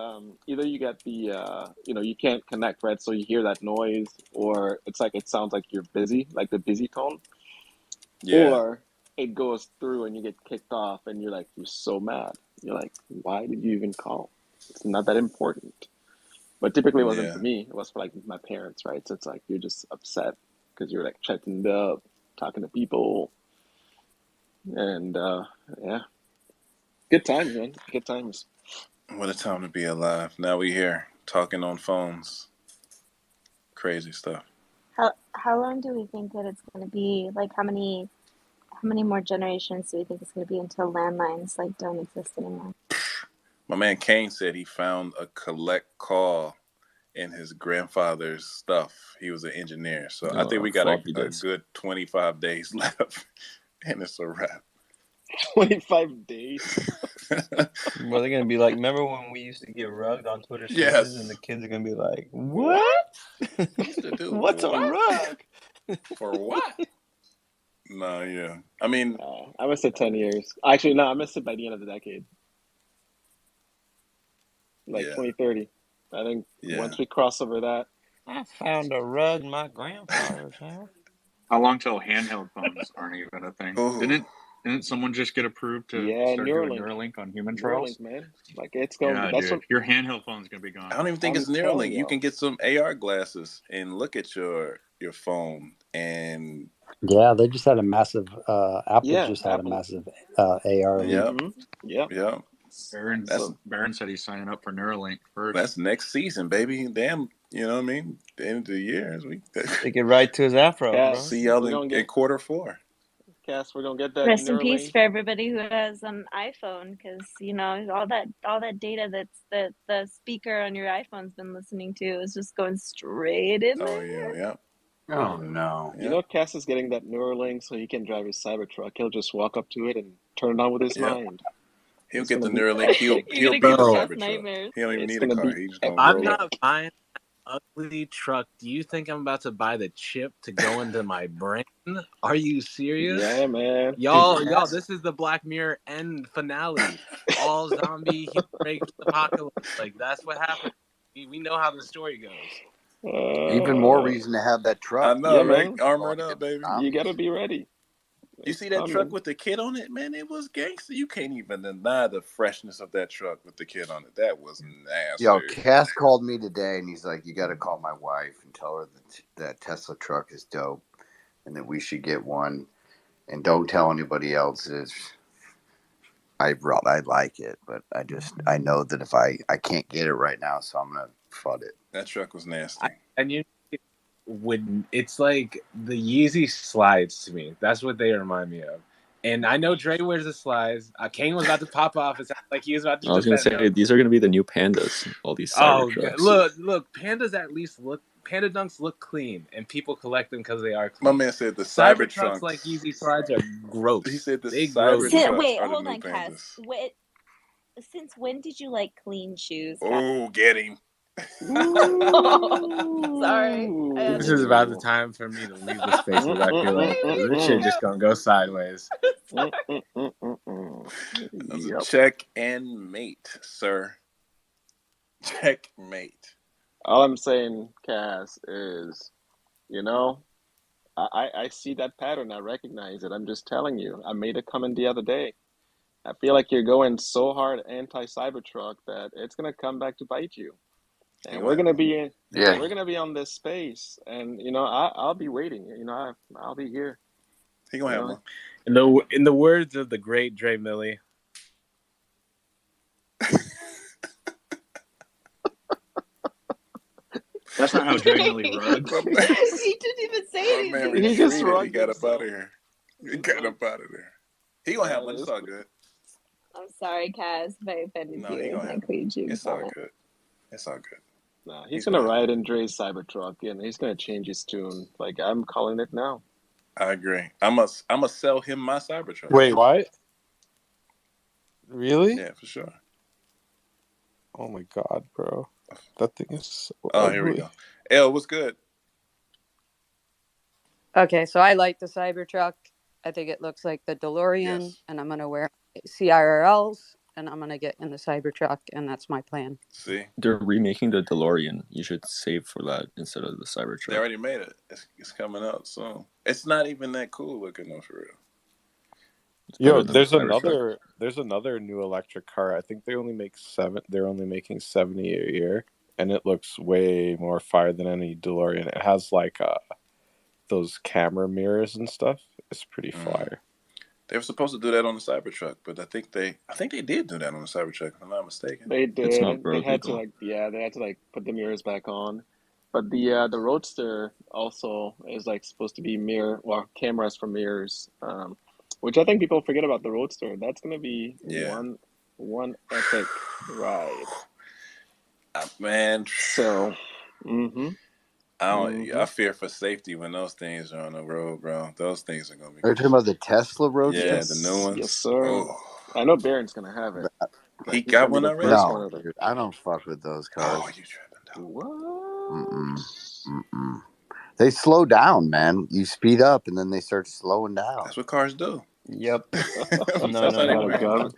Speaker 17: you can't connect, right? So you hear that noise, or it's like it sounds like you're busy, like the busy tone,
Speaker 3: yeah,
Speaker 17: or it goes through and you get kicked off, and you're so mad. You're like, why did you even call? It's not that important. But typically, it wasn't
Speaker 3: yeah.
Speaker 17: for me. It was for like my parents, right? So it's like you're just upset because you're like chatting it up, talking to people, and yeah, good times, man. Good times.
Speaker 3: What a time to be alive. Now we here talking on phones. Crazy stuff.
Speaker 14: How long do we think that it's going to be? Like how many more generations do we think it's going to be until landlines like don't exist anymore?
Speaker 3: My man Kane said he found a collect call in his grandfather's stuff. He was an engineer. So I think we got
Speaker 7: Floppy
Speaker 3: a
Speaker 7: disk.
Speaker 3: good 25 days left, and it's a wrap.
Speaker 17: 25 days.
Speaker 16: Well, they're gonna be like, remember when we used to get rugged on Twitter Spaces,
Speaker 3: Yes.
Speaker 16: and the kids are gonna be like, what?
Speaker 3: Used to do
Speaker 16: What's a
Speaker 3: what?
Speaker 16: rug?
Speaker 3: For what? No, yeah. I mean,
Speaker 17: I missed it 10 years. Actually, no, I missed it by the end of the decade, like
Speaker 3: yeah,
Speaker 17: 2030. I think
Speaker 3: yeah.
Speaker 17: once we cross over that,
Speaker 16: I found a rug in my grandfather's house.
Speaker 18: How long till handheld phones aren't even a thing?
Speaker 3: Ooh.
Speaker 18: Didn't someone just get approved to
Speaker 17: yeah,
Speaker 18: start doing
Speaker 17: Neuralink,
Speaker 18: Neuralink on human trials?
Speaker 17: man. Like it's going.
Speaker 18: Yeah,
Speaker 17: That's
Speaker 18: dude,
Speaker 17: what
Speaker 18: your handheld phone's gonna be
Speaker 3: I
Speaker 18: gone.
Speaker 3: don't even think
Speaker 17: I'm
Speaker 3: it's
Speaker 17: telling
Speaker 3: Neuralink. You can
Speaker 17: y'all.
Speaker 3: get some AR glasses and look at your phone, and
Speaker 13: Yeah, they just had a massive. Apple
Speaker 17: Yeah,
Speaker 13: just had a
Speaker 17: Apple.
Speaker 13: massive AR leak.
Speaker 3: yep,
Speaker 17: Mm-hmm. Yep.
Speaker 3: yep. That's
Speaker 17: So
Speaker 18: Barron said he's signing up for Neuralink first.
Speaker 3: that's next season, baby. Damn, you know what I mean? The end of the year, we
Speaker 16: Take it right to his afro, bro.
Speaker 3: see
Speaker 17: Cass,
Speaker 3: y'all
Speaker 17: we're
Speaker 3: in
Speaker 17: gonna get
Speaker 3: Q4.
Speaker 17: Cass. We're gonna get that
Speaker 14: Rest in peace
Speaker 17: Neuralink.
Speaker 14: for everybody who has an iPhone, because all that data that the speaker on your iPhone's been listening to is just going straight in
Speaker 3: Oh
Speaker 14: there.
Speaker 3: yeah, yep,
Speaker 13: Oh no!
Speaker 17: You
Speaker 3: yep,
Speaker 17: know, Cass is getting that Neuralink so he can drive his Cybertruck. He'll just walk up to it and turn it on with his
Speaker 3: yep.
Speaker 17: mind.
Speaker 3: He'll
Speaker 17: It's
Speaker 3: get
Speaker 17: gonna
Speaker 3: the
Speaker 17: be
Speaker 3: Neuralink.
Speaker 17: epic.
Speaker 14: You're
Speaker 3: He'll
Speaker 14: gonna
Speaker 3: be
Speaker 14: give
Speaker 3: the
Speaker 19: Bro,
Speaker 14: Cass
Speaker 3: Cybertruck.
Speaker 14: nightmares.
Speaker 3: He don't even
Speaker 17: It's
Speaker 3: need a
Speaker 17: gonna
Speaker 3: car.
Speaker 17: be
Speaker 3: He's just gonna
Speaker 19: I'm
Speaker 3: roll
Speaker 17: epic.
Speaker 3: up.
Speaker 19: not buying an ugly truck. Do you think I'm about to buy the chip to go into my brain? Are you serious?
Speaker 17: Yeah, man.
Speaker 19: Y'all, this is the Black Mirror end finale. All zombie human race apocalypse. Like that's what happened. We know how the story goes.
Speaker 15: Even more
Speaker 17: Uh,
Speaker 15: reason to have that
Speaker 3: I
Speaker 15: truck.
Speaker 3: know,
Speaker 17: yeah,
Speaker 3: right?
Speaker 17: man.
Speaker 3: Armored
Speaker 15: Going
Speaker 3: up,
Speaker 15: against
Speaker 3: baby.
Speaker 17: You gotta
Speaker 15: zombies.
Speaker 17: be ready.
Speaker 3: You
Speaker 17: It's
Speaker 3: see that truck
Speaker 17: coming.
Speaker 3: with the kid on it, man? It was gangster. You can't even deny the freshness of that truck with the kid on it. That was
Speaker 15: Yo,
Speaker 3: nasty.
Speaker 15: Cass called me today, and he's like, "You got to call my wife and tell her that Tesla truck is dope, and that we should get one. And don't tell anybody else. I like it, but I know that if I can't get it right now, so I'm gonna fud it."
Speaker 3: That truck was nasty.
Speaker 19: And you would it's like the Yeezy slides to me. That's what they remind me of. And I know Dre wears the slides. Kane was about to pop off. It sounded like he was about to
Speaker 7: I was gonna
Speaker 19: defend
Speaker 7: say
Speaker 19: them.
Speaker 7: these are gonna be the new pandas. All these
Speaker 19: Oh,
Speaker 7: Cybertrucks.
Speaker 19: look, pandas at least Panda Dunks look clean, and people collect them because they are
Speaker 3: My
Speaker 19: clean.
Speaker 3: man said the
Speaker 19: Cybertrucks like
Speaker 3: Cybertrunks.
Speaker 19: Yeezy slides are gross.
Speaker 3: He said the
Speaker 19: They gross me out.
Speaker 3: Cybertrucks
Speaker 14: Wait,
Speaker 3: are the
Speaker 14: hold
Speaker 3: new
Speaker 14: on, Cass.
Speaker 3: pandas.
Speaker 14: Since when did you like clean shoes, Cass?
Speaker 3: Oh, get him.
Speaker 14: Sorry, I had
Speaker 19: This
Speaker 14: to
Speaker 19: is
Speaker 14: do
Speaker 19: about
Speaker 14: that.
Speaker 19: the time for me to leave the spaces. I feel like this shit just gonna go sideways.
Speaker 3: That's a
Speaker 17: Yep.
Speaker 3: check and mate, sir. Checkmate.
Speaker 17: All I'm saying, Cass, is, I see that pattern. I recognize it. I'm just telling you. I made a comment the other day. I feel like you're going so hard anti-Cybertruck that it's gonna come back to bite you.
Speaker 3: He
Speaker 17: And
Speaker 3: gonna have one.
Speaker 15: Yeah,
Speaker 17: we're gonna be on this space, and I'll be waiting. I'll be here.
Speaker 3: He gonna
Speaker 17: You
Speaker 3: have
Speaker 17: know,
Speaker 3: one.
Speaker 19: In the words of the great Dre Millie,
Speaker 18: That's not how Dre Millie rugs.
Speaker 3: My man,
Speaker 14: He didn't even say
Speaker 3: my man
Speaker 14: anything.
Speaker 17: he just
Speaker 3: retreated. He
Speaker 17: rugged
Speaker 3: got up out
Speaker 17: himself.
Speaker 3: of here. He
Speaker 17: Just
Speaker 3: got
Speaker 17: rugged.
Speaker 3: up out of there. He gonna have one. It's
Speaker 17: It's
Speaker 3: all good.
Speaker 14: I'm sorry, Cass, if I offended
Speaker 3: No,
Speaker 14: you
Speaker 3: he
Speaker 14: with
Speaker 3: gonna
Speaker 14: my
Speaker 3: have one.
Speaker 14: clean shoe
Speaker 3: It's all
Speaker 14: comment.
Speaker 3: good. It's all good.
Speaker 17: Nah, he's
Speaker 3: He's
Speaker 17: gonna
Speaker 3: gonna have
Speaker 17: ride
Speaker 3: one.
Speaker 17: in Dre's Cybertruck, and he's gonna change his tune. Like I'm calling it now.
Speaker 3: I agree. I'm a sell him my Cybertruck.
Speaker 4: Wait, what? Really?
Speaker 3: Yeah, for sure.
Speaker 4: Oh my god, bro. That thing is so
Speaker 3: Oh,
Speaker 4: ugly.
Speaker 3: here we go. L, what's good?
Speaker 20: Okay, so I like the Cybertruck. I think it looks like the DeLorean, and I'm gonna wear CIRLs, and I'm gonna get in the Cybertruck, and that's my plan.
Speaker 3: See,
Speaker 7: they're remaking the DeLorean. You should save for that instead of the Cybertruck.
Speaker 3: They already made it. It's coming out soon. It's not even that cool looking though, for real.
Speaker 4: Yo, there's another new electric car. I think they only make 7. They're only making 70 a year, and it looks way more fire than any DeLorean. It has like those camera mirrors and stuff. It's pretty fire.
Speaker 3: They were supposed to do that on the Cybertruck, but I think they did do that on the Cybertruck, if I'm not mistaken.
Speaker 17: They did.
Speaker 7: It's not
Speaker 17: They had
Speaker 7: broken.
Speaker 17: to put the mirrors back on. But the Roadster also is like supposed to be cameras for mirrors, which I think people forget about the Roadster. That's gonna be one epic ride.
Speaker 3: Man,
Speaker 17: so
Speaker 3: I fear for safety when those things are on the road, bro. Those things are gonna be.
Speaker 15: Are you talking about the Tesla Roadster?
Speaker 3: Yeah, the new ones.
Speaker 17: Yes, sir.
Speaker 3: Oh.
Speaker 17: I know Barron's gonna have it.
Speaker 3: He got one already.
Speaker 15: No, dude, I don't fuck with those cars.
Speaker 3: Oh, you tripping?
Speaker 17: What?
Speaker 15: They slow down, man. You speed up, and then they start slowing down.
Speaker 3: That's what cars do.
Speaker 16: Yep.
Speaker 17: No.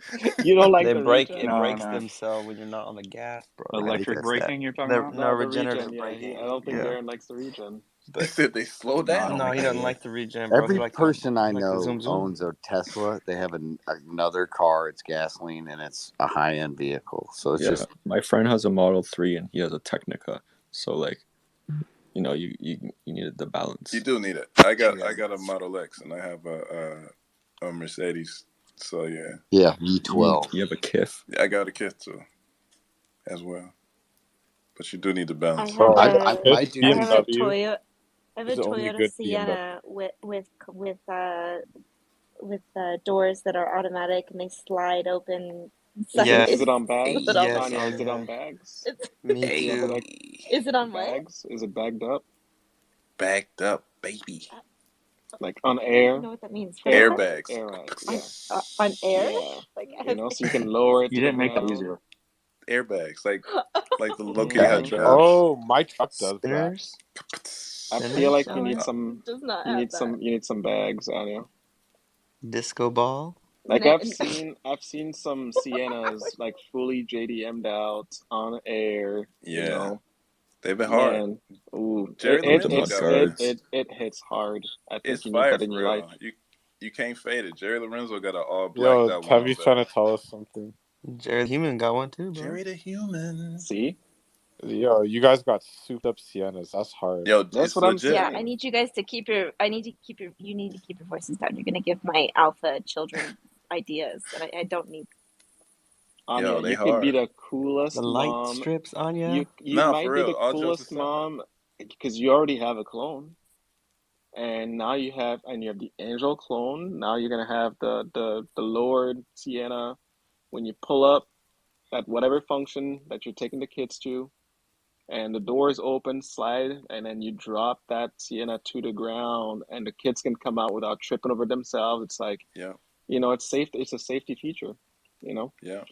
Speaker 17: You don't like
Speaker 16: they
Speaker 17: the
Speaker 16: break.
Speaker 17: regen?
Speaker 16: It breaks themselves when you're not on the gas, bro.
Speaker 18: Electric braking, you're talking about?
Speaker 16: No,
Speaker 17: the
Speaker 16: regenerative
Speaker 17: regen,
Speaker 16: braking.
Speaker 17: I don't think Barron likes the regen.
Speaker 3: They said they slow down.
Speaker 16: No, he doesn't like the regen, bro.
Speaker 15: Every person I know
Speaker 16: zoom.
Speaker 15: owns a Tesla. They have another car. It's gasoline, and it's a high-end vehicle. So it's just.
Speaker 7: My friend has a Model 3, and he has a Technica. So like, you know, you needed the balance.
Speaker 3: You do need it. I got a Model X, and I have a Mercedes. So yeah.
Speaker 15: Yeah, V12.
Speaker 7: You have a KIF.
Speaker 3: Yeah, I got a KIF too, as well. But you do need the balance.
Speaker 14: I have a Toyota Sienna with doors that are automatic and they slide open.
Speaker 17: Yeah. Is it on bags?
Speaker 14: Yes,
Speaker 17: is it on bags?
Speaker 16: Me too.
Speaker 14: Is it on
Speaker 17: bags? Is it bagged up?
Speaker 3: Bagged up, baby.
Speaker 17: Like on air?
Speaker 14: I don't know what that means.
Speaker 3: Airbags.
Speaker 14: On air?
Speaker 17: Yeah.
Speaker 14: Like,
Speaker 17: so you can lower it.
Speaker 18: You didn't make that easier.
Speaker 3: Airbags, like the located how drives.
Speaker 4: Oh, my truck does that.
Speaker 17: I feel like you need some. You need some bags, Anya.
Speaker 16: Disco ball.
Speaker 17: Like I've seen some Siennas like fully JDM'd out on air.
Speaker 3: Yeah,
Speaker 17: you know.
Speaker 3: They've been hard.
Speaker 17: Ooh, it hits hard. I think
Speaker 3: it's
Speaker 17: you
Speaker 3: fire
Speaker 17: need that in
Speaker 3: for
Speaker 17: your
Speaker 3: real.
Speaker 17: life.
Speaker 3: You can't fade it. Jerry Lorenzo got an all black.
Speaker 4: Yo, Tevy's trying to tell us something.
Speaker 16: Jerry the Human got one too, bro.
Speaker 3: Jerry the Human.
Speaker 17: See?
Speaker 4: Yo, you guys got souped up Siennas. That's hard.
Speaker 3: Yo,
Speaker 17: that's what I'm saying.
Speaker 14: Yeah, I need you guys to keep your. You need to keep your voices down. You're gonna give my alpha children ideas, and I don't need.
Speaker 17: Anya, you could be the coolest
Speaker 16: the
Speaker 17: mom.
Speaker 16: light strips, Anya.
Speaker 17: You might be the coolest mom because you already have a clone, and now you have the Angel clone. Now you're gonna have the Lord Sienna. When you pull up at whatever function that you're taking the kids to, and the doors open, slide, and then you drop that Sienna to the ground, and the kids can come out without tripping over themselves. It's like, it's safe. It's a safety feature,
Speaker 3: Yeah.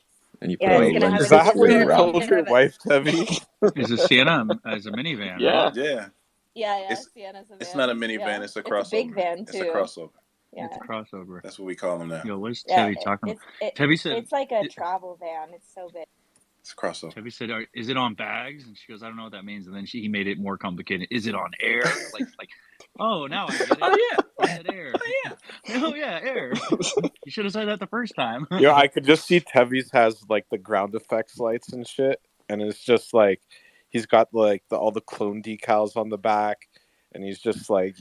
Speaker 7: And you
Speaker 4: is that what you told your wife, Tevy?
Speaker 18: Is a Sienna as a minivan?
Speaker 17: Yeah.
Speaker 18: Right?
Speaker 3: Yeah.
Speaker 14: Yeah. Sienna's a van.
Speaker 3: It's not a minivan. It's a crossover.
Speaker 14: It's a big van too.
Speaker 3: It's a crossover.
Speaker 14: Yeah.
Speaker 18: It's a crossover.
Speaker 3: That's what we call them now.
Speaker 18: Yo, what is Tevy talking about? Tevy said
Speaker 14: it's like a travel van. It's so big.
Speaker 3: It's a crossover.
Speaker 18: Tevy said, "Is it on bags?" And she goes, "I don't know what that means." And then he made it more complicated. Is it on air? like, oh, now I get it.
Speaker 3: Oh yeah,
Speaker 18: I said air. Oh yeah, air. You should have said that the first time.
Speaker 4: Yo, I could just see Tevy's has like the ground effects lights and shit, and it's just like he's got like all the clone decals on the back, and he's just like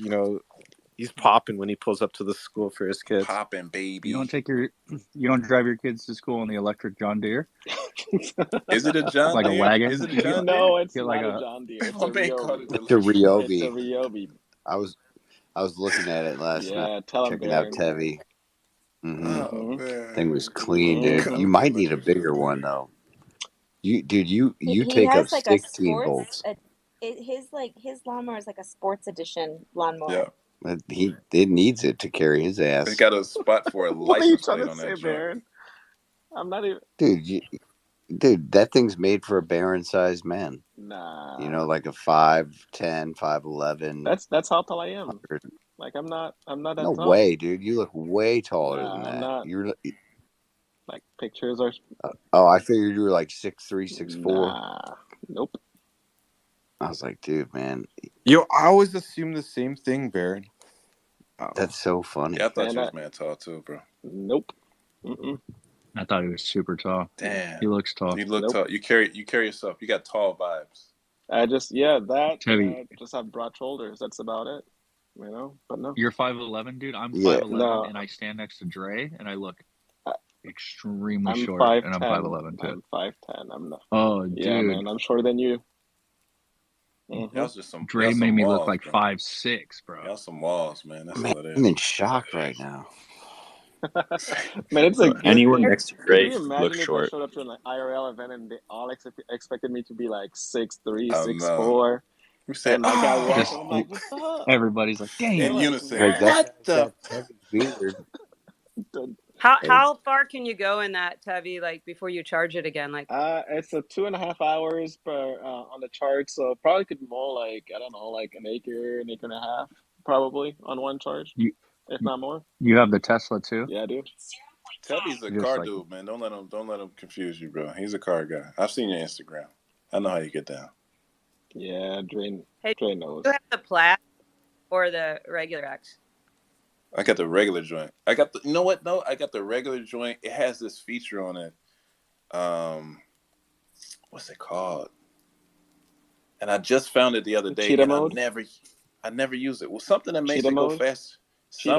Speaker 4: he's popping when he pulls up to the school for his kids.
Speaker 3: Popping, baby.
Speaker 18: You don't drive your kids to school in the electric John Deere?
Speaker 3: Is it a John
Speaker 18: like
Speaker 3: Deere?
Speaker 18: a wagon?
Speaker 3: Is it a John Deere?
Speaker 17: No, it's
Speaker 3: like
Speaker 17: not a John Deere. It's a
Speaker 15: Ryobi.
Speaker 17: It's a Ryobi.
Speaker 15: I was looking at it last night,
Speaker 17: tell him,
Speaker 15: checking out Tevy.
Speaker 3: Oh,
Speaker 15: thing was clean, dude. You might need a bigger one though. You take up 16 volts.
Speaker 14: His lawnmower is like a sports edition lawnmower.
Speaker 3: Yeah.
Speaker 15: It needs it to carry his ass.
Speaker 3: It's got a spot for a
Speaker 17: What are you
Speaker 3: license
Speaker 17: trying
Speaker 3: plate
Speaker 17: to
Speaker 3: on
Speaker 17: say,
Speaker 3: that joint.
Speaker 17: Baron? I'm not even.
Speaker 15: Dude, that thing's made for a Baron-sized man.
Speaker 17: Nah.
Speaker 15: You know, like a 5'10", 5'11".
Speaker 17: That's how tall I am. Like I'm not that
Speaker 15: No
Speaker 17: tall.
Speaker 15: way, dude. You look way taller than
Speaker 17: Nah, I'm
Speaker 15: that.
Speaker 17: not.
Speaker 15: You're.
Speaker 17: Like pictures are.
Speaker 15: Oh, I figured you were like 6'3", 6'4".
Speaker 17: Nah. Nope.
Speaker 15: I was like, dude, man,
Speaker 4: Yo, I always assume the same thing, Baron.
Speaker 15: that's so funny.
Speaker 3: Yeah, I thought
Speaker 17: Man,
Speaker 3: you was man tall too, bro.
Speaker 17: Nope. Mm-mm.
Speaker 18: I thought he was super tall.
Speaker 3: Damn,
Speaker 18: He looks tall.
Speaker 3: you look
Speaker 17: Nope.
Speaker 3: tall. You carry yourself. You got tall vibes.
Speaker 17: I just that
Speaker 18: Heavy.
Speaker 17: just have broad shoulders. That's about it. You know, but no.
Speaker 18: You're 5'11", dude. I'm
Speaker 15: Yeah.
Speaker 18: 5'11",
Speaker 17: No.
Speaker 18: and I stand next to Dre, and I look
Speaker 17: I-
Speaker 18: extremely
Speaker 17: I'm
Speaker 18: short,
Speaker 17: 5'10".
Speaker 18: and I'm 5'11" too.
Speaker 17: I'm 5'10". I'm not.
Speaker 18: Oh,
Speaker 17: Yeah,
Speaker 18: dude.
Speaker 17: man. I'm shorter than you. Mm-hmm.
Speaker 3: Y'all just some.
Speaker 18: Dre
Speaker 3: Y'all
Speaker 18: made
Speaker 3: some
Speaker 18: me
Speaker 3: walls,
Speaker 18: look like
Speaker 3: bro.
Speaker 18: 5'6", bro.
Speaker 3: Y'all some walls, man. That's
Speaker 15: Man,
Speaker 3: all it
Speaker 15: I'm
Speaker 3: is.
Speaker 15: in shock right now.
Speaker 17: Man, it's a good
Speaker 7: Anyone
Speaker 17: thing.
Speaker 7: next to
Speaker 17: Could
Speaker 7: Dre
Speaker 17: you
Speaker 7: looks
Speaker 17: imagine if I
Speaker 7: short.
Speaker 17: showed up to an IRL event and they all expected me to be like 6'3",
Speaker 3: I don't know.
Speaker 17: 6'4",
Speaker 3: You said,
Speaker 17: and like I walk
Speaker 18: Just
Speaker 17: and I'm like, "What's up?"
Speaker 18: everybody's like,
Speaker 17: They're
Speaker 3: in
Speaker 18: damn.
Speaker 17: like,
Speaker 3: unison.
Speaker 15: Craig,
Speaker 17: "What?"
Speaker 3: What the?
Speaker 15: that heavy beard.
Speaker 20: How far can you go in that Tevi, like before you charge it again? Like
Speaker 17: It's a 2.5 hours per on the charge, so probably could mow like I don't know, like an acre and a half, probably on one charge,
Speaker 18: You
Speaker 17: if not more.
Speaker 18: you have the Tesla too?
Speaker 17: Yeah, dude.
Speaker 3: Tubby's a
Speaker 18: You're just
Speaker 3: car
Speaker 18: like,
Speaker 3: dude, man. Don't let him confuse you, bro. He's a car guy. I've seen your Instagram. I know how you get down.
Speaker 17: Yeah, Dre
Speaker 20: do
Speaker 17: knows.
Speaker 20: you have the Plaid or the regular X?
Speaker 3: I got the regular joint. I got the. You know what? No, I got the regular joint. It has this feature on it. What's it called? And I just found it the other day,
Speaker 17: Cheetah
Speaker 3: and
Speaker 17: mode.
Speaker 3: I never use it. Well, something that makes
Speaker 17: Cheetah
Speaker 3: it go
Speaker 17: mode.
Speaker 3: fast.
Speaker 17: Cheetah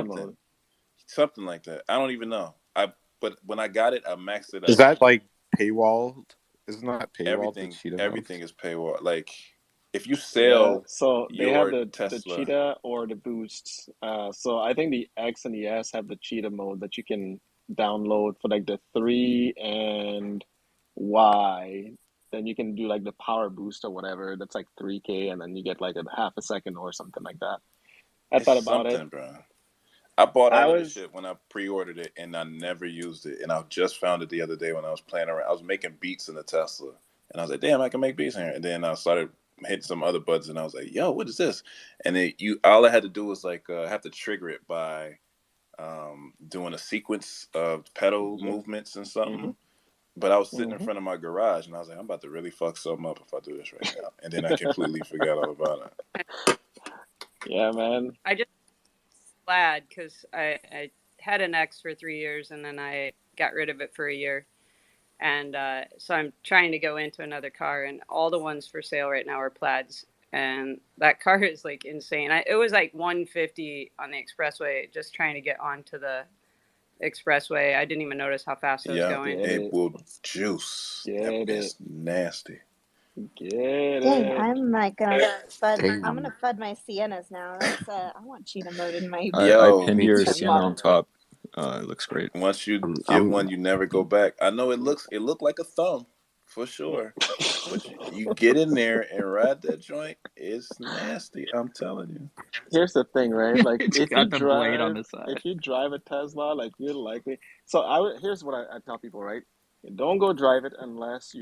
Speaker 3: Something
Speaker 17: mode.
Speaker 3: like that. I don't even know. But when I got it, I maxed it up.
Speaker 4: Is that like paywalled? Isn't that paywalled? The cheetah
Speaker 3: Everything is paywall. Like if you
Speaker 17: Yeah,
Speaker 3: sell
Speaker 17: so they have
Speaker 3: your
Speaker 17: the
Speaker 3: Tesla,
Speaker 17: cheetah or the boosts. So I think the X and the S have the cheetah mode that you can download for like the 3 and Y. Then you can do like the power boost or whatever. That's like 3K, and then you get like a half a second or something like that. That's
Speaker 3: it's
Speaker 17: not about it.
Speaker 3: something, bro. I bought
Speaker 17: I
Speaker 3: all of this
Speaker 17: was
Speaker 3: shit when I pre-ordered it, and I never used it. And I just found it the other day when I was playing around. I was making beats in the Tesla, and I was like, "Damn, I can make beats in here." And then I started hitting some other buttons, and I was like, "Yo, what is this?" And then all I had to do was like have to trigger it by doing a sequence of pedal
Speaker 17: Yep.
Speaker 3: movements and something. But I was sitting in
Speaker 17: Mm-hmm.
Speaker 3: front of my garage, and I was like, "I'm about to really fuck something up if I do this right now." And then I completely forgot all about it.
Speaker 17: Yeah, man.
Speaker 20: I just Plaid because I had an X for 3 years and then I got rid of it for a year. And so I'm trying to go into another car, and all the ones for sale right now are Plaids. And that car is like insane. It was like 150 on the expressway just trying to get onto the expressway. I didn't even notice how fast I was
Speaker 3: Yeah,
Speaker 20: going.
Speaker 3: it will juice. That
Speaker 17: Get
Speaker 3: is
Speaker 17: it.
Speaker 3: nasty.
Speaker 17: Get
Speaker 14: Dang,
Speaker 17: it.
Speaker 14: I'm like gonna fud. I'm
Speaker 15: Damn.
Speaker 14: gonna fud my Siennas now. That's I want cheetah mode in my
Speaker 7: I
Speaker 3: Yo,
Speaker 7: pinned
Speaker 3: me
Speaker 7: your
Speaker 3: too.
Speaker 7: Sienna on top. It looks great.
Speaker 3: Once you get
Speaker 15: I'm
Speaker 3: one, you never go back. I know it looked like a thumb, for sure. But you get in there and ride that joint, it's nasty. I'm telling you.
Speaker 17: Here's the thing, right? Like
Speaker 18: it's got the blade on the
Speaker 17: if
Speaker 18: side.
Speaker 17: you drive a Tesla, like you're likely. So here's what I tell people, right? Don't go drive it unless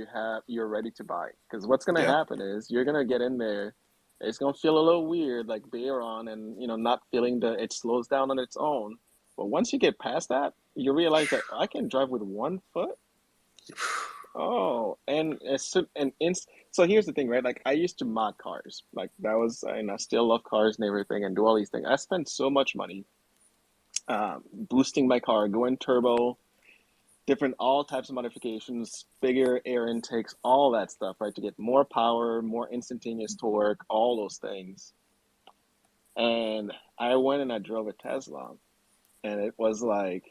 Speaker 17: you're ready to buy. Because what's gonna
Speaker 3: Yeah,
Speaker 17: happen is you're gonna get in there, it's gonna feel a little weird, like Bayron, and not feeling it slows down on its own. But once you get past that, you realize that I can drive with one foot. Oh, so here's the thing, right? Like I used to mod cars, like that was, and I still love cars and everything, and do all these things. I spent so much money boosting my car, going turbo, different all types of modifications, bigger air intakes, all that stuff, right? To get more power, more instantaneous torque, all those things. And I went and I drove a Tesla, and it was like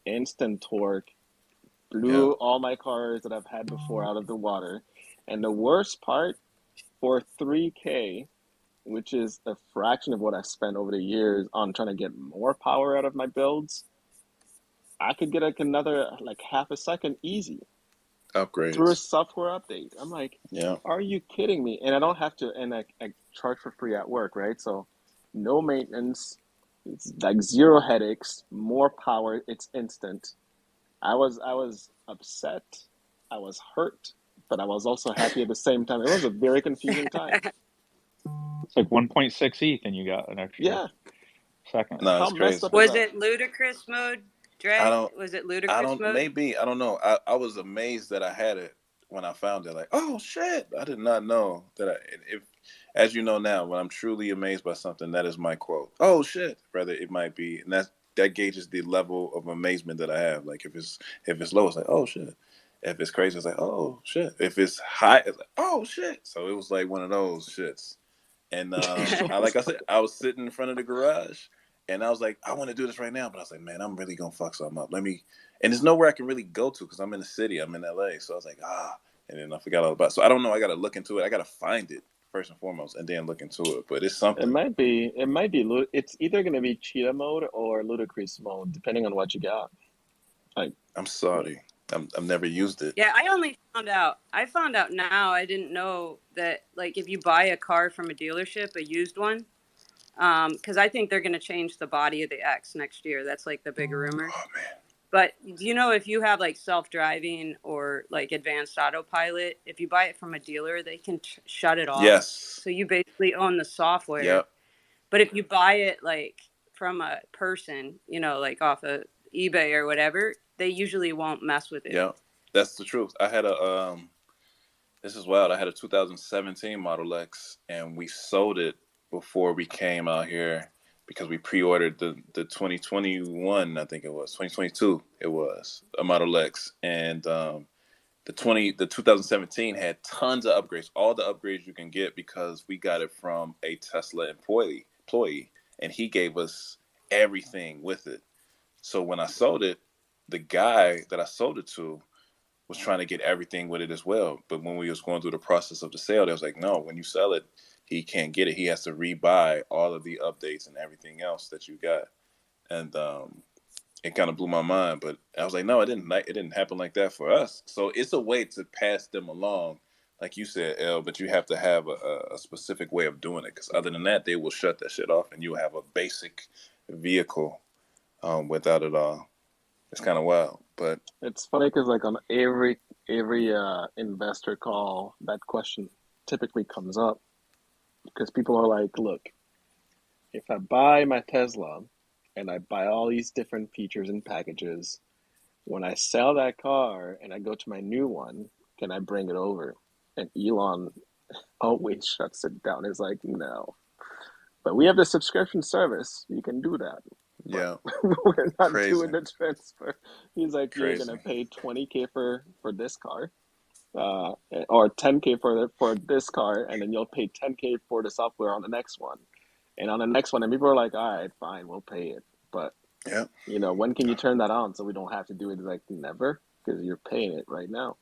Speaker 17: instant torque,
Speaker 3: yeah.
Speaker 17: blew all my cars that I've had before out of the water. And the worst part, for 3K, which is a fraction of what I've spent over the years on trying to get more power out of my builds, I could get like another like half a second easy through a
Speaker 3: Upgrades.
Speaker 17: software update. I'm like,
Speaker 3: Yeah.
Speaker 17: are you kidding me? And I don't have to, and I charge for free at work, right? So no maintenance. It's like zero headaches, more power. It's instant. I was upset. I was hurt, but I was also happy at the same time. It was a very confusing time.
Speaker 18: It's like 1.6 ETH, and you got an extra
Speaker 17: Yeah.
Speaker 18: second.
Speaker 3: No,
Speaker 17: How
Speaker 3: it's
Speaker 17: messed
Speaker 3: crazy.
Speaker 17: up is
Speaker 20: Was
Speaker 17: that?
Speaker 20: it ludicrous mode,
Speaker 3: I
Speaker 20: Dre?
Speaker 3: don't.
Speaker 20: Was it
Speaker 3: I
Speaker 20: ludicrous
Speaker 3: don't.
Speaker 20: mode?
Speaker 3: Maybe I don't know. I was amazed that I had it when I found it. Like, oh shit! I did not know that. If, as you know now, when I'm truly amazed by something, that is my quote. Oh shit! Rather, it might be, and that gauges the level of amazement that I have. Like, if it's low, it's like, oh shit. If it's crazy, it's like, oh shit. If it's high, it's like, oh shit. So it was like one of those shits. And like I said, I was sitting in front of the garage, and I was like, I want to do this right now, but I was like, man, I'm really gonna fuck something up. Let me. And there's nowhere I can really go to because I'm in the city. I'm in LA, so I was like, and then I forgot all about it. So I don't know. I got to look into it. I got to find it first and foremost, and then look into it. But it's
Speaker 17: It
Speaker 3: something.
Speaker 17: might be. It might be. It's either going to be cheetah mode or ludicrous mode, depending on what you got. Like,
Speaker 3: I'm sorry. I've never used it.
Speaker 20: Yeah, I found out now. I didn't know that, like, if you buy a car from a dealership, a used one, because I think they're going to change the body of the X next year. That's like the big rumor.
Speaker 3: Oh man.
Speaker 20: But do you know if you have like self-driving or like advanced autopilot, if you buy it from a dealer, they can shut it off.
Speaker 3: Yes.
Speaker 20: So you basically own the software.
Speaker 3: Yep.
Speaker 20: But if you buy it like from a person, like off of eBay or whatever, they usually won't mess with it.
Speaker 3: Yep. That's the truth. I had a This is wild. I had a 2017 Model X, and we sold it before we came out here because we pre-ordered the 2021. I think it was 2022. It was a Model X, and the 2017 had tons of upgrades, all the upgrades you can get because we got it from a Tesla employee, and he gave us everything with it. So when I sold it, the guy that I sold it to was trying to get everything with it as well. But when we was going through the process of the sale, they was like, no, when you sell it, he can't get it. He has to rebuy all of the updates and everything else that you got. And it kind of blew my mind. But I was like, no, it didn't happen like that for us. So it's a way to pass them along, like you said, El. But you have to have a specific way of doing it, because other than that, they will shut that shit off, and you have a basic vehicle without it all. It's kind of wild, but
Speaker 17: it's funny because like on every investor call, that question typically comes up because people are like, look, if I buy my Tesla and I buy all these different features and packages, when I sell that car and I go to my new one, can I bring it over? And Elon always shuts it down. He's like, no. But we have the subscription service. You can do that.
Speaker 3: yeah,
Speaker 17: But we're not
Speaker 3: crazy,
Speaker 17: doing the transfer. He's like, you're
Speaker 3: crazy.
Speaker 17: gonna pay 20K for this car, or 10K for this car, and then you'll pay 10K for the software on the next one, and on the next one, and people are like, all right, fine, we'll pay it. But
Speaker 3: Yeah,
Speaker 17: when can you turn that on so we don't have to do it? He's like, never, because you're paying it right now.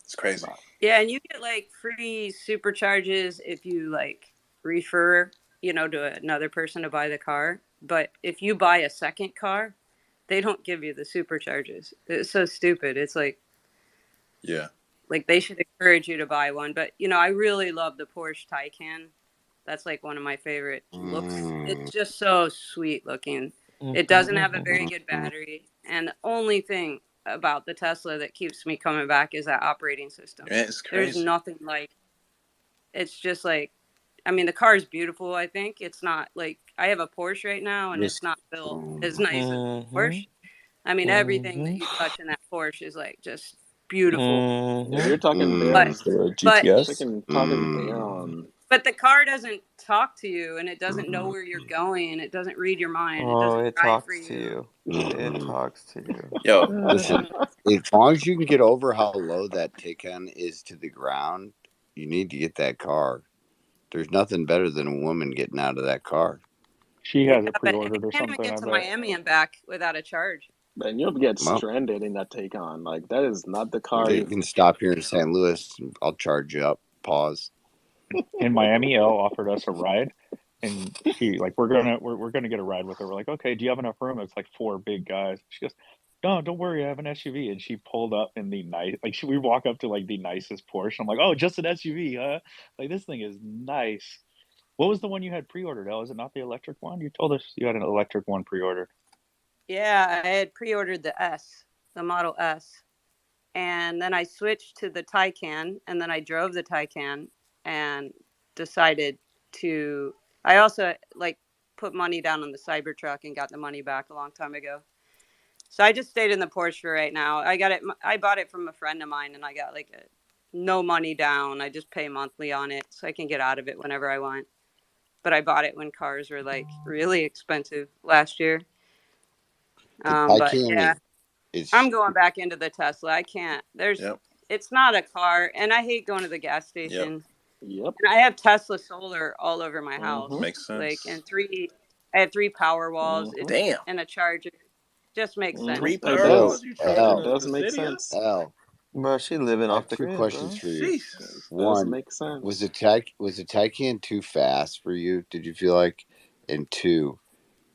Speaker 3: it's crazy.
Speaker 20: Yeah, and you get like free supercharges if you like refer, to another person to buy the car. But if you buy a second car, they don't give you the supercharges. It's so stupid. It's
Speaker 3: Yeah,
Speaker 20: like they should encourage you to buy one. But I really love the Porsche Taycan. That's like one of my favorite looks. It's just so sweet looking. It doesn't have a very good battery, and the only thing about the Tesla that keeps me coming back is that operating system.
Speaker 3: man, it's
Speaker 20: There's
Speaker 3: crazy.
Speaker 20: nothing like. It's just like, I mean, the car is beautiful. I think it's not like I have a Porsche right now, and it's not built as nice as a Porsche. I mean, everything that you touch in that Porsche is like just beautiful.
Speaker 17: If you're talking
Speaker 20: But
Speaker 7: Is there a
Speaker 20: but
Speaker 7: GPS?
Speaker 17: talking bare on.
Speaker 20: but the car doesn't talk to you, and it doesn't know where you're going. It doesn't read your mind. It
Speaker 16: Oh,
Speaker 20: doesn't
Speaker 16: it
Speaker 20: drive for
Speaker 16: talks to
Speaker 20: you.
Speaker 16: you. It talks to you.
Speaker 3: Yo,
Speaker 15: Listen, as long as you can get over how low that Taycan is to the ground, you need to get that car. There's nothing better than a woman getting out of that car.
Speaker 18: She
Speaker 20: Yeah,
Speaker 18: has it
Speaker 20: but it
Speaker 18: pre-ordered or
Speaker 20: can't even
Speaker 18: something,
Speaker 20: get
Speaker 18: I
Speaker 20: to
Speaker 18: bet.
Speaker 20: Miami and back without a charge.
Speaker 17: And you'll get
Speaker 15: Well,
Speaker 17: stranded in that Taycan. Like that is not the car
Speaker 15: you
Speaker 17: you.
Speaker 15: can stop here in St. Louis. I'll charge you up. Pause.
Speaker 18: In Miami, Elle offered us a ride, and she like we're gonna get a ride with her. We're like, okay, do you have enough room? It's like four big guys. She goes, no, don't worry, I have an SUV. And she pulled up in the nice we walk up to like the nicest Porsche. I'm like, oh, just an SUV, huh? Like this thing is nice. What was the one you had pre-ordered, El? Is it not the electric one? You told us you had an electric one pre-ordered.
Speaker 20: Yeah, I had pre-ordered the Model S, and then I switched to the Taycan, and then I drove the Taycan and decided to. I also like put money down on the Cybertruck and got the money back a long time ago. So I just stayed in the Porsche for right now. I bought it from a friend of mine, and I got like no money down. I just pay monthly on it, so I can get out of it whenever I want. But I bought it when cars were like really expensive last year.
Speaker 21: The
Speaker 20: But yeah,
Speaker 21: Taycan
Speaker 20: I'm
Speaker 21: is
Speaker 20: going back into the Tesla. I can't.
Speaker 3: Yep.
Speaker 20: It's not a car, and I hate going to the gas
Speaker 3: Yep.
Speaker 20: station.
Speaker 17: Yep.
Speaker 20: And I have Tesla solar all over my house,
Speaker 3: Makes
Speaker 20: like,
Speaker 3: sense.
Speaker 20: and I have 3 power walls. It
Speaker 3: Damn.
Speaker 20: and a charger. Just makes sense.
Speaker 3: 3
Speaker 17: It
Speaker 3: power
Speaker 21: yo
Speaker 17: does.
Speaker 3: walls? You charging
Speaker 17: It
Speaker 21: L
Speaker 17: does
Speaker 3: the
Speaker 17: make
Speaker 3: city up?
Speaker 17: sense.
Speaker 21: L.
Speaker 16: Bro, she living
Speaker 21: I
Speaker 16: off
Speaker 21: have
Speaker 16: the
Speaker 21: two
Speaker 16: grid,
Speaker 21: questions
Speaker 16: bro.
Speaker 21: for you.
Speaker 3: Jesus.
Speaker 17: Does
Speaker 21: One,
Speaker 17: make sense.
Speaker 21: was the Taycan too fast for you? Did you feel like? And two,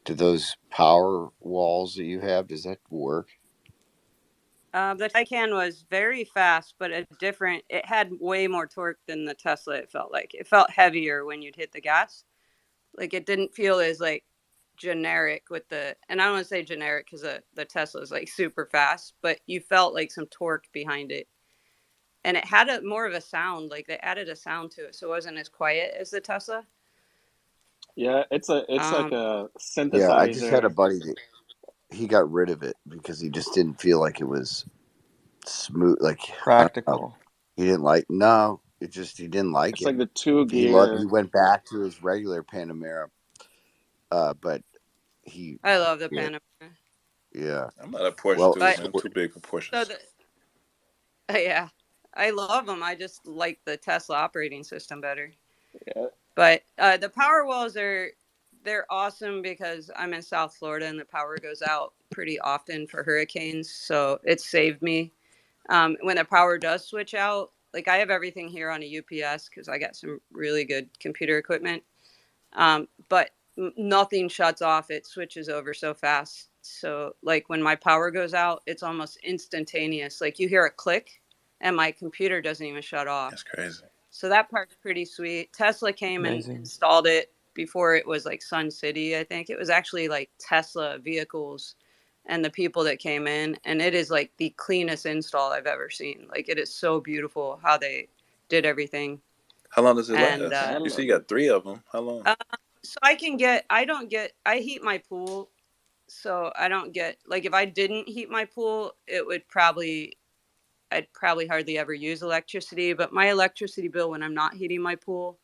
Speaker 21: do those power walls that you have, does that work?
Speaker 20: The Taycan was very fast, but it had way more torque than the Tesla. It felt like it felt heavier when you'd hit the gas. Like it didn't feel as like generic and I don't want to say generic because the Tesla is like super fast, but you felt like some torque behind it. And it had more of a sound, like they added a sound to it. So it wasn't as quiet as the Tesla.
Speaker 17: Yeah, it's like a
Speaker 21: Yeah, I just had a
Speaker 17: synthesizer.
Speaker 21: buddy that he got rid of it because he just didn't feel like it was smooth. Like, I don't know.
Speaker 16: Practical.
Speaker 21: He didn't like, no, it just, he didn't like
Speaker 17: It's
Speaker 21: it.
Speaker 17: like the two
Speaker 21: He
Speaker 17: gear.
Speaker 21: went back to his regular Panamera, but he,
Speaker 20: I love the
Speaker 21: yeah,
Speaker 20: Panamera.
Speaker 21: yeah.
Speaker 3: I'm not a Porsche
Speaker 21: Well,
Speaker 3: dude,
Speaker 20: But
Speaker 3: man. I'm too big for
Speaker 20: so
Speaker 3: Porsches.
Speaker 20: yeah, I love them. I just like the Tesla operating system better.
Speaker 17: Yeah.
Speaker 20: But the power walls they're awesome because I'm in South Florida and the power goes out pretty often for hurricanes. So it saved me. When the power does switch out, like I have everything here on a UPS because I got some really good computer equipment. But nothing shuts off. It switches over so fast. So like when my power goes out, it's almost instantaneous. Like you hear a click and my computer doesn't even shut off.
Speaker 3: That's crazy.
Speaker 20: So that part's pretty sweet. Tesla came and
Speaker 16: Amazing.
Speaker 20: installed it before it was like Sun City, I think. It was actually like Tesla vehicles and the people that came in. And it is like the cleanest install I've ever seen. Like it is so beautiful how they did everything.
Speaker 3: How long does it
Speaker 20: And
Speaker 3: last?
Speaker 17: I
Speaker 3: You see,
Speaker 17: love
Speaker 3: you
Speaker 17: it.
Speaker 3: got 3 of them. How long?
Speaker 20: so I heat my pool. So I don't get, like if I didn't heat my pool, I'd probably hardly ever use electricity. But my electricity bill when I'm not heating my pool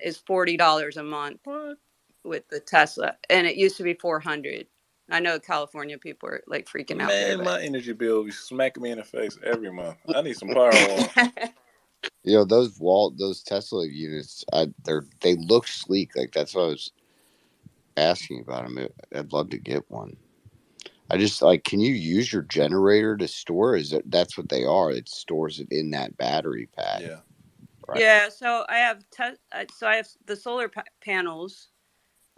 Speaker 20: is $40 a month
Speaker 3: What?
Speaker 20: with the Tesla, and it used to be $400. I know California people are like freaking out there,
Speaker 3: Man,
Speaker 20: but
Speaker 3: my energy bill be smacking me in the face every month. I need some power walls.
Speaker 21: you know, those Tesla units, they look sleek. Like, that's what I was asking about them. I'd love to get one. I just like, can you use your generator to store? That's what they are? It stores it in that battery pack,
Speaker 3: Yeah.
Speaker 21: right?
Speaker 20: yeah. So I have the solar panels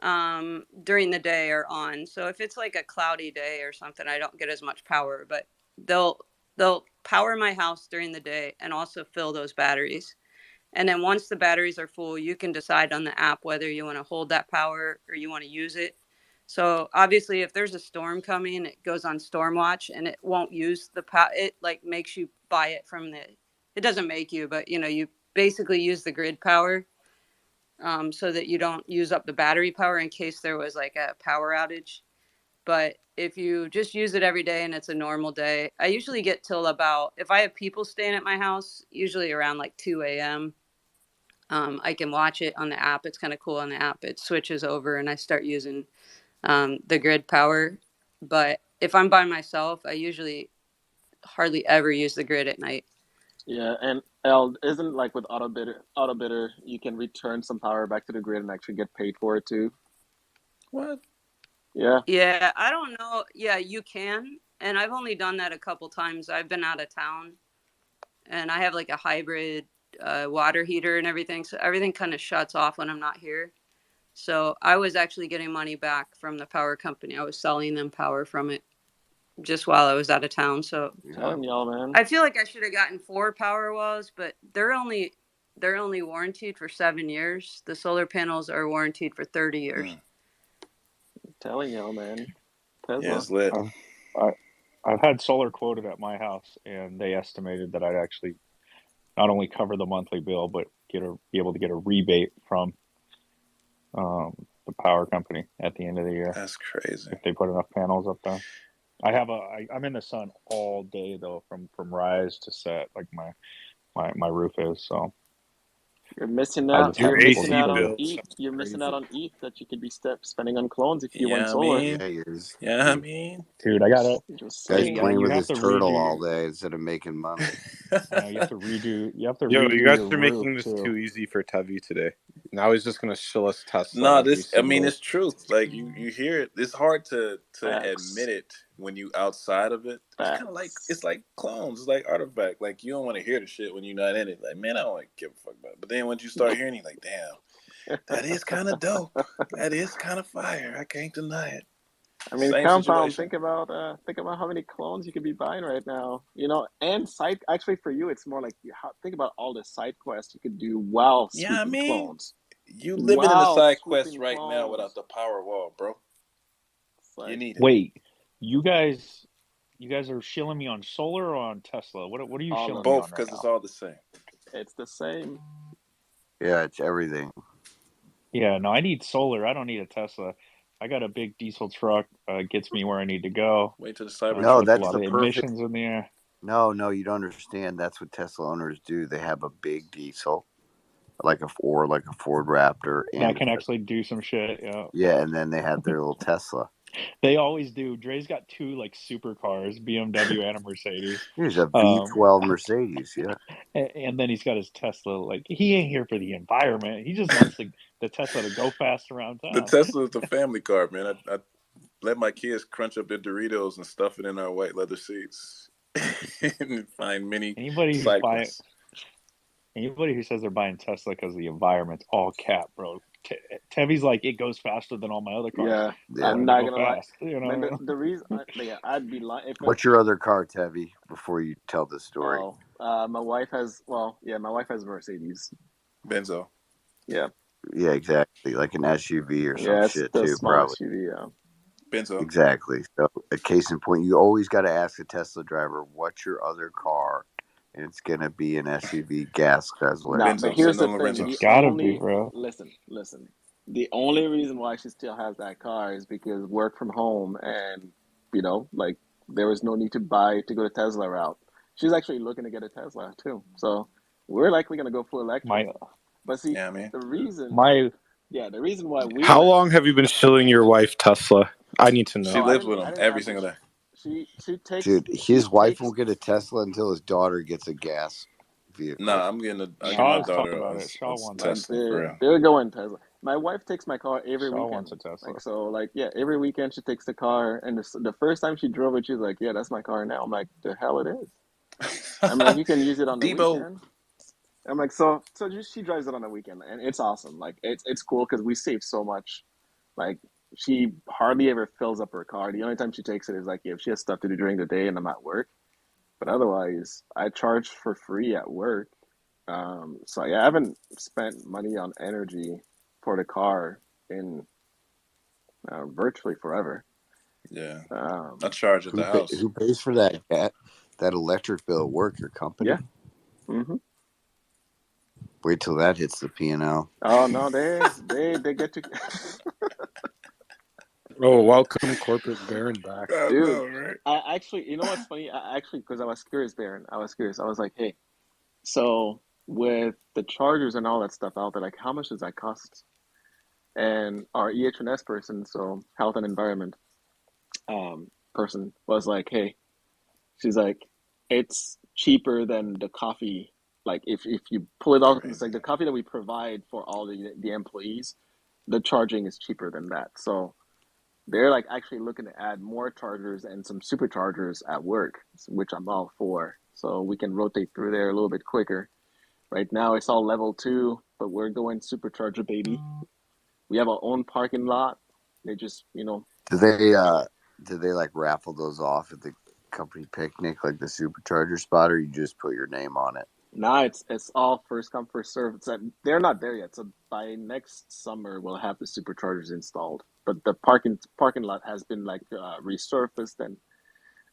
Speaker 20: during the day are on. So if it's like a cloudy day or something, I don't get as much power, but they'll power my house during the day and also fill those batteries. And then once the batteries are full, you can decide on the app whether you want to hold that power or you want to use it. So obviously, if there's a storm coming, it goes on storm watch and it won't use the power. It like makes you buy it from it doesn't make you, but you basically use the grid power so that you don't use up the battery power in case there was like a power outage. But if you just use it every day and it's a normal day, I usually get till about, if I have people staying at my house, usually around like 2 a.m. I can watch it on the app. It's kind of cool on the app. It switches over and I start using the grid power. But if I'm by myself, I usually hardly ever use the grid at night.
Speaker 17: Yeah, and L isn't like with auto bidder, you can return some power back to the grid and actually get paid for it too.
Speaker 3: What?
Speaker 17: Yeah.
Speaker 20: Yeah, I don't know. Yeah, you can. And I've only done that a couple times. I've been out of town and I have like a hybrid water heater and everything. So everything kind of shuts off when I'm not here. So I was actually getting money back from the power company. I was selling them power from it just while I was out of town. So
Speaker 17: Telling y'all, man.
Speaker 20: I feel like I should have gotten 4 power walls, but they're only they're only warranted for 7 years. The solar panels are warranted for 30 years.
Speaker 17: I'm telling you, man.
Speaker 3: Yeah,
Speaker 17: Tesla.
Speaker 3: it's lit.
Speaker 18: I've had solar quoted at my house, and they estimated that I'd actually not only cover the monthly bill, but be able to get a rebate from the power company at the end of the year
Speaker 3: That's crazy.
Speaker 18: if they put enough panels up there. I'm in the sun all day though, from rise to set, like my roof is. So
Speaker 17: You're missing
Speaker 18: I
Speaker 17: out.
Speaker 18: just have
Speaker 17: You're
Speaker 18: people
Speaker 17: missing
Speaker 18: to
Speaker 17: out
Speaker 18: pull
Speaker 17: on
Speaker 18: the
Speaker 17: ETH. You're missing out
Speaker 18: crazy.
Speaker 17: on ETH that you could be spending on clones if you went
Speaker 3: Yeah, I
Speaker 17: solar.
Speaker 3: mean,
Speaker 21: Yeah, he is.
Speaker 3: yeah, I mean,
Speaker 18: Dude, I gotta.
Speaker 17: Just
Speaker 21: Guy's
Speaker 17: saying.
Speaker 21: playing
Speaker 18: You
Speaker 21: with
Speaker 18: have
Speaker 21: his
Speaker 18: to
Speaker 21: turtle all
Speaker 18: redo.
Speaker 21: day instead of making money.
Speaker 18: I know you have to redo. You have to
Speaker 4: Yo,
Speaker 18: redo
Speaker 4: you guys
Speaker 18: your
Speaker 4: are
Speaker 18: roof
Speaker 4: making this
Speaker 18: too.
Speaker 4: too easy for Tevi today. Now he's just gonna show us Tesla
Speaker 3: no,
Speaker 4: every
Speaker 3: this. I mean,
Speaker 4: single.
Speaker 3: it's truth. Like you hear it. It's hard to
Speaker 17: Facts.
Speaker 3: admit it when you outside of it. It's kind of like it's like clones. It's like artifact. Like you don't want to hear the shit when you're not in it. Like man, I don't want to give a fuck about it. But then once you start hearing, it, like damn, that is kind of dope. That is kind of fire. I can't deny it.
Speaker 17: I mean,
Speaker 3: Same
Speaker 17: Compound.
Speaker 3: situation.
Speaker 17: Think about how many clones you could be buying right now. You know, and side. Actually, for you, it's more like think about all the side quests you could do while
Speaker 3: Yeah, I
Speaker 17: sweeping
Speaker 3: mean,
Speaker 17: clones.
Speaker 3: you living in a
Speaker 17: While
Speaker 3: side quest
Speaker 17: sweeping
Speaker 3: right now
Speaker 17: clones.
Speaker 3: without the power wall, bro.
Speaker 17: It's
Speaker 3: You
Speaker 17: like
Speaker 3: need it.
Speaker 18: Wait, you guys are shilling me on solar or on Tesla? What are you
Speaker 17: all
Speaker 18: shilling
Speaker 17: of
Speaker 18: me
Speaker 17: it.
Speaker 3: Both,
Speaker 18: on right
Speaker 3: because it's
Speaker 18: now?
Speaker 3: all the same.
Speaker 17: It's the same.
Speaker 21: Yeah, it's everything.
Speaker 18: Yeah, no, I need solar. I don't need a Tesla. I got a big diesel truck. Gets me where I need to go.
Speaker 3: Wait till the Cybertruck
Speaker 21: No,
Speaker 18: Puts a
Speaker 21: that's
Speaker 18: lot
Speaker 21: the
Speaker 18: of
Speaker 21: perfect.
Speaker 18: emissions in the air.
Speaker 21: No, you don't understand. That's what Tesla owners do. They have a big diesel, like a Ford Raptor,
Speaker 18: That
Speaker 21: and
Speaker 18: can actually do some shit. Yeah.
Speaker 21: yeah, and then they have their little Tesla.
Speaker 18: They always do. Dre's got two like supercars, BMW and a Mercedes.
Speaker 21: Here's a V12 Mercedes, yeah.
Speaker 18: And then he's got his Tesla. Like he ain't here for the environment. He just wants the Tesla to go fast around
Speaker 3: The
Speaker 18: town.
Speaker 3: Tesla is the family car, man. I let my kids crunch up their Doritos and stuff it in our white leather seats and find many
Speaker 18: Anybody who's
Speaker 3: side
Speaker 18: buying,
Speaker 3: quests.
Speaker 18: anybody who says they're buying Tesla because the environment's all cap, bro. Tevi's like it goes faster than all my other cars.
Speaker 17: Yeah,
Speaker 18: I
Speaker 17: I'm
Speaker 18: wanted to
Speaker 17: not
Speaker 18: go
Speaker 17: gonna lie.
Speaker 18: fast, you
Speaker 17: Man,
Speaker 18: know.
Speaker 17: the reason, I'd be lying if
Speaker 21: What's your other car, Tevi? Before you tell the story.
Speaker 17: my wife has. Well, yeah, my wife has a Mercedes.
Speaker 3: Benzo.
Speaker 17: Yeah,
Speaker 21: Yeah, exactly. Like an SUV or some
Speaker 17: yeah, it's
Speaker 21: shit
Speaker 17: the
Speaker 21: too,
Speaker 17: small
Speaker 21: probably.
Speaker 17: SUV. Yeah,
Speaker 3: Benzo.
Speaker 21: Exactly. So, a case in point, you always got to ask a Tesla driver, "What's your other car?" And it's gonna be an SUV gas guzzler.
Speaker 17: nah, but
Speaker 3: Benzo.
Speaker 17: here's
Speaker 3: Send
Speaker 17: the
Speaker 3: on
Speaker 17: thing.
Speaker 3: Lorenzo.
Speaker 17: The
Speaker 18: It's gotta be,
Speaker 17: only
Speaker 18: bro.
Speaker 17: listen. The only reason why she still has that car is because work from home, and like there was no need to go to Tesla route. She's actually looking to get a Tesla too. So we're likely gonna go full electric.
Speaker 18: My
Speaker 17: But see,
Speaker 3: Yeah, man.
Speaker 17: the reason,
Speaker 18: my
Speaker 17: the reason why
Speaker 4: How
Speaker 17: we're
Speaker 4: long have you been shilling your wife Tesla? I need to
Speaker 3: She
Speaker 4: know.
Speaker 3: lives with
Speaker 17: I
Speaker 3: him
Speaker 17: didn't
Speaker 3: every
Speaker 17: have to.
Speaker 3: single day.
Speaker 17: She
Speaker 21: His wife
Speaker 17: takes.
Speaker 21: won't get a Tesla until his daughter gets a gas vehicle.
Speaker 3: Nah, I'll get my
Speaker 18: Shaw's talked
Speaker 3: daughter
Speaker 18: about
Speaker 3: a,
Speaker 18: it. Shaw
Speaker 3: a
Speaker 18: wants it.
Speaker 17: Like
Speaker 3: Tesla for real.
Speaker 17: they're going Tesla. My wife takes my car every
Speaker 18: Shaw
Speaker 17: weekend.
Speaker 18: wants a Tesla.
Speaker 17: Like so, like yeah, every weekend she takes the car, and the first time she drove it, she's like, "Yeah, that's my car now." I'm like, "The hell it is." I'm like, "You can use it on the
Speaker 3: Debo.
Speaker 17: weekend." I'm like, she drives it on the weekend, and it's awesome. Like it's cool because we save so much. Like she hardly ever fills up her car. The only time she takes it is like if she has stuff to do during the day and I'm at work. But otherwise, I charge for free at work. So yeah, I haven't spent money on energy for the car in virtually forever.
Speaker 3: Yeah. I
Speaker 17: Um,
Speaker 3: charge at the house.
Speaker 21: Who pays for that electric bill at work? Your company?
Speaker 17: yeah. Mm-hmm.
Speaker 21: Wait till that hits the P&L.
Speaker 17: Oh no, they get to.
Speaker 4: Oh, welcome corporate Baron back.
Speaker 3: I
Speaker 17: Dude,
Speaker 3: know, right?
Speaker 17: I actually, you know what's funny? Because I was curious, Baron. I was curious. I was like, hey, so with the chargers and all that stuff out there, like, how much does that cost? And our EH&S person, so health and environment person, was like, hey, she's like, it's cheaper than the coffee. Like, if you pull it out, it's like the coffee that we provide for all the employees, the charging is cheaper than that. So they're like actually looking to add more chargers and some superchargers at work, which I'm all for. So we can rotate through there a little bit quicker. Right now it's all level 2, but we're going supercharger, baby. We have our own parking lot. They just,
Speaker 21: Do they like raffle those off at the company picnic, like the supercharger spot, or you just put your name on it?
Speaker 17: Nah, it's all first come first serve. They're not there yet, so by next summer we'll have the superchargers installed. But the parking lot has been like resurfaced and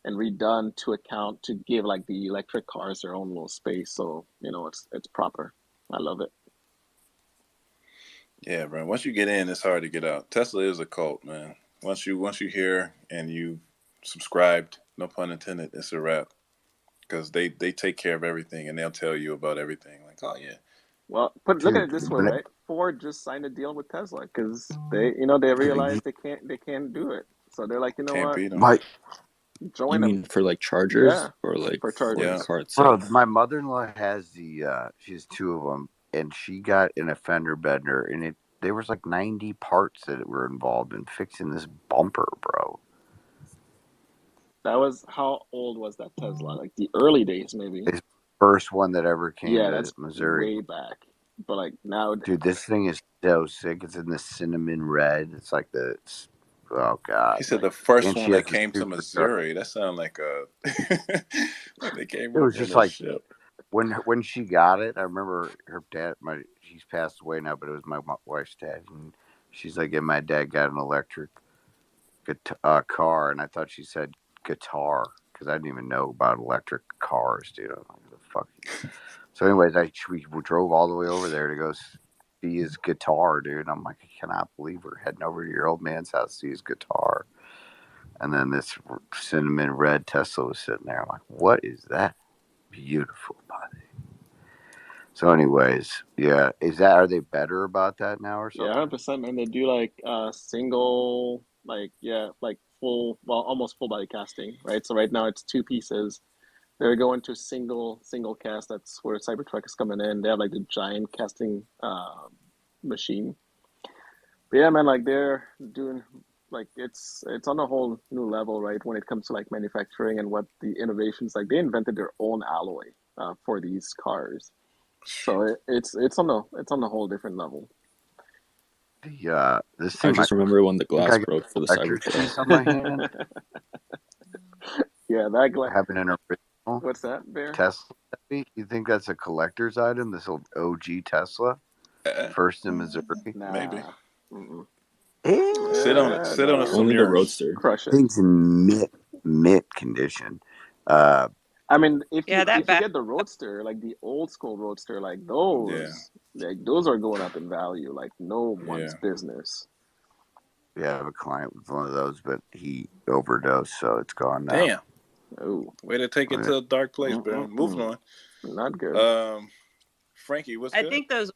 Speaker 17: redone to account to give like the electric cars their own little space. So it's proper. I love it.
Speaker 3: Yeah, bro. Once you get in, it's hard to get out. Tesla is a cult, man. Once you hear and you subscribed, no pun intended, it's a wrap. Because they take care of everything and they'll tell you about everything. Like, oh yeah,
Speaker 17: Well, look at
Speaker 21: Dude,
Speaker 17: it this way,
Speaker 21: when
Speaker 17: right? Ford just signed a deal with Tesla because they realize they can't do it. So they're like, you know
Speaker 3: can't
Speaker 17: what,
Speaker 3: beat them.
Speaker 21: my
Speaker 7: You
Speaker 17: join them.
Speaker 7: mean for like chargers
Speaker 17: Yeah,
Speaker 7: or like
Speaker 17: for
Speaker 7: for the
Speaker 3: Yeah,
Speaker 17: chargers.
Speaker 7: car
Speaker 21: bro,
Speaker 7: itself?
Speaker 21: my mother-in-law has she has two of them, and she got in a fender bender, and there was like 90 parts that were involved in fixing this bumper, bro.
Speaker 17: That was how old was that Tesla? Like the early days, maybe.
Speaker 21: It's the first one that ever came
Speaker 17: Yeah,
Speaker 21: to
Speaker 17: that's
Speaker 21: Missouri.
Speaker 17: way back. But like now,
Speaker 21: Dude, this thing is so sick. It's in the cinnamon red. It's like oh
Speaker 3: he
Speaker 21: god.
Speaker 3: said the first
Speaker 21: And
Speaker 3: one
Speaker 21: she
Speaker 3: that
Speaker 21: has a
Speaker 3: came to
Speaker 21: supercharger.
Speaker 3: Missouri. That sounded like a like they came
Speaker 21: It was
Speaker 3: over in
Speaker 21: just
Speaker 3: a
Speaker 21: like
Speaker 3: ship.
Speaker 21: when she got it. I remember her dad. She's passed away now, but it was my wife's dad, and she's like, "And my dad got an electric car," and I thought she said guitar because I didn't even know about electric cars, dude. I'm like, "What the fuck?" So, anyways, we drove all the way over there to go see his guitar, dude. I'm like, I cannot believe we're heading over to your old man's house to see his guitar. And then this cinnamon red Tesla was sitting there. I'm like, what is that? Beautiful body. So, anyways, yeah, are they better about that now or
Speaker 17: yeah,
Speaker 21: something?
Speaker 17: 100%. And they do like single, like full, well, almost full body casting, right? So right now it's two pieces. They're going to single cast. That's where Cybertruck is coming in. They have like the giant casting machine. But yeah, man, like they're doing like it's on a whole new level, right? When it comes to like manufacturing and what the innovations, like they invented their own alloy for these cars. So it's on a whole different level.
Speaker 21: This
Speaker 7: I
Speaker 21: thing
Speaker 7: just
Speaker 21: might
Speaker 7: remember when the
Speaker 21: think
Speaker 7: glass
Speaker 21: I got
Speaker 7: broke for the
Speaker 21: electric
Speaker 7: Cybertruck.
Speaker 21: piece on my hand.
Speaker 17: Yeah,
Speaker 21: Having an original
Speaker 17: what's that, Bear?
Speaker 21: Tesla. You think that's a collector's item? This old OG Tesla, first in Missouri.
Speaker 3: Maybe
Speaker 17: Nah. Mm-mm.
Speaker 3: sit on it. Sit on it
Speaker 17: No.
Speaker 3: some
Speaker 7: Only the
Speaker 3: mirrors.
Speaker 7: Roadster.
Speaker 17: Crush it.
Speaker 21: Things in mint condition.
Speaker 17: I mean, if
Speaker 20: Yeah,
Speaker 17: you
Speaker 20: that
Speaker 17: if you
Speaker 20: back.
Speaker 17: get the Roadster, like the old school Roadster,
Speaker 3: Yeah,
Speaker 17: like those are going up in value, like no
Speaker 3: yeah.
Speaker 17: one's business.
Speaker 21: Yeah, I have a client with one of those, but he overdosed, so it's gone now.
Speaker 3: Damn.
Speaker 17: Oh,
Speaker 3: Way to take it to a dark place, bro. Moving on.
Speaker 17: not good.
Speaker 3: Frankie, what's
Speaker 20: I
Speaker 3: good?
Speaker 20: think those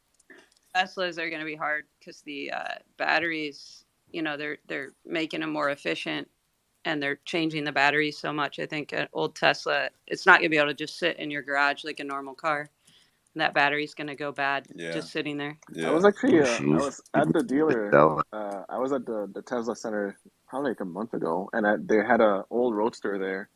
Speaker 20: Teslas are going to be hard because the batteries, they're making them more efficient and they're changing the batteries so much. I think an old Tesla, it's not going to be able to just sit in your garage like a normal car. And that battery's going to go bad just sitting there.
Speaker 17: I was
Speaker 3: Yeah.
Speaker 17: actually I
Speaker 21: Jeez.
Speaker 17: was at the dealer.
Speaker 21: Sell it.
Speaker 17: I was at the Tesla center probably like a month ago, and they had a old Roadster there.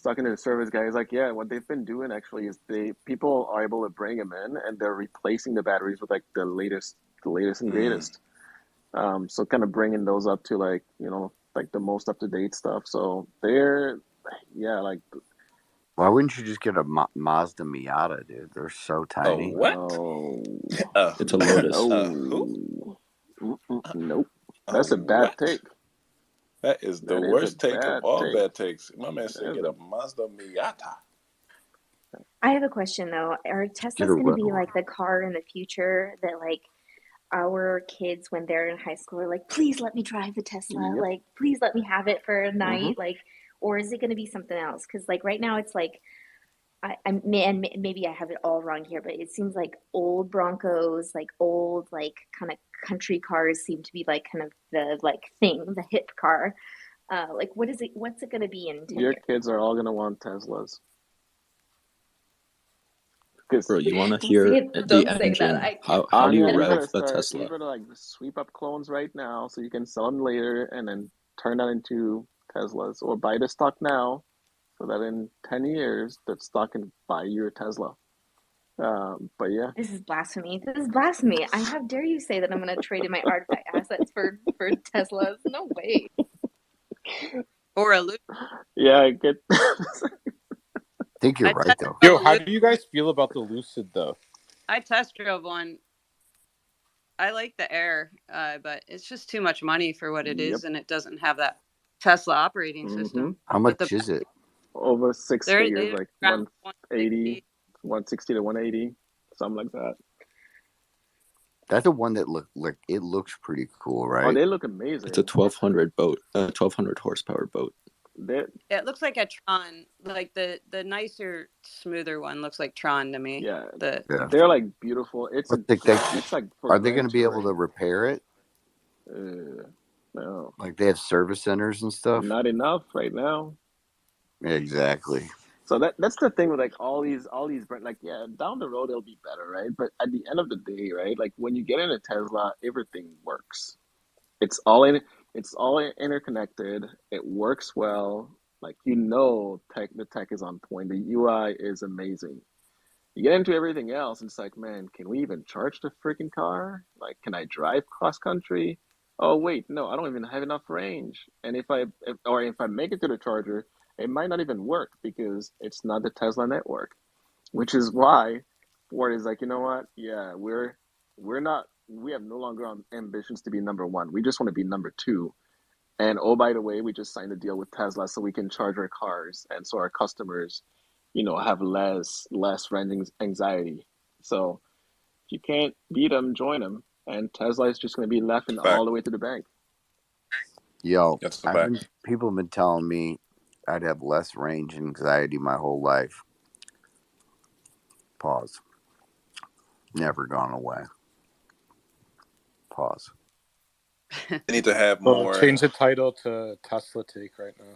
Speaker 17: Talking to the service guy, he's like, "Yeah, what they've been doing actually is people are able to bring them in, and they're replacing the batteries with like the latest and greatest. So kind of bringing those up to like like the most up to date stuff. So yeah, like
Speaker 21: Why wouldn't you just get a Mazda Miata, dude? They're so tiny.
Speaker 3: What?
Speaker 17: no,
Speaker 7: It's a Lotus.
Speaker 3: Who?
Speaker 17: nope, that's a bad
Speaker 3: What?
Speaker 17: take.
Speaker 3: That is the
Speaker 17: That is a
Speaker 3: worst take of
Speaker 17: bad
Speaker 3: all
Speaker 17: take.
Speaker 3: bad takes. My man said
Speaker 17: That is
Speaker 3: get a Mazda Miata.
Speaker 5: I have a question though. Are
Speaker 21: Get
Speaker 5: Teslas
Speaker 21: a
Speaker 5: going to be
Speaker 21: rental.
Speaker 5: like the car in the future that like our kids when they're in high school are like, please let me drive the Tesla,
Speaker 17: Yep.
Speaker 5: like please let me have it for a
Speaker 17: Mm-hmm.
Speaker 5: night, like, or is it going to be something else? Because like right now it's like I'm and maybe I have it all wrong here, but it seems like old Broncos, like old like kind of country cars seem to be like kind of the like thing, the hip car. Like what is it? What's it going to be in 10
Speaker 17: Your
Speaker 5: years?
Speaker 17: kids are all gonna want Teslas. Because
Speaker 7: Bro, you want to
Speaker 5: Don't say
Speaker 7: hear
Speaker 5: it.
Speaker 7: the
Speaker 5: Don't say that.
Speaker 7: engine?
Speaker 5: I
Speaker 7: How do you
Speaker 17: Anya,
Speaker 5: get
Speaker 7: rev a
Speaker 17: you
Speaker 7: Tesla?
Speaker 17: better like sweep up clones right now so you can sell them later and then turn that into Teslas, or buy the stock now so that in 10 years that stock can buy you a Tesla. But yeah,
Speaker 5: This is blasphemy. This is blasphemy. How dare you say that I'm going to trade in my artifact assets for Teslas? No way.
Speaker 20: Or a Loop.
Speaker 17: yeah, I get.
Speaker 21: think you're
Speaker 20: I
Speaker 21: right
Speaker 20: test
Speaker 21: though.
Speaker 20: drove
Speaker 4: Yo,
Speaker 20: a
Speaker 4: how
Speaker 20: Lucid.
Speaker 4: do you guys feel about the Lucid though?
Speaker 20: I test drove one. I like the Air, but it's just too much money for what it
Speaker 17: Yep.
Speaker 20: is, and it doesn't have that Tesla operating
Speaker 17: Mm-hmm.
Speaker 20: system.
Speaker 21: How
Speaker 20: But
Speaker 21: much is it?
Speaker 17: Over six figures,
Speaker 20: they're
Speaker 17: like
Speaker 20: around
Speaker 17: 180,
Speaker 20: 160.
Speaker 17: 160 to 180, something like that.
Speaker 21: That's the one that it looks pretty cool,
Speaker 17: Oh,
Speaker 21: right?
Speaker 17: they look
Speaker 7: It's a
Speaker 17: amazing.
Speaker 7: 1200 horsepower boat.
Speaker 20: It looks like a Tron, like the nicer, smoother one looks like Tron to me.
Speaker 17: Yeah,
Speaker 21: Yeah.
Speaker 17: they're like beautiful.
Speaker 21: But
Speaker 17: It's like for
Speaker 21: are they going
Speaker 17: grand
Speaker 21: to be able to
Speaker 17: touring.
Speaker 21: repair it?
Speaker 17: No,
Speaker 21: Like they have service centers and stuff?
Speaker 17: not enough right now.
Speaker 21: Exactly.
Speaker 17: So that's the thing with like all these brands. Like yeah, down the road it'll be better, right? But at the end of the day, right? Like when you get in a Tesla, everything works. It's all in. It's all interconnected. It works well. Like the tech is on point. The UI is amazing. You get into everything else, and it's like, man, can we even charge the freaking car? Like, can I drive cross country? Oh wait, no, I don't even have enough range. And if I make it to the charger, it might not even work because it's not the Tesla network. Which is why Ford is like, you know what? Yeah, we're not. We have no longer ambitions to be number one. We just want to be number two. And oh, by the way, we just signed a deal with Tesla so we can charge our cars, and so our customers, have less rent anxiety. So if you can't beat them, join them, and Tesla is just going to be laughing all
Speaker 3: Fact.
Speaker 17: the way to the bank.
Speaker 21: Yo,
Speaker 3: That's a fact.
Speaker 21: people have been telling me I'd have less range anxiety my whole life. Pause. Never gone away. Pause.
Speaker 3: They need to have
Speaker 4: Well,
Speaker 3: more.
Speaker 4: change the title to Tesla Take right now.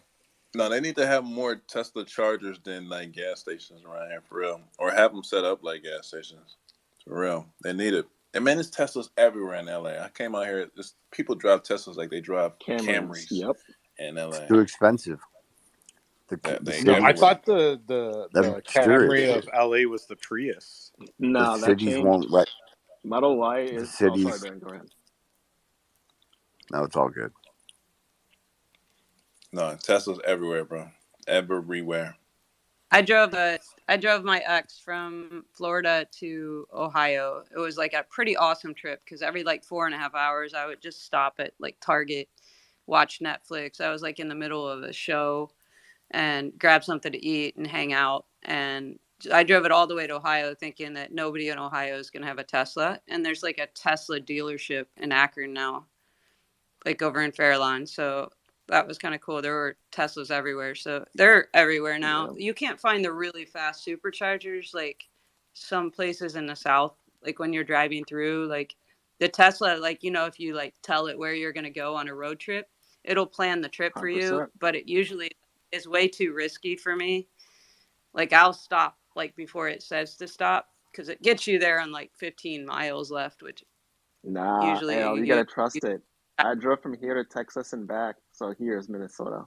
Speaker 3: No, they need to have more Tesla chargers than like gas stations around here for real, or have them set up like gas stations for real. They need it. And man, there's Teslas everywhere in LA. I came out here. People drive Teslas like they drive
Speaker 17: Camrys,
Speaker 3: Camrys
Speaker 17: yep.
Speaker 3: in LA.
Speaker 21: Too expensive. The
Speaker 3: They
Speaker 21: city.
Speaker 4: I
Speaker 3: everywhere.
Speaker 4: thought the
Speaker 21: Sure
Speaker 4: Camry
Speaker 21: is.
Speaker 4: of LA was the Prius.
Speaker 21: The
Speaker 17: No, that
Speaker 21: cities
Speaker 17: changed.
Speaker 21: won't let
Speaker 17: Model Y
Speaker 21: the
Speaker 17: is. Oh, sorry,
Speaker 21: cities.
Speaker 17: Baron. Go ahead.
Speaker 21: No, it's all good.
Speaker 3: No, Tesla's everywhere, bro. Everywhere.
Speaker 20: I drove my ex from Florida to Ohio. It was like a pretty awesome trip because every like 4.5 hours I would just stop at like Target, watch Netflix. I was like in the middle of a show and grab something to eat and hang out. And I drove it all the way to Ohio thinking that nobody in Ohio is going to have a Tesla. And there's like a Tesla dealership in Akron now, like over in Fairlawn. So that was kind of cool. There were Teslas everywhere. So they're everywhere now.
Speaker 17: Yeah.
Speaker 20: You can't find the really fast superchargers like some places in the South, like when you're driving through, like the Tesla, like, if you like tell it where you're going to go on a road trip, it'll plan the trip for you,
Speaker 17: 100%.
Speaker 20: but it usually is way too risky for me. Like I'll stop like before it says to stop because it gets you there on like 15 miles left, which
Speaker 17: Nah, hell,
Speaker 20: usually
Speaker 17: you gotta trust it. I drove from here to Texas and back. So here's Minnesota.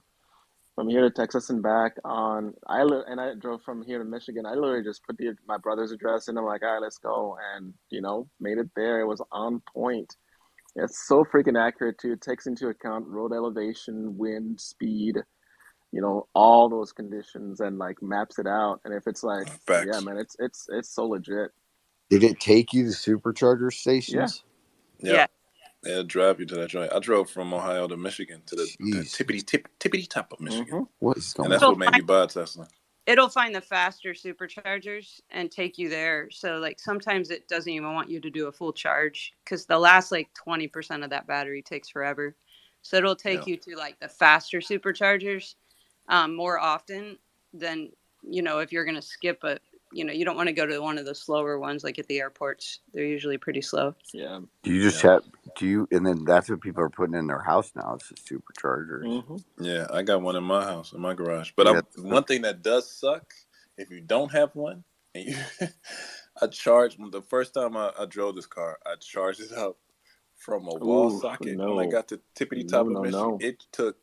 Speaker 17: From here to Texas and back I drove from here to Michigan. I literally just put my brother's address in. I'm like, all right, let's go, and made it there. It was on point. It's so freaking accurate too. It takes into account road elevation, wind, speed, all those conditions, and like maps it out. And if it's like, yeah,
Speaker 3: Facts.
Speaker 17: man, it's so legit.
Speaker 21: Did it take you to supercharger
Speaker 17: Yeah.
Speaker 21: stations?
Speaker 3: Yeah. It'll drive you to that joint. I drove from Ohio to Michigan to the
Speaker 21: Jeez.
Speaker 3: tippity top of Michigan.
Speaker 21: What is going
Speaker 3: And that's
Speaker 21: on?
Speaker 3: what made me buy a Tesla.
Speaker 20: It'll find the faster superchargers and take you there. So like sometimes it doesn't even want you to do a full charge because the last like 20% of that battery takes forever. So it'll take you to like the faster superchargers more often than, if you're going to skip you don't want to go to one of the slower ones like at the airports. They're usually pretty slow.
Speaker 17: Yeah.
Speaker 21: Do you just and then that's what people are putting in their house now. It's the superchargers.
Speaker 17: Mm-hmm.
Speaker 3: Yeah, I got one in my house, in my garage. But one thing that does suck, if you don't have one, and I charged the first time I drove this car, I charged it up from a wall socket. When I got to tippity top of Michigan, it took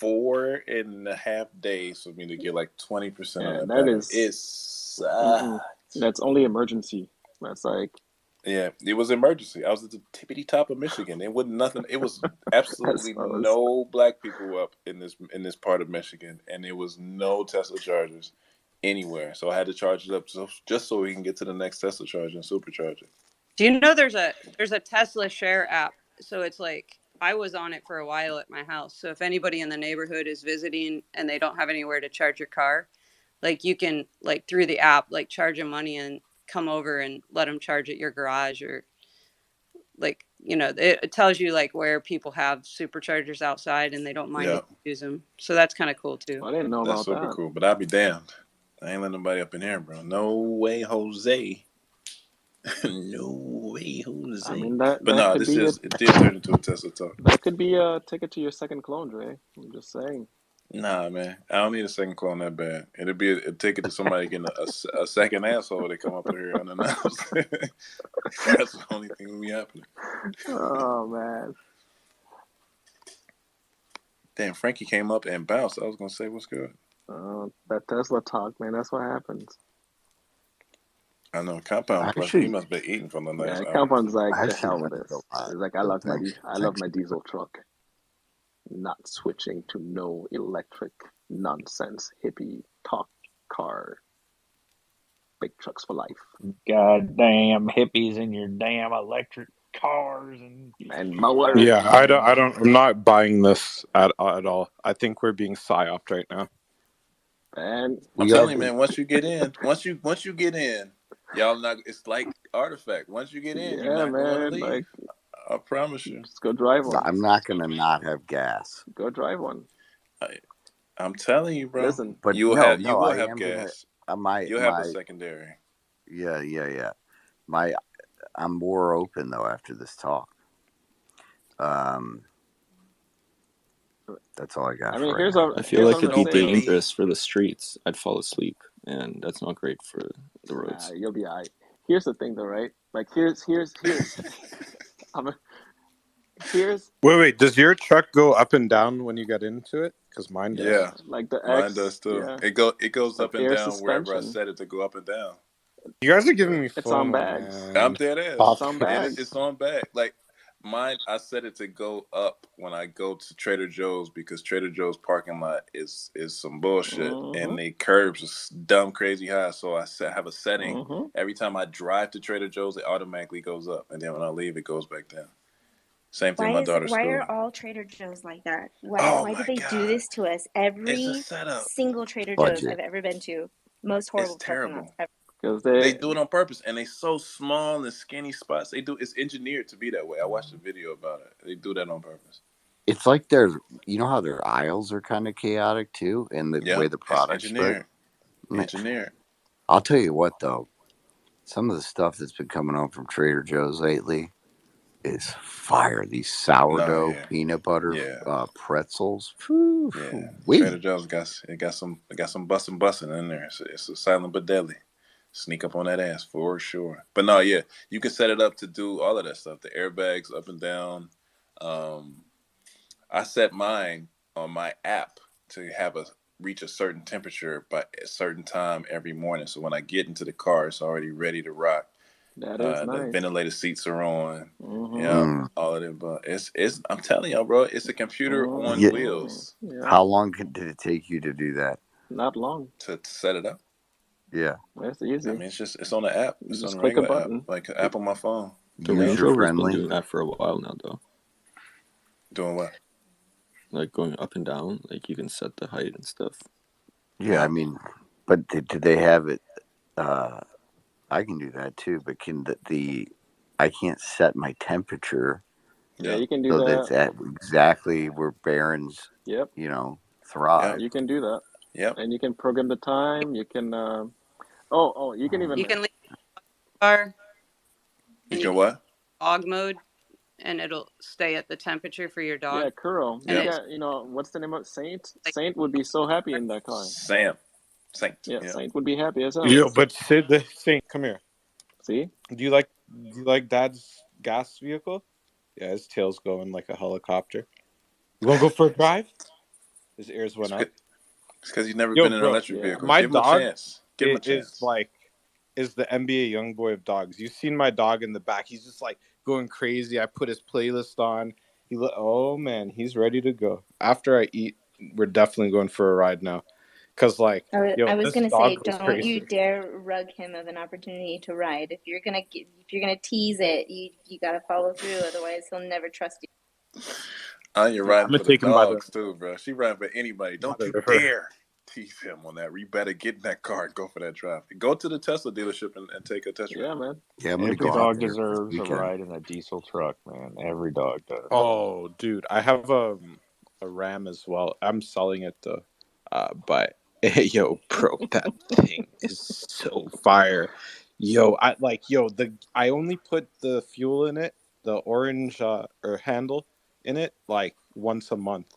Speaker 3: 4.5 days for me to get like 20% of that battery. It sucks.
Speaker 17: That's only emergency. That's like.
Speaker 3: Yeah, it was emergency. I was at the tippity top of Michigan. It wasn't nothing. It was absolutely no black people up in this part of Michigan, and there was no Tesla chargers. anywhere. So I had to charge it up just so we can get to the next Tesla charger and supercharge it.
Speaker 20: Do you know there's a Tesla Share app? So it's like I was on it for a while at my house. So if anybody in the neighborhood is visiting and they don't have anywhere to charge your car, like you can like through the app like charge them money and come over and let them charge at your garage, or like it tells you like where people have superchargers outside and they don't mind if you use them. So that's kind of cool too.
Speaker 17: I didn't know
Speaker 3: That's
Speaker 17: about
Speaker 3: super
Speaker 17: that.
Speaker 3: cool. But I'll be damned. I ain't letting nobody up in here, bro. No way, Jose. No way, Jose.
Speaker 17: I mean that
Speaker 3: But no,
Speaker 17: could be
Speaker 3: it did turn into a Tesla talk.
Speaker 17: that could be a ticket to your second clone, Dre. I'm just saying.
Speaker 3: Nah, man. I don't need a second clone that bad. It'll be a ticket to somebody getting a second asshole that come up here unannounced. That's the only thing will be happening.
Speaker 17: Oh man.
Speaker 3: Damn, Frankie came up and bounced. I was gonna say, what's good?
Speaker 17: That Tesla talk, man. That's what happens.
Speaker 3: I know Compound plus he must be eating from the last hour.
Speaker 17: Compound's like the hell with this. He's like, I love my diesel truck. Not switching to no electric nonsense hippie talk car. Big trucks for life.
Speaker 18: Goddamn hippies in your damn electric cars and
Speaker 17: mowers.
Speaker 4: Yeah, I'm not buying this at all. I think we're being psyoped right now.
Speaker 17: And
Speaker 3: I'm telling you, man, once you get in, y'all not. It's like Artifact. Once you get in, you're not going to leave. Like, I promise you.
Speaker 17: Just go drive one.
Speaker 21: I'm not gonna not have gas.
Speaker 17: Go drive one.
Speaker 3: I'm telling you, bro.
Speaker 21: Listen, but
Speaker 3: you will have gas. You'll have a secondary.
Speaker 21: Yeah. I'm more open though after this talk. That's all I got.
Speaker 11: I mean,
Speaker 7: I feel like it'd be dangerous for the streets. I'd fall asleep, and that's not great for the roads.
Speaker 17: You'll be alright. Here's the thing, though, right? Like, here's.
Speaker 4: Wait. Does your truck go up and down when you get into it? Because mine does.
Speaker 3: Yeah,
Speaker 17: like the X,
Speaker 3: mine does too. Yeah. It goes up and down wherever I set it to go up and down.
Speaker 4: You guys are giving me.
Speaker 17: It's on bags.
Speaker 4: Man.
Speaker 3: I'm dead ass.
Speaker 17: It's on bags.
Speaker 3: It's on bag. Like mine, I set it to go up when I go to Trader Joe's because Trader Joe's parking lot is some bullshit and the curbs are dumb crazy high. So I have a setting every time I drive to Trader Joe's, it automatically goes up, and then when I leave, it goes back down. Same thing. My daughter's
Speaker 9: Why
Speaker 3: school.
Speaker 9: are all Trader Joe's like that? Why do they do this to us? Every single Trader Joe's I've ever been to, most horrible.
Speaker 3: It's terrible.
Speaker 17: Because
Speaker 3: they do it on purpose, and they so small and skinny spots. It's engineered to be that way. I watched a video about it. They do that on purpose.
Speaker 21: It's like you know how their aisles are kind of chaotic too, and the way the products
Speaker 3: engineered.
Speaker 21: I'll tell you what though, some of the stuff that's been coming on from Trader Joe's lately is fire. These sourdough peanut butter pretzels. Whew,
Speaker 3: Trader Joe's got some bussin' in there. It's a silent but deadly. Sneak up on that ass for sure. But no, yeah, you can set it up to do all of that stuff. The airbags up and down. I set mine on my app to reach a certain temperature by a certain time every morning. So when I get into the car, it's already ready to rock.
Speaker 17: That is nice.
Speaker 3: The ventilated seats are on. All of it. But it's I'm telling y'all, bro, it's a computer on wheels.
Speaker 21: Yeah. How long did it take you to do that?
Speaker 17: Not long.
Speaker 3: To set it up.
Speaker 17: Yeah, that's easy.
Speaker 3: I mean, it's on the app. It's
Speaker 17: just
Speaker 3: on
Speaker 17: click a button,
Speaker 3: app, like an app on my phone.
Speaker 7: The Range Rover's been doing that for a while now, though.
Speaker 3: Doing what?
Speaker 7: Like going up and down. Like you can set the height and stuff.
Speaker 21: Yeah, I mean, but do they have it? I can do that too, but I can't set my temperature.
Speaker 17: Yeah, you can do
Speaker 21: so
Speaker 17: that.
Speaker 21: That's at exactly where Barron's.
Speaker 17: Yep.
Speaker 21: Thrive.
Speaker 17: Yeah, you can do that.
Speaker 3: Yep.
Speaker 17: And you can program the time. You can. You can even.
Speaker 20: You can leave the car.
Speaker 3: You can what?
Speaker 20: Dog mode, and it'll stay at the temperature for your dog.
Speaker 17: Yeah, Kuro. What's the name of Saint? Saint would be so happy in that car.
Speaker 3: Saint.
Speaker 17: Yeah, Saint would be happy as hell.
Speaker 4: Yeah, but Saint, come here.
Speaker 17: See?
Speaker 4: Do you like Dad's gas vehicle? Yeah, his tail's going like a helicopter. You want to go for a drive? His ears went up.
Speaker 3: It's because you've never been in an electric vehicle.
Speaker 4: My
Speaker 3: Give
Speaker 4: dog
Speaker 3: him a chance. Give him a chance.
Speaker 4: is the NBA young boy of dogs. You've seen my dog in the back. He's just like going crazy. I put his playlist on. Oh man, he's ready to go. After I eat, we're definitely going for a ride now. Cause like,
Speaker 9: I was
Speaker 4: this
Speaker 9: gonna say,
Speaker 4: dog goes
Speaker 9: don't you
Speaker 4: crazy.
Speaker 9: dare rug him of an opportunity to ride. If you're gonna tease it, you gotta follow through. Otherwise, he'll never trust you.
Speaker 3: You're
Speaker 4: Yeah,
Speaker 3: riding
Speaker 4: I'm gonna
Speaker 3: for the
Speaker 4: take him by
Speaker 3: dogs too, bro. She riding for anybody. Don't you
Speaker 4: river.
Speaker 3: dare tease him on that. You better get in that car and go for that drive. Go to the Tesla dealership and take a test drive.
Speaker 17: Yeah, man.
Speaker 21: Yeah, I'm gonna
Speaker 18: Every
Speaker 21: go out
Speaker 18: dog
Speaker 21: there
Speaker 18: deserves
Speaker 21: this
Speaker 18: a
Speaker 21: weekend.
Speaker 18: ride in a diesel truck, man. Every dog does.
Speaker 4: Oh, dude, I have a Ram as well. I'm selling it though. But yo, bro, that thing is so fire. I only put the fuel in it, the orange or handle in it, like once a month,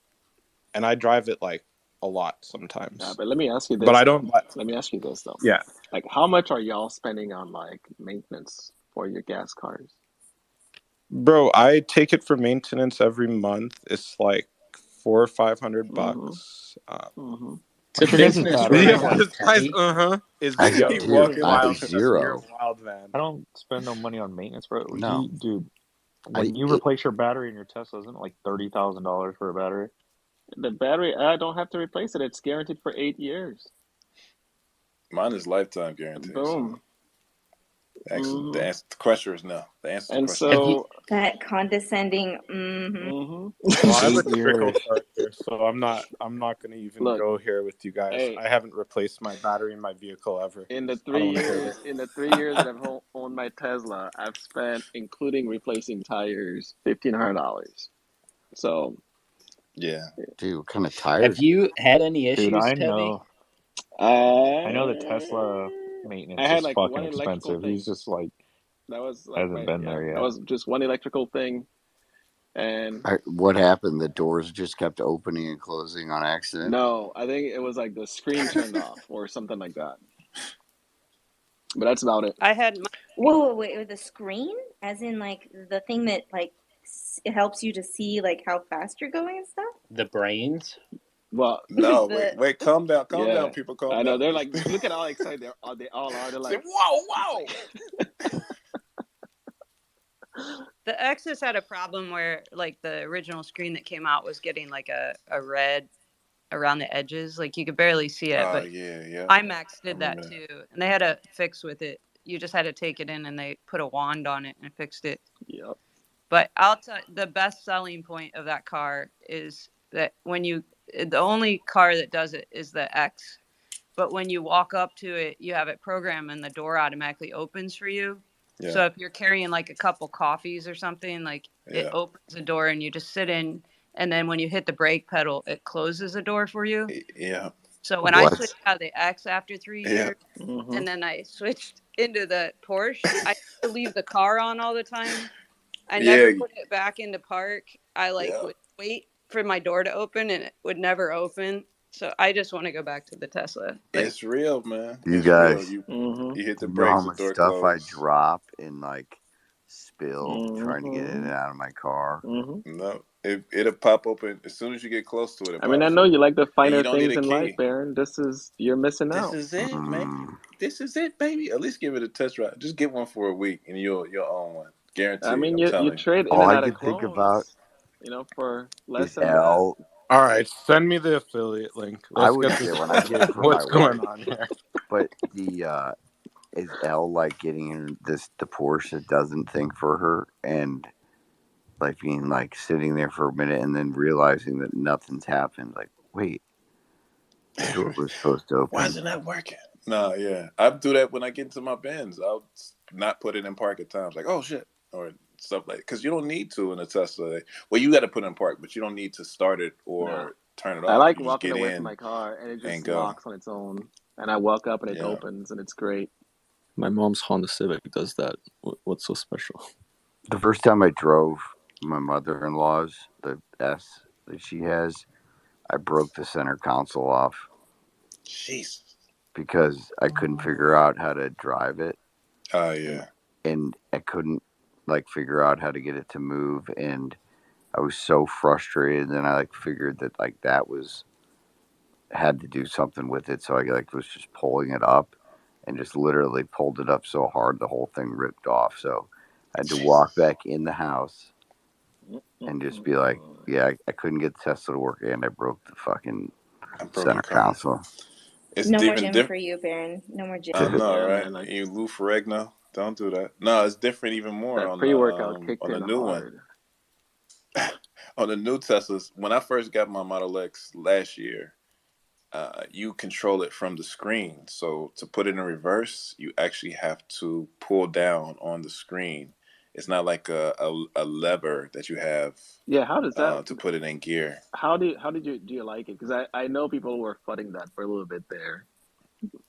Speaker 4: and I drive it like a lot sometimes.
Speaker 17: But let me ask you
Speaker 4: But
Speaker 17: this
Speaker 4: I
Speaker 17: though.
Speaker 4: don't.
Speaker 17: Let me ask you this though.
Speaker 4: Yeah,
Speaker 17: Like, how much are y'all spending on like maintenance for your gas cars?
Speaker 4: bro, I take it for maintenance every month. It's like $400 or $500.
Speaker 17: Mm-hmm.
Speaker 18: What's your guys' battery?
Speaker 4: This guy's is
Speaker 21: I got,
Speaker 4: he
Speaker 21: dude,
Speaker 4: walking
Speaker 21: I have
Speaker 4: wild? You're a
Speaker 21: zero.
Speaker 4: wild man.
Speaker 18: I don't spend no money on maintenance, bro.
Speaker 21: No,
Speaker 18: Dude, when you replace your battery in your Tesla, isn't it like $30,000 for a battery?
Speaker 17: The battery, I don't have to replace it. It's guaranteed for 8 years.
Speaker 3: Mine is lifetime guarantee.
Speaker 17: Boom.
Speaker 3: So the question is no. The answer to the
Speaker 17: And
Speaker 3: question is no.
Speaker 17: so,
Speaker 9: That condescending.
Speaker 4: Well, I have a
Speaker 18: 8
Speaker 4: trickle
Speaker 18: years.
Speaker 4: card here, so I'm not gonna even
Speaker 17: look,
Speaker 4: go here with you guys.
Speaker 17: hey,
Speaker 4: I haven't replaced my battery in my vehicle ever.
Speaker 17: in the
Speaker 4: I don't
Speaker 17: 3
Speaker 4: want to hear
Speaker 17: years,
Speaker 4: this.
Speaker 17: in the 3 years that I've owned my Tesla, I've spent, including replacing tires, $1,500. So,
Speaker 3: yeah,
Speaker 21: dude, what kind of tires?
Speaker 12: Have you had any
Speaker 18: Dude,
Speaker 12: issues,
Speaker 18: I
Speaker 12: Tevy?
Speaker 18: know. I know the Tesla maintenance
Speaker 17: I had
Speaker 18: is
Speaker 17: like
Speaker 18: fucking
Speaker 17: one electrical
Speaker 18: expensive. He's
Speaker 17: thing.
Speaker 18: just like
Speaker 17: That was like
Speaker 18: hasn't been there
Speaker 17: that
Speaker 18: yet.
Speaker 17: was just one electrical thing. And
Speaker 21: What happened? The doors just kept opening and closing on accident?
Speaker 17: no, I think it was like the screen turned off or something like that. But that's about it.
Speaker 20: I had
Speaker 9: Whoa, wait, with the screen, as in like the thing that like it helps you to see like how fast you're going and stuff.
Speaker 12: The brains.
Speaker 17: Well,
Speaker 3: no,
Speaker 9: The-
Speaker 3: wait, calm down,
Speaker 17: yeah,
Speaker 3: people, calm
Speaker 17: I know.
Speaker 3: down.
Speaker 17: They're like, look at how excited they all are. They're
Speaker 3: Say,
Speaker 17: like,
Speaker 3: whoa.
Speaker 20: the X's had a problem where like the original screen that came out was getting like a red around the edges, like you could barely see it. But
Speaker 3: yeah.
Speaker 20: IMAX did that too, and they had a fix with it. You just had to take it in, and they put a wand on it and fixed it.
Speaker 17: Yep.
Speaker 20: But I'll tell you, the best selling point of that car is that the only car that does it is the X. But when you walk up to it, you have it programmed, and the door automatically opens for you.
Speaker 3: Yeah.
Speaker 20: So if you're carrying like a couple coffees or something, like it opens the door and you just sit in. And then when you hit the brake pedal, it closes the door for you.
Speaker 3: Yeah.
Speaker 20: So when I switched out of the X after 3 years, and then I switched into the Porsche, I used to leave the car on all the time. I never put it back into park. I would wait for my door to open, and it would never open. So I just want to go back to the Tesla.
Speaker 3: It's real, man.
Speaker 21: You guys,
Speaker 3: real. You hit the
Speaker 21: you know how
Speaker 3: brakes, the
Speaker 21: much
Speaker 3: door
Speaker 21: stuff I
Speaker 3: closed.
Speaker 21: drop and like spill trying to get in and out of my car?
Speaker 3: No, it'll pop open as soon as you get close to it.
Speaker 17: I mean, I know you like the finer
Speaker 3: you don't need
Speaker 17: things
Speaker 3: a
Speaker 17: in life,
Speaker 3: key.
Speaker 17: Baron. You're missing out.
Speaker 3: This is it, man. This is it, baby. At least give it a test drive. Just get one for a week, and you'll own one. Guaranteed.
Speaker 17: I mean,
Speaker 3: I'm
Speaker 17: you
Speaker 3: telling
Speaker 17: trade in
Speaker 21: All
Speaker 17: and
Speaker 21: I
Speaker 17: out of
Speaker 21: could think about
Speaker 17: clones, for less
Speaker 21: is
Speaker 17: than
Speaker 21: L.
Speaker 4: All right, send me the affiliate link.
Speaker 21: I
Speaker 4: Let's
Speaker 21: would
Speaker 4: get
Speaker 21: get
Speaker 4: this.
Speaker 21: one. I get it for
Speaker 4: What's
Speaker 21: my
Speaker 4: going
Speaker 21: wife.
Speaker 4: on here?
Speaker 21: But is Elle like getting in the Porsche that doesn't think for her and like being like sitting there for a minute and then realizing that nothing's happened? Like, wait, the door was supposed to open.
Speaker 3: Why is it not working? No, yeah, I do that when I get into my Benz. I'll not put it in park at times, like oh shit, or stuff like because you don't need to in a Tesla. Well, you got to put it in park, but you don't need to start it or turn it off.
Speaker 17: I like
Speaker 3: you
Speaker 17: walking
Speaker 3: just get
Speaker 17: away
Speaker 3: in
Speaker 17: from my car and it just
Speaker 3: go.
Speaker 17: locks on its own, and I walk up and it opens and it's great.
Speaker 7: My mom's Honda Civic does that. What's so special?
Speaker 21: The first time I drove my mother-in-law's, the S that she has, I broke the center console off.
Speaker 3: Jesus.
Speaker 21: Because I couldn't figure out how to drive it.
Speaker 3: Oh, yeah.
Speaker 21: And I couldn't figure out how to get it to move, and I was so frustrated. And then I figured that that had to do something with it, so I was just pulling it up, and just literally pulled it up so hard the whole thing ripped off. So I had to walk back in the house and just be like, yeah, I couldn't get the Tesla to work, and I broke the fucking center console.
Speaker 3: It's
Speaker 9: No more
Speaker 3: even
Speaker 9: gym for
Speaker 3: different.
Speaker 9: you, Baron. No more gym.
Speaker 3: I know,
Speaker 17: Yeah,
Speaker 3: right?
Speaker 17: man. Like
Speaker 3: You Lou Ferrigno, don't do that. No, it's different even more
Speaker 17: that pre-workout kicked
Speaker 3: on the
Speaker 17: in
Speaker 3: new one.
Speaker 17: hard.
Speaker 3: On the new Teslas, when I first got my Model X last year, you control it from the screen. So to put it in reverse, you actually have to pull down on the screen. It's not like a lever that you have
Speaker 17: Yeah, how does that?
Speaker 3: to put it in gear.
Speaker 17: How did you do you like it? Because I know people were flooding that for a little bit there.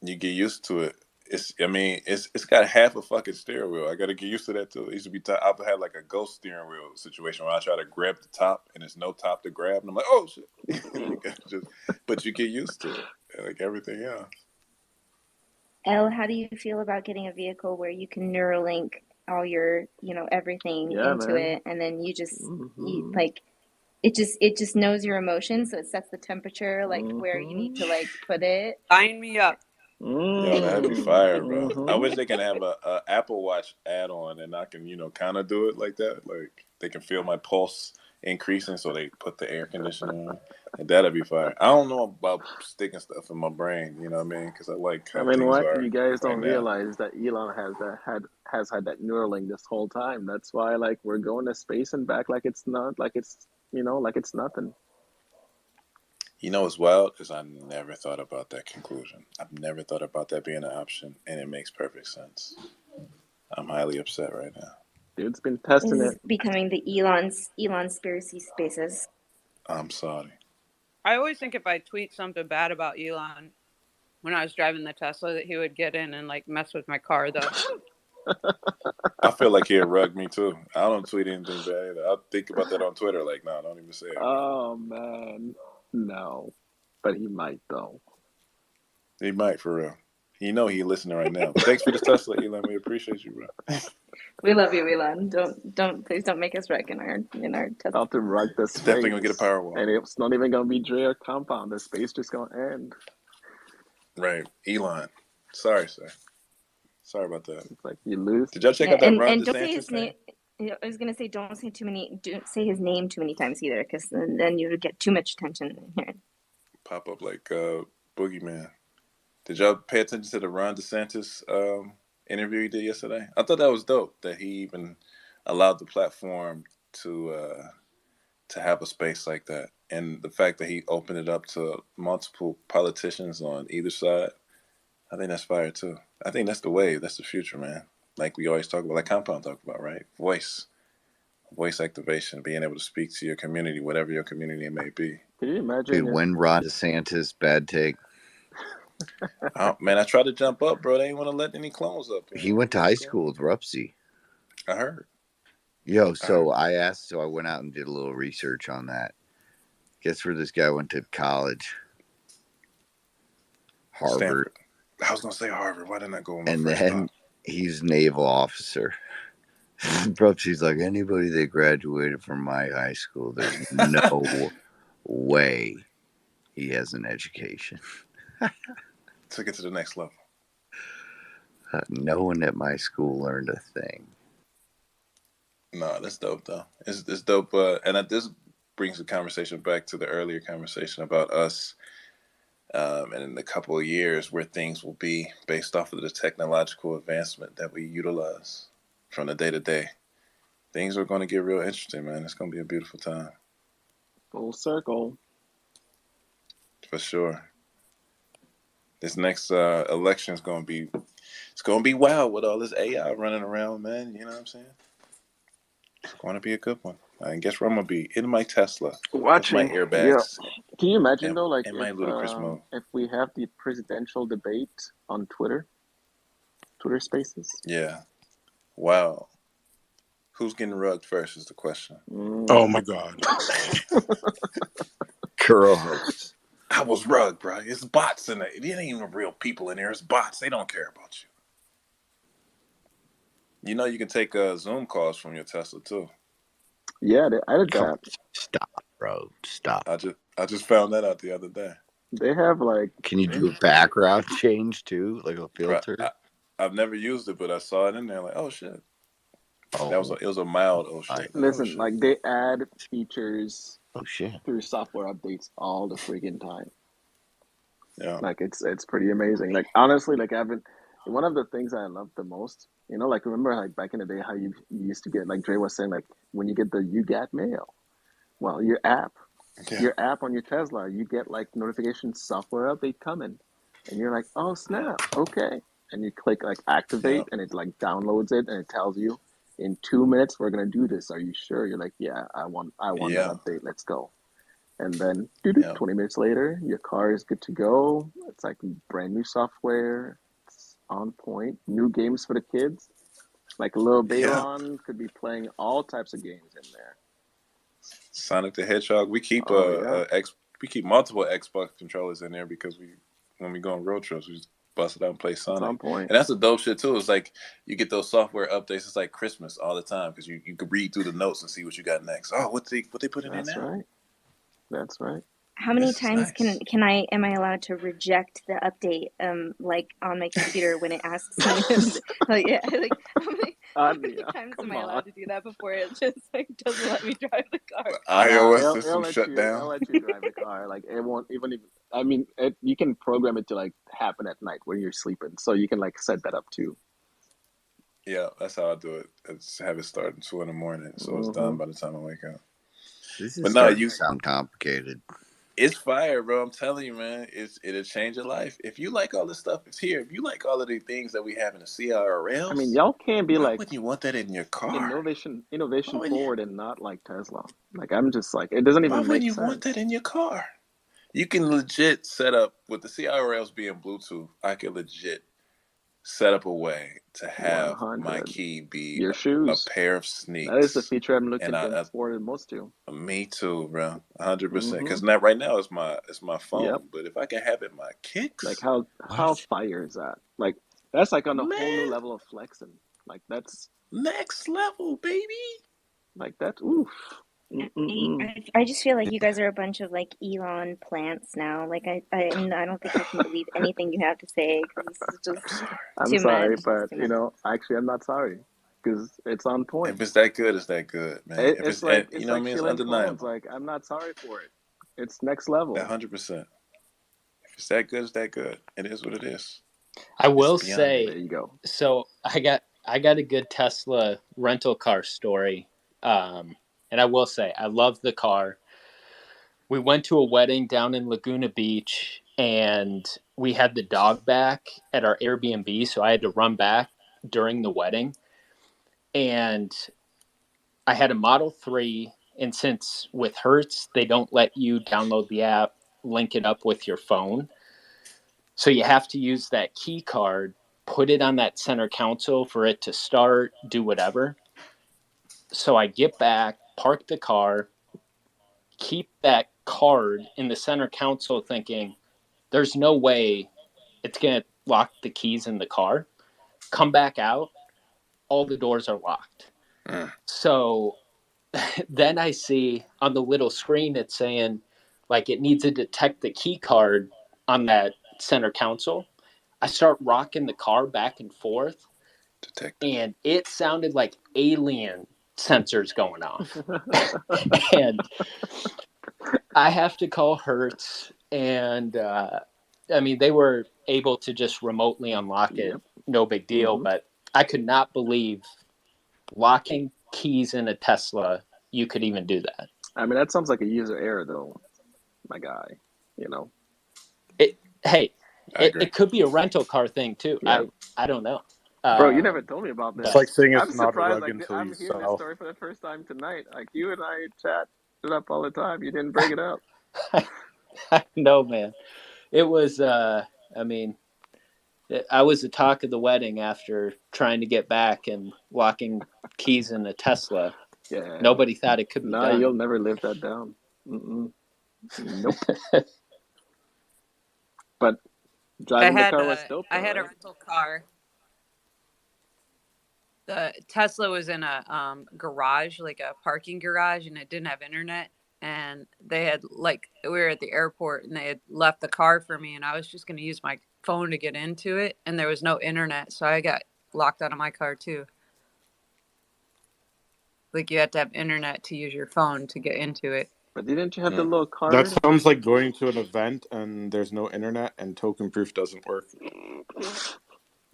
Speaker 3: You get used to it. It's got half a fucking steering wheel. I got to get used to that too. It used to be I've had like a ghost steering wheel situation where I try to grab the top and there's no top to grab, and I'm like, oh shit. But you get used to it, like everything else.
Speaker 9: Elle, how do you feel about getting a vehicle where you can Neuralink all your, everything
Speaker 17: Yeah,
Speaker 9: into
Speaker 17: man.
Speaker 9: it, and then you
Speaker 17: Mm-hmm.
Speaker 9: like it just knows your emotions, so it sets the temperature like where you need
Speaker 17: Mm-hmm.
Speaker 9: to like put it.
Speaker 20: Sign me up.
Speaker 3: Yo, that'd be
Speaker 17: Mm.
Speaker 3: fire, bro. I
Speaker 17: Mm-hmm.
Speaker 3: wish they can have a Apple Watch add-on and I can, kind of do it like that. Like they can feel my pulse increasing, so they put the air conditioner on, and that'd be fire. I don't know about sticking stuff in my brain, you know what I mean? Because I like
Speaker 17: I
Speaker 3: how
Speaker 17: mean,
Speaker 3: things
Speaker 17: what
Speaker 3: are
Speaker 17: you guys
Speaker 3: right
Speaker 17: don't
Speaker 3: now.
Speaker 17: realize that Elon has had that Neuralink this whole time. That's why like we're going to space and back like it's not like it's like it's nothing.
Speaker 3: You know what's wild is I never thought about that conclusion. I've never thought about that being an option, and it makes perfect sense. I'm highly upset right now.
Speaker 17: Dude's been
Speaker 9: This
Speaker 17: testing
Speaker 9: is
Speaker 17: it.
Speaker 9: becoming the Elon conspiracy spaces.
Speaker 3: I'm sorry.
Speaker 20: I always think if I tweet something bad about Elon when I was driving the Tesla, that he would get in and like mess with my car, though.
Speaker 3: I feel like he'll rug me too. I don't tweet anything bad either. I think about that on Twitter. Like, no, don't even say it, bro.
Speaker 17: Oh man, no, but he might though.
Speaker 3: He might for real. He he listening right now. But thanks for the Tesla, Elon. We appreciate you, bro.
Speaker 14: We love you, Elon. Please don't make us wreck in our test.
Speaker 17: About to rug the
Speaker 3: It's definitely gonna get a
Speaker 17: space,
Speaker 3: power wall.
Speaker 17: and it's not even gonna be Dre or Compound. The space just gonna end.
Speaker 3: Right, Elon. Sorry, sir. Sorry about that.
Speaker 17: It's like you lose.
Speaker 3: Did y'all check
Speaker 9: Yeah,
Speaker 3: out that Ron
Speaker 9: and don't say
Speaker 3: DeSantis
Speaker 9: his
Speaker 3: thing?
Speaker 9: name. I was gonna say don't say his name too many times either, because then you would get too much attention here.
Speaker 3: Pop up like Boogeyman. Did y'all pay attention to the Ron DeSantis interview he did yesterday? I thought that was dope that he even allowed the platform to have a space like that, and the fact that he opened it up to multiple politicians on either side. I think that's fire too. I think that's the wave. That's the future, man. Like we always talk about, like Compound talk about, right? Voice activation, being able to speak to your community, whatever your community may be.
Speaker 17: Can you imagine
Speaker 21: Dude,
Speaker 17: if
Speaker 21: when Ron DeSantis, bad take.
Speaker 3: Oh, man, I tried to jump up, bro. They ain't want to let any clones up.
Speaker 21: He went to high school with Rupsy.
Speaker 3: I heard.
Speaker 21: Yo, so I went out and did a little research on that. Guess where this guy went to college? Harvard.
Speaker 3: Stanford. I was gonna say Harvard. Why didn't I go with my
Speaker 21: And
Speaker 3: first
Speaker 21: then he's naval officer. Rupsy's like, anybody that graduated from my high school, there's no way he has an education.
Speaker 3: Took it to the next level.
Speaker 21: No one at my school learned a thing.
Speaker 3: No, that's dope though. It's dope, and this brings the conversation back to the earlier conversation about us, and in a couple of years where things will be based off of the technological advancement that we utilize from the day to day. Things are going to get real interesting, man. It's going to be a beautiful time.
Speaker 17: full circle?
Speaker 3: For sure. This next election is going to be wild with all this AI running around, man. You know what I'm saying? It's going to be a good one. I guess where I'm going to be in my Tesla with my
Speaker 17: Watching, yeah.
Speaker 3: airbags.
Speaker 17: Can you imagine
Speaker 3: and,
Speaker 17: though, like
Speaker 3: and my ludicrous move.
Speaker 17: if we have the presidential debate on Twitter Spaces?
Speaker 3: Yeah. Wow. Who's getting rugged first is the question.
Speaker 19: Oh my God.
Speaker 21: Gross.
Speaker 3: I was rugged, bro. It's bots in there. It ain't even real people in there. It's bots. They don't care about you. You know you can take Zoom calls from your Tesla too.
Speaker 17: Yeah, they added that.
Speaker 21: Stop, bro. Stop.
Speaker 3: I just found that out the other day.
Speaker 17: They have like.
Speaker 21: Can you do a background change too, like a filter?
Speaker 3: I've never used it, but I saw it in there. Like, oh shit. It was a mild oh shit. Like,
Speaker 17: Listen, like they add features.
Speaker 21: Oh shit.
Speaker 17: Through software updates all the freaking time.
Speaker 3: Yeah.
Speaker 17: Like it's pretty amazing. Like honestly, like one of the things I love the most, like remember like back in the day how you used to get, like Dre was saying, like when you get the you got mail. Well,
Speaker 3: Yeah.
Speaker 17: your app on your Tesla, you get like notification software update coming, and you're like, oh snap, okay, and you click like
Speaker 3: Yeah.
Speaker 17: activate, and it like downloads it, and it tells you in 2 minutes we're gonna do this. Are you sure? You're like, yeah, I want that
Speaker 3: Yeah.
Speaker 17: update. Let's go. And then
Speaker 3: Yeah.
Speaker 17: 20 minutes later, your car is good to go. It's like brand new software. It's on point. New games for the kids. Like little
Speaker 3: Yeah.
Speaker 17: Bayron could be playing all types of games in there.
Speaker 3: Sonic the Hedgehog. We keep
Speaker 17: Oh yeah,
Speaker 3: we keep multiple Xbox controllers in there because when we go on road trips, we just bust it out and play
Speaker 17: it's
Speaker 3: Sonic.
Speaker 17: on point.
Speaker 3: And that's the dope shit too. It's like you get those software updates. It's like Christmas all the time because you can read through the notes and see what you got next. Oh, what they put in there
Speaker 17: That's
Speaker 3: now?
Speaker 17: right. That's right.
Speaker 9: How many
Speaker 3: This is
Speaker 9: times
Speaker 3: nice.
Speaker 9: am I allowed to reject the update like on my computer when it asks me like yeah like how many
Speaker 17: Yeah,
Speaker 9: times am
Speaker 17: come
Speaker 9: I
Speaker 17: on.
Speaker 9: allowed to do that before it just like doesn't let me drive the car?
Speaker 17: Nah,
Speaker 3: iOS
Speaker 17: it'll
Speaker 3: system
Speaker 17: let
Speaker 3: shut
Speaker 17: you. It'll
Speaker 3: down.
Speaker 17: let you drive the car. Like it won't even. I mean, you can program it to like happen at night when you're sleeping, so you can like set that up too.
Speaker 3: Yeah, that's how I do it. I just have it start at 2 in the morning, so it's done by the time I wake up.
Speaker 21: This is
Speaker 3: But no,
Speaker 21: starting to sound complicated.
Speaker 3: it's fire, bro. I'm telling you, man. It'll change your life. If you like all this stuff that's here, if you like all of the things that we have in the
Speaker 17: I mean,
Speaker 3: CRLs,
Speaker 17: y'all can't be
Speaker 3: why
Speaker 17: like
Speaker 3: wouldn't you want that in your car? Why
Speaker 17: innovation
Speaker 3: wouldn't you?
Speaker 17: forward and not like Tesla. Like I'm just like it doesn't
Speaker 3: Why
Speaker 17: even
Speaker 3: wouldn't
Speaker 17: make
Speaker 3: you want
Speaker 17: sense.
Speaker 3: that in your car? You can legit set up with the CRLs being Bluetooth. I can legit set up a way to have my
Speaker 17: 100.
Speaker 3: key be
Speaker 17: Your
Speaker 3: a
Speaker 17: shoes.
Speaker 3: pair of
Speaker 17: That is the
Speaker 3: sneaks,
Speaker 17: feature I'm
Speaker 3: and
Speaker 17: looking forward the most to.
Speaker 3: me too, bro, 100%.
Speaker 17: Mm-hmm.
Speaker 3: Because not right now it's my
Speaker 17: Yep.
Speaker 3: phone, but if I can have it my
Speaker 17: Like
Speaker 3: kicks,
Speaker 17: how fire is that? Like that's like on a whole new
Speaker 3: man,
Speaker 17: level of flexing. Like that's
Speaker 3: next level, baby.
Speaker 17: like that. Oof. Mm-mm-mm.
Speaker 9: I just feel like you guys are a bunch of like Elon plants now. Like I don't think I can believe anything you have to say because this is just
Speaker 17: I'm
Speaker 9: too
Speaker 17: sorry,
Speaker 9: much. It's
Speaker 17: but
Speaker 9: too much.
Speaker 17: actually, I'm not sorry because it's on point.
Speaker 3: If it's that good, it's that good, man. If it's you
Speaker 17: It's
Speaker 3: know what I
Speaker 17: like
Speaker 3: mean, it's
Speaker 17: stealing clones.
Speaker 3: undeniable.
Speaker 17: Like I'm not sorry for it. It's next level.
Speaker 3: 100%. If it's that good, it's that good. It is what it is.
Speaker 12: I
Speaker 3: It's
Speaker 12: will
Speaker 3: beyond
Speaker 12: say,
Speaker 3: good.
Speaker 17: There you go.
Speaker 12: so I got a good Tesla rental car story. And I will say I love the car. We went to a wedding down in Laguna Beach and we had the dog back at our Airbnb, so I had to run back during the wedding. And I had a Model 3, and since with Hertz they don't let you download the app, link it up with your phone. So you have to use that key card, put it on that center console for it to start, do whatever. So I get back, park the car, keep that card in the center console thinking there's no way it's going to lock the keys in the car. Come back out, all the doors are locked. So then I see on the little screen it's saying like it needs to detect the key card on that center console. I start rocking the car back and forth, and it sounded like alien sensors going off. And I have to call Hertz, and I mean, they were able to just remotely unlock it,
Speaker 17: Yep.
Speaker 12: no big deal.
Speaker 17: Mm-hmm.
Speaker 12: But I could not believe locking keys in a Tesla, you could even do that.
Speaker 17: I mean, that sounds like a user error, though, my guy. You know.
Speaker 12: It could be a rental car thing too.
Speaker 17: Yeah.
Speaker 12: I don't know.
Speaker 17: Bro, you never told me about
Speaker 4: It's
Speaker 17: this.
Speaker 4: like saying
Speaker 17: I'm
Speaker 4: it's not a
Speaker 17: surprised.
Speaker 4: rug
Speaker 17: Like
Speaker 4: until you
Speaker 17: I'm hearing this
Speaker 4: sell.
Speaker 17: story for the first time tonight. Like you and I chat it up all the time. You didn't bring it up.
Speaker 12: I know, man. It was. I mean, I was the talk of the wedding after trying to get back and locking keys in a Tesla.
Speaker 17: Yeah.
Speaker 12: Nobody thought it could be
Speaker 17: Nah,
Speaker 12: done.
Speaker 17: you'll never live that down. Mm-mm. Nope. But driving the car was dope, though,
Speaker 20: I had a
Speaker 17: right?
Speaker 20: rental car. The Tesla was in a garage, like a parking garage, and it didn't have internet. And they had we were at the airport, and they had left the car for me, and I was just going to use my phone to get into it, and there was no internet, so I got locked out of my car too. Like you had to have internet to use your phone to get into it.
Speaker 17: But didn't you have the little
Speaker 4: That
Speaker 17: card?
Speaker 4: sounds like going to an event and there's no internet and token proof doesn't work.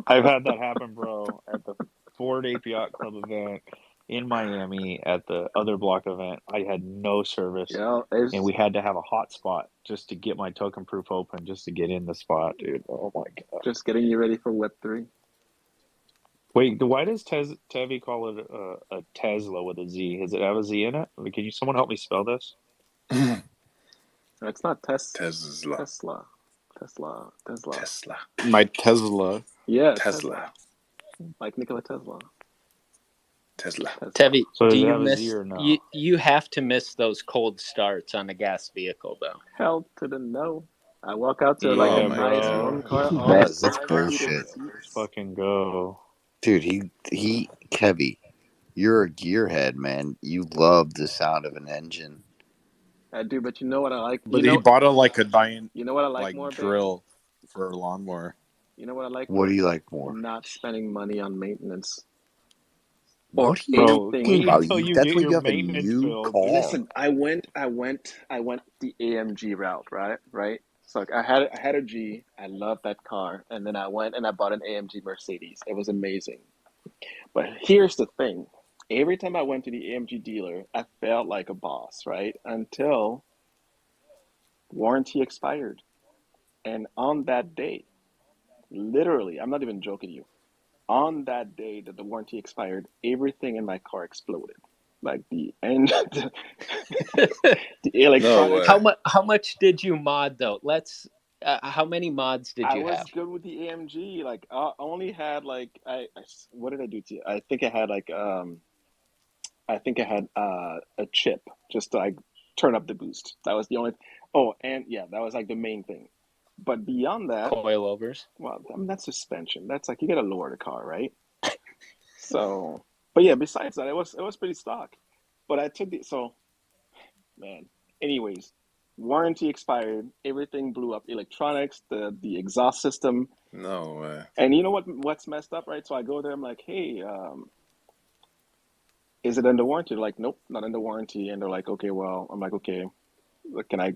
Speaker 18: I've had that happen, bro, at the Ford Ape Yacht Club event in Miami at the other block event. I had no service,
Speaker 17: Yeah,
Speaker 18: and we had to have a hotspot just to get my token proof open, just to get in the spot, dude. Oh my god!
Speaker 17: just getting you ready for Web3.
Speaker 18: Wait, why does Tevi call it a Tesla with a Z? Does it have a Z in it? I mean, can you someone help me spell this?
Speaker 17: It's not
Speaker 3: Tesla.
Speaker 17: Tesla.
Speaker 4: My Tesla.
Speaker 17: Yeah, Tesla. Like Nikola Tesla.
Speaker 3: Tesla.
Speaker 12: Tevi,
Speaker 18: So
Speaker 12: do
Speaker 18: does it
Speaker 12: you
Speaker 18: have a Z
Speaker 12: miss
Speaker 18: or no?
Speaker 12: you have to miss those cold starts on a gas vehicle though?
Speaker 17: Hell to the no. I walk out to like
Speaker 18: Yeah,
Speaker 17: a nice
Speaker 18: bro.
Speaker 17: warm car, all
Speaker 21: Man,
Speaker 17: those
Speaker 21: that's
Speaker 17: nice heated
Speaker 21: bullshit.
Speaker 17: seats.
Speaker 18: Fucking go.
Speaker 21: Dude, Kevy, you're a gearhead, man. You love the sound of an engine.
Speaker 17: I do, but you know what I like?
Speaker 4: But he bought a giant
Speaker 17: You know what I like more, Big?
Speaker 4: drill for a lawnmower.
Speaker 17: You know what I like
Speaker 21: What
Speaker 17: more?
Speaker 21: do you like more?
Speaker 17: Not spending money on maintenance.
Speaker 21: What
Speaker 17: Or
Speaker 21: are you
Speaker 17: anything.
Speaker 21: talking about?
Speaker 18: Until you
Speaker 21: That's
Speaker 18: get
Speaker 21: why
Speaker 18: your
Speaker 21: you have a
Speaker 18: maintenance
Speaker 21: new
Speaker 18: bill,
Speaker 21: car.
Speaker 18: dude.
Speaker 17: Listen, I went the AMG route, right? So like, I had a G, I loved that car, and then I went and I bought an AMG Mercedes. It was amazing. But here's the thing. Every time I went to the AMG dealer, I felt like a boss, right? Until warranty expired. And on that day, literally, I'm not even joking you, on that day that the warranty expired, everything in my car exploded. Like the end, the electronics.
Speaker 12: How much did you mod though? Let's. How many mods did
Speaker 17: I
Speaker 12: you
Speaker 17: was
Speaker 12: have?
Speaker 17: good with the AMG. Like I only had what did I do to you? I think I had a chip just to like turn up the boost. That was the only. Oh, and yeah, that was like the main thing. But beyond that,
Speaker 12: coilovers.
Speaker 17: Well, I mean that's suspension. That's like you gotta lower the car, right? So, but yeah, besides that, it was pretty stock. But I took man. Anyways, warranty expired. Everything blew up. Electronics, the exhaust system.
Speaker 3: No way.
Speaker 17: And you know what's messed up, right? So I go there. I'm like, hey, is it under warranty? They're like, nope, not under warranty. And they're like, okay, well, I'm like, okay, can I?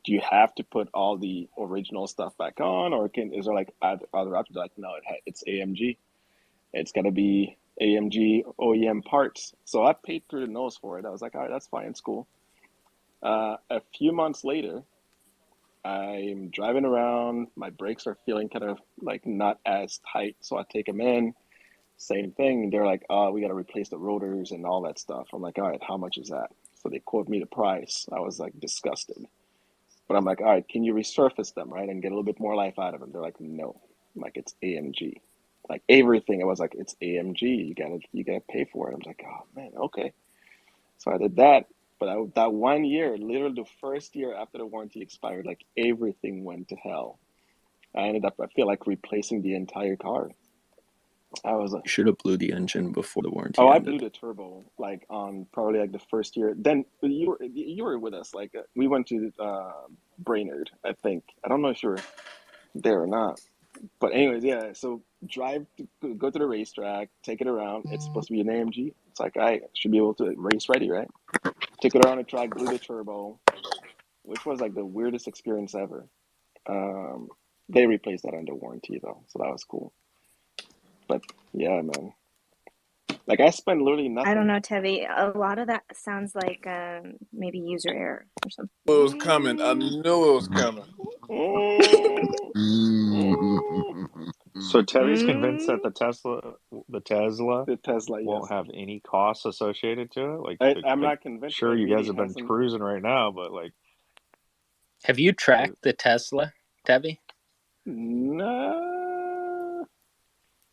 Speaker 17: Do you have to put all the original stuff back on, or is there like other options? Like, no, it's AMG. It's got to be AMG OEM parts. So I paid through the nose for it. I was like, all right, that's fine, it's cool. A few months later, I'm driving around. My brakes are feeling kind of like not as tight, so I take them in. Same thing. They're like, oh, we got to replace the rotors and all that stuff. I'm like, all right, how much is that? So they quote me the price. I was like disgusted. But I'm like, all right, can you resurface them, right, and get a little bit more life out of them? They're like, no. I'm like, it's AMG. Like everything, I was like, it's AMG. You gotta pay for it. I was like, oh man, okay. So I did that. But that 1 year, literally the first year after the warranty expired, like everything went to hell. I ended up, I feel like replacing the entire car. I was like,
Speaker 7: You should have blew the engine before the warranty
Speaker 17: I
Speaker 7: ended.
Speaker 17: blew the turbo like on probably like the first year. Then you were with us. Like we went to Brainerd, I think. I don't know if you're there or not. But anyways, yeah. So go to the racetrack, take it around. It's supposed to be an AMG. It's like I should be able to race ready, right? Took it around the track, blew the turbo, which was like the weirdest experience ever. Um, they replaced that under warranty though, so that was cool. But yeah, man. Like I spent literally
Speaker 9: I don't
Speaker 17: nothing.
Speaker 9: know, Tevi. A lot of that sounds like maybe user error or something.
Speaker 3: It was coming. I knew it was coming.
Speaker 18: So Terry's convinced that the Tesla
Speaker 17: The
Speaker 18: won't
Speaker 17: yes.
Speaker 18: have any costs associated to it.
Speaker 17: I'm
Speaker 18: Like
Speaker 17: not convinced.
Speaker 18: sure,
Speaker 17: It
Speaker 18: you guys
Speaker 17: really
Speaker 18: have been
Speaker 17: hasn't.
Speaker 18: cruising right now, but like,
Speaker 12: Have you tracked the Tesla, Tevi?
Speaker 17: No.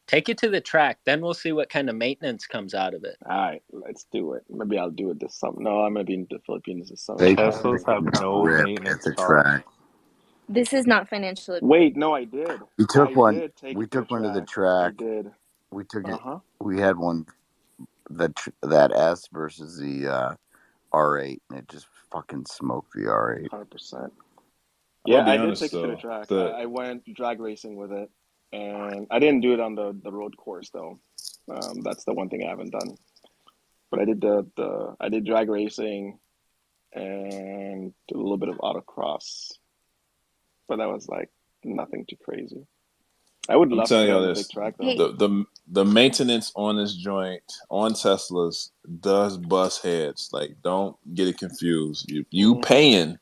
Speaker 12: Take it to the track, then we'll see what kind of maintenance comes out of it.
Speaker 17: All right, let's do it. Maybe I'll do it this summer. No, I'm gonna be in the Philippines this summer.
Speaker 21: They
Speaker 18: Teslas have no
Speaker 21: rip
Speaker 18: maintenance
Speaker 21: at the
Speaker 18: costs.
Speaker 21: track.
Speaker 14: This is not financial advice.
Speaker 17: Wait, no, I did.
Speaker 21: We took one.
Speaker 17: Take
Speaker 21: We
Speaker 17: it to the
Speaker 21: took one to the
Speaker 17: track.
Speaker 21: track.
Speaker 17: I did.
Speaker 21: We took it.
Speaker 17: Uh-huh.
Speaker 21: We had one that S versus the R8, and it just fucking smoked the R8.
Speaker 17: 100%.
Speaker 3: I'm
Speaker 17: Yeah,
Speaker 3: gonna be
Speaker 17: I did
Speaker 3: honest
Speaker 17: take it to the
Speaker 3: though.
Speaker 17: track. I went drag racing with it, and I didn't do it on the road course though. That's the one thing I haven't done. But I did I did drag racing. and did a little bit of autocross, but that was like nothing too crazy. I would
Speaker 3: I'm
Speaker 17: love to
Speaker 3: telling
Speaker 17: get
Speaker 3: y'all
Speaker 17: on the big
Speaker 3: this:
Speaker 17: track though.
Speaker 9: Hey,
Speaker 3: the maintenance on this joint on Teslas does bust heads. Like, don't get it confused. You paying,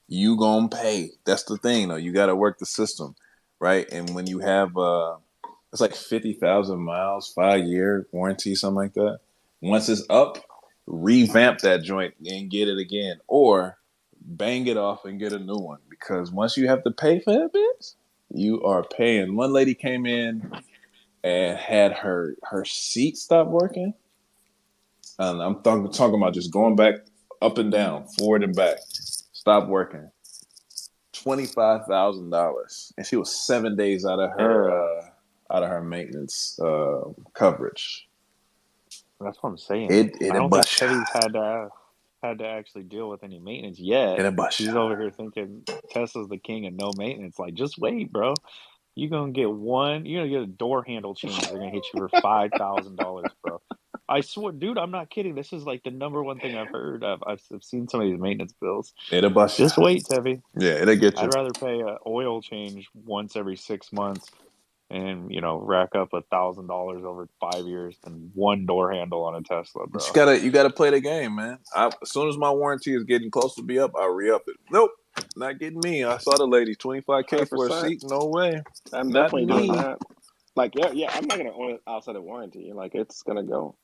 Speaker 3: you gonna pay. That's the thing, though. You got to work the system, right? And when you have it's like 50,000 miles, 5-year warranty, something like that. Once it's up, revamp that joint and get it again, or bang it off and get a new one. Because once you have to pay for that bitch, you are paying. One lady came in and had her seat stop working. And I'm talking about just going back up and down, forward and back, stop working. $25,000, and she was 7 days out of her maintenance coverage.
Speaker 18: That's what I'm saying.
Speaker 3: It
Speaker 18: I
Speaker 3: a
Speaker 18: don't think
Speaker 3: bust.
Speaker 18: Chevy's had to actually deal with any maintenance yet.
Speaker 3: It a bust.
Speaker 18: He's over here thinking Tesla's the king of no maintenance. Like, just wait, bro. You're gonna get a door handle change. They're gonna hit you for $5,000, bro. I swear, dude, I'm not kidding. This is like the number one thing I've heard. I've seen some of these maintenance bills.
Speaker 3: It a bust.
Speaker 18: Just wait, Tevy.
Speaker 3: Yeah, it'll get
Speaker 18: I'd
Speaker 3: you.
Speaker 18: rather pay a oil change once every 6 months and rack up $1,000 over 5 years than one door handle on a Tesla, bro.
Speaker 3: You gotta play the game, man. As soon as my warranty is getting close to be up, I'll re-up it. Nope, not getting me. I saw the lady $25K for a
Speaker 17: 100%.
Speaker 3: seat. No way.
Speaker 17: I'm
Speaker 3: Not
Speaker 17: definitely doing
Speaker 3: me.
Speaker 17: that. Like, yeah, I'm not gonna own it outside of warranty. Like, it's gonna go.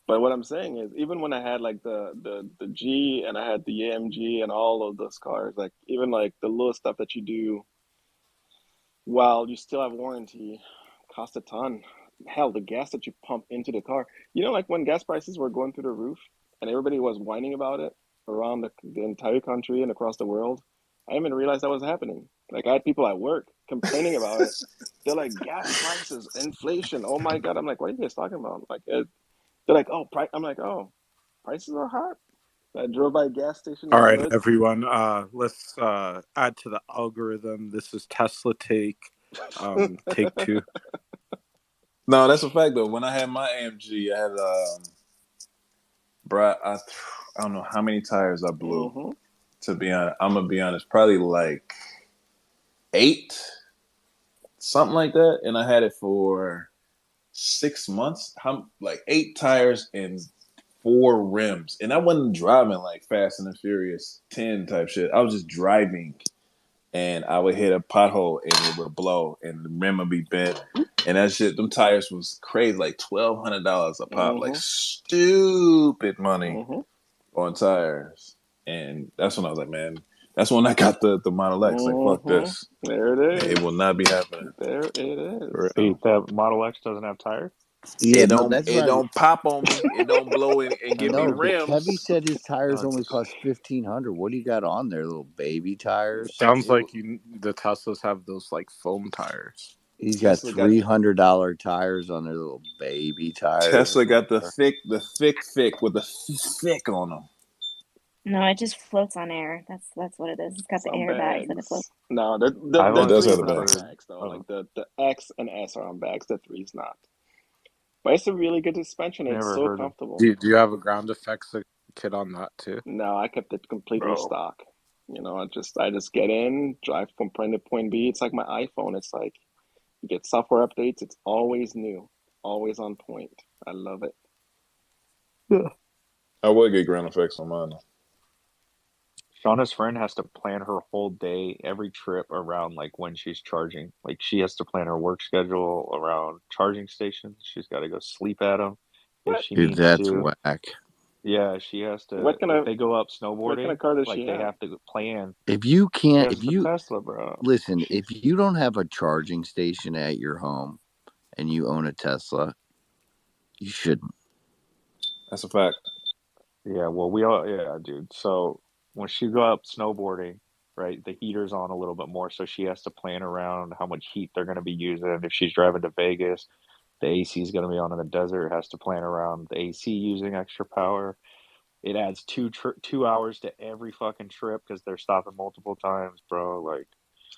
Speaker 17: But what I'm saying is, even when I had like the G and I had the AMG and all of those cars, like even like the little stuff that you do while you still have warranty cost a ton. Hell, the gas that you pump into the car, like when gas prices were going through the roof and everybody was whining about it around the entire country and across the world, I didn't even realize that was happening. Like I had people at work complaining about it. They're like, gas prices, inflation. Oh my God. I'm like, what are you guys talking about? Like, they're like, oh, I'm like, oh, prices are hot. I drove by a gas station
Speaker 4: All
Speaker 17: in the
Speaker 4: right,
Speaker 17: hood.
Speaker 4: everyone. Let's add to the algorithm. This is Tesla take. Take two.
Speaker 3: No, that's a fact though. When I had my AMG, I had bruh, I don't know how many tires I blew.
Speaker 17: Mm-hmm.
Speaker 3: To be honest, I'm gonna be honest, probably like 8, something like that. And I had it for 6 months. Like 8 tires and 4 rims. And I wasn't driving like Fast and the Furious 10 type shit. I was just driving, and I would hit a pothole and it would blow and the rim would be bent. And that shit, them tires was crazy, like $1,200 a pop, like
Speaker 17: Mm-hmm.
Speaker 3: stupid money
Speaker 17: Mm-hmm.
Speaker 3: on tires. And that's when I was like, man, that's when I got the Model X. Like, fuck
Speaker 17: Mm-hmm.
Speaker 3: this.
Speaker 17: There it
Speaker 3: It
Speaker 17: is.
Speaker 3: will not be happening.
Speaker 17: There it is.
Speaker 18: Wait, that Model X doesn't have tires?
Speaker 21: Yeah, no, that's
Speaker 3: It
Speaker 21: right.
Speaker 3: don't pop on me. It don't blow and give me
Speaker 21: No, but Kevy
Speaker 3: rims.
Speaker 21: said his tires
Speaker 3: No,
Speaker 21: only cost $1,500. What do you got on there, little baby tires?
Speaker 4: Sounds like the Teslas have those like foam tires.
Speaker 21: He's got $300 tires on their little baby tires.
Speaker 3: Tesla got the thick with the thick on them.
Speaker 9: No, it just floats on air. That's what it is. It's got the
Speaker 17: Some
Speaker 9: airbags and it
Speaker 17: bags.
Speaker 9: floats.
Speaker 17: No, the
Speaker 3: It does
Speaker 17: three
Speaker 3: have
Speaker 17: is
Speaker 3: the
Speaker 17: not on
Speaker 3: bags.
Speaker 17: bags though. Like the X and S are on bags. The three is not. But it's a really good suspension. It's
Speaker 4: Never
Speaker 17: so
Speaker 4: heard of.
Speaker 17: comfortable.
Speaker 4: Do you have a ground effects kit on that too?
Speaker 17: No, I kept it completely
Speaker 4: Bro.
Speaker 17: stock. I just get in, drive from point to point B. It's like my iPhone. It's like you get software updates. It's always new, always on point. I love it.
Speaker 3: Yeah. I would get ground effects on mine.
Speaker 18: Shauna's friend has to plan her whole day, every trip around like when she's charging. Like she has to plan her work schedule around charging stations. She's got to go sleep at them if
Speaker 17: What?
Speaker 18: she
Speaker 21: Dude,
Speaker 18: needs
Speaker 21: that's
Speaker 18: to.
Speaker 21: whack.
Speaker 18: Yeah, she has to.
Speaker 17: What kind
Speaker 18: If
Speaker 17: of
Speaker 18: they go up
Speaker 17: what kind
Speaker 18: snowboarding,
Speaker 17: of car does
Speaker 18: like
Speaker 17: she
Speaker 18: they
Speaker 17: have?
Speaker 18: have to plan.
Speaker 21: If you can't,
Speaker 18: It's the Tesla, bro.
Speaker 21: listen, if you don't have a charging station at your home and you own a Tesla, you shouldn't.
Speaker 3: That's a fact.
Speaker 18: Yeah, well, yeah, dude. So when she go up snowboarding, right, the heater's on a little bit more, so she has to plan around how much heat they're going to be using. If she's driving to Vegas, the AC is going to be on in the desert. Has to plan around the AC using extra power. It adds 2 hours to every fucking trip because they're stopping multiple times, bro. Like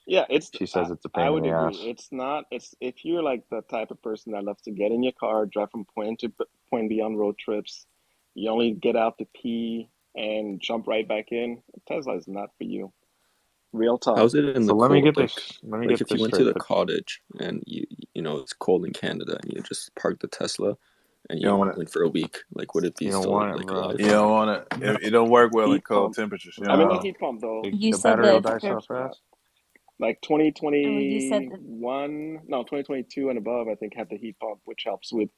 Speaker 17: Yeah,
Speaker 18: she says, it's a
Speaker 17: I
Speaker 18: pain in
Speaker 17: would
Speaker 18: the
Speaker 17: agree.
Speaker 18: ass.
Speaker 17: It's not. It's if you're like the type of person that loves to get in your car, drive from point to point B on road trips. You only get out to pee and jump right back in. Tesla is not for you. Real talk.
Speaker 7: How's it in the
Speaker 18: let me
Speaker 7: cold?
Speaker 18: get this. Let me
Speaker 7: Like
Speaker 18: get
Speaker 7: if
Speaker 18: this
Speaker 7: you went to
Speaker 18: straight.
Speaker 7: the cottage and you know it's cold in Canada and you just parked the Tesla and
Speaker 3: You don't want
Speaker 7: went for a week, like would it be
Speaker 18: You don't
Speaker 7: still
Speaker 18: want it,
Speaker 7: like
Speaker 18: bro.
Speaker 7: alive?
Speaker 3: You don't want to. It don't work well in
Speaker 17: Heat
Speaker 3: cold
Speaker 17: pump.
Speaker 3: temperatures. You
Speaker 17: I mean, not
Speaker 3: know.
Speaker 17: heat pump though.
Speaker 9: You
Speaker 18: The
Speaker 9: said
Speaker 18: battery will
Speaker 9: the
Speaker 18: die so fast.
Speaker 17: Like
Speaker 9: oh, you said
Speaker 17: 2022 and above, I think, had the heat pump, which helps with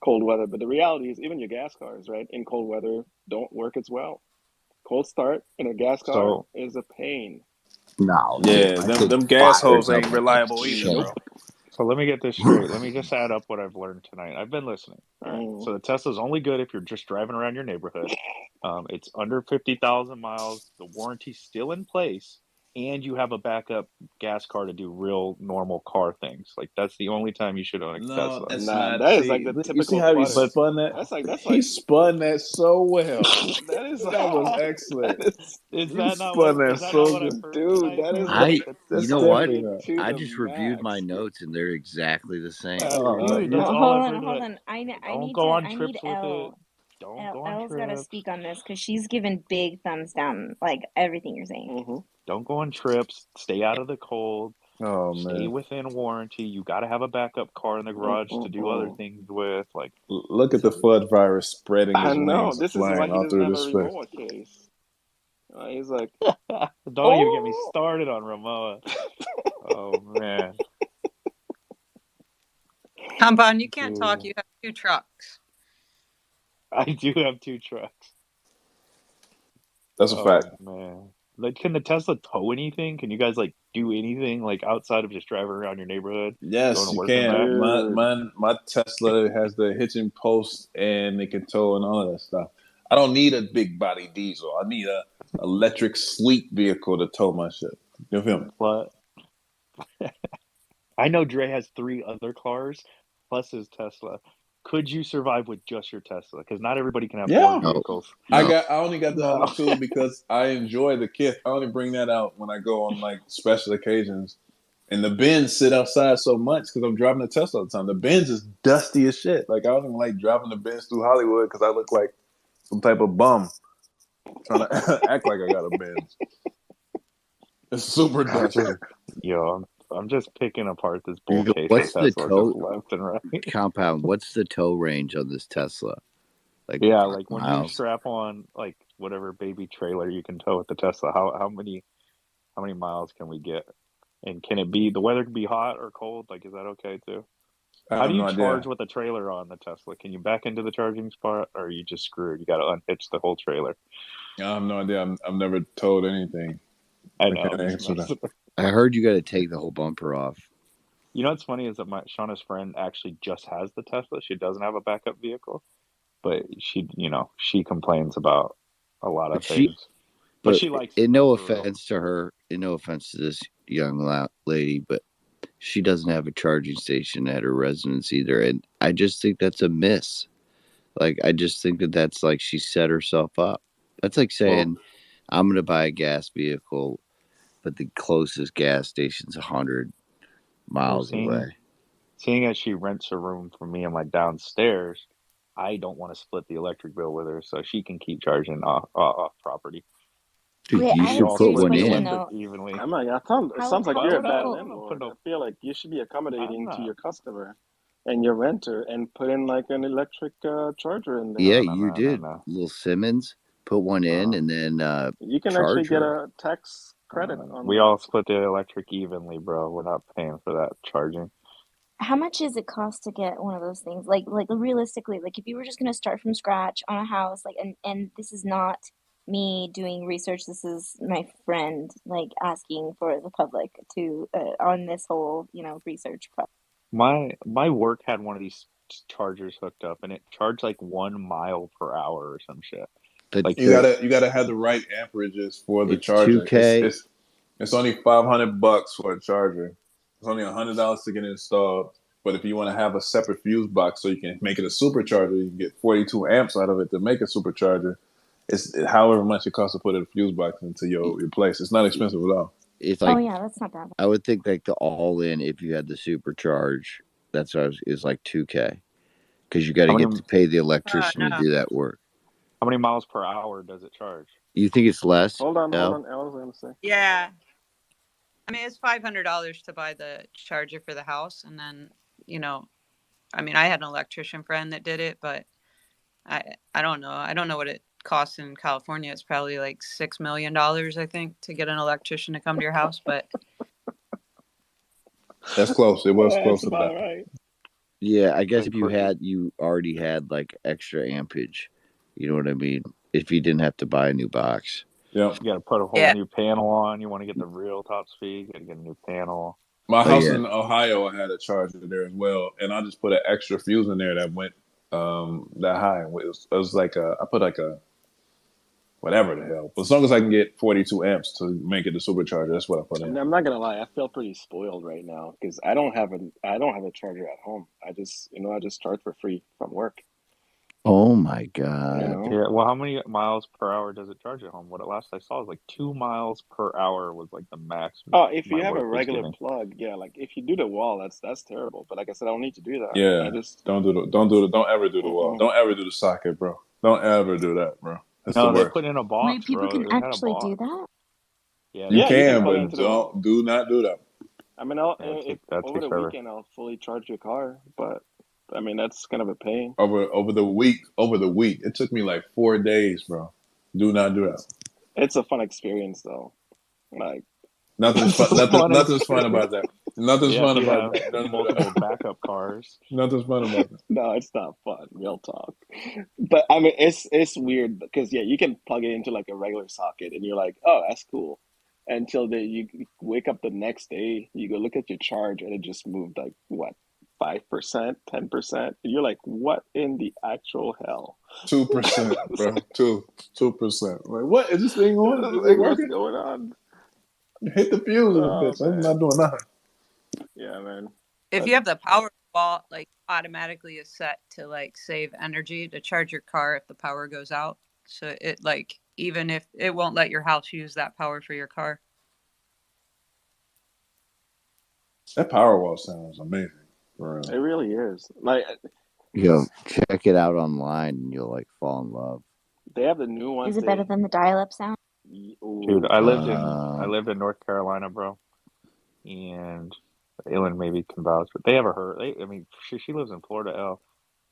Speaker 17: cold weather. But the reality is, even your gas cars, right, in cold weather, don't work as well. Cold start in a gas car
Speaker 18: So
Speaker 17: is a pain.
Speaker 21: No, dude,
Speaker 3: Yeah,
Speaker 21: my
Speaker 3: them
Speaker 21: thing
Speaker 3: them gas
Speaker 21: fires
Speaker 3: holes
Speaker 21: up
Speaker 3: ain't
Speaker 21: like a
Speaker 3: reliable either,
Speaker 21: champ.
Speaker 3: bro.
Speaker 18: So let me get this straight. Let me just add up what I've learned tonight. I've been listening. All right.
Speaker 17: Mm.
Speaker 18: So the Tesla's only good if you're just driving around your neighborhood. It's under 50,000 miles. The warranty's still in place, and you have a backup gas car to do real normal car things. Like that's the only time you should own a
Speaker 3: No,
Speaker 18: Tesla.
Speaker 3: that's
Speaker 17: Nah,
Speaker 3: not.
Speaker 17: that is like
Speaker 3: See,
Speaker 17: the
Speaker 3: you see
Speaker 17: typical
Speaker 3: how he
Speaker 17: sputter.
Speaker 18: But
Speaker 3: spun that?
Speaker 17: That's
Speaker 3: He
Speaker 17: like
Speaker 3: spun that so well.
Speaker 17: that is
Speaker 3: That was
Speaker 17: that
Speaker 3: excellent.
Speaker 17: is
Speaker 18: is
Speaker 3: You
Speaker 18: that not what
Speaker 3: spun that so
Speaker 18: I've
Speaker 3: good.
Speaker 18: heard
Speaker 17: dude,
Speaker 18: tonight
Speaker 17: that
Speaker 18: though?
Speaker 17: is
Speaker 21: I,
Speaker 17: like
Speaker 18: Like
Speaker 21: you
Speaker 3: That's
Speaker 21: know what?
Speaker 3: definitely
Speaker 17: spinning
Speaker 3: not.
Speaker 17: to
Speaker 21: I
Speaker 17: the
Speaker 21: just reviewed my
Speaker 17: max.
Speaker 21: notes and they're exactly the same.
Speaker 18: dude, that's
Speaker 9: no,
Speaker 18: all I've
Speaker 9: hold on,
Speaker 18: heard.
Speaker 9: hold
Speaker 18: But
Speaker 9: on. I
Speaker 18: don't
Speaker 9: need
Speaker 18: go
Speaker 9: to
Speaker 18: on
Speaker 9: I need
Speaker 18: trips with it.
Speaker 9: Elle.
Speaker 18: Don't go on
Speaker 9: Elle's got to
Speaker 18: trips.
Speaker 9: speak on this because she's given big thumbs down, like everything you're saying.
Speaker 17: Mm-hmm.
Speaker 18: Don't go on trips. Stay out of the cold.
Speaker 3: Oh
Speaker 18: Stay
Speaker 3: man,
Speaker 18: within warranty. You got to have a backup car in the garage to do other
Speaker 17: Mm-mm-mm.
Speaker 18: things with. Like,
Speaker 3: look at the FUD virus spreading
Speaker 17: I
Speaker 3: his
Speaker 17: know.
Speaker 3: wings and
Speaker 17: This is why
Speaker 3: flying
Speaker 17: he
Speaker 3: all
Speaker 17: doesn't
Speaker 3: through
Speaker 17: have
Speaker 3: the
Speaker 17: a
Speaker 3: space.
Speaker 17: Rimowa case. He's like,
Speaker 18: don't even get me
Speaker 17: oh.
Speaker 18: started on Ramoa. Oh man,
Speaker 20: Compound, you can't
Speaker 18: dude,
Speaker 20: talk. You have two trucks.
Speaker 18: I do have two trucks.
Speaker 3: That's a fact.
Speaker 18: Oh man, like, can the Tesla tow anything? Can you guys like do anything like outside of just driving around your neighborhood, going
Speaker 3: Yes,
Speaker 18: to
Speaker 3: you
Speaker 18: work and
Speaker 3: can.
Speaker 18: back?
Speaker 17: Dude.
Speaker 3: My Tesla has the hitching post and it can tow and all of that stuff. I don't need a big body diesel. I need a electric sleek vehicle to tow my shit. You feel me?
Speaker 18: But I know Dre has 3 other cars plus his Tesla. Could you survive with just your Tesla? Because not everybody can have 4
Speaker 3: Yeah.
Speaker 21: No,
Speaker 18: vehicles.
Speaker 21: no.
Speaker 3: I only got the
Speaker 18: No.
Speaker 3: other two because I enjoy the kit. I only bring that out when I go on like special occasions. And the Benz sit outside so much because I'm driving the Tesla all the time. The Benz is dusty as shit. Like I don't even like driving the Benz through Hollywood because I look like some type of bum trying to act like I got a Benz. It's super dusty.
Speaker 18: I'm just picking apart this bull case of
Speaker 21: What's the
Speaker 18: Tesla just
Speaker 21: tow
Speaker 18: left and right.
Speaker 21: compound? What's the tow range on this Tesla? Like
Speaker 18: Yeah,
Speaker 21: 5
Speaker 18: like when you
Speaker 21: miles?
Speaker 18: strap on like whatever baby trailer you can tow with the Tesla, how many miles can we get? And can it be the weather can be hot or cold? Like, is that okay too?
Speaker 3: I
Speaker 18: How
Speaker 3: have
Speaker 18: do
Speaker 3: no
Speaker 18: you charge
Speaker 3: idea.
Speaker 18: with a trailer on the Tesla? Can you back into the charging spot, or are you just screwed? You got to unhitch the whole trailer.
Speaker 3: I have no idea. I've never told anything.
Speaker 18: I
Speaker 3: I
Speaker 18: know.
Speaker 3: can't
Speaker 18: I'm just
Speaker 3: answer that.
Speaker 18: messing.
Speaker 21: I heard you got to take the whole bumper off.
Speaker 18: You know what's funny is that Shauna's friend actually just has the Tesla. She doesn't have a backup vehicle, but she complains about a lot
Speaker 21: But
Speaker 18: of things. But
Speaker 21: but
Speaker 18: she likes it
Speaker 21: in
Speaker 18: though,
Speaker 21: no
Speaker 18: for real.
Speaker 21: offense to her, in no offense to this young lady, but she doesn't have a charging station at her residence either. And I just think that's a miss. Like, I just think that's like she set herself up. That's like saying, I'm going to buy a gas vehicle, but the closest gas station's 100
Speaker 18: Well,
Speaker 21: miles away.
Speaker 18: seeing as she rents a room for me and my downstairs, I don't want to split the electric bill with her, so she can keep charging off property.
Speaker 21: Dude,
Speaker 9: Wait,
Speaker 21: you
Speaker 9: I have
Speaker 18: We
Speaker 9: a
Speaker 21: should
Speaker 18: all
Speaker 21: put
Speaker 9: serious
Speaker 18: split
Speaker 21: one
Speaker 18: the
Speaker 9: question
Speaker 21: in.
Speaker 18: electric
Speaker 9: though.
Speaker 18: evenly.
Speaker 17: I'm like, it sounds like
Speaker 9: How
Speaker 17: you're a bad
Speaker 18: I'm not
Speaker 17: landlord.
Speaker 18: putting
Speaker 17: I
Speaker 18: no.
Speaker 17: feel like you should be
Speaker 18: I'm
Speaker 17: accommodating to
Speaker 18: not.
Speaker 17: your customer and your renter and put in like an electric charger in there.
Speaker 21: Yeah,
Speaker 18: No, no,
Speaker 21: you
Speaker 18: no, no,
Speaker 21: did.
Speaker 18: no.
Speaker 21: Little Simmons, put one in and then
Speaker 17: You can actually
Speaker 21: charge
Speaker 17: get
Speaker 21: her.
Speaker 17: a tax credit on
Speaker 18: We
Speaker 17: that.
Speaker 18: all split the electric evenly, bro. We're not paying for that charging.
Speaker 9: How much does it cost to get one of those things? Like realistically, like if you were just gonna start from scratch on a house, like and this is not me doing research. This is my friend like asking for the public to on this whole research process.
Speaker 18: My work had one of these chargers hooked up, and it charged like 1 mile per hour or some shit. Like
Speaker 3: You gotta have the right amperages for the
Speaker 21: It's
Speaker 3: charger.
Speaker 21: 2K.
Speaker 3: It's only $500 for a charger. It's only $100 to get it installed. But if you want to have a separate fuse box so you can make it a supercharger, you can get 42 amps out of it to make a supercharger. It's however much it costs to put a fuse box into your place. It's not expensive at all.
Speaker 21: It's like,
Speaker 9: yeah, that's not bad.
Speaker 21: I would think like the all in, if you had the supercharge, that's what is like 2K, because you got to get to pay the electrician to
Speaker 20: No.
Speaker 21: do that work.
Speaker 18: How many miles per hour does it charge?
Speaker 21: You think it's less?
Speaker 17: Hold on.
Speaker 21: Al?
Speaker 17: I was gonna say.
Speaker 20: Yeah. I mean, it's $500 to buy the charger for the house. And then, I mean, I had an electrician friend that did it, but I don't know. I don't know what it costs in California. It's probably like $6 million, I think, to get an electrician to come to your house. But
Speaker 3: That's close. It was close
Speaker 17: That's
Speaker 3: to
Speaker 17: about
Speaker 3: that.
Speaker 17: right.
Speaker 21: Yeah, I guess
Speaker 18: Like
Speaker 21: if you already had like extra ampage, you know what I mean? If you didn't have to buy a new box.
Speaker 3: Yep.
Speaker 18: You got to put a whole
Speaker 20: yeah,
Speaker 18: new panel on. You want to get the real top speed. You got to get a new panel.
Speaker 3: My
Speaker 21: Oh
Speaker 3: house
Speaker 21: yeah.
Speaker 3: in Ohio, I had a charger there as well, and I just put an extra fuse in there that went that high. It was like I put like a whatever the hell, but as long as I can get 42 amps to make it a supercharger, that's what I put
Speaker 17: I
Speaker 3: in.
Speaker 17: mean, I'm not gonna lie. I feel pretty spoiled right now because I don't have a charger at home. I just charge for free from work.
Speaker 21: Oh my
Speaker 17: You
Speaker 21: god.
Speaker 17: know.
Speaker 18: Yeah. Well, how many miles per hour does it charge at home? What at last I saw was like 2 miles per hour was like the max
Speaker 17: Oh, if
Speaker 18: my
Speaker 17: you have a
Speaker 18: work was
Speaker 17: regular
Speaker 18: giving.
Speaker 17: plug, yeah, like if you do the wall, that's terrible. But like I said, I don't need to do that. I
Speaker 3: Yeah,
Speaker 17: just
Speaker 3: don't ever do the wall.
Speaker 17: mm-mm.
Speaker 3: Don't ever do the socket, bro. Don't ever do that, bro. That's the
Speaker 18: No, they
Speaker 3: worst.
Speaker 18: put in a
Speaker 9: Wait,
Speaker 18: box,
Speaker 9: people
Speaker 18: bro.
Speaker 9: can
Speaker 18: They had a
Speaker 9: actually do
Speaker 18: box.
Speaker 9: that?
Speaker 18: Yeah, they
Speaker 3: You
Speaker 17: Yeah,
Speaker 18: put
Speaker 17: you
Speaker 18: it
Speaker 17: can
Speaker 18: in
Speaker 3: can,
Speaker 17: plug it
Speaker 3: but
Speaker 17: into the wall.
Speaker 3: do not do that.
Speaker 17: I mean,
Speaker 18: Yeah,
Speaker 17: if
Speaker 18: that
Speaker 17: over
Speaker 18: takes
Speaker 17: the
Speaker 18: forever.
Speaker 17: weekend I'll fully charge your car, but I mean that's kind of a pain.
Speaker 3: Over the week. It took me like 4 days, bro. Do not do that.
Speaker 17: It's a fun experience though. Like
Speaker 3: Nothing's
Speaker 18: It's
Speaker 3: fun.
Speaker 18: a fun
Speaker 3: Nothing's fun
Speaker 18: experience.
Speaker 3: about that. Nothing's
Speaker 18: Yeah, if
Speaker 3: fun
Speaker 18: you
Speaker 3: about
Speaker 18: have
Speaker 3: that. Don't do
Speaker 18: multiple
Speaker 3: that.
Speaker 18: backup cars.
Speaker 3: Nothing's fun about that.
Speaker 17: no, it's not fun. Real talk. But I mean, it's weird because yeah, you can plug it into like a regular socket, and you're like, oh, that's cool. Until you wake up the next day, you go look at your charge, and it just moved like what 5%, 10%. You're like, what in the actual hell?
Speaker 3: 2%, bro. 2%. Like, what is this thing on? Is it
Speaker 17: Like, what's
Speaker 3: working?
Speaker 17: going on?
Speaker 3: Hit the fuse in the
Speaker 17: Oh
Speaker 3: bitch. I'm not
Speaker 17: man,
Speaker 3: doing nothing.
Speaker 17: yeah, man.
Speaker 20: if
Speaker 17: But
Speaker 20: you have the power wall, like automatically is set to like save energy to charge your car if the power goes out. So it like even if it won't let your house use that power for your car.
Speaker 3: That Powerwall sounds amazing. For
Speaker 17: it
Speaker 3: real.
Speaker 17: really is. Like
Speaker 21: Yo, check it out online and you'll like fall in love.
Speaker 17: they have the new
Speaker 9: Is
Speaker 17: ones.
Speaker 9: it better than the dial-up sound?
Speaker 18: Dude,
Speaker 17: Ooh,
Speaker 18: I lived
Speaker 21: Um
Speaker 18: in North Carolina, bro, and Aylin maybe can vouch, but they ever heard. I mean, she lives in Florida.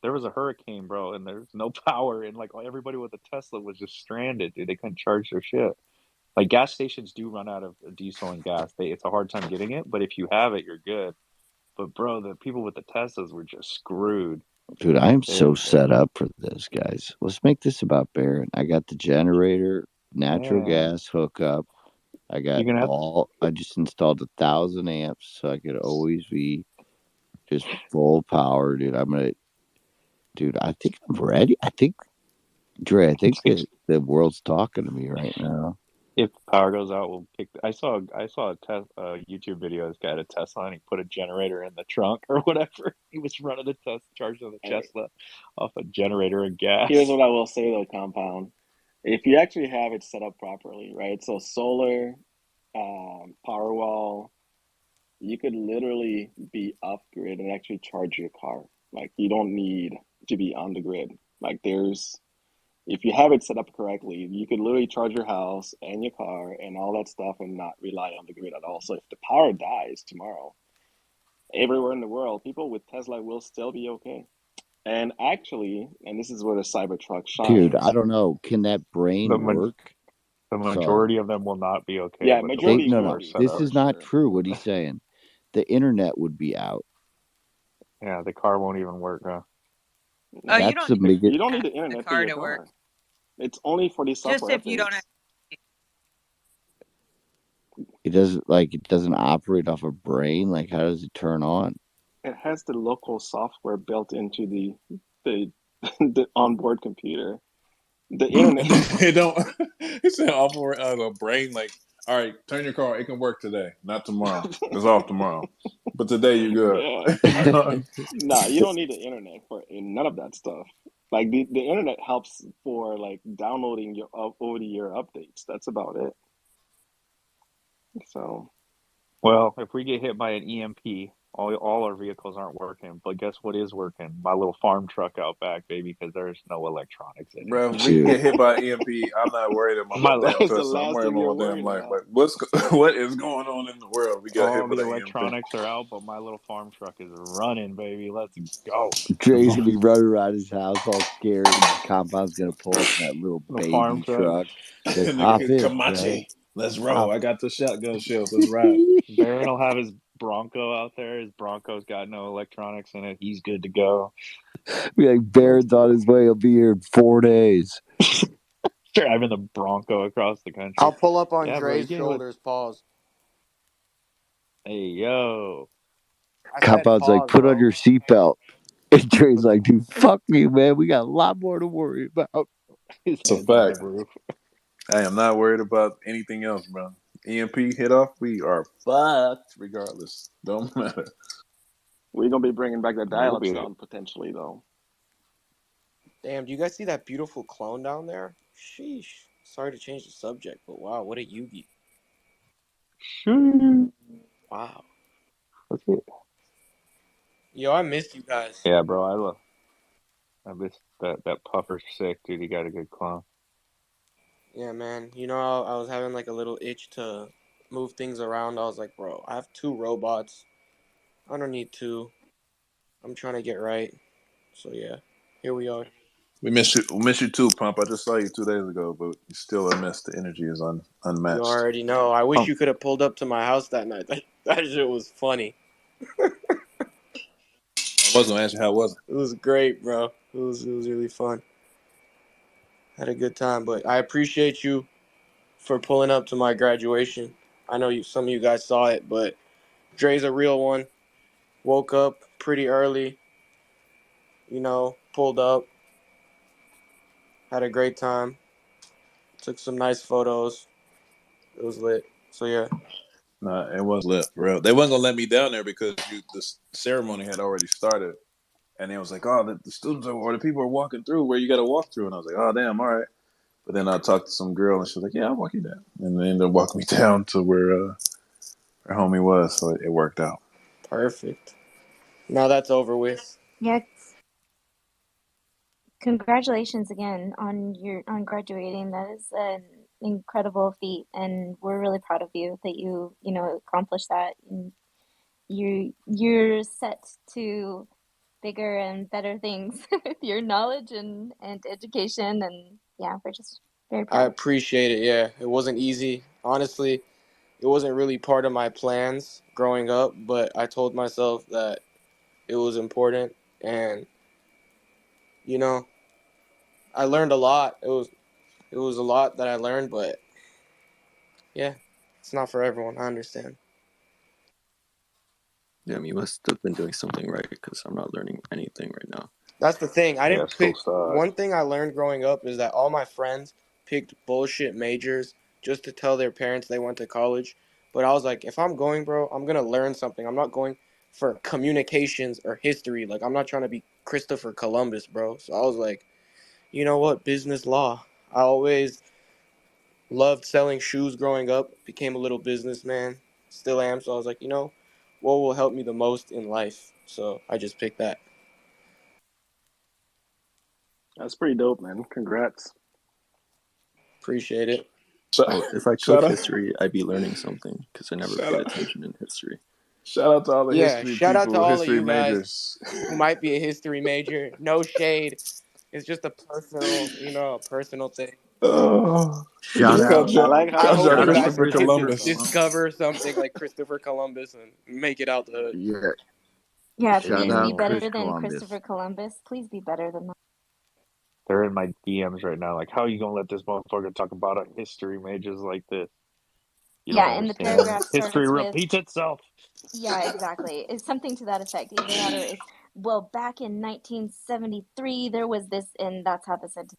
Speaker 18: There was a hurricane, bro, and there's no power, and like everybody with a Tesla was just stranded, dude. They couldn't charge their shit. Like gas stations do run out of diesel and gas. It's a hard time getting it, but if you have it, you're good. But bro, the people with the Teslas were just screwed.
Speaker 21: dude, I am
Speaker 18: They,
Speaker 21: so set up for this, guys. Let's make this about Baron. I got the generator, natural
Speaker 18: yeah,
Speaker 21: gas hookup.
Speaker 18: you're gonna have.
Speaker 21: I just installed 1,000 amps so I could always be just full power, dude. Dude, I think I'm ready. Dre, I think the world's talking to me right now.
Speaker 18: If the power goes out, we'll pick. I saw a YouTube video. This guy had a Tesla and he put a generator in the trunk or whatever. He was running a Tesla, charging the
Speaker 17: hey,
Speaker 18: Tesla off a generator and
Speaker 17: here's
Speaker 18: gas.
Speaker 17: what I will say though, Compound. If you actually have it set up properly, right? So solar, Powerwall, you could literally be off grid and actually charge your car. Like you don't need to be on the grid. Like if you have it set up correctly, you could literally charge your house and your car and all that stuff and not rely on the grid at all. So if the power dies tomorrow, everywhere in the world, people with Tesla will still be okay. And actually, and this is where the Cybertruck
Speaker 21: Dude, I
Speaker 17: shines.
Speaker 21: don't know. Can that
Speaker 18: The
Speaker 21: brain
Speaker 18: ma-
Speaker 21: work?
Speaker 18: the
Speaker 21: Sorry.
Speaker 18: majority of them will not be okay,
Speaker 17: Yeah,
Speaker 18: but the ones
Speaker 17: majority
Speaker 18: who
Speaker 17: will
Speaker 18: are
Speaker 17: be
Speaker 18: set
Speaker 21: This
Speaker 18: up,
Speaker 17: for
Speaker 21: is not
Speaker 17: sure.
Speaker 21: true what he's saying. The internet would be out.
Speaker 18: yeah, the car won't even work.
Speaker 20: Oh,
Speaker 17: No,
Speaker 20: you
Speaker 21: That's
Speaker 20: don't
Speaker 21: the
Speaker 20: need
Speaker 21: biggest.
Speaker 17: you don't need
Speaker 20: to
Speaker 17: the
Speaker 20: have the
Speaker 17: internet for
Speaker 20: car
Speaker 17: your
Speaker 20: to work.
Speaker 17: car. It's only for these
Speaker 20: Just
Speaker 17: software
Speaker 20: if you don't have.
Speaker 17: updates.
Speaker 21: It doesn't operate off a brain. Like, how does it turn on?
Speaker 17: It has the local software built into the the onboard computer. The internet.
Speaker 3: It don't. It's an awful brain. Like, all right, turn your car. It can work today, not tomorrow. It's off tomorrow, but today you're
Speaker 17: Yeah.
Speaker 3: good.
Speaker 17: Nah, you don't need the internet for none of that stuff. Like the internet helps for like downloading your over the year updates. That's about it. So
Speaker 18: Well, if we get hit by an EMP, All our vehicles aren't working, but guess what is working? My little farm truck out back, baby, because there's no electronics in it.
Speaker 3: Bro, if we get hit by EMP, I'm not worried about my damn
Speaker 17: That's the
Speaker 3: pistol. I'm
Speaker 17: last
Speaker 3: worried
Speaker 17: thing
Speaker 3: about
Speaker 17: you're
Speaker 3: my damn
Speaker 17: worried
Speaker 3: life.
Speaker 17: about.
Speaker 3: Like, what is going on in the world? We got hit
Speaker 18: All
Speaker 3: with
Speaker 18: the
Speaker 3: an EMP.
Speaker 18: electronics are out, but my little farm truck is running, baby. Let's go.
Speaker 15: Dre's gonna be running around his house all scared, and Compound's gonna pull up in that little
Speaker 18: The farm
Speaker 15: baby
Speaker 18: truck.
Speaker 15: truck. Like, hop
Speaker 3: Nigga,
Speaker 15: in, Dre.
Speaker 3: Kamachi, let's roll.
Speaker 15: Hop.
Speaker 3: I got the shotgun shells. Let's ride.
Speaker 18: Baron will have his Bronco out there. His Bronco's got no electronics in it. He's good to go.
Speaker 15: Be like, Baron's on his way. He'll be here in 4 days.
Speaker 18: Driving the Bronco across the country.
Speaker 11: I'll pull up on
Speaker 18: Yeah, bro. You
Speaker 11: Dre's
Speaker 18: getting with?
Speaker 11: shoulders. Pause.
Speaker 18: Hey, yo.
Speaker 11: I said
Speaker 15: Compound's like,
Speaker 11: pause,
Speaker 15: put on
Speaker 11: bro.
Speaker 15: your seatbelt. And Dre's like, dude, fuck me, man. We got a lot more to worry about.
Speaker 18: His
Speaker 3: It's a
Speaker 18: hands on the
Speaker 3: fact.
Speaker 18: roof.
Speaker 3: I am not worried about anything else, bro. EMP hit off, we are fucked regardless. Don't matter.
Speaker 17: We're gonna be bringing back the
Speaker 18: We'll
Speaker 17: dial-up
Speaker 18: be
Speaker 17: sound potentially, though.
Speaker 11: Damn, do you guys see that beautiful clone down there? Sheesh. Sorry to change the subject, but wow, what a Yugi.
Speaker 18: Sure.
Speaker 11: Wow.
Speaker 18: Let's see.
Speaker 11: Yo, I missed you guys.
Speaker 18: Yeah, bro. I miss that puffer's sick, dude. He got a good clone.
Speaker 11: Yeah, man. You know, I was having like a little itch to move things around. I was like, bro, I have 2 robots. I don't need 2. I'm trying to get right. So yeah, here we are.
Speaker 3: We miss you. We miss you too, Pump. I just saw you 2 days ago, but you still a miss. The energy is
Speaker 11: You
Speaker 3: unmatched.
Speaker 11: already know. I wish
Speaker 18: Pump.
Speaker 11: you could have pulled up to my house that night. That shit was funny.
Speaker 3: I was gonna ask you how was it.
Speaker 11: It was great, bro. It was really fun. Had a good time, but I appreciate you for pulling up to my graduation. I know some of you guys saw it, but Dre's a real one. Woke up pretty early, pulled up, had a great time, took some nice photos. It was lit. So yeah.
Speaker 3: Nah, it was lit, bro. They wasn't gonna let me down there because the ceremony had already started, and it was like, oh, the students or the people are walking through where you got to walk through, and I was like, oh, damn, all right. But then I talked to some girl, and she was like, yeah, I'll walk you down, and then they walked me down to where her homie was, so it worked out.
Speaker 11: Perfect. Now that's over with.
Speaker 9: Yeah. Congratulations again on graduating. That is an incredible feat, and we're really proud of you that you accomplished that. And you're set to bigger and better things with your knowledge and education, and yeah, we're just very
Speaker 11: I
Speaker 9: proud.
Speaker 11: appreciate it. Yeah, it wasn't easy. Honestly, it wasn't really part of my plans growing up, but I told myself that it was important, and I learned a lot. It was a lot that I learned, but yeah, it's not for everyone. I understand.
Speaker 7: Damn, you must have been doing something right because I'm not learning anything right now.
Speaker 11: That's the thing. I
Speaker 18: Yeah,
Speaker 11: didn't
Speaker 18: school
Speaker 11: pick.
Speaker 18: sucks.
Speaker 11: One thing I learned growing up is that all my friends picked bullshit majors just to tell their parents they went to college. But I was like, if I'm going, bro, I'm gonna learn something. I'm not going for communications or history. Like, I'm not trying to be Christopher Columbus, bro. So I was like, you know what? Business law. I always loved selling shoes growing up. Became a little businessman. Still am. So I was like, what will help me the most in life? So I just picked that.
Speaker 17: That's pretty dope, man. Congrats.
Speaker 11: Appreciate it.
Speaker 7: Well, if I
Speaker 3: Shout
Speaker 7: took
Speaker 3: out,
Speaker 7: history, I'd be learning something because I never
Speaker 3: shout
Speaker 7: paid
Speaker 3: out,
Speaker 7: attention in history.
Speaker 3: shout out to all the
Speaker 11: Yeah,
Speaker 3: history
Speaker 11: shout out to
Speaker 3: people,
Speaker 11: all of
Speaker 3: history
Speaker 11: you guys
Speaker 3: majors.
Speaker 11: who might be a history major. No shade. It's just a personal thing.
Speaker 3: Oh,
Speaker 15: Shout out.
Speaker 17: I like how
Speaker 11: I
Speaker 17: you
Speaker 11: hope
Speaker 3: Count
Speaker 17: put
Speaker 11: you
Speaker 3: y'all
Speaker 15: Shout out
Speaker 17: that
Speaker 15: to
Speaker 17: in
Speaker 11: guys
Speaker 3: Christopher
Speaker 11: get
Speaker 15: Christopher
Speaker 11: to
Speaker 3: Columbus.
Speaker 15: Columbus.
Speaker 11: discover something like Christopher Columbus and make it out the hood.
Speaker 15: Yeah.
Speaker 9: Yeah,
Speaker 15: Shout
Speaker 9: please be
Speaker 15: out
Speaker 9: better
Speaker 15: Chris
Speaker 9: than
Speaker 15: Columbus.
Speaker 9: Christopher Columbus. Please be better than that.
Speaker 18: They're in my DMs right now. Like, how are you gonna let this motherfucker talk about a history majors like this? You don't
Speaker 9: Yeah, and the
Speaker 18: understand.
Speaker 9: paragraph
Speaker 18: History
Speaker 9: starts with,
Speaker 18: repeats itself.
Speaker 9: yeah, exactly. It's something to that effect. Either that or it's, well, back in 1973, there was this, and that's how the sentence.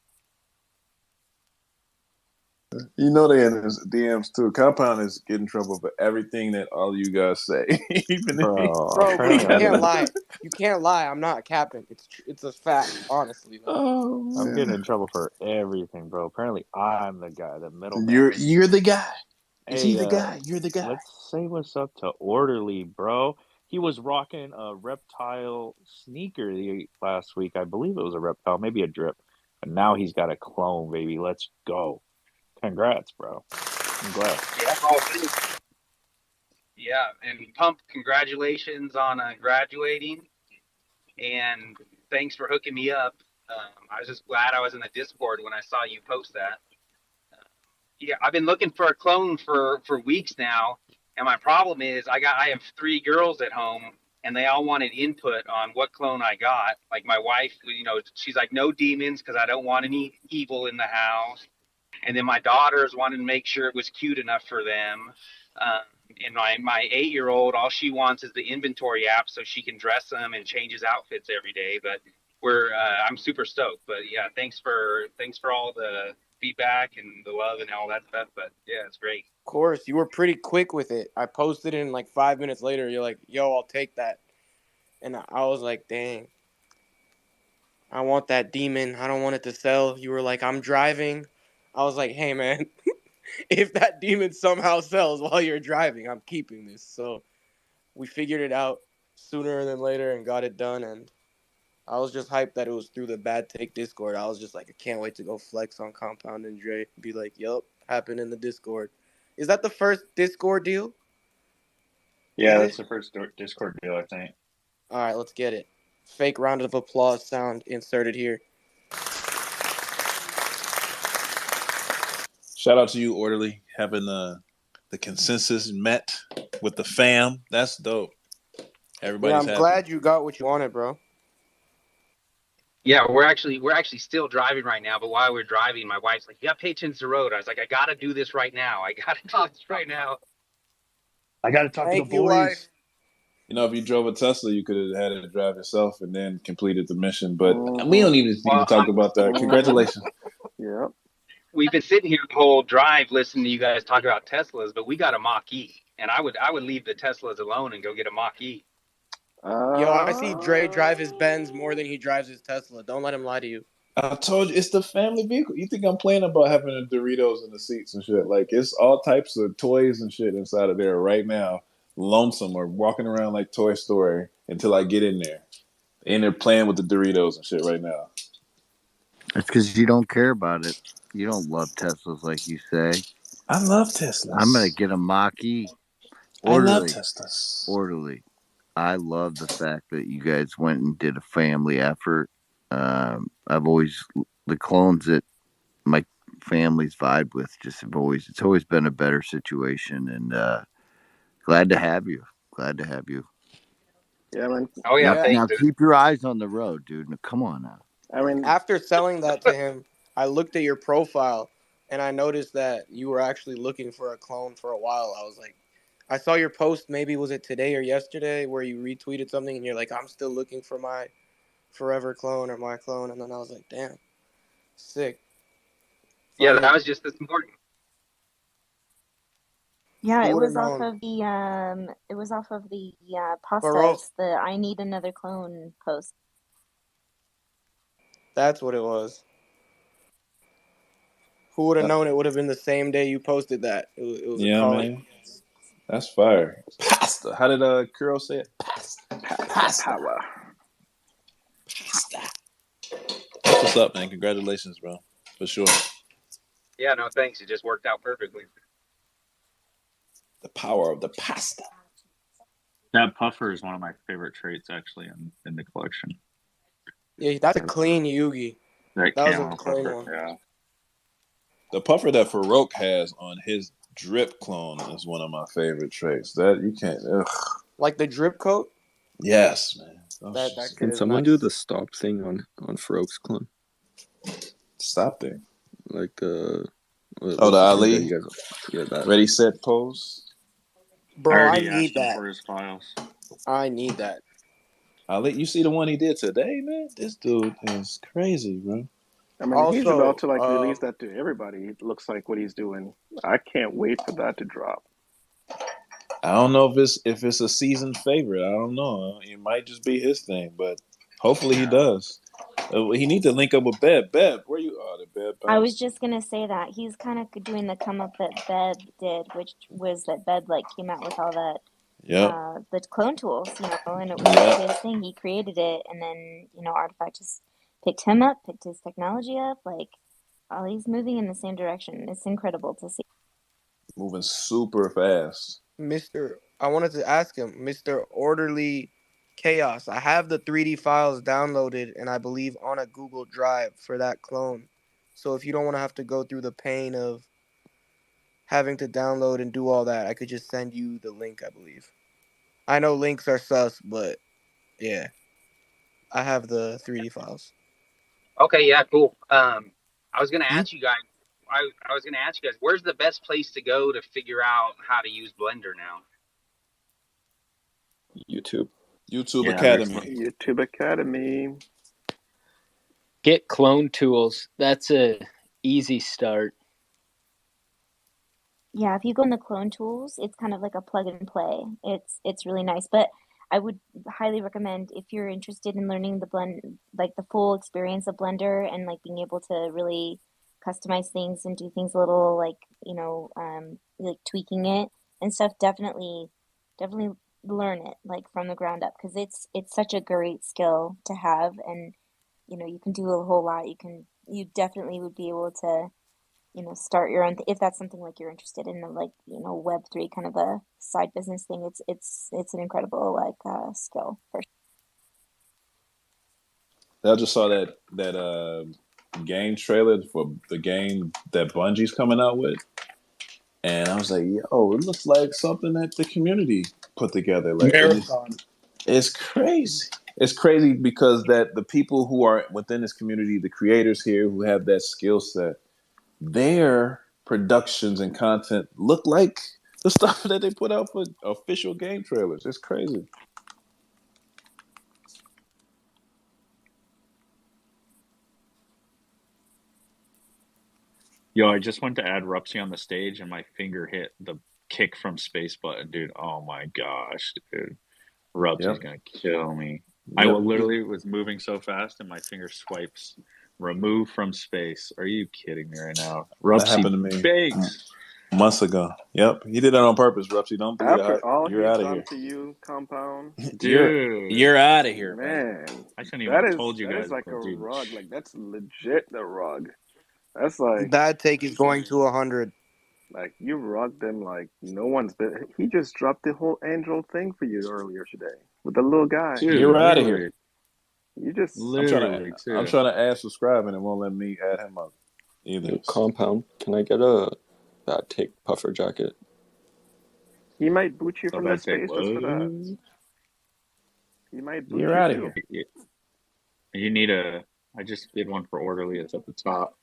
Speaker 3: You know they in his DMs too. Compound is getting in trouble for everything that all you guys say. Even if he,
Speaker 18: Bro,
Speaker 11: Bro, but
Speaker 18: apparently
Speaker 11: you
Speaker 18: I'm
Speaker 11: can't
Speaker 18: getting
Speaker 11: lie. You can't lie. I'm not capping. It's a fact, honestly. Like,
Speaker 3: oh
Speaker 18: I'm getting
Speaker 3: man,
Speaker 18: in trouble for everything, bro. Apparently I'm the guy, the middleman.
Speaker 3: you're the guy. Is he
Speaker 18: Hey,
Speaker 3: the guy? You're the guy.
Speaker 18: let's say what's up to Orderly, bro. he was rocking a reptile sneaker last week. I believe it was a reptile, maybe a drip. And now he's got a clone, baby. Let's go. Congrats, bro. Congrats.
Speaker 10: Yeah, oh, yeah, and Pump, congratulations on graduating, and thanks for hooking me up. I was just glad I was in the Discord when I saw you post that. Yeah, I've been looking for a clone for weeks now, and my problem is I have 3 girls at home, and they all wanted input on what clone I got. Like my wife, she's like, no demons because I don't want any evil in the house. And then my daughters wanted to make sure it was cute enough for them. And my 8-year-old, all she wants is the inventory app so she can dress them and change his outfits every day. But I'm super stoked. But yeah, thanks for all the feedback and the love and all that stuff. But yeah, it's great.
Speaker 11: Of course, you were pretty quick with it. I posted it, and like 5 minutes later, you're like, "Yo, I'll take that," and I was like, "Dang, I want that demon. I don't want it to sell." You were like, "I'm driving." I was like, "Hey, man, if that demon somehow sells while you're driving, I'm keeping this." So we figured it out sooner than later and got it done. And I was just hyped that it was through the Bad Take Discord. I was just like, I can't wait to go flex on Compound and Dre. Be like, "Yup, happened in the Discord." Is that the first Discord deal?
Speaker 18: Yeah, that's the first Discord deal, I think.
Speaker 11: All right, let's get it. Fake round of applause sound inserted here.
Speaker 3: Shout out to you, Orderly, having the consensus met with the fam. That's dope. Everybody's
Speaker 11: I'm
Speaker 3: happy.
Speaker 11: glad you got what you wanted, bro.
Speaker 10: Yeah, we're actually still driving right now. But while we're driving, my wife's like, "You got to pay attention to the road." I was like, "I got to do this right now. I got to do this right now.
Speaker 18: I got to talk to the boys."
Speaker 11: Wife.
Speaker 3: If you drove a Tesla, you could have had it drive yourself and then completed the mission. But we don't even need to talk about that. Congratulations.
Speaker 17: Yeah.
Speaker 10: We've been sitting here the whole drive listening to you guys talk about Teslas, but we got a Mach-E, and I would leave the Teslas alone and go get a Mach-E.
Speaker 11: Yo, I see Dre drive his Benz more than he drives his Tesla. Don't let him lie to you.
Speaker 3: I told you, it's the family vehicle. You think I'm playing about having the Doritos in the seats and shit? Like, it's all types of toys and shit inside of there right now. Lonesome or walking around like Toy Story until I get in there. In there playing with the Doritos and shit right now.
Speaker 15: It's because you don't care about it. You don't love Teslas like you say.
Speaker 3: I love Teslas.
Speaker 15: I'm going to get a Mach-E.
Speaker 3: I love Teslas.
Speaker 15: Orderly. I love the fact that you guys went and did a family effort. The clones that my family's vibe with it's always been a better situation, and glad to have you.
Speaker 17: Yeah, man.
Speaker 10: Oh yeah,
Speaker 15: Now keep your eyes on the road, dude. Now, come on now.
Speaker 17: I mean,
Speaker 11: after selling that to him, I looked at your profile and I noticed that you were actually looking for a clone for a while. I was like, I saw your post, maybe was it today or yesterday, where you retweeted something and you're like, "I'm still looking for my forever clone or my clone," and then I was like, damn, sick.
Speaker 10: Yeah, that was just this morning.
Speaker 9: Yeah, it was off of the Pastas, the "I need another clone" post.
Speaker 11: That's what it was. Who would have known it would have been the same day you posted that? It was a calling.
Speaker 3: Man. That's fire. Pasta. How did Kuro say it? Pasta.
Speaker 17: Power.
Speaker 3: Pasta. That's what's up, man. Congratulations, bro. For sure.
Speaker 10: Yeah, no thanks. It just worked out perfectly.
Speaker 3: The power of the pasta.
Speaker 18: That puffer is one of my favorite traits, actually, in the collection.
Speaker 11: Yeah, that's a clean Yugi.
Speaker 18: That
Speaker 11: was
Speaker 18: camo
Speaker 11: a clean
Speaker 18: puffer,
Speaker 11: one.
Speaker 18: yeah.
Speaker 3: The puffer that Farouk has on his drip clone is one of my favorite traits. That you can't. Ugh.
Speaker 11: Like the drip coat?
Speaker 3: Yes, man.
Speaker 11: That
Speaker 7: Can someone do the stop thing on Farouk's clone?
Speaker 3: Stop thing?
Speaker 7: Like the
Speaker 3: Ali?
Speaker 7: That.
Speaker 3: Ready, set, pose?
Speaker 11: Bro, I need that.
Speaker 18: For his files.
Speaker 11: I need that.
Speaker 3: Ali, you see the one he did today, man? This dude is crazy, bro.
Speaker 17: I mean, he's about to release that to everybody. It looks like what he's doing. I can't wait for that to drop.
Speaker 3: I don't know if it's a season favorite. I don't know. It might just be his thing, but hopefully he does. He needs to link up with Beb. Beb, where you are? Beb.
Speaker 9: I was just gonna say that he's kind of doing the come up that Beb did, which was that Beb came out with all that the clone tools, you know, and it was his thing. He created it, and then, you know, Artifact just picked him up, picked his technology up. Like, all he's moving in the same direction. It's incredible to see.
Speaker 3: Moving super fast.
Speaker 11: I wanted to ask him, Mr. Orderly Chaos. I have the 3D files downloaded and I believe on a Google Drive for that clone. So if you don't want to have to go through the pain of having to download and do all that, I could just send you the link, I believe. I know links are sus, but yeah. I have the 3D files.
Speaker 10: Okay, yeah, cool. I was gonna ask you guys. I was gonna ask you guys, where's the best place to go to figure out how to use Blender now?
Speaker 3: YouTube Academy.
Speaker 17: YouTube Academy.
Speaker 12: Get clone tools. That's a easy start.
Speaker 9: Yeah, if you go in the clone tools, it's kind of like a plug and play. It's really nice, but I would highly recommend, if you're interested in learning the blend, like the full experience of Blender, and like being able to really customize things and do things a little, like, you know, like tweaking it and stuff. Definitely learn it like from the ground up, because it's such a great skill to have, and you know, you can do a whole lot. You definitely would be able to, you know, start your own if that's something like you're interested in, like, you know, Web3 kind of a side business thing. It's an incredible like skill for
Speaker 3: I just saw that game trailer for the game that Bungie's coming out with, and I was like, yo, it looks like something that the community put together. Like,
Speaker 18: Marathon.
Speaker 3: It's crazy. It's crazy because that the people who are within this community, the creators here who have that skill set, their productions and content look like the stuff that they put out for official game trailers. It's crazy.
Speaker 18: Yo, I just went to add Rupsy on the stage and my finger hit the kick from space button, dude. Oh my gosh, dude. Rupsy's gonna kill me. I literally was moving so fast and my finger swipes remove from space. Are you kidding me right now?
Speaker 3: That happened to me
Speaker 18: bakes.
Speaker 3: months ago. Yep, he did that on purpose. Rupsy, don't be
Speaker 17: After all
Speaker 3: you're
Speaker 17: he's
Speaker 3: out of
Speaker 17: done
Speaker 3: here.
Speaker 17: to you, Compound.
Speaker 18: Dude,
Speaker 3: you're out of here,
Speaker 17: man.
Speaker 18: I shouldn't even
Speaker 17: That
Speaker 18: have
Speaker 17: is
Speaker 18: told you
Speaker 17: that
Speaker 18: guys,
Speaker 17: is like
Speaker 18: but
Speaker 17: a
Speaker 18: dude,
Speaker 17: rug. Like, that's legit the rug. That's like,
Speaker 11: Bad take is going to 100.
Speaker 17: like, you rugged him like no one's been. He just dropped the whole angel thing for you earlier today with the little guy.
Speaker 18: dude,
Speaker 3: you're out of
Speaker 18: literally,
Speaker 3: here.
Speaker 17: You just
Speaker 3: I'm
Speaker 18: literally
Speaker 3: trying
Speaker 18: too.
Speaker 3: to add subscribe and it won't let me add him up either.
Speaker 7: Compound, can I get a bad take puffer jacket?
Speaker 17: he might boot you
Speaker 18: So
Speaker 17: from the
Speaker 18: bad take.
Speaker 17: space just for that. He might boot
Speaker 3: You're
Speaker 17: you
Speaker 3: out of
Speaker 17: too.
Speaker 3: here.
Speaker 18: You need I just did one for Orderly. It's at the top.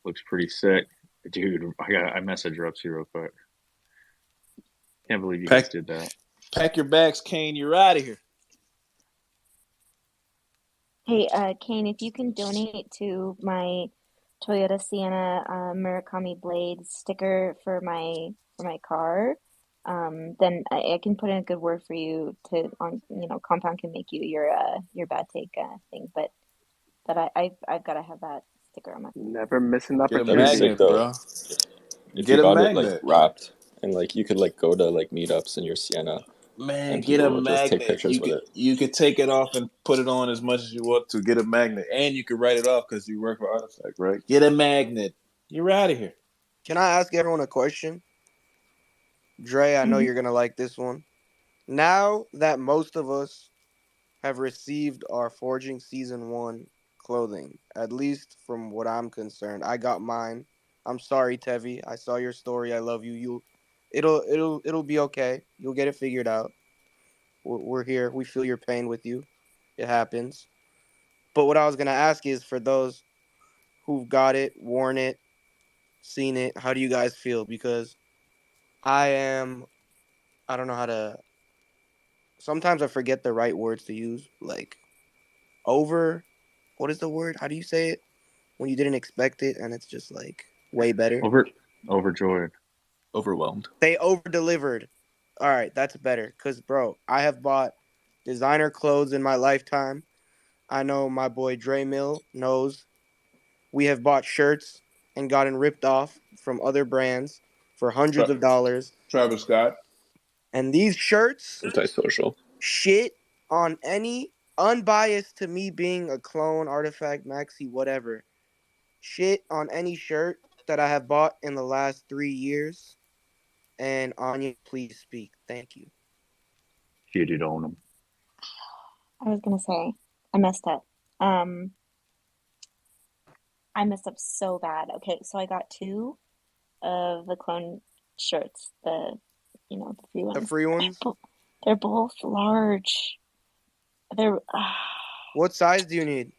Speaker 18: Looks pretty sick. Dude, I messaged Rupsy real quick. Can't believe you guys did that.
Speaker 3: Pack your bags, Kane. You're out of here.
Speaker 9: Hey, Kane, if you can donate to my Toyota Sienna Murakami Blade sticker for my car, then I can put in a good word for you you know, Compound can make you your bad take thing, but I've got to have that sticker on my.
Speaker 17: Never miss an
Speaker 3: Get a
Speaker 7: That'd be
Speaker 17: opportunity.
Speaker 7: sick
Speaker 3: magnet,
Speaker 7: though.
Speaker 3: bro.
Speaker 7: If
Speaker 3: Get
Speaker 7: you
Speaker 3: a
Speaker 7: got it like
Speaker 3: magnet.
Speaker 7: wrapped and like you could like go to like meetups in your Sienna
Speaker 3: Man,
Speaker 7: and
Speaker 3: get a
Speaker 7: people will just take
Speaker 3: magnet.
Speaker 7: pictures with it.
Speaker 3: You could take it off and put it on as much as you want to. Get a magnet, and you could write it off because you work for Artifact, right? Get a magnet. You're out of here.
Speaker 11: Can I ask everyone a question? Dre, I know you're going to like this one. Now that most of us have received our Forging Season 1 clothing, at least from what I'm concerned, I got mine. I'm sorry, Tevi. I saw your story. I love you. It'll be okay. You'll get it figured out. We're here. We feel your pain with you. It happens. But what I was going to ask is, for those who've got it, worn it, seen it, how do you guys feel? Because I don't know how to. Sometimes I forget the right words to use. Like, what is the word? How do you say it? When you didn't expect it and it's just like way better.
Speaker 18: Overjoyed.
Speaker 3: Overwhelmed.
Speaker 11: They over delivered. All right, that's better. Because, bro, I have bought designer clothes in my lifetime. I know my boy Dre Mill knows. We have bought shirts and gotten ripped off from other brands for hundreds of dollars.
Speaker 3: Travis Scott.
Speaker 11: And these shirts,
Speaker 7: Antisocial.
Speaker 11: shit on any, unbiased to me being a clone, artifact, maxi, whatever. Shit on any shirt that I have bought in the last 3 years. And Anya, please speak. Thank you.
Speaker 18: Shitted on them.
Speaker 9: I was gonna say, I messed up. I messed up so bad. Okay, so I got 2 of the clone shirts, the free
Speaker 11: The
Speaker 9: ones.
Speaker 11: free ones?
Speaker 9: They're both large. They're
Speaker 11: What size do you need?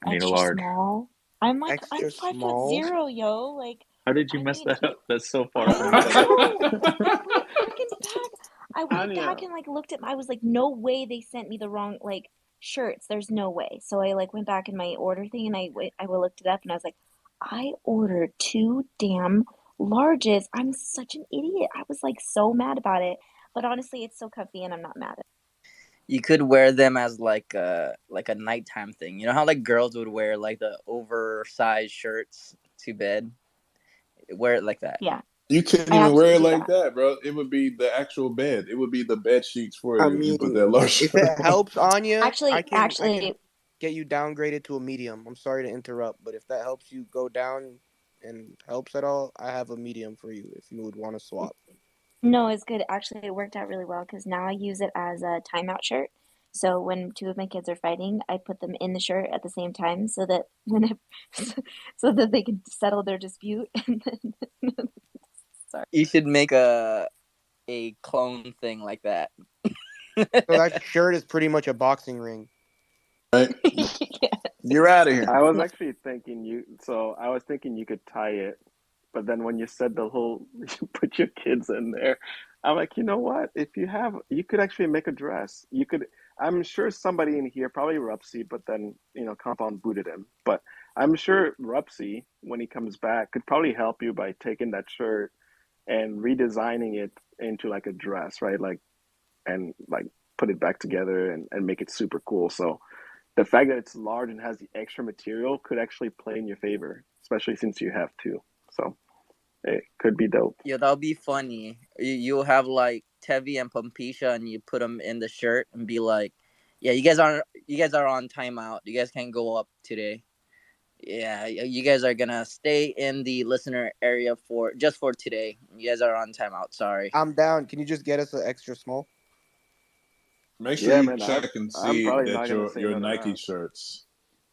Speaker 18: I need a
Speaker 9: extra
Speaker 18: large.
Speaker 9: small. I'm
Speaker 11: Extra
Speaker 9: 5'0",
Speaker 11: small?
Speaker 9: yo. Like
Speaker 18: How did you
Speaker 9: I
Speaker 18: mess
Speaker 9: need.
Speaker 18: that up? That's so far
Speaker 9: I
Speaker 18: from
Speaker 9: don't
Speaker 18: each other.
Speaker 9: know. I went back. I went back
Speaker 17: Anya,
Speaker 9: and like looked at. I was like, no way they sent me the wrong like shirts. There's no way. So I like went back in my order thing and I looked it up and I was like, I ordered 2 damn larges. I'm such an idiot. I was like so mad about it. But honestly, it's so comfy and I'm not mad at it.
Speaker 2: You could wear them as like a nighttime thing. You know how like girls would wear like the oversized shirts to bed? Wear it like that.
Speaker 9: Yeah,
Speaker 3: You couldn't
Speaker 9: I
Speaker 3: even wear it
Speaker 9: absolutely do
Speaker 3: like
Speaker 9: that.
Speaker 3: that, bro. It would be the actual bed. It would be the bed sheets for
Speaker 11: I
Speaker 3: you if you put
Speaker 11: mean,
Speaker 3: that large
Speaker 11: if
Speaker 3: shirt
Speaker 11: it
Speaker 3: on.
Speaker 11: helps, Anya, I can
Speaker 9: Actually,
Speaker 11: get you downgraded to a medium. I'm sorry to interrupt, but if that helps you go down and helps at all, I have a medium for you if you would want to swap.
Speaker 9: no, it's good. Actually, it worked out really well because now I use it as a timeout shirt. So when 2 of my kids are fighting, I put them in the shirt at the same time so that so that they can settle their dispute. And then, sorry.
Speaker 2: You should make a clone thing like that.
Speaker 11: So that shirt is pretty much a boxing ring.
Speaker 3: Right?
Speaker 9: Yeah.
Speaker 3: You're out of here.
Speaker 17: I was actually thinking I was thinking you could tie it, but then when you said the whole, you put your kids in there, I'm like, you know what? If you could actually make a dress. I'm sure somebody in here, probably Rupsy, but then, Compound booted him. But I'm sure Rupsy, when he comes back, could probably help you by taking that shirt and redesigning it into like a dress, right? And like put it back together and make it super cool. So the fact that it's large and has the extra material could actually play in your favor, especially since you have 2. So it could be dope.
Speaker 2: Yeah, that'll be funny. You'll have like Tevi and Pompisha, and you put them in the shirt and be like, "Yeah, you guys are on timeout. You guys can't go up today. Yeah, you guys are gonna stay in the listener area for today. You guys are on timeout. Sorry."
Speaker 11: I'm down. Can you just get us an extra small?
Speaker 3: Make sure
Speaker 17: Yeah,
Speaker 3: you
Speaker 17: man,
Speaker 3: check and
Speaker 17: I'm
Speaker 3: see
Speaker 17: probably not
Speaker 3: that
Speaker 17: gonna say
Speaker 3: your
Speaker 17: no to
Speaker 3: Nike
Speaker 17: that.
Speaker 3: shirts.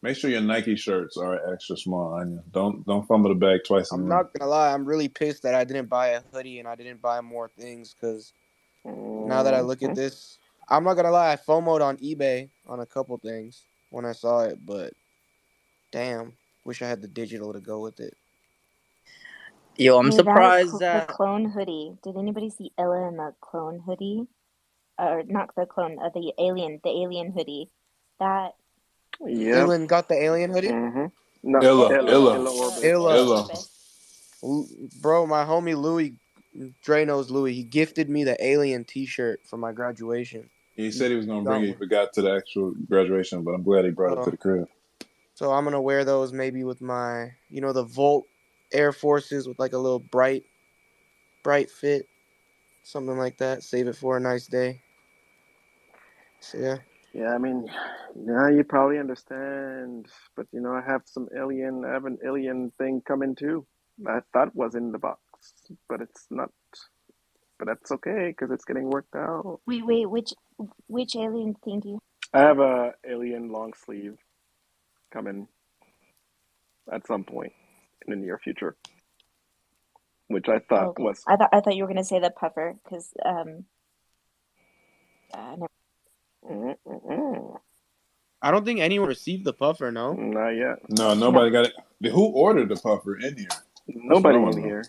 Speaker 3: Make sure your Nike shirts are extra small, Anya. Don't fumble the bag twice in a
Speaker 11: I'm
Speaker 3: row.
Speaker 11: not gonna lie. I'm really pissed that I didn't buy a hoodie and I didn't buy more things because now that I look at this, I'm not gonna lie. I FOMO'd on eBay on a couple things when I saw it, but damn, wish I had the digital to go with it.
Speaker 2: Yo, I'm
Speaker 9: Hey,
Speaker 2: surprised
Speaker 9: the
Speaker 2: that
Speaker 9: clone hoodie. Did anybody see Ella in the clone hoodie? Or not the clone, the alien hoodie. That
Speaker 17: Yep.
Speaker 11: Ilan got the alien hoodie.
Speaker 17: Mm-hmm. No,
Speaker 3: Illa,
Speaker 17: Illa
Speaker 3: Illa,
Speaker 17: Orbis.
Speaker 11: Illa,
Speaker 3: Illa.
Speaker 11: bro, my homie Louis, Dre knows Louis. He gifted me the alien T-shirt for my graduation.
Speaker 3: He said he was
Speaker 11: He
Speaker 3: gonna bring
Speaker 11: got
Speaker 3: it. He
Speaker 11: one.
Speaker 3: forgot to the actual graduation, but I'm glad he brought it to the crib.
Speaker 11: So I'm gonna wear those maybe with my, the Volt Air Forces with like a little bright fit, something like that. Save it for a nice day. So yeah.
Speaker 17: Yeah, I mean, yeah, you probably understand, but I have an alien thing coming too. I thought was in the box, but it's not. But that's okay because it's getting worked out.
Speaker 9: wait, which alien thing do you?
Speaker 17: I have a alien long sleeve coming at some point in the near future, which I
Speaker 9: Oh,
Speaker 17: thought
Speaker 9: okay.
Speaker 17: was.
Speaker 9: I thought you were gonna say the puffer because never.
Speaker 11: I don't think anyone received the puffer. No.
Speaker 17: Not yet.
Speaker 3: No, nobody got it. Who ordered the puffer in here?
Speaker 17: Nobody in here.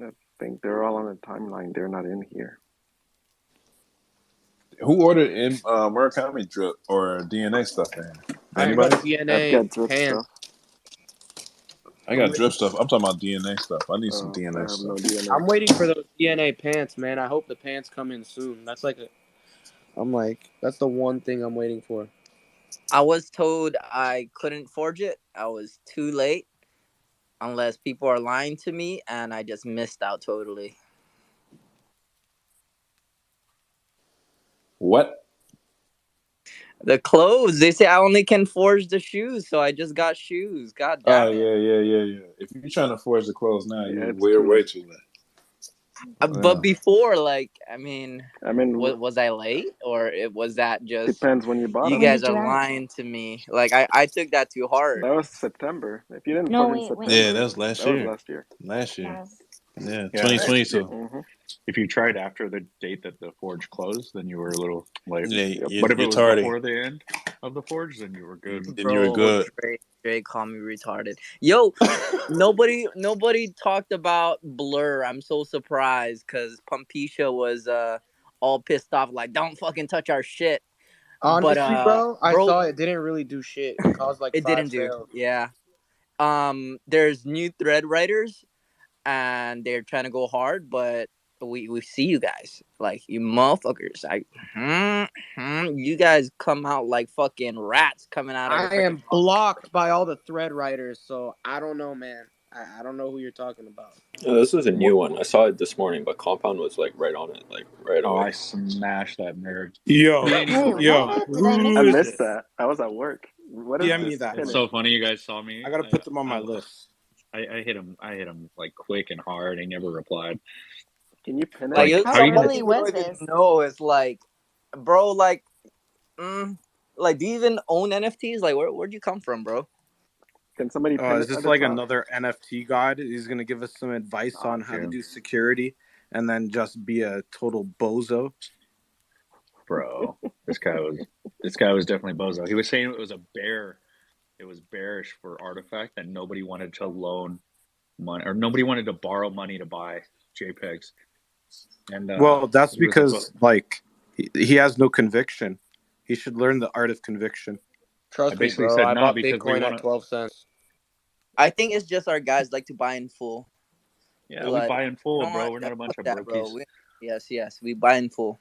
Speaker 17: I think they're all on the timeline. They're not in here.
Speaker 3: Who ordered in Murakami drip or DNA stuff in?
Speaker 11: I got
Speaker 3: Anybody?
Speaker 11: DNA
Speaker 17: I've got drip
Speaker 11: pants.
Speaker 3: I got drip stuff. I'm talking about DNA stuff. I need some
Speaker 17: I
Speaker 3: DNA
Speaker 17: have no
Speaker 3: stuff.
Speaker 17: DNA.
Speaker 11: I'm waiting for those DNA pants, man. I hope the pants come in soon. That's the one thing I'm waiting for.
Speaker 2: I was told I couldn't forge it. I was too late. unless people are lying to me and I just missed out totally.
Speaker 3: What?
Speaker 2: The clothes. They say I only can forge the shoes, so I just got shoes. God
Speaker 3: Oh
Speaker 2: damn it.
Speaker 3: yeah. If you're trying to forge the clothes now,
Speaker 17: Yeah, it's
Speaker 3: we're
Speaker 17: too
Speaker 3: way
Speaker 17: late.
Speaker 3: too late.
Speaker 2: But
Speaker 3: Yeah.
Speaker 2: before, like, I mean,
Speaker 17: I mean,
Speaker 2: was I late, or was that just
Speaker 17: depends when you bought
Speaker 2: you
Speaker 17: them.
Speaker 9: When
Speaker 2: guys
Speaker 9: did
Speaker 2: are
Speaker 9: you ask?
Speaker 2: lying to me? Like, I took that too hard.
Speaker 17: That was September. If you didn't
Speaker 9: No,
Speaker 17: forge in
Speaker 9: wait, when did
Speaker 3: Yeah,
Speaker 17: September,
Speaker 3: that
Speaker 9: you?
Speaker 3: was last
Speaker 17: that was
Speaker 3: year.
Speaker 17: last year.
Speaker 3: Last
Speaker 9: That
Speaker 3: year.
Speaker 9: was,
Speaker 3: Yeah,
Speaker 18: Yeah,
Speaker 3: twenty
Speaker 18: if
Speaker 3: twenty
Speaker 18: if,
Speaker 3: two.
Speaker 17: Mm-hmm.
Speaker 18: if you tried after the date that the forge closed, then you were a little late.
Speaker 3: Yeah,
Speaker 17: Yep.
Speaker 18: But if it
Speaker 3: you're
Speaker 18: was
Speaker 3: tardy.
Speaker 18: before the end of the forge, then you were good.
Speaker 3: Then you were
Speaker 2: Bro,
Speaker 3: good.
Speaker 2: Dre called me retarded. Yo, nobody talked about Blur. I'm so surprised because Pumpisha was all pissed off, like, don't fucking touch our shit. But
Speaker 11: Honestly, bro, I
Speaker 2: bro,
Speaker 11: saw it didn't really do shit. It caused like
Speaker 2: it
Speaker 11: 5
Speaker 2: didn't do.
Speaker 11: sales.
Speaker 2: Yeah. There's new thread writers and they're trying to go hard, but we see you guys, like, you motherfuckers, like, you guys come out like fucking rats coming out of a
Speaker 11: I
Speaker 2: freaking
Speaker 11: am blocked by all the thread writers, so I don't know, man. I don't know who you're talking about.
Speaker 7: No, this was a
Speaker 18: What?
Speaker 7: new one. I saw it this morning, but Compound was like right on it, like right
Speaker 18: Oh,
Speaker 7: away.
Speaker 18: I smashed that nerd.
Speaker 4: Yo,
Speaker 18: I mean,
Speaker 9: wait,
Speaker 4: yo,
Speaker 9: what? Did I
Speaker 17: I
Speaker 4: who
Speaker 9: miss
Speaker 4: is
Speaker 17: missed
Speaker 4: it?
Speaker 9: this?
Speaker 17: that. I was at work. What is
Speaker 4: DM me
Speaker 17: this
Speaker 4: that.
Speaker 18: it's
Speaker 17: pinning?
Speaker 18: so funny you guys saw me.
Speaker 4: I gotta put them on my
Speaker 18: I,
Speaker 4: list.
Speaker 18: I hit him. I hit him like quick and hard. He never replied.
Speaker 17: Can you pin it?
Speaker 2: like,
Speaker 18: Like,
Speaker 2: it's
Speaker 18: how
Speaker 9: How
Speaker 18: you
Speaker 2: someone
Speaker 18: gonna?
Speaker 9: early
Speaker 2: that you
Speaker 9: was
Speaker 2: don't even
Speaker 9: this?
Speaker 2: know. It's like, bro, like, like, do you even own NFTs? Like, where'd you come from, bro?
Speaker 17: Can somebody pin
Speaker 4: Is
Speaker 17: it at
Speaker 4: this
Speaker 17: the
Speaker 4: like
Speaker 17: top?
Speaker 4: another NFT guide? He's gonna give us some advice
Speaker 17: Oh,
Speaker 4: on how to
Speaker 18: Yeah,
Speaker 4: do security, and then just be a total bozo.
Speaker 18: bro. This guy was definitely bozo. He was saying it was a bear. It was bearish for Artifact that nobody wanted to loan money or nobody wanted to borrow money to buy JPEGs. And
Speaker 4: Well, that's
Speaker 18: he was a
Speaker 4: because like he has no conviction. He should learn the art of conviction.
Speaker 18: I
Speaker 11: Trust me,
Speaker 18: basically
Speaker 11: bro.
Speaker 18: said
Speaker 11: I
Speaker 18: nah
Speaker 11: bought
Speaker 18: because we
Speaker 11: Bitcoin
Speaker 18: want
Speaker 11: at
Speaker 18: to.
Speaker 11: 12 cents.
Speaker 2: I think it's just our guys like to buy in full.
Speaker 18: Yeah, we
Speaker 2: Like,
Speaker 18: buy in
Speaker 2: you
Speaker 18: full,
Speaker 2: know
Speaker 18: bro.
Speaker 2: what?
Speaker 18: We're not a bunch
Speaker 2: Fuck
Speaker 18: of
Speaker 2: that, bro.
Speaker 18: brokies.
Speaker 2: Yes, we buy in full.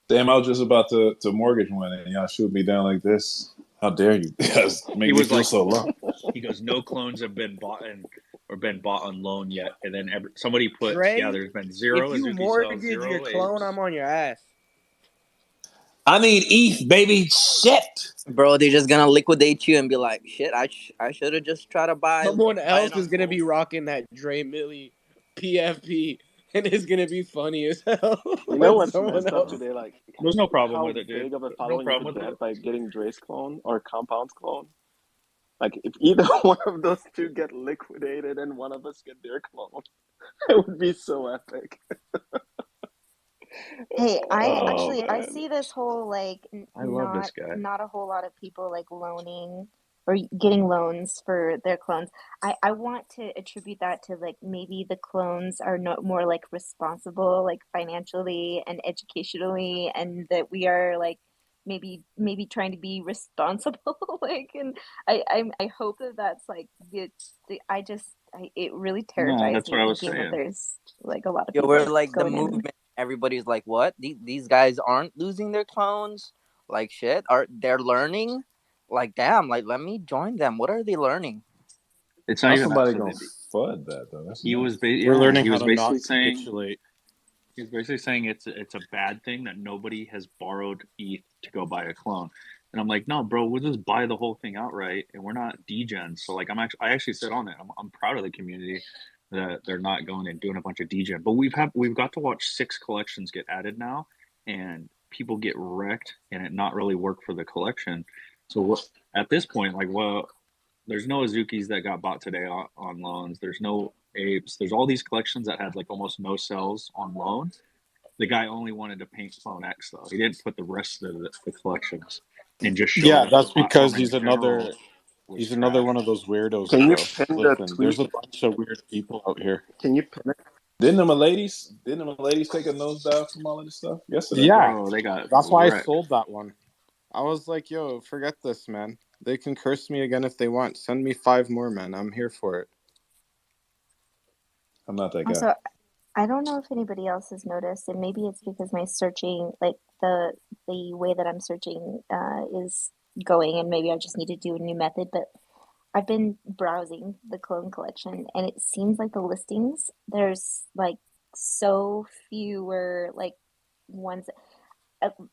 Speaker 3: Damn, I was just about to mortgage one and y'all shoot me down like this. How dare you guys
Speaker 18: He
Speaker 3: make me
Speaker 18: was
Speaker 3: feel
Speaker 18: like,
Speaker 3: so low?
Speaker 18: he goes, no clones have been bought or been bought on loan yet. And then somebody put, yeah,
Speaker 11: Dre,
Speaker 18: there's been
Speaker 11: if
Speaker 18: zero.
Speaker 11: you
Speaker 18: Azuki sells
Speaker 11: mortgage your
Speaker 18: zero
Speaker 11: clone,
Speaker 18: apes.
Speaker 11: I'm on your ass.
Speaker 3: I need ETH, baby. Shit.
Speaker 2: Bro, they're just gonna liquidate you and be like, shit, I should have just tried to buy
Speaker 11: Someone
Speaker 2: it
Speaker 11: else is
Speaker 2: on
Speaker 11: gonna
Speaker 2: full.
Speaker 11: be rocking that Dre Millie PFP, and it's gonna be funny as hell
Speaker 17: You know
Speaker 11: when
Speaker 17: what's
Speaker 11: someone
Speaker 17: messed up
Speaker 11: else.
Speaker 17: today? Like
Speaker 18: There's no problem
Speaker 17: how
Speaker 18: with it, dude.
Speaker 17: big of a
Speaker 18: No
Speaker 17: following you
Speaker 18: problem
Speaker 17: could
Speaker 18: with it.
Speaker 17: get by getting Dre's clone or Compound's clone. Like if either one of those two get liquidated and one of us get their clone, it would be so epic.
Speaker 9: Hey, I
Speaker 17: Oh
Speaker 9: actually I
Speaker 17: man.
Speaker 9: see this whole like
Speaker 18: I love this guy.
Speaker 9: not a whole lot of people like loaning or getting loans for their clones. I want to attribute that to like maybe the clones are no more like responsible like financially and educationally, and that we are like maybe trying to be responsible like, and I hope that that's like it really
Speaker 18: No,
Speaker 9: terrifies
Speaker 18: that's
Speaker 9: me
Speaker 18: what I was
Speaker 9: thinking that
Speaker 18: saying.
Speaker 9: there's like a lot of
Speaker 2: Yo, we're
Speaker 9: people
Speaker 2: like the
Speaker 9: going in.
Speaker 2: movement. Everybody's like, what? These guys aren't losing their clones? Like, shit. They're learning? Like, damn, like, let me join them. What are they learning?
Speaker 18: It's not
Speaker 3: How's
Speaker 18: even that.
Speaker 3: somebody
Speaker 18: So
Speaker 3: gonna fud that though? That's
Speaker 18: he was,
Speaker 3: nuts.
Speaker 4: We're
Speaker 18: yeah,
Speaker 4: learning
Speaker 18: he
Speaker 4: how
Speaker 18: was
Speaker 4: to
Speaker 18: basically
Speaker 4: not
Speaker 18: saying
Speaker 4: capitulate.
Speaker 18: he's basically saying it's a bad thing that nobody has borrowed ETH to go buy a clone. And I'm like, no, bro, we'll just buy the whole thing outright, and we're not degens. So like, I actually said on it, I'm proud of the community that they're not going and doing a bunch of degen. But we've got to watch 6 collections get added now, and people get wrecked, and it not really work for the collection. So at this point, like, well, there's no Azukis that got bought today on loans. There's no apes. There's all these collections that had like almost no sales on loan. The guy only wanted to paint CloneX though. He didn't put the rest of the collections and just show
Speaker 4: Yeah,
Speaker 18: that the
Speaker 4: that's because
Speaker 18: platform in general was
Speaker 4: he's another
Speaker 18: trash.
Speaker 4: one of those weirdos,
Speaker 17: Can you
Speaker 4: bro.
Speaker 17: pin the
Speaker 4: Listen,
Speaker 17: tweet?
Speaker 4: there's a bunch of weird people out here.
Speaker 17: Can you pin it?
Speaker 3: Didn't them ladies? Didn't them ladies take a nosedive from all of this stuff yesterday?
Speaker 4: Yeah,
Speaker 18: Bro, they got
Speaker 4: that's why I
Speaker 18: wrecked.
Speaker 4: sold that one. I was like, yo, forget this, man. They can curse me again if they want. Send me 5 more, man. I'm here for it.
Speaker 3: I'm not that guy.
Speaker 9: Also, I don't know if anybody else has noticed, and maybe it's because my searching, like the way that I'm searching, is going, and maybe I just need to do a new method. But I've been browsing the clone collection, and it seems like the listings, there's like so fewer like ones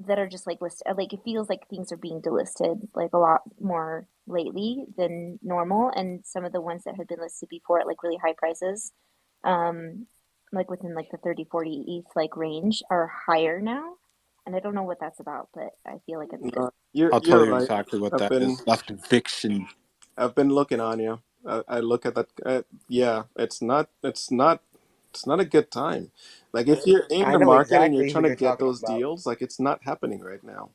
Speaker 9: that are just like listed. Like it feels like things are being delisted like a lot more lately than normal, and some of the ones that had been listed before at like really high prices, um, like within like the 30-40 ETH like range, are higher now. And I don't know what that's about, but I feel like it's good.
Speaker 4: I'll tell
Speaker 17: You're
Speaker 4: you
Speaker 17: right.
Speaker 4: exactly what
Speaker 17: I've
Speaker 4: that
Speaker 17: been
Speaker 4: is. That's conviction.
Speaker 17: I've been looking on you. I look at that. Yeah, it's not a good time. Like if you're in
Speaker 11: I
Speaker 17: the
Speaker 11: know
Speaker 17: market and you're
Speaker 11: exactly who
Speaker 17: trying to
Speaker 11: you're
Speaker 17: get
Speaker 11: talking
Speaker 17: those
Speaker 11: about.
Speaker 17: deals, like it's not happening right now.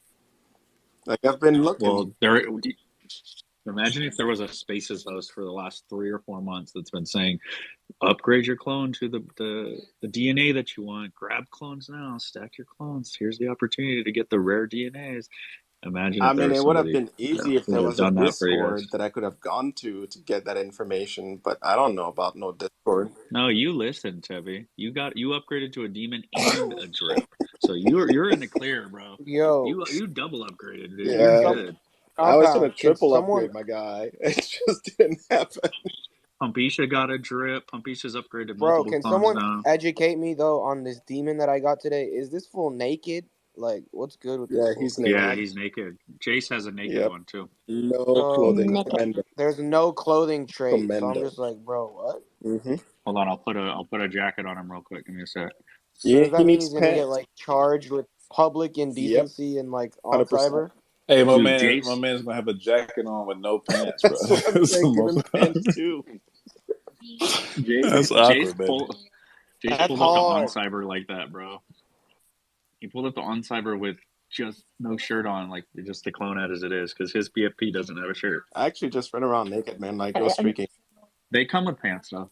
Speaker 17: Like I've been looking.
Speaker 18: Well, there. Imagine if there was a Spaces host for the last 3 or 4 months that's been saying, upgrade your clone to the DNA that you want. Grab clones now. Stack your clones. Here's the opportunity to get the rare DNAs. Imagine
Speaker 17: I
Speaker 18: if there
Speaker 17: mean,
Speaker 18: was
Speaker 17: it would have
Speaker 18: somebody
Speaker 17: been
Speaker 18: that
Speaker 17: easy if
Speaker 18: would
Speaker 17: there
Speaker 18: have
Speaker 17: was a
Speaker 18: done that for you guys.
Speaker 17: Discord that I could have gone to get that information, but I don't know about no Discord.
Speaker 18: No, you listened, Tevi. You upgraded to a demon and a drip. So you're in the clear, bro.
Speaker 11: Yo,
Speaker 18: You double upgraded, dude. You're
Speaker 17: Yeah,
Speaker 11: some
Speaker 18: good.
Speaker 17: I was gonna
Speaker 11: compound. Can
Speaker 17: triple
Speaker 11: someone,
Speaker 17: upgrade my guy. It just didn't happen.
Speaker 18: Pumpisha got a drip. Pumpisha's upgraded
Speaker 11: bro?
Speaker 18: multiple
Speaker 11: Can
Speaker 18: clones
Speaker 11: someone
Speaker 18: now.
Speaker 11: educate me though on this demon that I got today? Is this fool naked? Like, what's good with this
Speaker 17: Yeah,
Speaker 11: fool?
Speaker 17: he's
Speaker 11: Because
Speaker 18: Yeah,
Speaker 17: naked.
Speaker 18: he's naked. Jace has a naked
Speaker 17: Yep,
Speaker 18: one too.
Speaker 17: no
Speaker 11: so
Speaker 17: clothing.
Speaker 9: Naked.
Speaker 17: Commando.
Speaker 11: there's no clothing trait. So I'm
Speaker 17: Commando.
Speaker 11: just like, bro, what?
Speaker 18: Hold on, I'll put a jacket on him real quick. Give me a sec.
Speaker 11: So
Speaker 17: Yeah,
Speaker 11: does
Speaker 17: he
Speaker 11: that mean
Speaker 17: needs
Speaker 11: he's gonna get
Speaker 17: pants.
Speaker 11: like charged with public
Speaker 17: Yep,
Speaker 11: indecency and like on
Speaker 17: 100%.
Speaker 11: cyber?
Speaker 3: Hey,
Speaker 18: Dude,
Speaker 3: my
Speaker 18: Jace.
Speaker 3: man's gonna have a jacket on with no pants, bro.
Speaker 17: That's what I'm
Speaker 3: That's the
Speaker 17: saying. Give him
Speaker 3: most.
Speaker 17: pants too.
Speaker 3: That's awkward, baby.
Speaker 18: Jace
Speaker 11: That's
Speaker 18: pulled up the on
Speaker 11: hard.
Speaker 18: cyber like that, bro. He pulled up the on cyber with just no shirt on, like just the clone ad as it is, because his BFP doesn't have a shirt.
Speaker 17: I actually just run around naked, man. Like go
Speaker 9: And
Speaker 17: streaking.
Speaker 18: They come with pants though,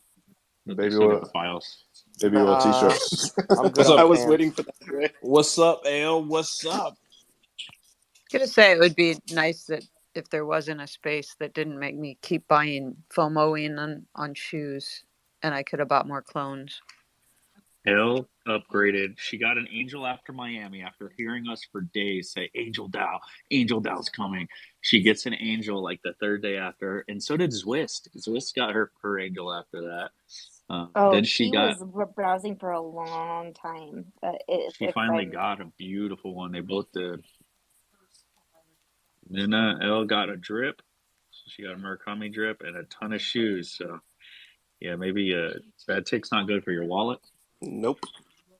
Speaker 18: but they
Speaker 3: Baby
Speaker 18: still get the
Speaker 3: oil,
Speaker 18: files.
Speaker 3: baby oil
Speaker 11: Nah,
Speaker 3: t-shirts.
Speaker 11: I'm good
Speaker 3: What's
Speaker 11: on
Speaker 17: I
Speaker 3: up?
Speaker 17: was waiting
Speaker 11: pants.
Speaker 17: for that. Right?
Speaker 3: What's up, Al? What's up?
Speaker 20: Gonna say it would be nice that if there wasn't a space that didn't make me keep buying FOMOing on shoes, and I could have bought more clones.
Speaker 18: Hill upgraded. She got an Angel after Miami after hearing us for days say Angel Dow's coming. She gets an Angel like the third day after, and so did Zwist. Zwist got her Angel after that.
Speaker 9: oh,
Speaker 18: Then she
Speaker 9: she
Speaker 18: got
Speaker 9: was browsing for a long time, but
Speaker 18: she
Speaker 9: if
Speaker 18: finally
Speaker 9: I'm
Speaker 18: got a beautiful one. They both did. Then L got a drip. So she got a Murakami drip and a ton of shoes. So yeah, maybe bad tick's not good for your wallet.
Speaker 17: Nope.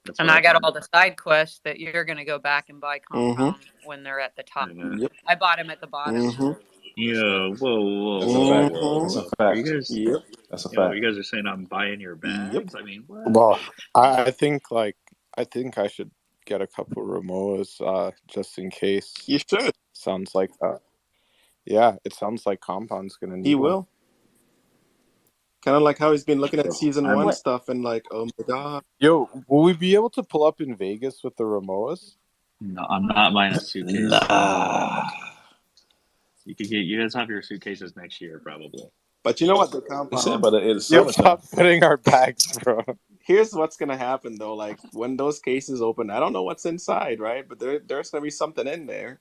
Speaker 18: That's
Speaker 20: And
Speaker 18: what I
Speaker 20: I got
Speaker 18: thought.
Speaker 20: all the side quests that you're going to go back and buy
Speaker 17: Mm-hmm.
Speaker 20: compound when they're at the top.
Speaker 17: Yep.
Speaker 20: I bought them at the bottom.
Speaker 17: Mm-hmm.
Speaker 18: Yeah,
Speaker 3: That's a fact. That's
Speaker 17: Mm-hmm.
Speaker 3: a
Speaker 18: Are you
Speaker 3: fact.
Speaker 18: guys?
Speaker 17: Yep.
Speaker 3: That's a
Speaker 18: Yo,
Speaker 3: fact.
Speaker 18: you guys are saying I'm buying your
Speaker 17: Yep.
Speaker 18: bags? I mean, what?
Speaker 4: Well, I think I should get a couple Ramoas just in case.
Speaker 17: You should.
Speaker 4: Sounds like yeah, it sounds like Compound's gonna
Speaker 17: He
Speaker 4: need one.
Speaker 17: will. Kind of like how he's been looking at
Speaker 18: So
Speaker 17: season
Speaker 18: I'm
Speaker 17: one
Speaker 9: what
Speaker 17: stuff and like, oh my god.
Speaker 4: Yo, will we be able to pull up in Vegas with the Ramoas?
Speaker 18: no, I'm not buying a suitcase.
Speaker 3: Nah.
Speaker 18: You guys have your suitcases next year probably.
Speaker 17: But you know what? The
Speaker 3: He said,
Speaker 17: compound.
Speaker 3: but it's
Speaker 4: Yo,
Speaker 3: summertime.
Speaker 4: stop putting our bags, bro.
Speaker 17: Here's what's gonna happen though. Like when those cases open, I don't know what's inside, right? But there's gonna be something in there.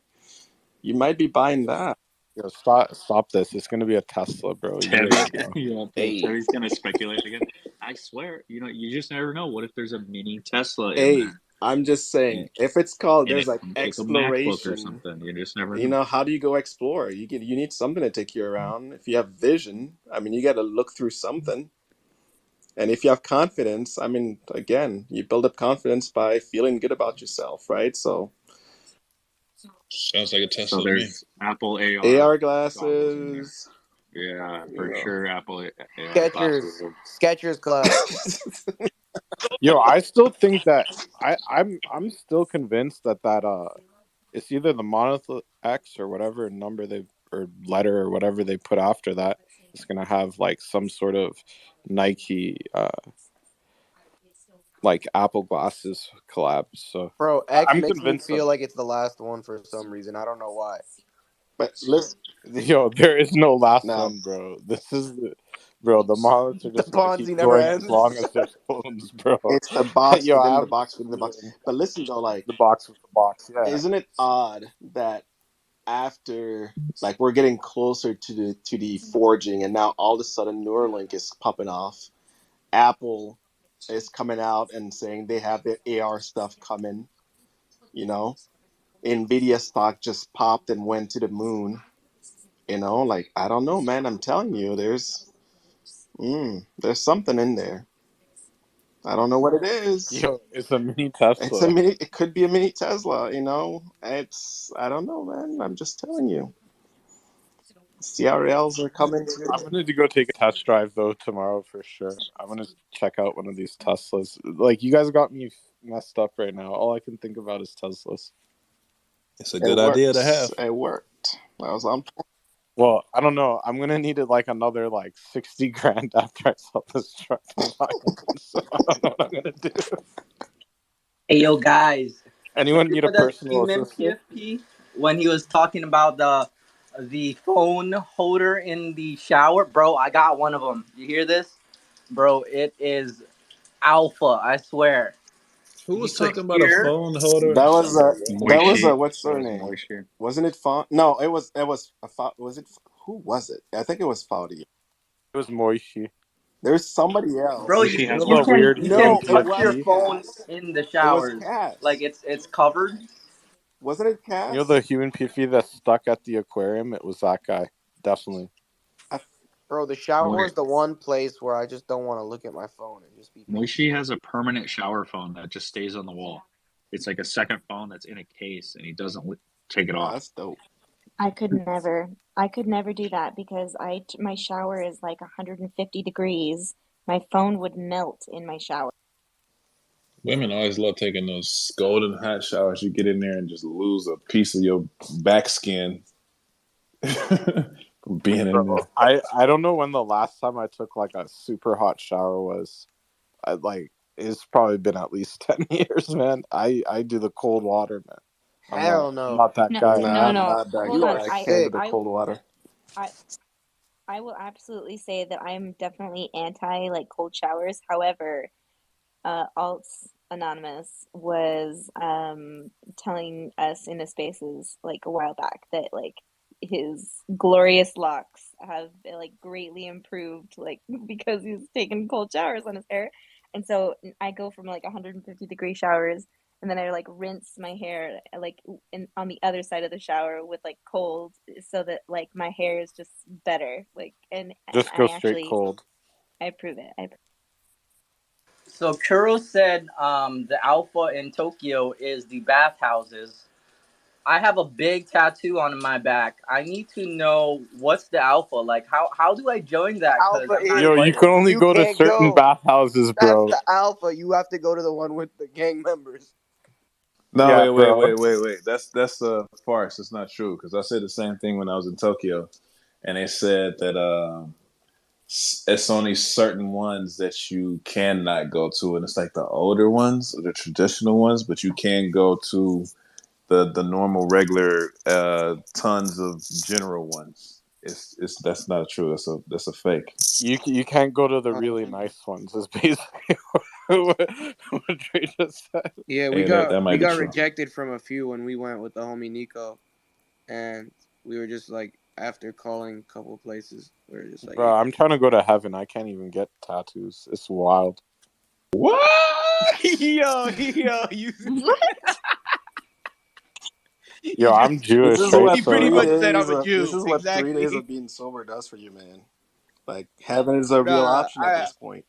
Speaker 17: You might be buying that.
Speaker 4: Yo, stop this. It's gonna be a Tesla, bro. You already know.
Speaker 18: Yeah,
Speaker 3: Hey,
Speaker 18: Terry's gonna speculate again. I swear, you just never know. What if there's a mini Tesla in
Speaker 17: Hey,
Speaker 18: there,
Speaker 17: I'm just
Speaker 18: and,
Speaker 17: saying, if it's called,
Speaker 18: and
Speaker 17: there's
Speaker 18: it
Speaker 17: like
Speaker 18: comes with a MacBook or
Speaker 17: exploration.
Speaker 18: something? You just never
Speaker 17: You
Speaker 18: know.
Speaker 17: know, how do you go explore? You need something to take you around. If you have vision, I mean, you got to look through something. And if you have confidence, I mean, again, you build up confidence by feeling good about yourself, right? So
Speaker 3: sounds like a
Speaker 18: So
Speaker 3: Tesla to me.
Speaker 18: there's Apple AR
Speaker 17: AR
Speaker 18: goggles in there.
Speaker 17: glasses,
Speaker 18: Yeah,
Speaker 17: you
Speaker 18: for
Speaker 17: know.
Speaker 18: sure. Apple AR glasses.
Speaker 11: Skechers Club.
Speaker 4: Yo, I still think that I'm still convinced that it's either the Monolith X or whatever number they or letter or whatever they put after that is gonna have like some sort of Nike like Apple glasses collab. So
Speaker 11: Bro, X
Speaker 4: I'm
Speaker 11: makes me
Speaker 4: convinced that.
Speaker 11: feel like it's the last one for some reason. I don't know why.
Speaker 17: But listen,
Speaker 4: Yo, there is no last
Speaker 17: now,
Speaker 4: one, bro. This is bro. The monoliths are
Speaker 11: The
Speaker 4: just gonna keep
Speaker 11: Ponzi never
Speaker 4: going as long
Speaker 11: ends.
Speaker 4: as there's clones, bro.
Speaker 17: it's the box
Speaker 4: Yo, I
Speaker 17: within the
Speaker 4: have
Speaker 17: box within the box. But listen though, like,
Speaker 4: the box with the box. Yeah.
Speaker 17: isn't it odd that after, like, we're getting closer to the forging, and now all of a sudden Neuralink is popping off. Apple is coming out and saying they have their AR stuff coming. You know, Nvidia stock just popped and went to the moon. Like, I don't know, man. I'm telling you, there's something in there. I don't know what it is.
Speaker 4: Yo, it's a mini
Speaker 17: It's a
Speaker 4: Tesla.
Speaker 17: mini. It could be a mini Tesla. I don't know, man. I'm just telling you. CRLs are coming too.
Speaker 4: I'm gonna go take a test drive though tomorrow for sure. I'm gonna check out one of these Teslas. Like, you guys got me messed up right now. All I can think about is Teslas.
Speaker 3: It's a
Speaker 17: It
Speaker 3: good idea to
Speaker 17: works.
Speaker 3: have.
Speaker 17: It worked. I was on.
Speaker 4: Well, I don't know. I'm gonna need it like another like 60 grand after I sell this truck to buy one. So I don't know what I'm gonna do.
Speaker 2: Hey, yo, guys.
Speaker 4: Anyone need a
Speaker 2: For the
Speaker 4: personal
Speaker 2: human
Speaker 4: assistant?
Speaker 2: PFP, when he was talking about the phone holder in the shower, bro, I got one of them. You hear this, bro? It is alpha. I swear.
Speaker 3: Who
Speaker 2: You
Speaker 3: was
Speaker 2: could
Speaker 3: talking about a
Speaker 2: hear.
Speaker 3: phone holder?
Speaker 17: That was a. That was a.
Speaker 18: Moishi.
Speaker 17: What's
Speaker 18: That
Speaker 17: her
Speaker 18: was
Speaker 17: name?
Speaker 18: Moishi.
Speaker 17: Wasn't it Fawn? No, it was. It was. Was it? Who was it? I think it was Faudy.
Speaker 4: It was Moishi.
Speaker 17: There's somebody
Speaker 2: Bro,
Speaker 17: else.
Speaker 18: Moishi has
Speaker 4: You
Speaker 18: the
Speaker 2: you can
Speaker 4: weird
Speaker 2: you
Speaker 4: human
Speaker 2: can
Speaker 17: No, it
Speaker 2: touch your
Speaker 17: was
Speaker 4: PFP.
Speaker 2: phone
Speaker 17: Cass.
Speaker 2: in the
Speaker 17: It was
Speaker 2: showers. Like
Speaker 17: Cass.
Speaker 2: it's covered.
Speaker 17: Wasn't it
Speaker 4: You know the
Speaker 17: Cass?
Speaker 4: human PFP that's stuck at the aquarium? It was that guy. Definitely.
Speaker 17: I,
Speaker 11: Bro, the shower
Speaker 18: Moi-
Speaker 11: is the one place where I just don't want to look at my phone and just be
Speaker 18: Moishi
Speaker 11: peaceful.
Speaker 18: has a permanent shower phone that just stays on the wall. It's like a second phone that's in a case, and he doesn't take it off.
Speaker 17: that's dope.
Speaker 9: I could never. I could never do that because my shower is like 150 degrees. My phone would melt in my shower.
Speaker 3: Women always love taking those golden hot showers. You get in there and just lose a piece of your back skin from being in
Speaker 4: Bro,
Speaker 3: there.
Speaker 4: I don't know when the last time I took like a super hot shower was. It's probably been at least 10 years, man. I do the cold water, man.
Speaker 11: Hell
Speaker 4: I'm
Speaker 11: no.
Speaker 4: not that
Speaker 9: No,
Speaker 4: guy.
Speaker 9: no,
Speaker 17: Nah, I'm
Speaker 9: no.
Speaker 17: not that
Speaker 9: Hold
Speaker 11: You
Speaker 9: on.
Speaker 11: are
Speaker 17: guy. I can't do
Speaker 11: sick.
Speaker 17: the cold water.
Speaker 9: I, I will absolutely say that I'm definitely anti like cold showers. However, Alts Anonymous was telling us in the spaces like a while back that like his glorious locks have like greatly improved like because he's taken cold showers on his hair. And so I go from like 150-degree showers and then I like rinse my hair like on the other side of the shower with like cold so that like my hair is just better. Like and
Speaker 4: Just go
Speaker 9: I
Speaker 4: straight
Speaker 9: actually
Speaker 4: cold.
Speaker 9: I prove it.
Speaker 2: So Kuro said the alpha in Tokyo is the bathhouses. I have a big tattoo on my back. I need to know what's the alpha. Like how do I join that? Cause
Speaker 11: Alpha
Speaker 2: I'm not
Speaker 4: Yo,
Speaker 11: is
Speaker 4: you
Speaker 2: invited.
Speaker 4: can only
Speaker 11: you
Speaker 4: go to
Speaker 11: can't
Speaker 4: certain
Speaker 11: go.
Speaker 4: bathhouses,
Speaker 11: That's
Speaker 4: bro.
Speaker 11: the alpha. You have to go to the one with the gang members.
Speaker 3: No,
Speaker 4: Yeah,
Speaker 3: wait,
Speaker 4: bro.
Speaker 3: That's a farce. It's not true because I said the same thing when I was in Tokyo, and they said that it's only certain ones that you cannot go to, and it's like the older ones, or the traditional ones, but you can go to the normal regular tons of general ones. It's that's not true. That's a fake.
Speaker 4: You can't go to the really
Speaker 11: Um,
Speaker 4: nice ones. Is basically what Trey just said.
Speaker 11: yeah, we
Speaker 3: Hey,
Speaker 11: got
Speaker 3: that
Speaker 11: we
Speaker 3: might be
Speaker 11: got
Speaker 3: true.
Speaker 11: rejected from a few when we went with the homie Nico, and we were just like after calling a couple places, we were just like,
Speaker 4: Bro,
Speaker 11: yeah.
Speaker 4: I'm trying to go to heaven. I can't even get tattoos. It's wild.
Speaker 3: What?
Speaker 11: yo, you.
Speaker 4: Yo, I'm
Speaker 17: This
Speaker 4: Jewish,
Speaker 17: is
Speaker 4: right?
Speaker 17: what
Speaker 11: He pretty
Speaker 17: three
Speaker 11: much
Speaker 4: So
Speaker 11: said I'm
Speaker 17: days
Speaker 11: a
Speaker 17: of this
Speaker 11: Jew.
Speaker 17: is what 3 days
Speaker 11: Exactly.
Speaker 17: of being sober does for you, man. Like, heaven is a real
Speaker 11: Nah,
Speaker 17: option at this point.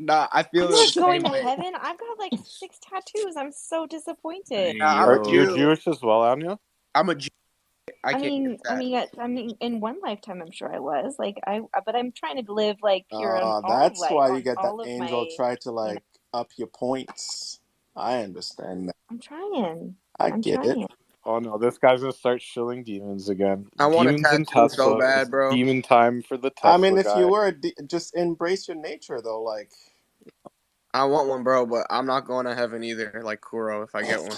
Speaker 11: I feel
Speaker 9: I'm
Speaker 11: the
Speaker 9: not going
Speaker 11: same
Speaker 9: to
Speaker 11: way.
Speaker 9: heaven. I've got like 6 tattoos. I'm so disappointed.
Speaker 3: Hey,
Speaker 11: Nah, I'm a
Speaker 4: you're
Speaker 3: yo.
Speaker 11: Jew.
Speaker 4: Jewish as well, Anya?
Speaker 11: I'm a Jew. I
Speaker 9: I
Speaker 11: can't get
Speaker 9: mean, I
Speaker 11: that.
Speaker 9: mean, I mean, in one lifetime, I'm sure I was like, but I'm trying to live like pure on
Speaker 17: That's why you
Speaker 9: on
Speaker 17: get that
Speaker 9: all of
Speaker 17: angel
Speaker 9: my,
Speaker 17: try to
Speaker 9: you know,
Speaker 17: like up your points. I understand that.
Speaker 9: I'm trying.
Speaker 17: I
Speaker 9: I'm
Speaker 17: get it.
Speaker 9: trying.
Speaker 4: Oh no, this guy's gonna start shilling demons again.
Speaker 11: I want a
Speaker 4: Demons and
Speaker 11: tattoo so
Speaker 4: Tesla.
Speaker 11: bad,
Speaker 4: It's
Speaker 11: bro.
Speaker 4: demon time for the
Speaker 17: I mean,
Speaker 4: Tesla
Speaker 17: if you
Speaker 4: guy.
Speaker 17: were just embrace your nature, though. Like,
Speaker 11: I want one, bro, but I'm not going to heaven either, like Kuro, if I get one.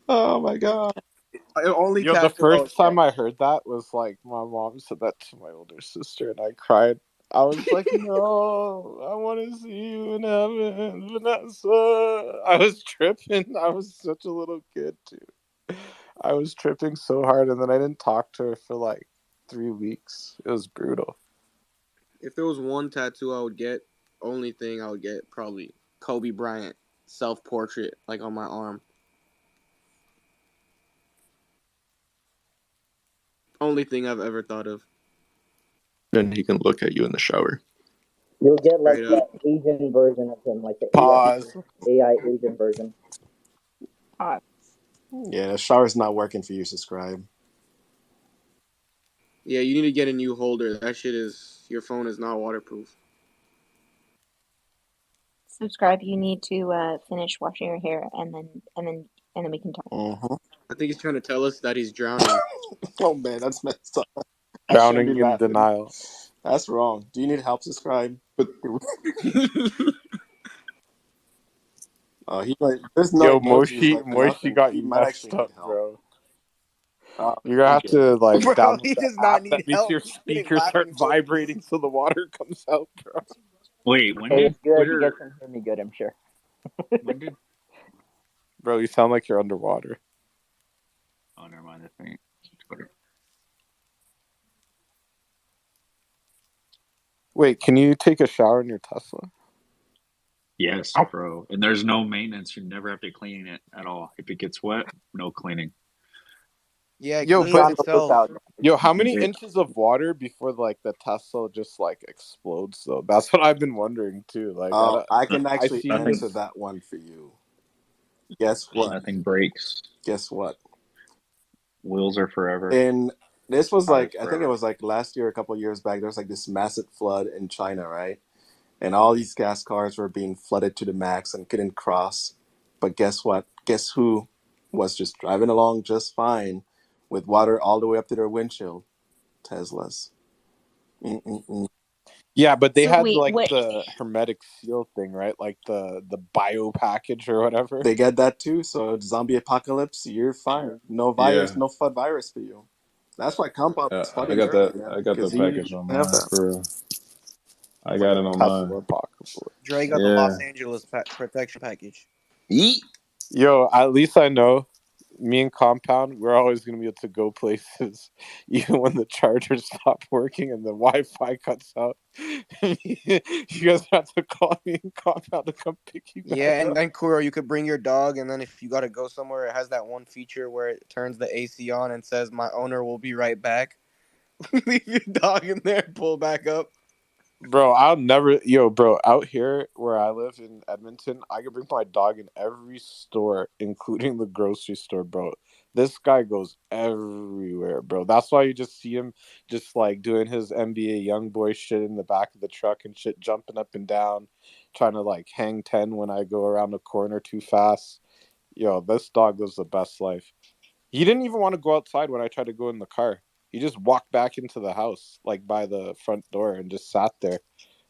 Speaker 17: oh my god.
Speaker 11: Only
Speaker 4: Yo, the
Speaker 11: tattoo I would
Speaker 4: first
Speaker 11: get.
Speaker 4: time I heard that was like my mom said that to my older sister, and I cried. I was like, no, I want to see you in heaven, Vanessa. I was tripping. I was such a little kid, too. I was tripping so hard, and then I didn't talk to her for like 3 weeks. It was brutal.
Speaker 11: If there was one tattoo I would get, only thing I would get probably Kobe Bryant self-portrait, like on my arm. Only thing I've ever thought of.
Speaker 7: Then he can look at you in the shower.
Speaker 2: You'll get like
Speaker 11: Straight
Speaker 2: the
Speaker 11: up.
Speaker 2: Asian version of him, like the
Speaker 4: Pause.
Speaker 2: AI Asian version.
Speaker 6: Yeah, the shower's not working for you. Subscribe.
Speaker 11: Yeah, you need to get a new holder. That shit is, your phone is not waterproof.
Speaker 9: Subscribe. You need to finish washing your hair, and then we can talk.
Speaker 11: I think he's trying to tell us that he's drowning.
Speaker 6: Oh man, that's messed up. I shouldn't
Speaker 4: Drowning
Speaker 6: be
Speaker 4: in
Speaker 6: laughing.
Speaker 4: denial.
Speaker 6: That's wrong. Do you need help? Subscribe. But there's no
Speaker 4: Yo,
Speaker 6: emojis, like
Speaker 4: Moishi
Speaker 6: nothing.
Speaker 4: got
Speaker 6: He
Speaker 4: you
Speaker 6: might
Speaker 4: messed
Speaker 6: actually need
Speaker 4: up,
Speaker 6: help.
Speaker 4: bro. You're gonna have
Speaker 6: Okay.
Speaker 4: to like
Speaker 11: Bro,
Speaker 4: download
Speaker 11: he
Speaker 4: the
Speaker 11: does not
Speaker 4: app
Speaker 11: need
Speaker 4: that makes
Speaker 11: help.
Speaker 4: your
Speaker 11: He's getting
Speaker 4: speakers start
Speaker 11: laughing emojis.
Speaker 4: vibrating so the water comes out, bro.
Speaker 1: Wait, when
Speaker 2: Hey,
Speaker 1: did
Speaker 2: it's good. You
Speaker 1: Twitter?
Speaker 2: guys can hear me good, I'm sure.
Speaker 1: When did?
Speaker 4: Bro, you sound like you're underwater.
Speaker 1: Oh, never mind. I think Twitter.
Speaker 4: Wait, can you take a shower in your Tesla?
Speaker 1: Yes, bro. And there's no maintenance. You never have to clean it at all. If it gets wet, no cleaning.
Speaker 11: Yeah, it
Speaker 4: Yo,
Speaker 11: cleans
Speaker 4: but
Speaker 11: itself.
Speaker 4: yo, how many
Speaker 1: Yeah.
Speaker 4: inches of water before like the Tesla just like explodes? Though that's what I've been wondering too. Like,
Speaker 6: I can
Speaker 4: I
Speaker 6: actually
Speaker 4: seen
Speaker 6: answer
Speaker 4: this.
Speaker 6: that one for you. Guess what?
Speaker 1: Nothing breaks.
Speaker 6: Guess what?
Speaker 1: Wheels are forever.
Speaker 6: And this was
Speaker 1: Tires
Speaker 6: like, I think it
Speaker 1: forever.
Speaker 6: was like last year, a couple of years back. There was like this massive flood in China, right? And all these gas cars were being flooded to the max and couldn't cross. But guess what? Guess who was just driving along just fine with water all the way up to their windshield? Teslas. Mm-mm-mm.
Speaker 4: Yeah, but they
Speaker 9: So
Speaker 4: had
Speaker 9: wait,
Speaker 4: like
Speaker 9: what?
Speaker 4: the hermetic seal thing, right? Like the bio package or whatever.
Speaker 6: They get that too. So zombie apocalypse, you're fine. No virus,
Speaker 19: Yeah,
Speaker 6: no FUD virus for you. That's why Compound was
Speaker 19: I
Speaker 6: flooding
Speaker 19: got that.
Speaker 6: earlier,
Speaker 19: I got the
Speaker 6: because he
Speaker 19: package
Speaker 6: didn't
Speaker 19: on
Speaker 6: have
Speaker 19: mine
Speaker 6: that.
Speaker 19: for. I
Speaker 4: For
Speaker 19: got
Speaker 4: the
Speaker 19: it on mine.
Speaker 4: Tesla apocalypse.
Speaker 11: Dre got the
Speaker 19: Yeah.
Speaker 11: Los Angeles protection package.
Speaker 6: Yeet.
Speaker 4: Yo, at least I know me and Compound, we're always gonna be able to go places even when the chargers stop working and the Wi-Fi cuts out. You guys have to call me and Compound to come pick you
Speaker 11: Yeah,
Speaker 4: back up.
Speaker 11: and Kuro, you could bring your dog, and then if you gotta go somewhere, it has that one feature where it turns the AC on and says, "My owner will be right back." Leave your dog in there, pull back up.
Speaker 4: Bro, bro, out here where I live in Edmonton, I can bring my dog in every store, including the grocery store, bro. This guy goes everywhere, bro. That's why you just see him just like doing his NBA young boy shit in the back of the truck and shit, jumping up and down, trying to like hang 10 when I go around the corner too fast. Yo, this dog lives the best life. He didn't even want to go outside when I tried to go in the car. He just walked back into the house, like by the front door, and just sat there.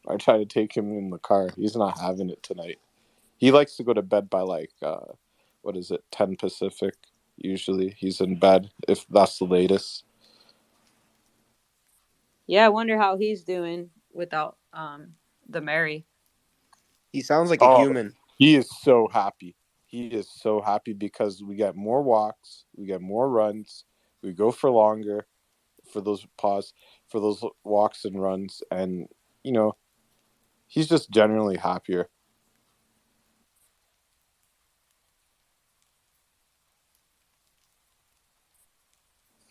Speaker 4: I tried to take him in the car. He's not having it tonight. He likes to go to bed by like, 10 Pacific, usually. He's in bed, if that's the latest.
Speaker 20: Yeah, I wonder how he's doing without the Mary.
Speaker 11: He sounds like a
Speaker 4: Oh,
Speaker 11: human.
Speaker 4: he is so happy. He is so happy because we get more walks, we get more runs, we go for longer for those walks and runs, and you know, he's just generally happier.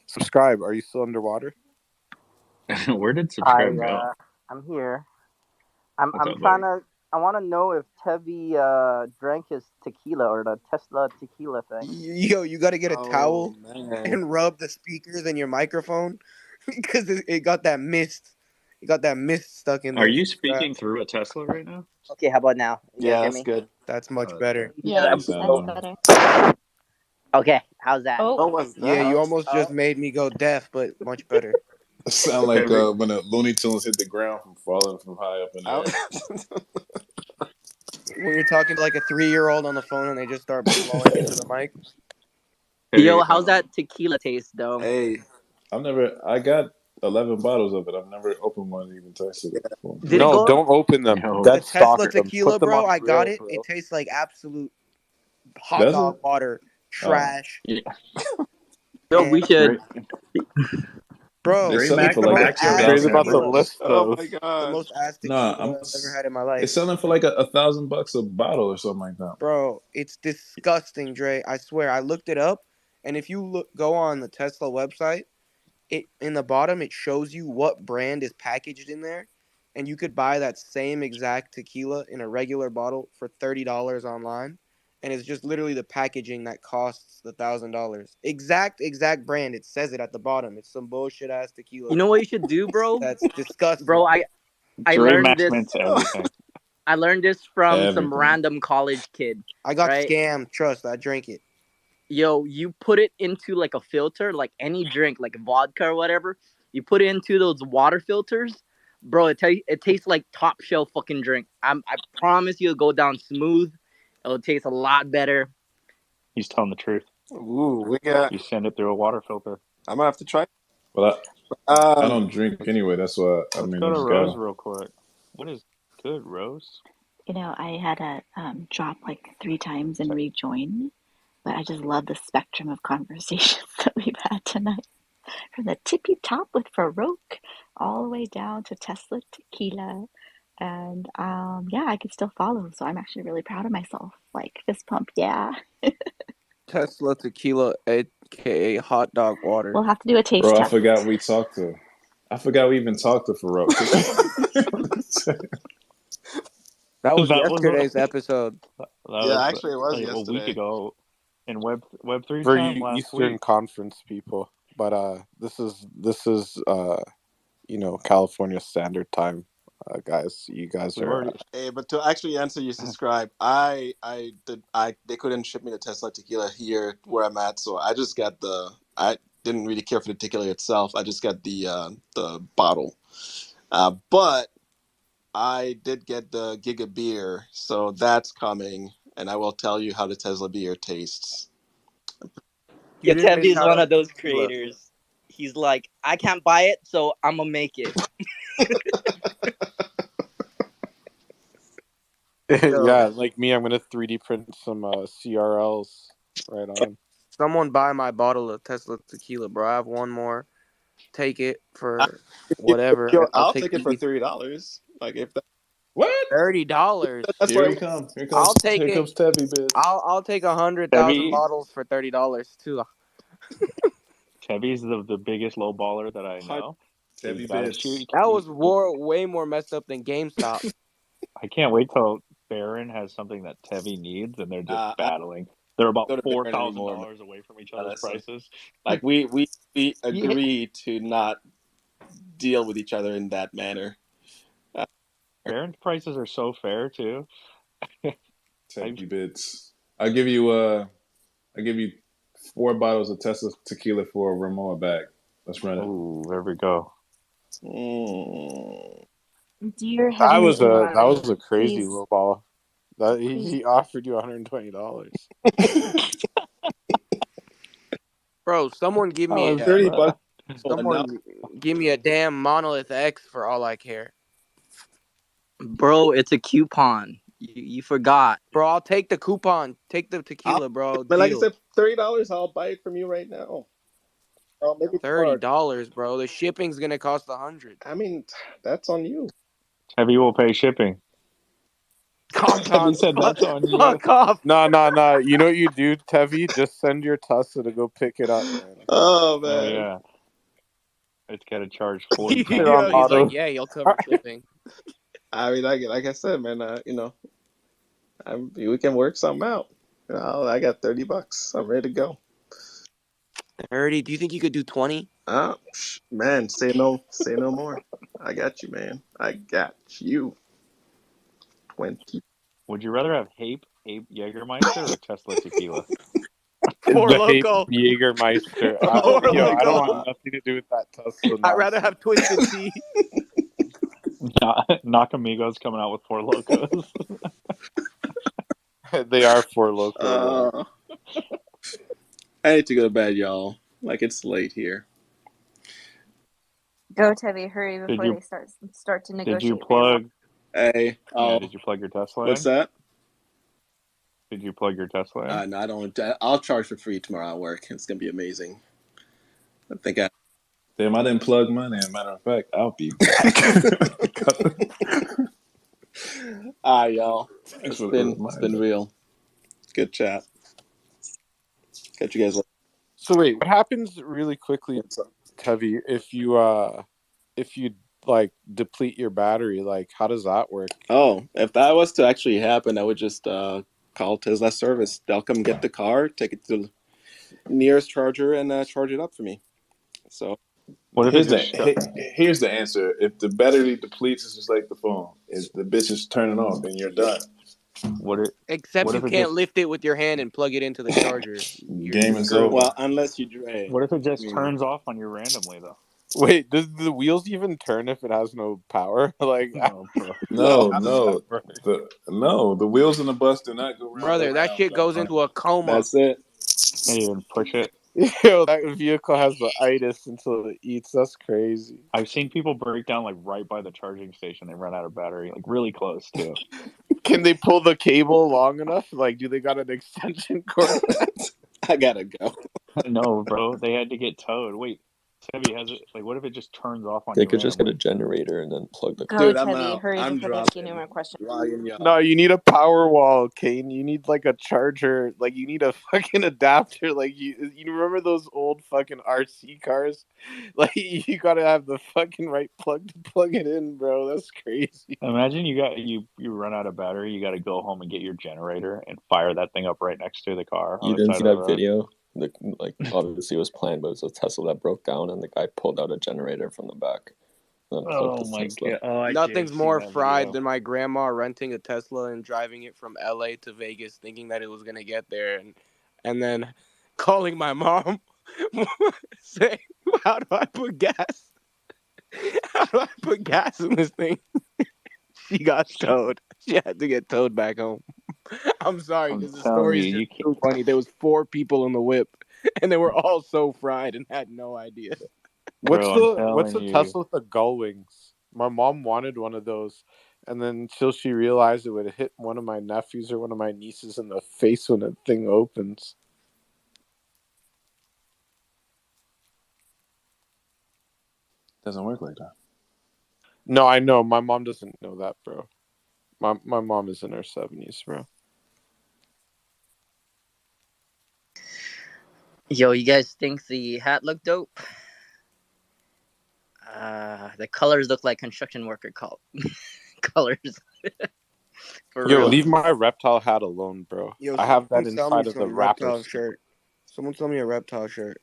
Speaker 4: Subscribe. Are you still underwater?
Speaker 1: Where did subscribe go?
Speaker 2: I'm here. I'm
Speaker 1: What's up,
Speaker 2: trying
Speaker 1: buddy?
Speaker 2: to. I want to know if Tevi drank his tequila or the Tesla tequila thing.
Speaker 11: Yo, you gotta get a towel
Speaker 6: man.
Speaker 11: and rub the speakers and your microphone because it got that mist. It got that mist stuck in
Speaker 1: Are
Speaker 11: the
Speaker 1: you
Speaker 11: strap.
Speaker 1: speaking through a Tesla right now?
Speaker 2: Okay, how about now? You guys
Speaker 6: Yeah,
Speaker 2: hear
Speaker 6: that's
Speaker 2: me?
Speaker 6: good.
Speaker 11: That's much
Speaker 1: Oh, that's
Speaker 11: better.
Speaker 1: good.
Speaker 9: Yeah,
Speaker 1: Yeah, you
Speaker 9: that's
Speaker 1: sound.
Speaker 9: better.
Speaker 2: Okay, how's that?
Speaker 9: Oh,
Speaker 6: What was
Speaker 11: Yeah,
Speaker 6: that?
Speaker 11: you almost just made me go deaf, but much better.
Speaker 3: It sound like
Speaker 1: Every
Speaker 3: when the Looney Tunes hit the ground from falling from high up in the air.
Speaker 11: When you're talking to like a 3-year-old on the phone and they just start blowing into the mic.
Speaker 2: Yo, how's that tequila taste, though?
Speaker 6: Hey,
Speaker 3: I got 11 bottles of it. I've never opened one and even tasted it before.
Speaker 2: Did it
Speaker 4: No,
Speaker 2: go?
Speaker 4: don't open them.
Speaker 18: Yo,
Speaker 11: The
Speaker 4: Dead
Speaker 11: Tesla
Speaker 4: stalker them.
Speaker 11: tequila,
Speaker 4: Put them
Speaker 11: bro,
Speaker 4: on
Speaker 11: I
Speaker 4: the
Speaker 11: got
Speaker 4: grill,
Speaker 11: it. It
Speaker 4: bro.
Speaker 11: tastes like absolute hot
Speaker 3: Does it?
Speaker 11: dog water
Speaker 3: Oh.
Speaker 11: trash.
Speaker 12: Yeah.
Speaker 2: Yo, we
Speaker 11: And
Speaker 2: should.
Speaker 11: bro,
Speaker 3: They
Speaker 12: Dre
Speaker 3: sell it
Speaker 11: it's
Speaker 3: for
Speaker 11: the
Speaker 3: like
Speaker 11: most
Speaker 3: a
Speaker 18: Max
Speaker 4: I'm
Speaker 18: is
Speaker 11: ass
Speaker 18: out
Speaker 4: crazy
Speaker 18: there,
Speaker 4: about to
Speaker 18: bro.
Speaker 11: tequila.
Speaker 4: list
Speaker 6: Oh my
Speaker 4: those.
Speaker 11: The
Speaker 6: god.
Speaker 11: most ass
Speaker 3: Nah,
Speaker 11: tequila I've ever had in my
Speaker 3: they're
Speaker 11: life.
Speaker 3: selling for like $1,000 a bottle or something like that.
Speaker 11: Bro, it's disgusting, Dre. I swear. I looked it up, and if you go on the Tesla website, it in the bottom it shows you what brand is packaged in there, and you could buy that same exact tequila in a regular bottle for $30 online, and it's just literally the packaging that costs the $1,000. Exact brand. It says it at the bottom. It's some bullshit ass tequila.
Speaker 2: You know what you should do, bro?
Speaker 11: That's disgusting.
Speaker 2: Bro, I
Speaker 18: Dre
Speaker 2: learned
Speaker 18: Max
Speaker 2: this.
Speaker 18: mints everything.
Speaker 2: I learned this from some
Speaker 3: Everything.
Speaker 2: random college kid,
Speaker 11: I got
Speaker 2: right?
Speaker 11: scammed. Trust. I drank it.
Speaker 2: Yo, you put it into like a filter, like any drink, like vodka or whatever. You put it into those water filters, bro. It tastes like top shelf fucking drink. I promise you, it'll go down smooth. It'll taste a lot better.
Speaker 18: He's telling the truth.
Speaker 6: Ooh, we got.
Speaker 18: You send it through a water filter.
Speaker 6: I'm gonna have to try.
Speaker 3: Well, I
Speaker 6: Um,
Speaker 3: don't drink anyway. That's why I
Speaker 18: Let's
Speaker 3: mean
Speaker 18: go
Speaker 3: I
Speaker 18: to
Speaker 3: just
Speaker 18: Rose
Speaker 3: gotta.
Speaker 18: real quick. What is good, Rose?
Speaker 5: You know, I had to drop like 3 times and rejoin, but I just love the spectrum of conversations that we've had tonight. From the tippy top with Farouk all the way down to Tesla tequila. And yeah, I could still follow. So I'm actually really proud of myself. Like fist pump, yeah.
Speaker 11: Tesla tequila, aka hot dog water.
Speaker 5: We'll have to do a taste
Speaker 3: Bro, I
Speaker 5: test.
Speaker 3: forgot we talked to. I forgot we even talked to Farouk.
Speaker 11: That was
Speaker 18: That was
Speaker 11: yesterday's episode.
Speaker 6: yeah, actually, it was
Speaker 18: like a week
Speaker 6: yesterday.
Speaker 18: ago in Web3
Speaker 4: For
Speaker 18: time
Speaker 4: you
Speaker 18: last
Speaker 4: Eastern
Speaker 18: week.
Speaker 4: Conference people. But this is California Standard Time, guys. You guys
Speaker 18: We've
Speaker 4: are
Speaker 18: already.
Speaker 6: Hey, but to actually answer you, subscribe. They couldn't ship me the Tesla tequila here where I'm at, so I just got I didn't really care for the tequila itself. I just got the bottle. But I did get the Giga beer, so that's coming, and I will tell you how the Tesla beer tastes.
Speaker 11: You didn't
Speaker 2: Yatevi
Speaker 11: miss
Speaker 2: is
Speaker 11: out
Speaker 2: one
Speaker 11: on
Speaker 2: of those
Speaker 11: tequila.
Speaker 2: creators. He's like, I can't buy it, so I'm gonna make it.
Speaker 11: Yo,
Speaker 4: yeah, like me, I'm gonna 3D print some CRLs right on.
Speaker 11: someone buy my bottle of Tesla tequila, bro. I have one more. Take it
Speaker 6: I,
Speaker 11: for whatever,
Speaker 6: yo,
Speaker 11: and I'll
Speaker 6: I'll
Speaker 11: take
Speaker 6: take it for
Speaker 11: the
Speaker 6: $30. Like if that,
Speaker 3: What?
Speaker 11: $30.
Speaker 6: that's
Speaker 3: Here
Speaker 6: what
Speaker 3: he
Speaker 6: it was.
Speaker 3: comes. Here
Speaker 11: I'll
Speaker 3: comes.
Speaker 11: take
Speaker 3: Here
Speaker 11: it.
Speaker 3: comes Tevy Bits.
Speaker 11: I'll take 100,000
Speaker 18: Tevi,
Speaker 11: bottles for $30 too.
Speaker 18: Tevi's the biggest low baller that I know. So you
Speaker 3: Tevy
Speaker 18: gotta
Speaker 3: Bits.
Speaker 18: shoot.
Speaker 11: That was way more messed up than GameStop.
Speaker 18: I can't wait till Baron has something that Tevi needs, and they're just
Speaker 6: I
Speaker 18: battling. They're
Speaker 6: don't
Speaker 18: about
Speaker 6: go to Baron anymore, man.
Speaker 18: $4,000 away from each other's
Speaker 6: Honestly,
Speaker 18: prices.
Speaker 6: like we
Speaker 11: Yeah.
Speaker 6: agreed to not deal with each other in that manner. Uh,
Speaker 18: Baron's prices are so fair too.
Speaker 3: Tevy Bits. I'll give you 4 bottles of Tesla tequila for a Ramoa bag. Let's run it.
Speaker 18: Oh, there we go.
Speaker 6: mm,
Speaker 9: Dear
Speaker 4: That
Speaker 9: Heavenly
Speaker 4: was
Speaker 9: Father,
Speaker 4: a crazy
Speaker 9: please,
Speaker 4: low ball. That
Speaker 9: please.
Speaker 4: he offered you $120.
Speaker 11: Bro, someone give
Speaker 18: That
Speaker 11: me
Speaker 18: was
Speaker 6: 30 bucks. Enough.
Speaker 11: someone give me a damn Monolith X for all I care.
Speaker 2: Bro, it's a coupon. You forgot.
Speaker 11: Bro, I'll take the coupon. Take the
Speaker 6: I'll,
Speaker 11: tequila, bro.
Speaker 6: but like I
Speaker 11: Deal.
Speaker 6: said, $30. I'll buy it from you right now. I'll make it hard.
Speaker 11: $30, bro. The shipping's gonna cost 100.
Speaker 6: I mean, that's on you.
Speaker 18: Tevi will pay shipping. Tevi
Speaker 11: Compound.
Speaker 18: said that's on you.
Speaker 11: Fuck off.
Speaker 4: No. You know what you do, Tevi? Just send your Tussa to go pick it up, man.
Speaker 6: Oh
Speaker 18: Oh
Speaker 6: man.
Speaker 18: yeah, it's gotta charge 40
Speaker 4: They're
Speaker 18: times
Speaker 4: on
Speaker 11: He's
Speaker 18: more.
Speaker 11: like,
Speaker 4: auto.
Speaker 11: yeah, you'll cover shipping.
Speaker 6: I mean, like I said, man. We can work something out. I got $30. I'm ready to go.
Speaker 11: 30. Do you think you could do 20?
Speaker 6: Man, say no more. I got you, man. I got you. 20.
Speaker 18: Would you rather have Ape Jägermeister or Tesla tequila?
Speaker 11: Four
Speaker 4: The hate
Speaker 11: Loco.
Speaker 4: Jägermeister.
Speaker 6: Oh
Speaker 11: Four
Speaker 4: I don't
Speaker 11: Loco.
Speaker 4: want nothing to do with that Tesla
Speaker 11: I'd rather
Speaker 4: nonsense.
Speaker 11: have Twisted Tea.
Speaker 18: Nakamigos coming out with 4 locos.
Speaker 4: They are for local, yeah.
Speaker 6: uh, I need to go to bed, y'all. Like it's late here.
Speaker 9: Go, Tevi, hurry
Speaker 18: Did
Speaker 9: before
Speaker 18: you
Speaker 9: they start to
Speaker 18: did you
Speaker 9: negotiate for you.
Speaker 18: plug?
Speaker 17: Hey,
Speaker 18: Yeah, did you plug your Tesla
Speaker 17: what's
Speaker 18: in?
Speaker 17: that?
Speaker 18: Did you plug your Tesla in?
Speaker 17: No, I don't. I'll charge for free tomorrow at work. It's gonna be amazing. I think I.
Speaker 3: Damn, I didn't plug mine in. Matter of fact, I'll be back.
Speaker 17: All right, y'all.
Speaker 3: Thanks
Speaker 17: It's
Speaker 3: for the
Speaker 17: been
Speaker 3: reminder.
Speaker 17: real. Good chat. Catch you guys later.
Speaker 4: So wait, what happens really quickly, Tevi, if you like deplete your battery? Like, how does that work?
Speaker 17: Oh, if that was to actually happen, I would just call Tesla service. They'll come get the car, take it to the nearest charger, and charge it up for me. So
Speaker 18: What if it
Speaker 3: here's
Speaker 18: just
Speaker 3: here's the answer. If the battery depletes, it's just like the phone. If the bitch is turning off, then you're done.
Speaker 11: Except you can't lift it with your hand and plug it into the charger.
Speaker 3: Game is over.
Speaker 17: Well, unless you drain.
Speaker 18: What if it just turns off on you randomly though?
Speaker 4: Wait, does the wheels even turn if it has no power? Like,
Speaker 18: no, bro.
Speaker 3: The wheels in the bus do not go round.
Speaker 11: Brother, that shit goes into a coma.
Speaker 17: That's it.
Speaker 18: Can't even push it.
Speaker 4: Yo, that vehicle has the itis until it eats. That's crazy.
Speaker 18: I've seen people break down like right by the charging station. They run out of battery, like really close too.
Speaker 4: Can they pull the cable long enough? Like, do they got an extension cord?
Speaker 17: I gotta go.
Speaker 18: No, bro. They had to get towed. Wait, Tevi has it. Like, what if it just turns off on
Speaker 7: They
Speaker 18: you
Speaker 7: could just get a
Speaker 18: randomly?
Speaker 7: generator and then plug the.
Speaker 9: Go,
Speaker 17: Dude, I'm
Speaker 9: Tevi,
Speaker 17: out.
Speaker 9: hurry
Speaker 17: I'm
Speaker 9: before they ask you any more questions.
Speaker 4: No, you need a power wall, Kane. You need like a charger. Like, you need a fucking adapter. Like, you remember those old fucking RC cars? Like, you gotta have the fucking right plug to plug it in, bro. That's crazy.
Speaker 18: Imagine you run out of battery. You got to go home and get your generator and fire that thing up right next to the car.
Speaker 7: You didn't see that video? Like obviously it was planned, but it was a Tesla that broke down, and the guy pulled out a generator from the back. And
Speaker 18: Oh my god! Oh,
Speaker 11: Nothing's more fried than my grandma renting a Tesla and driving it from LA to Vegas, thinking that it was gonna get there, and then calling my mom, saying, "How do I put gas? How do I put gas in this thing?" She got towed. She had to get towed back home. I'm sorry, because the story is just so funny. There was 4 people in the whip, and they were all so fried and had no idea.
Speaker 4: What's the Tesla with the gull wings? My mom wanted one of those, and then until she realized it would hit one of my nephews or one of my nieces in the face when the thing opens.
Speaker 3: Doesn't work like that.
Speaker 4: No, I know. My mom doesn't know that, bro. My mom is in her 70s, bro.
Speaker 2: Yo, you guys think the hat looked dope? The colors look like construction worker colors. For
Speaker 4: Yo,
Speaker 2: real.
Speaker 4: leave my reptile hat alone, bro.
Speaker 11: Yo,
Speaker 4: I have that
Speaker 11: someone sell
Speaker 4: inside
Speaker 11: me
Speaker 4: of the
Speaker 11: some
Speaker 4: wrapper.
Speaker 11: reptile shirt. Someone sell me a reptile shirt.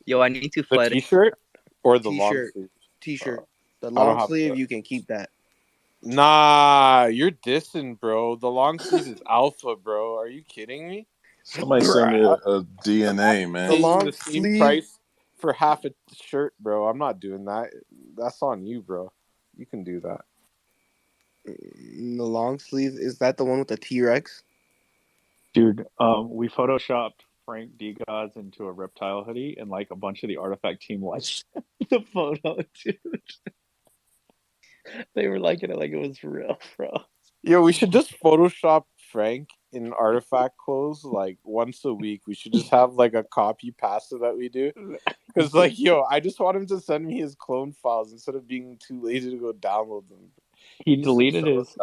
Speaker 2: Yo, I need to
Speaker 4: The
Speaker 2: fight.
Speaker 4: t-shirt or the long
Speaker 11: T-shirt.
Speaker 4: sleeve?
Speaker 11: T-shirt. The
Speaker 4: I don't
Speaker 11: long
Speaker 4: have
Speaker 11: sleeve,
Speaker 4: that.
Speaker 11: you can keep that.
Speaker 4: Nah, you're dissing, bro. The long sleeve is alpha, bro. Are you kidding me?
Speaker 3: Somebody send me a DNA, man.
Speaker 4: The long sleeve price for half a shirt, bro. I'm not doing that. That's on you, bro. You can do that.
Speaker 11: The long sleeve, is that the one with the T-Rex?
Speaker 18: Dude, we photoshopped Frank D. Gods into a reptile hoodie, and like a bunch of the Artifact team liked the photo, dude. They were liking it like it was real, bro.
Speaker 4: Yo, we should just Photoshop Frank in Artifact clothes like once a week. We should just have like a copy pasta that we do. Because like, yo, I just want him to send me his clone files instead of being too lazy to go download them.
Speaker 18: He deleted his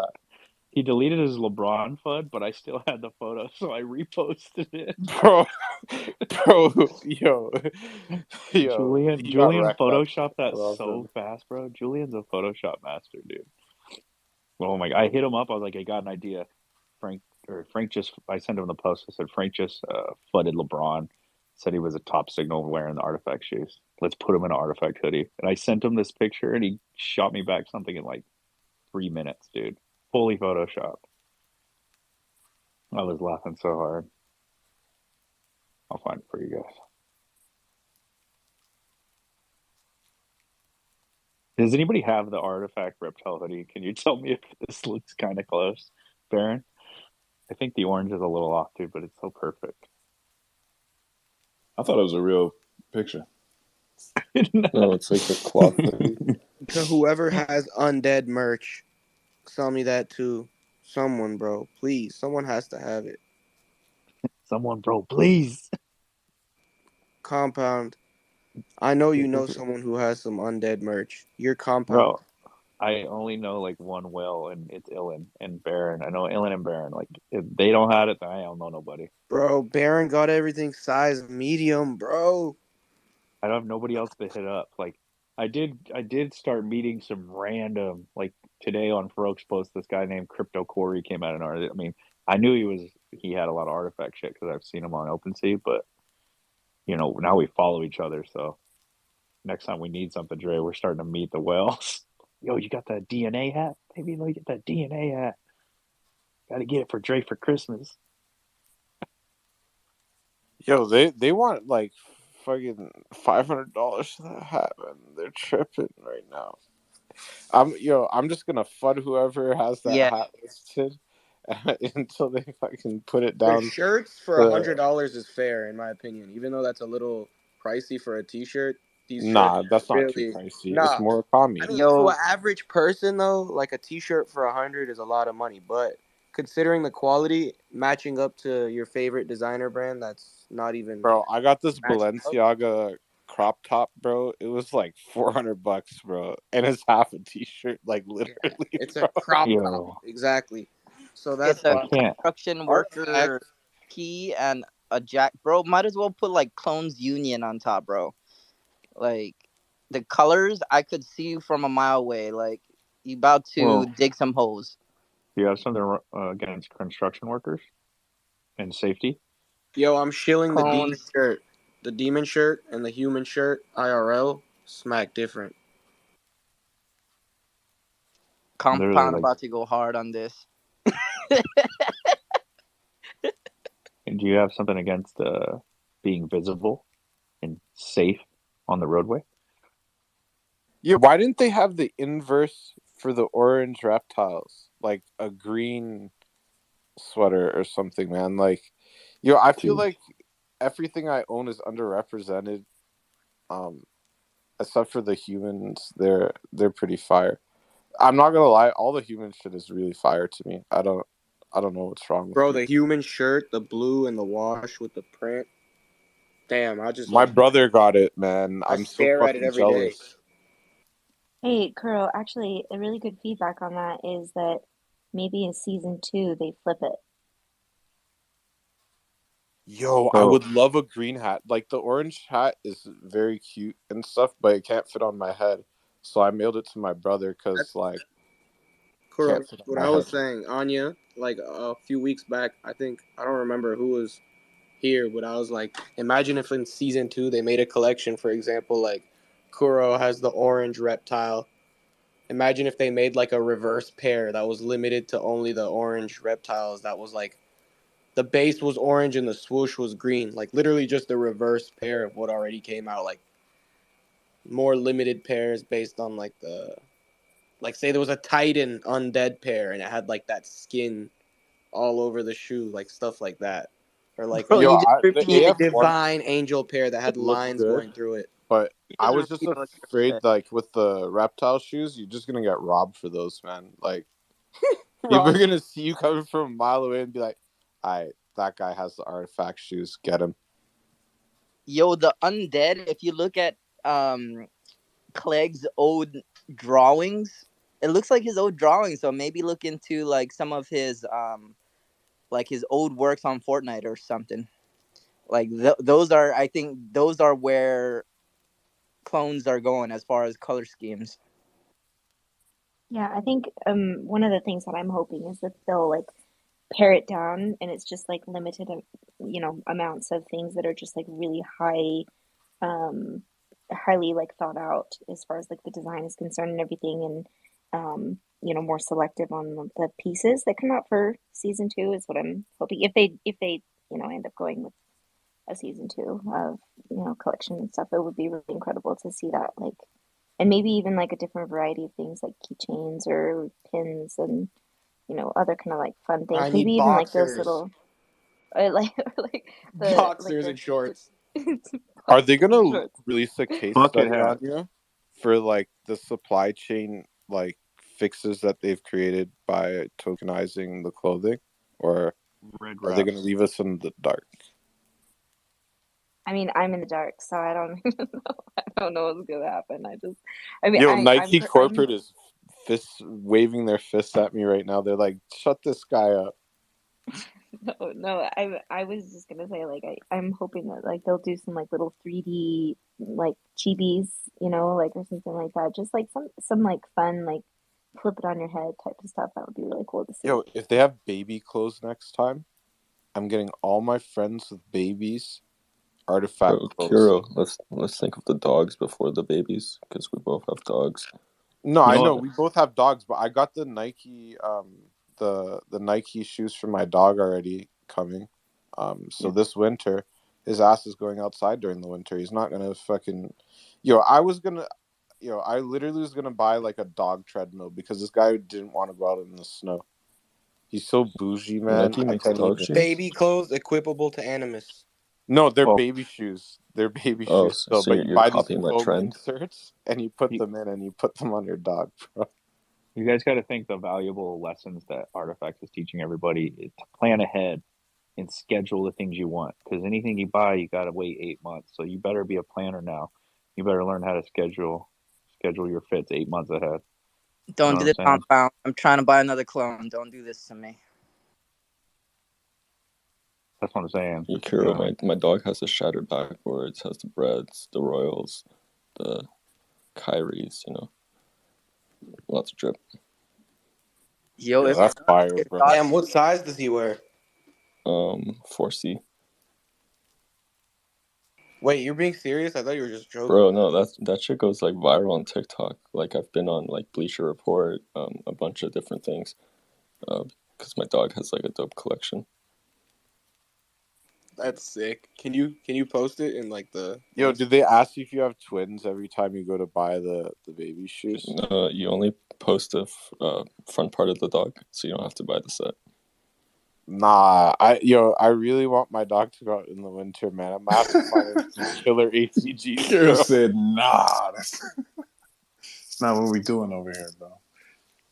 Speaker 18: LeBron FUD, but I still had the photo, so I reposted it.
Speaker 4: Bro, yo,
Speaker 18: Julian
Speaker 4: he got wrecked
Speaker 18: photoshopped that
Speaker 4: well
Speaker 18: so
Speaker 4: done.
Speaker 18: fast, bro. Julian's a Photoshop master, dude. Oh my! I hit him up. I was like, I got an idea. Frank just. I sent him the post. I said Frank just flooded LeBron. Said he was a top signal wearing the Artifact shoes. Let's put him in an Artifact hoodie. And I sent him this picture, and he shot me back something in like 3 minutes, dude. Fully photoshopped. I was laughing so hard. I'll find it for you guys. Does anybody have the Artifact reptile hoodie? Can you tell me if this looks kind of close, Baron? I think the orange is a little off too, but it's so perfect.
Speaker 3: I thought it was a real picture.
Speaker 7: No, it's like a cloth hoodie.
Speaker 11: To whoever has undead merch, sell me that too. Someone, bro, please. Someone has to have it.
Speaker 18: Someone, bro, please.
Speaker 11: Compound. I know you know someone who has some undead merch. You're Compound.
Speaker 18: Bro, I only know like one Will, and it's Ilan and Baron. I know Ilan and Baron. Like, if they don't have it, then I don't know nobody.
Speaker 11: Bro, Baron got everything size medium, bro.
Speaker 18: I don't have nobody else to hit up. Like, I did start meeting some random, like today on Farouk's post, this guy named Crypto Corey came out in our. I mean, I knew he had a lot of artifact shit because I've seen him on OpenSea, but now we follow each other. So next time we need something, Dre, we're starting to meet the whales. Yo, you got that DNA hat? Maybe let me get that DNA hat. Got to get it for Dre for Christmas.
Speaker 4: Yo, they want like fucking $500 for that hat, man. They're tripping right now. I'm just gonna fud whoever has that
Speaker 2: Yeah.
Speaker 4: hat listed until they fucking put it
Speaker 11: The
Speaker 4: down.
Speaker 11: shirts for $100 is fair, in my opinion. Even though that's a little pricey for a T-shirt, these
Speaker 4: Nah,
Speaker 11: shirts
Speaker 4: that's
Speaker 11: are
Speaker 4: not too
Speaker 11: really
Speaker 4: pricey. It's
Speaker 11: nah.
Speaker 4: more Murakami.
Speaker 11: I mean, to
Speaker 2: Yo,
Speaker 11: an average person though, like a T-shirt for $100 is a lot of money. But considering the quality, matching up to your favorite designer brand, that's not even
Speaker 4: Bro, I got this
Speaker 11: matching up.
Speaker 4: Balenciaga crop top, bro. It was like $400, bro, and it's half a T-shirt, like literally.
Speaker 11: It's
Speaker 4: bro.
Speaker 11: a crop top,
Speaker 18: Yo,
Speaker 11: exactly. So that's
Speaker 2: it's a
Speaker 18: I
Speaker 11: why
Speaker 18: can't.
Speaker 2: construction
Speaker 11: artifacts.
Speaker 2: worker key and a jack. Bro, might as well put like Clones Union on top, bro. Like, the colors, I could see you from a mile away. Like, you about to
Speaker 18: Well,
Speaker 2: dig some holes.
Speaker 18: do you have something against construction workers and safety?
Speaker 11: Yo, I'm shilling the demon
Speaker 2: Clones,
Speaker 11: shirt. The demon shirt and the human shirt, IRL, smack different.
Speaker 18: Literally,
Speaker 2: Compound
Speaker 18: like,
Speaker 2: about to go hard on this.
Speaker 18: do you have something against being visible and safe on the roadway?
Speaker 4: Yeah, why didn't they have the inverse for the orange reptiles, like a green sweater or something, man? Like, I feel
Speaker 18: Dude,
Speaker 4: like everything I own is underrepresented. Except for the humans, they're pretty fire. I'm not gonna lie, all the human shit is really fire to me. I don't know what's wrong with
Speaker 11: Bro,
Speaker 4: me.
Speaker 11: the human shirt, the blue and the wash with the print. Damn, I just
Speaker 4: My
Speaker 11: like
Speaker 4: brother got it, man.
Speaker 11: I
Speaker 4: I'm so
Speaker 11: stare at it
Speaker 4: fucking
Speaker 11: every day.
Speaker 4: jealous.
Speaker 9: Hey, Kuro, actually, a really good feedback on that is that maybe in season 2 they flip it.
Speaker 4: Yo, I
Speaker 18: bro,
Speaker 4: would love a green hat. Like, the orange hat is very cute and stuff, but it can't fit on my head. So I mailed it to my brother because,
Speaker 11: That's
Speaker 4: like,
Speaker 11: Kuro.
Speaker 4: can't
Speaker 11: That's
Speaker 4: fit on
Speaker 11: what
Speaker 4: my
Speaker 11: I
Speaker 4: head.
Speaker 11: was saying. Anya, like a few weeks back, I don't remember who was here, but I was like, imagine if in season 2 they made a collection, for example, like Kuro has the orange reptile. Imagine if they made like a reverse pair that was limited to only the orange reptiles. That was like the base was orange and the swoosh was green. Like literally just the reverse pair of what already came out. Like more limited pairs based on like say there was a Titan undead pair and it had like that skin all over the shoe, like stuff like that. Or like
Speaker 2: Bro,
Speaker 11: a
Speaker 4: Yo,
Speaker 2: you just
Speaker 4: the
Speaker 2: repeated.
Speaker 4: AF1
Speaker 11: divine angel pair that had
Speaker 4: looks
Speaker 11: lines
Speaker 4: good,
Speaker 11: going through it.
Speaker 4: but
Speaker 2: You
Speaker 4: I
Speaker 2: just
Speaker 4: was just
Speaker 2: repeated what you
Speaker 4: afraid,
Speaker 2: said.
Speaker 4: like, with the reptile shoes, you're just gonna get robbed for those, man. Like, people
Speaker 11: Rob,
Speaker 4: are gonna see you coming from a mile away and be like, "Alright, that guy has the artifact shoes. Get him."
Speaker 2: Yo, the undead. If you look at Clegg's old drawings, it looks like his old drawings. So maybe look into like some of his like his old works on Fortnite or something. Like those are, I think those are where clones are going as far as color schemes.
Speaker 9: Yeah, I think one of the things that I'm hoping is that they'll like pare it down and it's just like limited, amounts of things that are just like really um, highly like thought out as far as like the design is concerned and everything, and more selective on the pieces that come out for season 2 is what I'm hoping. If they end up going with a season 2 of collection and stuff, it would be really incredible to see that, like, and maybe even like a different variety of things like keychains or pins and other kind of like fun things.
Speaker 11: I
Speaker 9: Maybe
Speaker 11: need
Speaker 9: even like those
Speaker 11: boxers.
Speaker 9: little, or like or like the
Speaker 11: Boxers and
Speaker 9: the
Speaker 11: shorts.
Speaker 4: Are they gonna release a case
Speaker 18: Bucket
Speaker 4: study
Speaker 18: hat.
Speaker 4: on you for like the supply chain like fixes that they've created by tokenizing the clothing, or
Speaker 18: Red
Speaker 4: are they
Speaker 18: wraps.
Speaker 4: gonna leave us in the dark?
Speaker 9: I mean, I'm in the dark, so I don't even know. I don't know what's gonna happen. I mean,
Speaker 4: Yo,
Speaker 9: I'm
Speaker 4: Nike corporate is fists waving their fists at me right now. They're like, "Shut this guy up."
Speaker 9: No. I was just gonna say like I'm hoping that like they'll do some like little 3D like chibis, you know, like or something like that. Just like some like fun like flip it on your head type of stuff. That would be really cool to see.
Speaker 4: Yo, if they have baby clothes next time, I'm getting all my friends with babies artifact
Speaker 7: Bro,
Speaker 4: clothes.
Speaker 7: Kiro, let's think of the dogs before the babies, because we both have dogs.
Speaker 4: No,
Speaker 18: You
Speaker 4: I
Speaker 18: know
Speaker 4: know
Speaker 18: what?
Speaker 4: we both have dogs, but I got the Nike the Nike shoes for my dog already coming. So this winter his ass is going outside during the winter. He's not gonna fucking I literally was gonna buy like a dog treadmill because this guy didn't want to go out in the snow. He's so bougie, man.
Speaker 7: Nike
Speaker 4: I
Speaker 7: makes
Speaker 4: can't
Speaker 7: dog
Speaker 4: even.
Speaker 7: shoes?
Speaker 11: Baby clothes equipable to Animus.
Speaker 4: No, they're
Speaker 18: Well,
Speaker 4: baby shoes. They're baby
Speaker 7: Oh,
Speaker 4: shoes still,
Speaker 7: so
Speaker 4: but you
Speaker 7: you're
Speaker 4: buy these
Speaker 7: copying that
Speaker 4: foam
Speaker 7: trend?
Speaker 4: inserts and you put
Speaker 18: you,
Speaker 4: them in and you put them on your dog, bro.
Speaker 18: you guys got to think the valuable lessons that Artifacts is teaching everybody is to plan ahead and schedule the things you want. Because anything you buy, you got to wait 8 months. So you better be a planner now. You better learn how to schedule your fits 8 months ahead.
Speaker 2: Don't
Speaker 18: You know
Speaker 2: do
Speaker 18: what
Speaker 2: the
Speaker 18: I'm saying?
Speaker 2: compound. I'm trying to buy another clone. Don't do this to me.
Speaker 18: That's what I'm saying.
Speaker 7: Yeah,
Speaker 18: You know,
Speaker 7: Kiro, my dog has the shattered backboards, has the Breads, the Royals, the Kyries, lots of drip.
Speaker 2: Yo,
Speaker 4: Yeah,
Speaker 2: if
Speaker 4: that's fire, bro.
Speaker 11: Damn, what size does he wear?
Speaker 7: 4C.
Speaker 11: Wait, you're being serious? I thought you were just joking.
Speaker 7: Bro, no, that shit goes like viral on TikTok. Like I've been on like Bleacher Report, a bunch of different things, because my dog has like a dope collection.
Speaker 11: That's sick. Can you post it in like the?
Speaker 4: Yo, did they ask you if you have twins every time you go to buy the baby shoes?
Speaker 7: No, you only post the front part of the dog, so you don't have to buy the set.
Speaker 4: Nah, I really want my dog to go out in the winter, man. I'm gonna have to find some killer ACGs.
Speaker 3: Kiro said, "Nah, that's not what we doing over here, bro."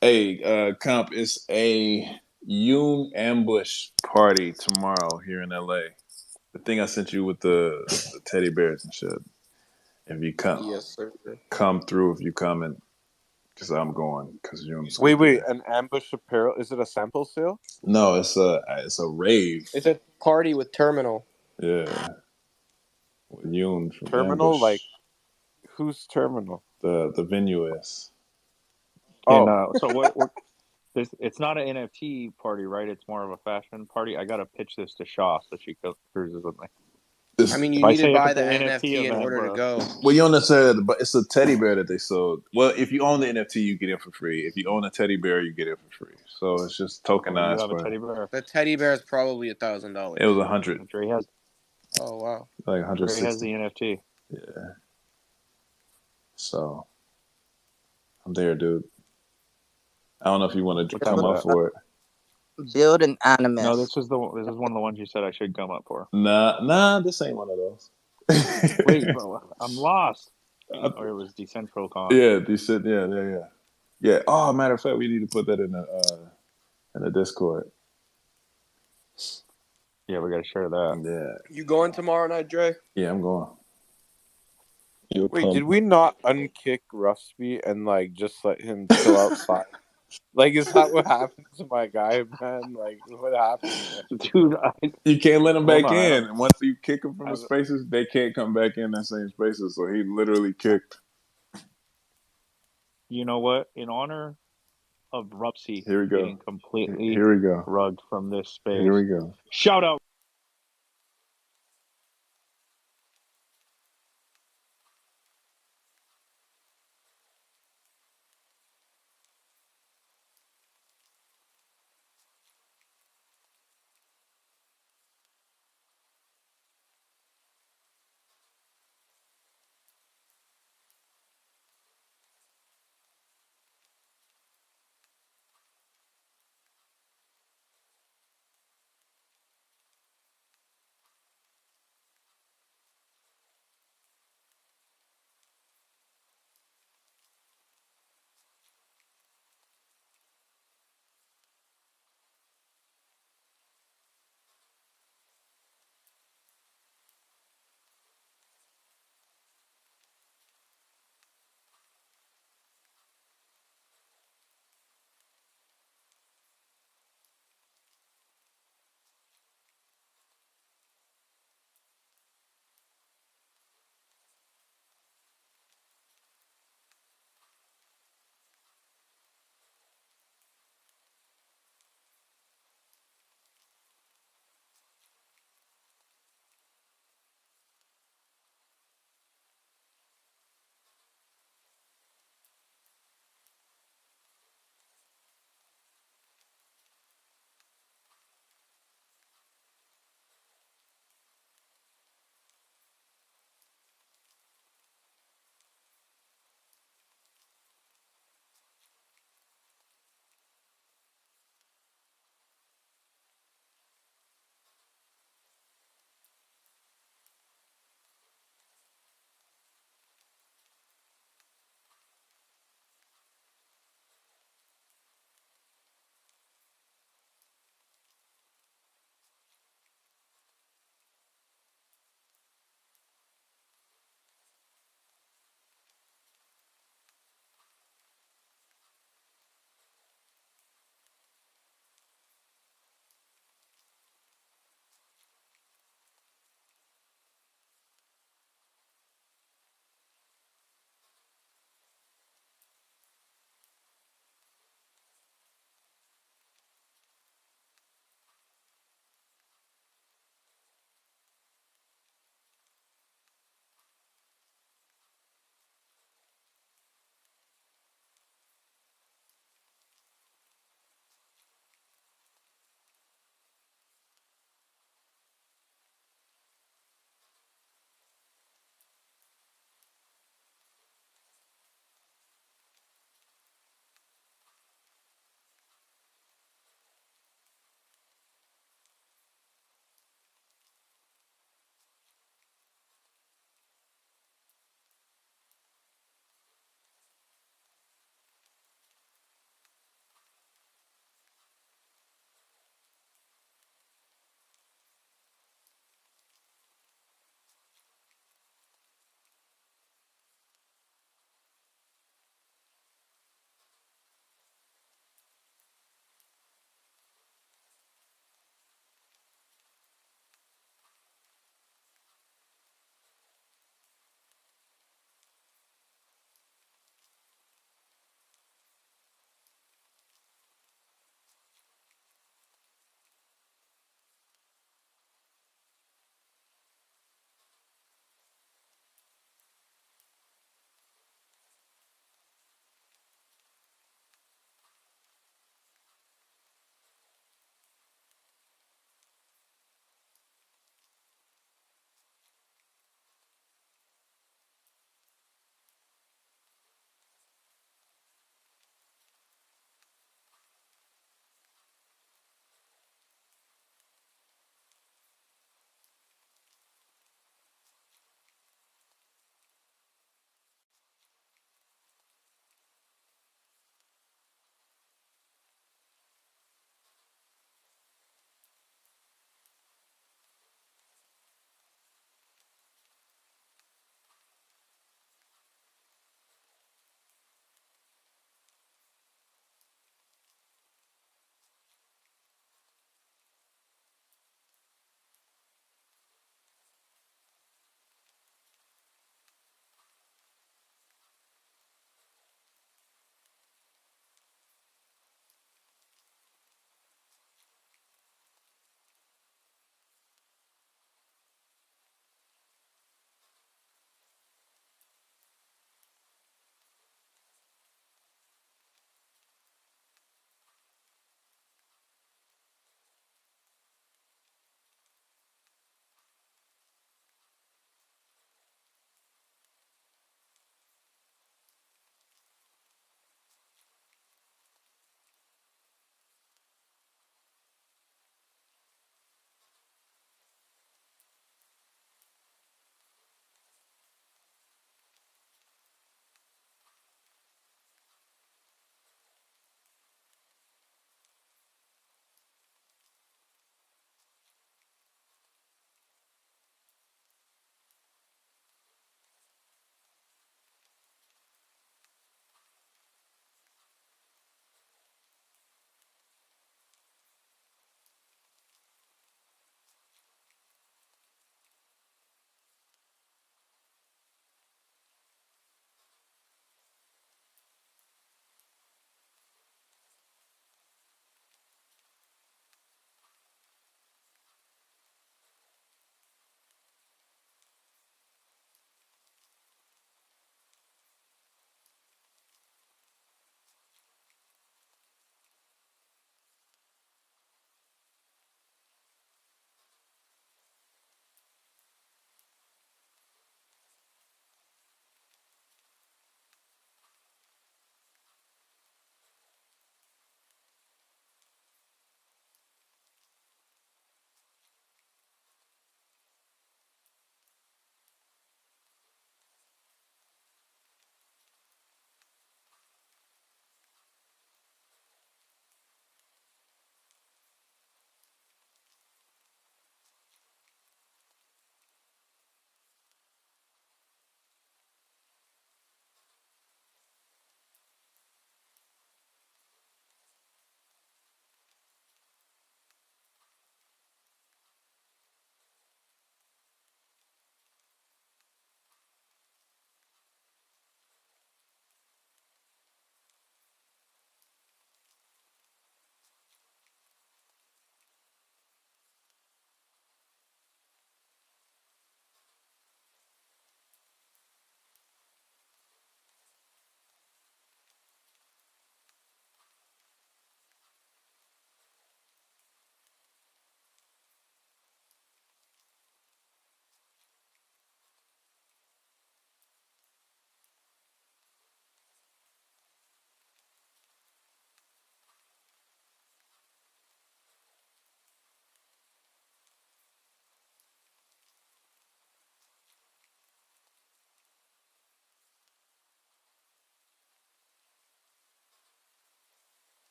Speaker 3: Hey, comp, it's a Yoon ambush party tomorrow here in LA. The thing I sent you with the teddy bears and shit. If you
Speaker 11: Yes, sir.
Speaker 3: come through, if you come and because I'm going because Yoon's
Speaker 4: Wait, an ambush apparel? Is it a sample sale?
Speaker 3: No, it's a rave.
Speaker 11: It's a party with Terminal.
Speaker 3: Yeah, with Yoon from
Speaker 4: Terminal,
Speaker 3: Ambush.
Speaker 4: like whose terminal?
Speaker 3: The venue is.
Speaker 18: and
Speaker 4: Oh,
Speaker 18: so what? It's not an NFT party, right? It's more of a fashion party. I got to pitch this to Shaw so she cruises with me.
Speaker 11: I mean, you
Speaker 18: If I
Speaker 11: need to
Speaker 18: say if
Speaker 11: buy
Speaker 18: it's
Speaker 11: the
Speaker 18: an
Speaker 11: NFT in
Speaker 18: event,
Speaker 11: order to
Speaker 18: bro.
Speaker 11: go.
Speaker 3: Well, you don't necessarily, but it's a teddy bear that they sold. Well, if you own the NFT, you get it for free. If you own a teddy bear, you get it for free. So it's just
Speaker 18: Oh, you
Speaker 3: tokenized
Speaker 18: have a
Speaker 3: for.
Speaker 18: teddy bear?
Speaker 11: The teddy bear is probably $1,000.
Speaker 3: It was 100.
Speaker 18: Dre has.
Speaker 11: Oh wow.
Speaker 3: Like
Speaker 18: Dre has the
Speaker 3: 160.
Speaker 18: NFT.
Speaker 3: Yeah. So I'm there, dude. I don't know if you want to
Speaker 18: What's up
Speaker 3: come
Speaker 18: with
Speaker 3: up
Speaker 18: that?
Speaker 3: for it.
Speaker 2: Build an animus.
Speaker 18: No, this is one of the ones you said I should come up for.
Speaker 3: Nah, this ain't one of those.
Speaker 18: Wait, bro, I'm lost. Or it was Decentral
Speaker 3: Yeah, yeah. Oh, matter of fact, we need to put that in the Discord.
Speaker 18: Yeah, we gotta share that.
Speaker 3: Yeah.
Speaker 11: You going tomorrow night, Dre?
Speaker 3: Yeah, I'm going.
Speaker 4: wait, did we not unkick Rusty and like just let him chill outside? Like, is that what happened to my guy, man? Like, what happened there?
Speaker 18: Dude,
Speaker 3: You can't let him
Speaker 18: Hold
Speaker 3: back
Speaker 18: on,
Speaker 3: in. And once you kick him from the spaces, they can't come back in that same spaces. So he literally kicked.
Speaker 18: You know what? In honor of Rupsy
Speaker 3: Here we go.
Speaker 18: getting completely
Speaker 3: Here we go.
Speaker 18: rugged from this space.
Speaker 3: Here we go.
Speaker 18: Shout out